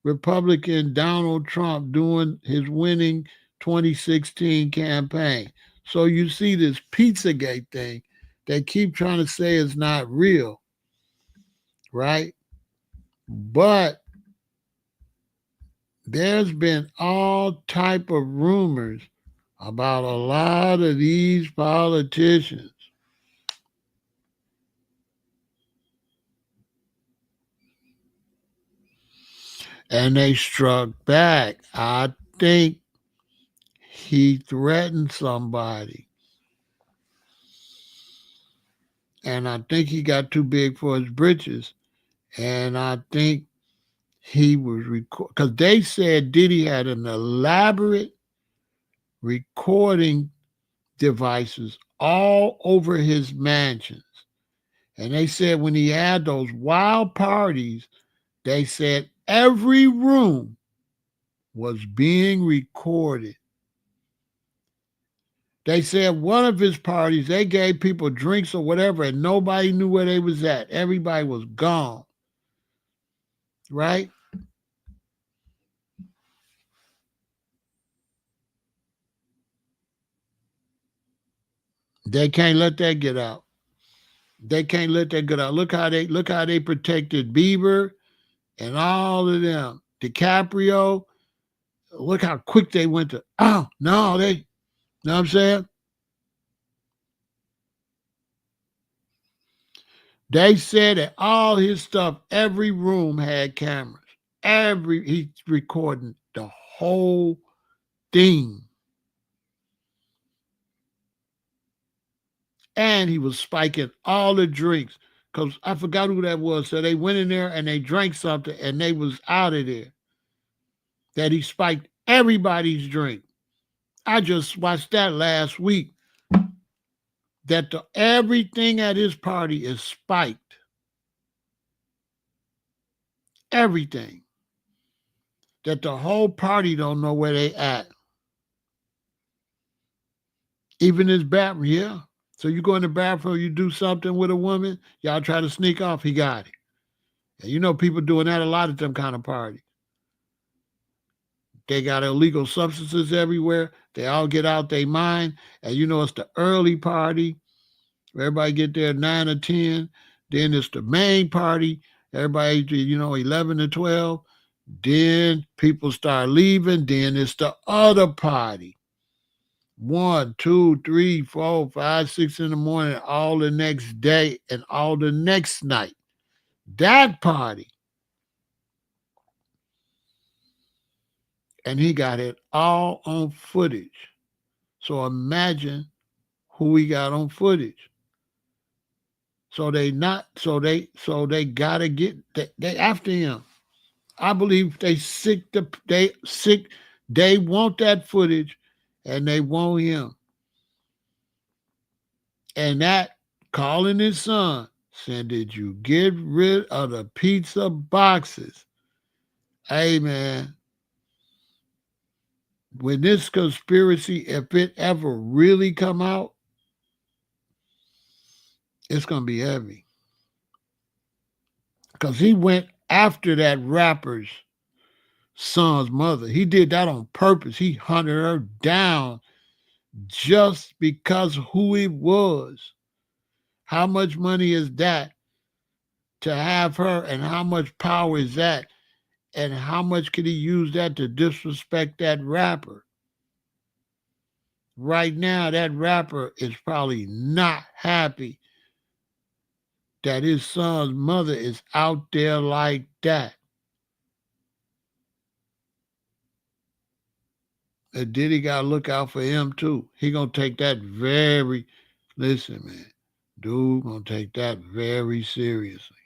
Republican Donald Trump during his winning 2016 campaign. So you see this Pizzagate thing, they keep trying to say it's not real, right? But there's been all type of rumors about a lot of these politicians. And they struck back. I think he threatened somebody. And I think he got too big for his britches. And I think he was because they said Diddy had an elaborate recording devices all over his mansions. And they said when he had those wild parties, they said every room was being recorded. They said one of his parties, they gave people drinks or whatever, and nobody knew where they was at. Everybody was gone. Right? They can't let that get out. They can't let that get out. Look how they protected Bieber and all of them. DiCaprio. Look how quick they went to. Oh no, they. You know what I'm saying? They said that all his stuff, every room had cameras. He's recording the whole thing. And he was spiking all the drinks. Because I forgot who that was. So they went in there and they drank something and they was out of there. That he spiked everybody's drink. I just watched that last week. That everything at his party is spiked. Everything. That the whole party don't know where they at. Even his bathroom, yeah. So you go in the bathroom, you do something with a woman, y'all try to sneak off, he got it. And you know people doing that a lot at them kind of parties. They got illegal substances everywhere. They all get out their mind. And you know it's the early party. Everybody get there 9 or 10. Then it's the main party. Everybody, 11 to 12. Then people start leaving. Then it's the other party. 1, 2, 3, 4, 5, 6 in the morning, all the next day and all the next night. That party. And he got it all on footage. So imagine who we got on footage. So they not so they gotta get they after him. I believe they want that footage and they want him. And that calling his son said, did you get rid of the pizza boxes? Hey man, when this conspiracy, if it ever really come out, it's gonna be heavy. Because he went after that rapper's son's mother. He did that on purpose. He hunted her down just because who he was. How much money is that to have her, and how much power is that? And how much could he use that to disrespect that rapper? Right now, that rapper is probably not happy that his son's mother is out there like that. And Diddy got to look out for him too. He gonna take that very, listen, man, dude gonna take that very seriously.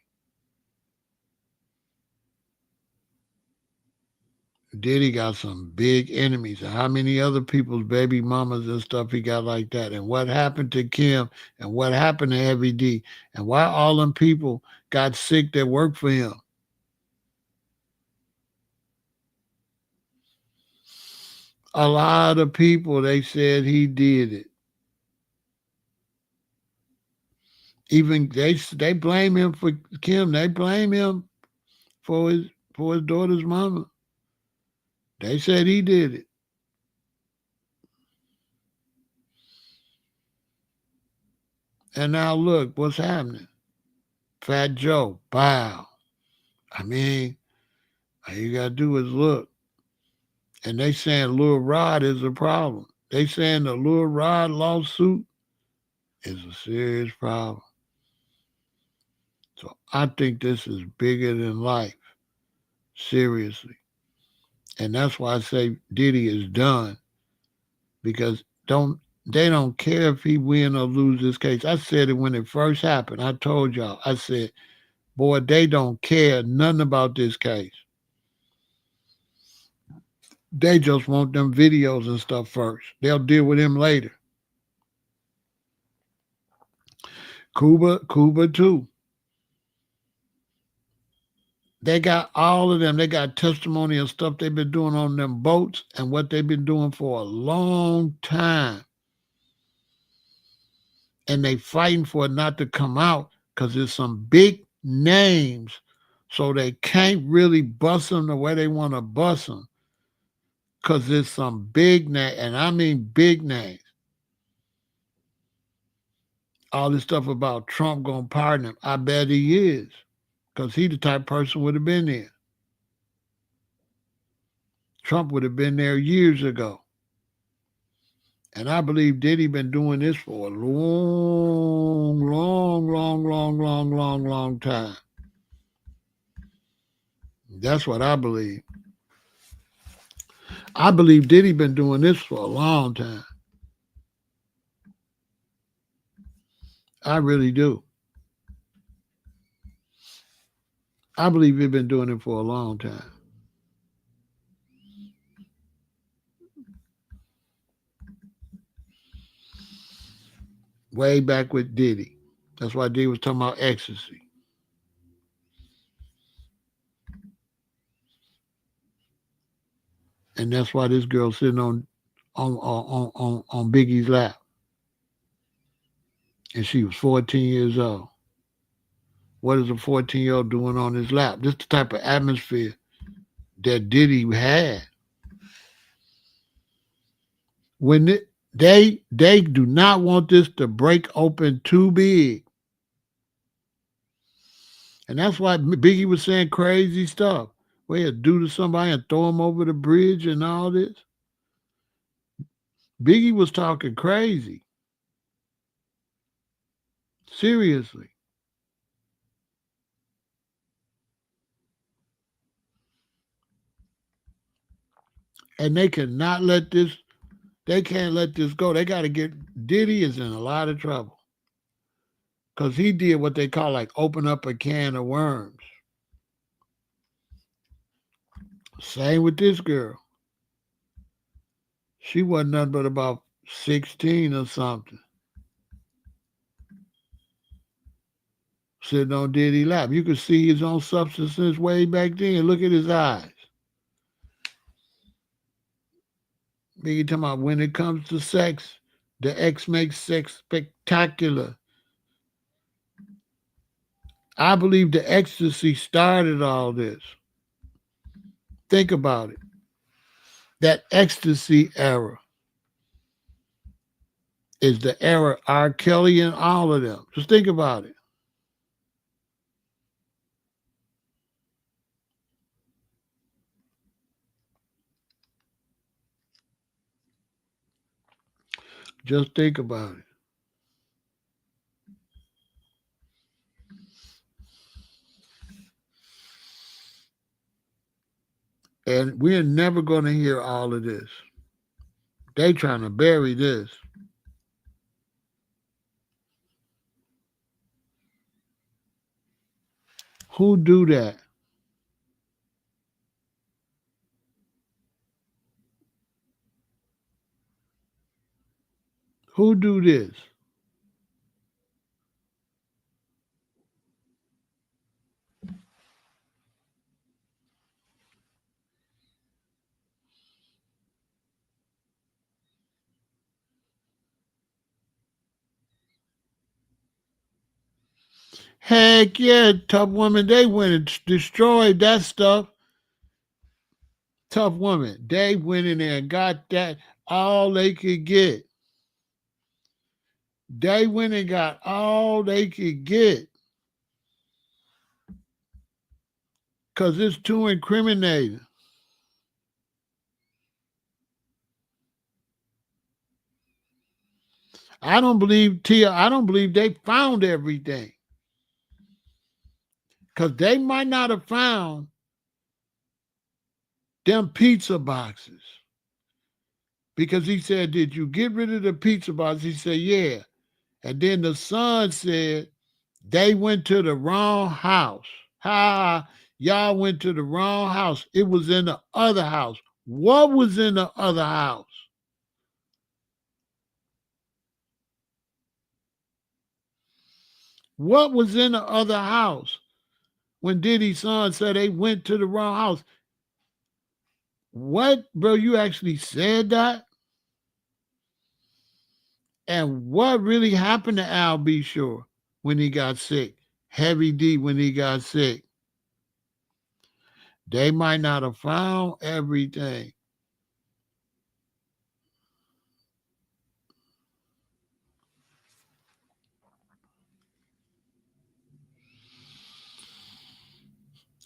Diddy got some big enemies. How many other people's baby mamas and stuff he got like that? And what happened to Kim? And what happened to Heavy D? And why all them people got sick that worked for him? A lot of people, they said he did it. Even they blame him for Kim. They blame him for his daughter's mama. They said he did it. And now look what's happening. Fat Joe, bow. I mean, all you gotta do is look. And they saying Lil Rod is a problem. They saying the Lil Rod lawsuit is a serious problem. So I think this is bigger than life. Seriously. And that's why I say Diddy is done. Because they don't care if he win or lose this case. I said it when it first happened. I told y'all. I said, boy, they don't care nothing about this case. They just want them videos and stuff first. They'll deal with him later. Cuba too. They got all of them. They got testimony and stuff they've been doing on them boats and what they've been doing for a long time. And they fighting for it not to come out because there's some big names. So they can't really bust them the way they want to bust them. Because there's some big names, and I mean big names. All this stuff about Trump going to pardon him. I bet he is. Because he the type of person would have been there. Trump would have been there years ago. And I believe Diddy been doing this for a long time. That's what I believe. I believe Diddy been doing this for a long time. I really do. I believe he's been doing it for a long time. Way back with Diddy. That's why Diddy was talking about ecstasy. And that's why this girl sitting on Biggie's lap. And she was 14 years old. What is a 14-year-old doing on his lap? This is the type of atmosphere that Diddy had. When they do not want this to break open too big. And that's why Biggie was saying crazy stuff. Where he'd do to somebody and throw him over the bridge and all this. Biggie was talking crazy. Seriously. And they cannot let this, they can't let this go. They got to get, Diddy is in a lot of trouble. Because he did what they call like open up a can of worms. Same with this girl. She wasn't nothing but about 16 or something. Sitting on Diddy lap. You could see his own substances way back then. Look at his eyes. You talking about when it comes to sex, the X makes sex spectacular. I believe the ecstasy started all this. Think about it. That ecstasy era is the era R. Kelly and all of them. Just think about it. Just think about it. And we're never going to hear all of this. They trying to bury this. Who do that? Who do this? Heck yeah, Tough Woman. They went and destroyed that stuff. Tough Woman. They went in there and got that all they could get. They went and got all they could get. Because it's too incriminating. I don't believe they found everything. Because they might not have found them pizza boxes. Because he said, did you get rid of the pizza box? He said, yeah. And then the son said, they went to the wrong house. Ha, y'all went to the wrong house. It was in the other house. What was in the other house? What was in the other house? When Diddy's son said they went to the wrong house. What, bro? You actually said that? And what really happened to Al B. Shore when he got sick? Heavy D when he got sick. They might not have found everything.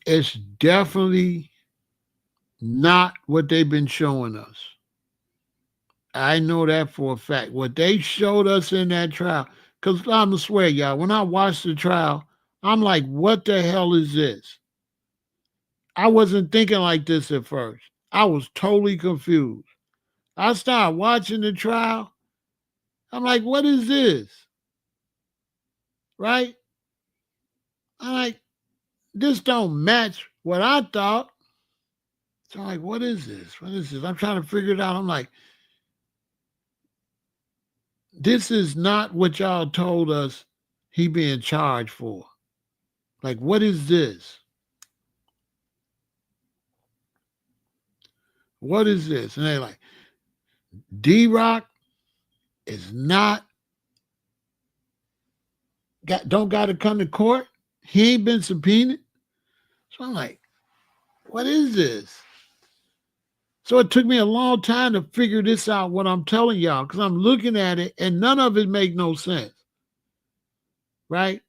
It's definitely not what they've been showing us. I know that for a fact. What they showed us in that trial, because I'm going to swear, y'all, when I watched the trial, I'm like, what the hell is this? I wasn't thinking like this at first. I was totally confused. I started watching the trial. I'm like, what is this? Right? I'm like, this don't match what I thought. So I'm like, what is this? What is this? I'm trying to figure it out. I'm like, this is not what y'all told us he being charged for. Like, what is this? What is this? And they're like, D-Rock is not, don't got to come to court. He ain't been subpoenaed. So I'm like, what is this? So it took me a long time to figure this out, what I'm telling y'all, because I'm looking at it and none of it make no sense. Right?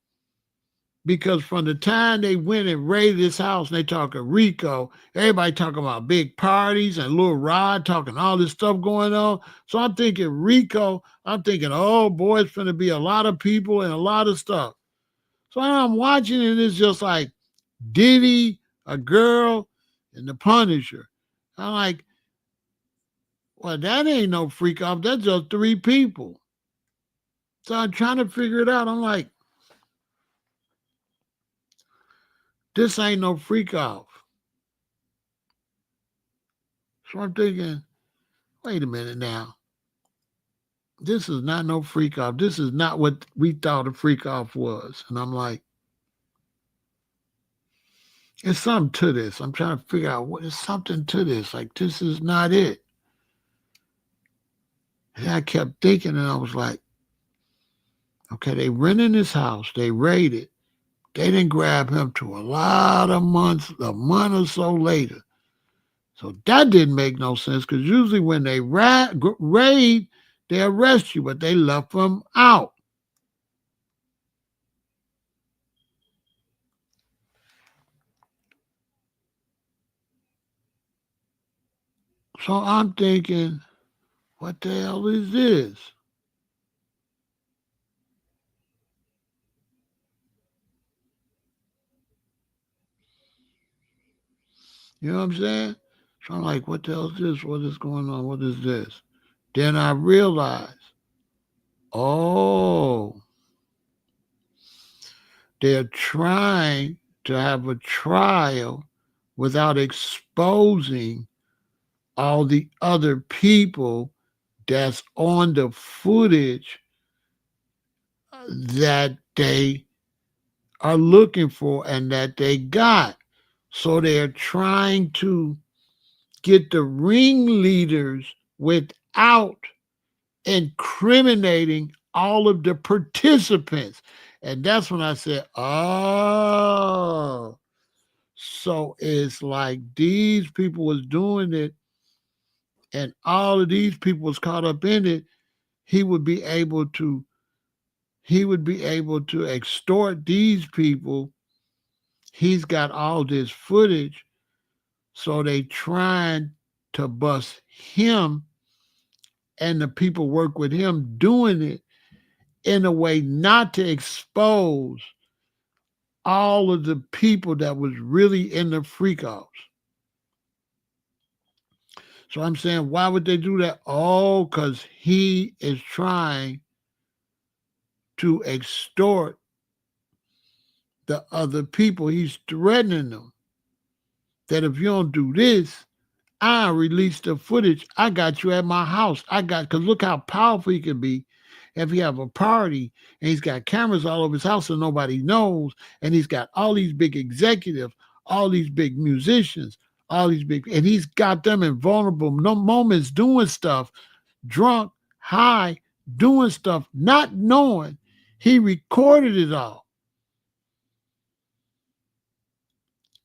Because from the time they went and raided this house, and they talking RICO, everybody talking about big parties and Lil Rod talking all this stuff going on. So I'm thinking RICO, I'm thinking, oh boy, it's going to be a lot of people and a lot of stuff. So I'm watching it, it's just like Diddy, a girl, and the Punisher. I'm like, well, that ain't no freak off. That's just three people. So I'm trying to figure it out. I'm like, This ain't no freak off. So I'm thinking, wait a minute now. This is not no freak off. This is not what we thought a freak off was. And I'm like, there's something to this. I'm trying to figure out what is something to this. Like, this is not it. And I kept thinking, and I was like, okay, they rented his house. They raided. They didn't grab him to a lot of months, a month or so later. So that didn't make no sense because usually when they raid, they arrest you, but they left him out. So I'm thinking, what the hell is this? You know what I'm saying? So I'm like, what the hell is this? What is going on? What is this? Then I realized, oh, they're trying to have a trial without exposing all the other people that's on the footage that they are looking for and that they got. So they're trying to get the ringleaders without incriminating all of the participants. And that's when I said, oh, so it's like these people was doing it and all of these people was caught up in it. He would be able to extort these people. He's got all this footage, so they trying to bust him and the people work with him doing it in a way not to expose all of the people that was really in the freak offs. So I'm saying, why would they do that? Oh, because he is trying to extort the other people. He's threatening them that if you don't do this, I release the footage. I got you at my house. Because look how powerful he can be if you have a party and he's got cameras all over his house and nobody knows. And he's got all these big executives, all these big musicians, and he's got them in vulnerable moments doing stuff, drunk, high, doing stuff, not knowing. He recorded it all.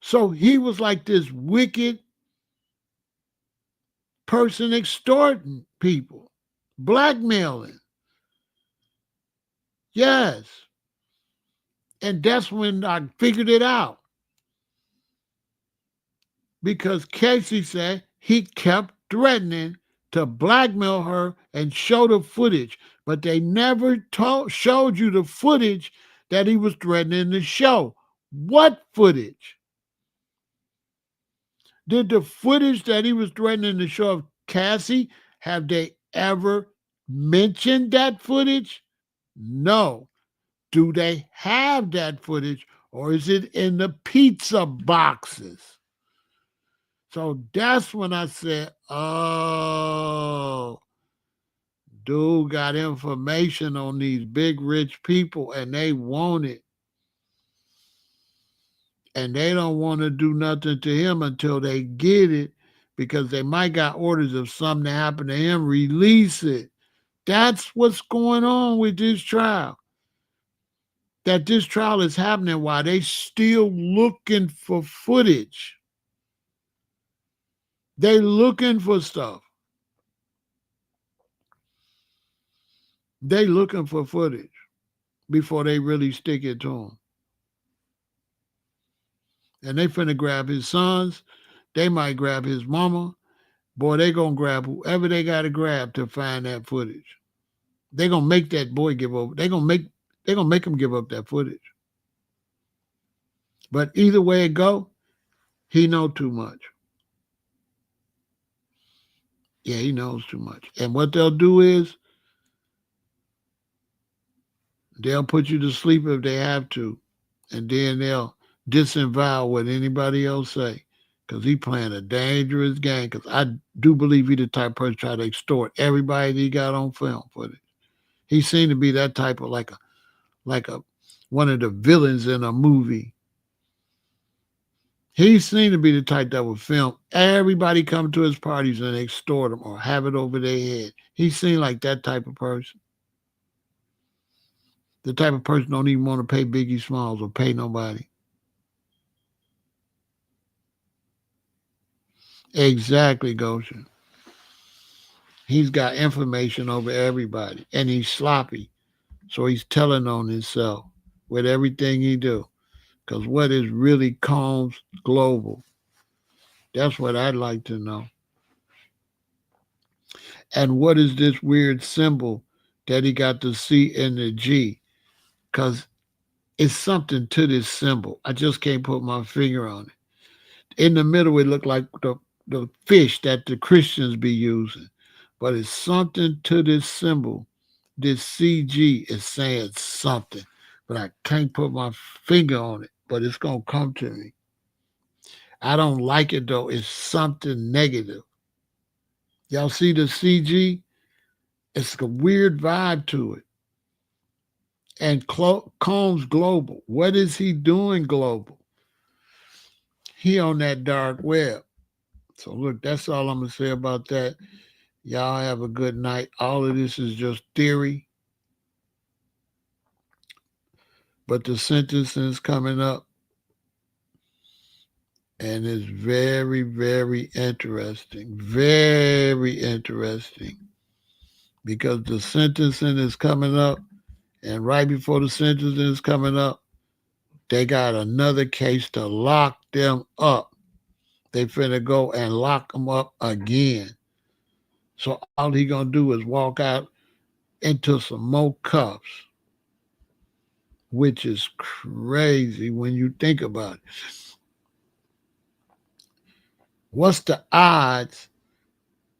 So he was like this wicked person extorting people, blackmailing. Yes. And that's when I figured it out. Because Cassie said he kept threatening to blackmail her and show the footage, but they never showed you the footage that he was threatening to show. What footage? Did the footage that he was threatening to show of Cassie, have they ever mentioned that footage? No. Do they have that footage or is it in the pizza boxes? So that's when I said, oh, dude got information on these big rich people and they want it. And they don't want to do nothing to him until they get it because they might got orders of something to happen to him, release it. That's what's going on with this trial. That this trial is happening while they still looking for footage. They looking for stuff. They looking for footage before they really stick it to him. And they finna grab his sons. They might grab his mama. Boy, they gonna grab whoever they gotta grab to find that footage. They gonna make that boy give up. They gonna make him give up that footage. But either way it go, he know too much. Yeah, he knows too much. And what they'll do is they'll put you to sleep if they have to. And then disavow what anybody else say. Because he playing a dangerous game. Because I do believe he the type of person try to extort everybody that he got on film for it. He seemed to be that type of like a one of the villains in a movie. He seemed to be the type that would film everybody come to his parties and extort them or have it over their head. He seemed like that type of person. The type of person don't even want to pay Biggie Smalls or pay nobody. Exactly, Goshen. He's got information over everybody, and he's sloppy. So he's telling on himself with everything he do. Because what is really Combs Global? That's what I'd like to know. And what is this weird symbol that he got the C and the G? Because it's something to this symbol. I just can't put my finger on it. In the middle, it looked like the fish that the Christians be using. But it's something to this symbol. This CG is saying something. But I can't put my finger on it. But it's going to come to me. I don't like it, though. It's something negative. Y'all see the CG? It's a weird vibe to it. And Combs Global. What is he doing global? He on that dark web. So look, that's all I'm going to say about that. Y'all have a good night. All of this is just theory. But the sentencing is coming up. And it's very, very interesting. Very interesting. Because the sentencing is coming up. And right before the sentencing is coming up, they got another case to lock them up. They finna go and lock them up again. So all he gonna do is walk out into some more cuffs, which is crazy when you think about it. What's the odds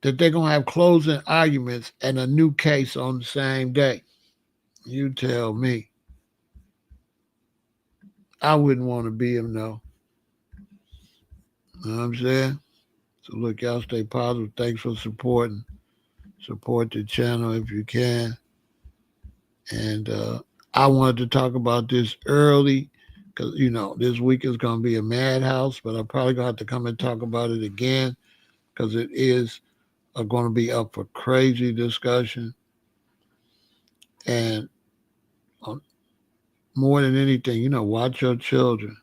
that they're gonna have closing arguments and a new case on the same day? You tell me. I wouldn't want to be him, though. You know what I'm saying? So look, y'all stay positive. Thanks for supporting. Support the channel if you can. And I wanted to talk about this early because, this week is going to be a madhouse, but I'm probably going to have to come and talk about it again because it is going to be up for crazy discussion. And more than anything, watch your children.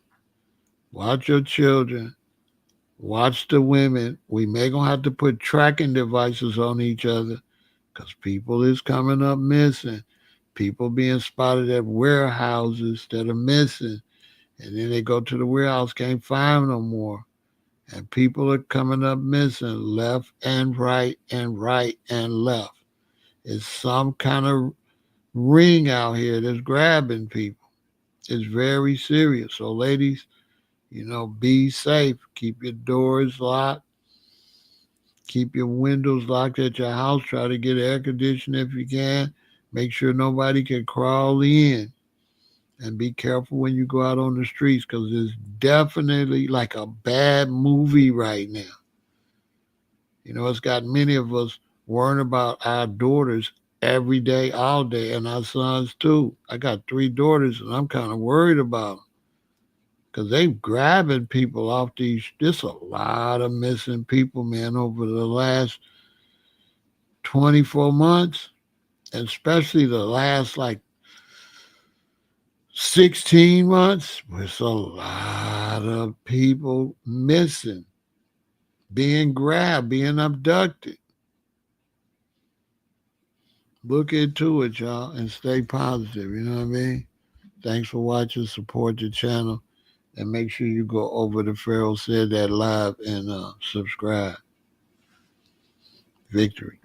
Watch your children. Watch the women. We may going to have to put tracking devices on each other because people is coming up missing. People being spotted at warehouses that are missing. And then they go to the warehouse, can't find them no more. And people are coming up missing left and right and right and left. It's some kind of ring out here that's grabbing people. It's very serious. So ladies, be safe. Keep your doors locked. Keep your windows locked at your house. Try to get air conditioning if you can. Make sure nobody can crawl in. And be careful when you go out on the streets because it's definitely like a bad movie right now. It's got many of us worrying about our daughters every day, all day, and our sons too. I got 3 daughters and I'm kind of worried about them because they grabbing people off these. There's a lot of missing people, man, over the last 24 months, and especially the last 16 months, there's a lot of people missing, being grabbed, being abducted. Look into it, y'all, and stay positive. You know what I mean? Thanks for watching. Support the channel. And make sure you go over to Pharaoh Said That Live and subscribe. Victory.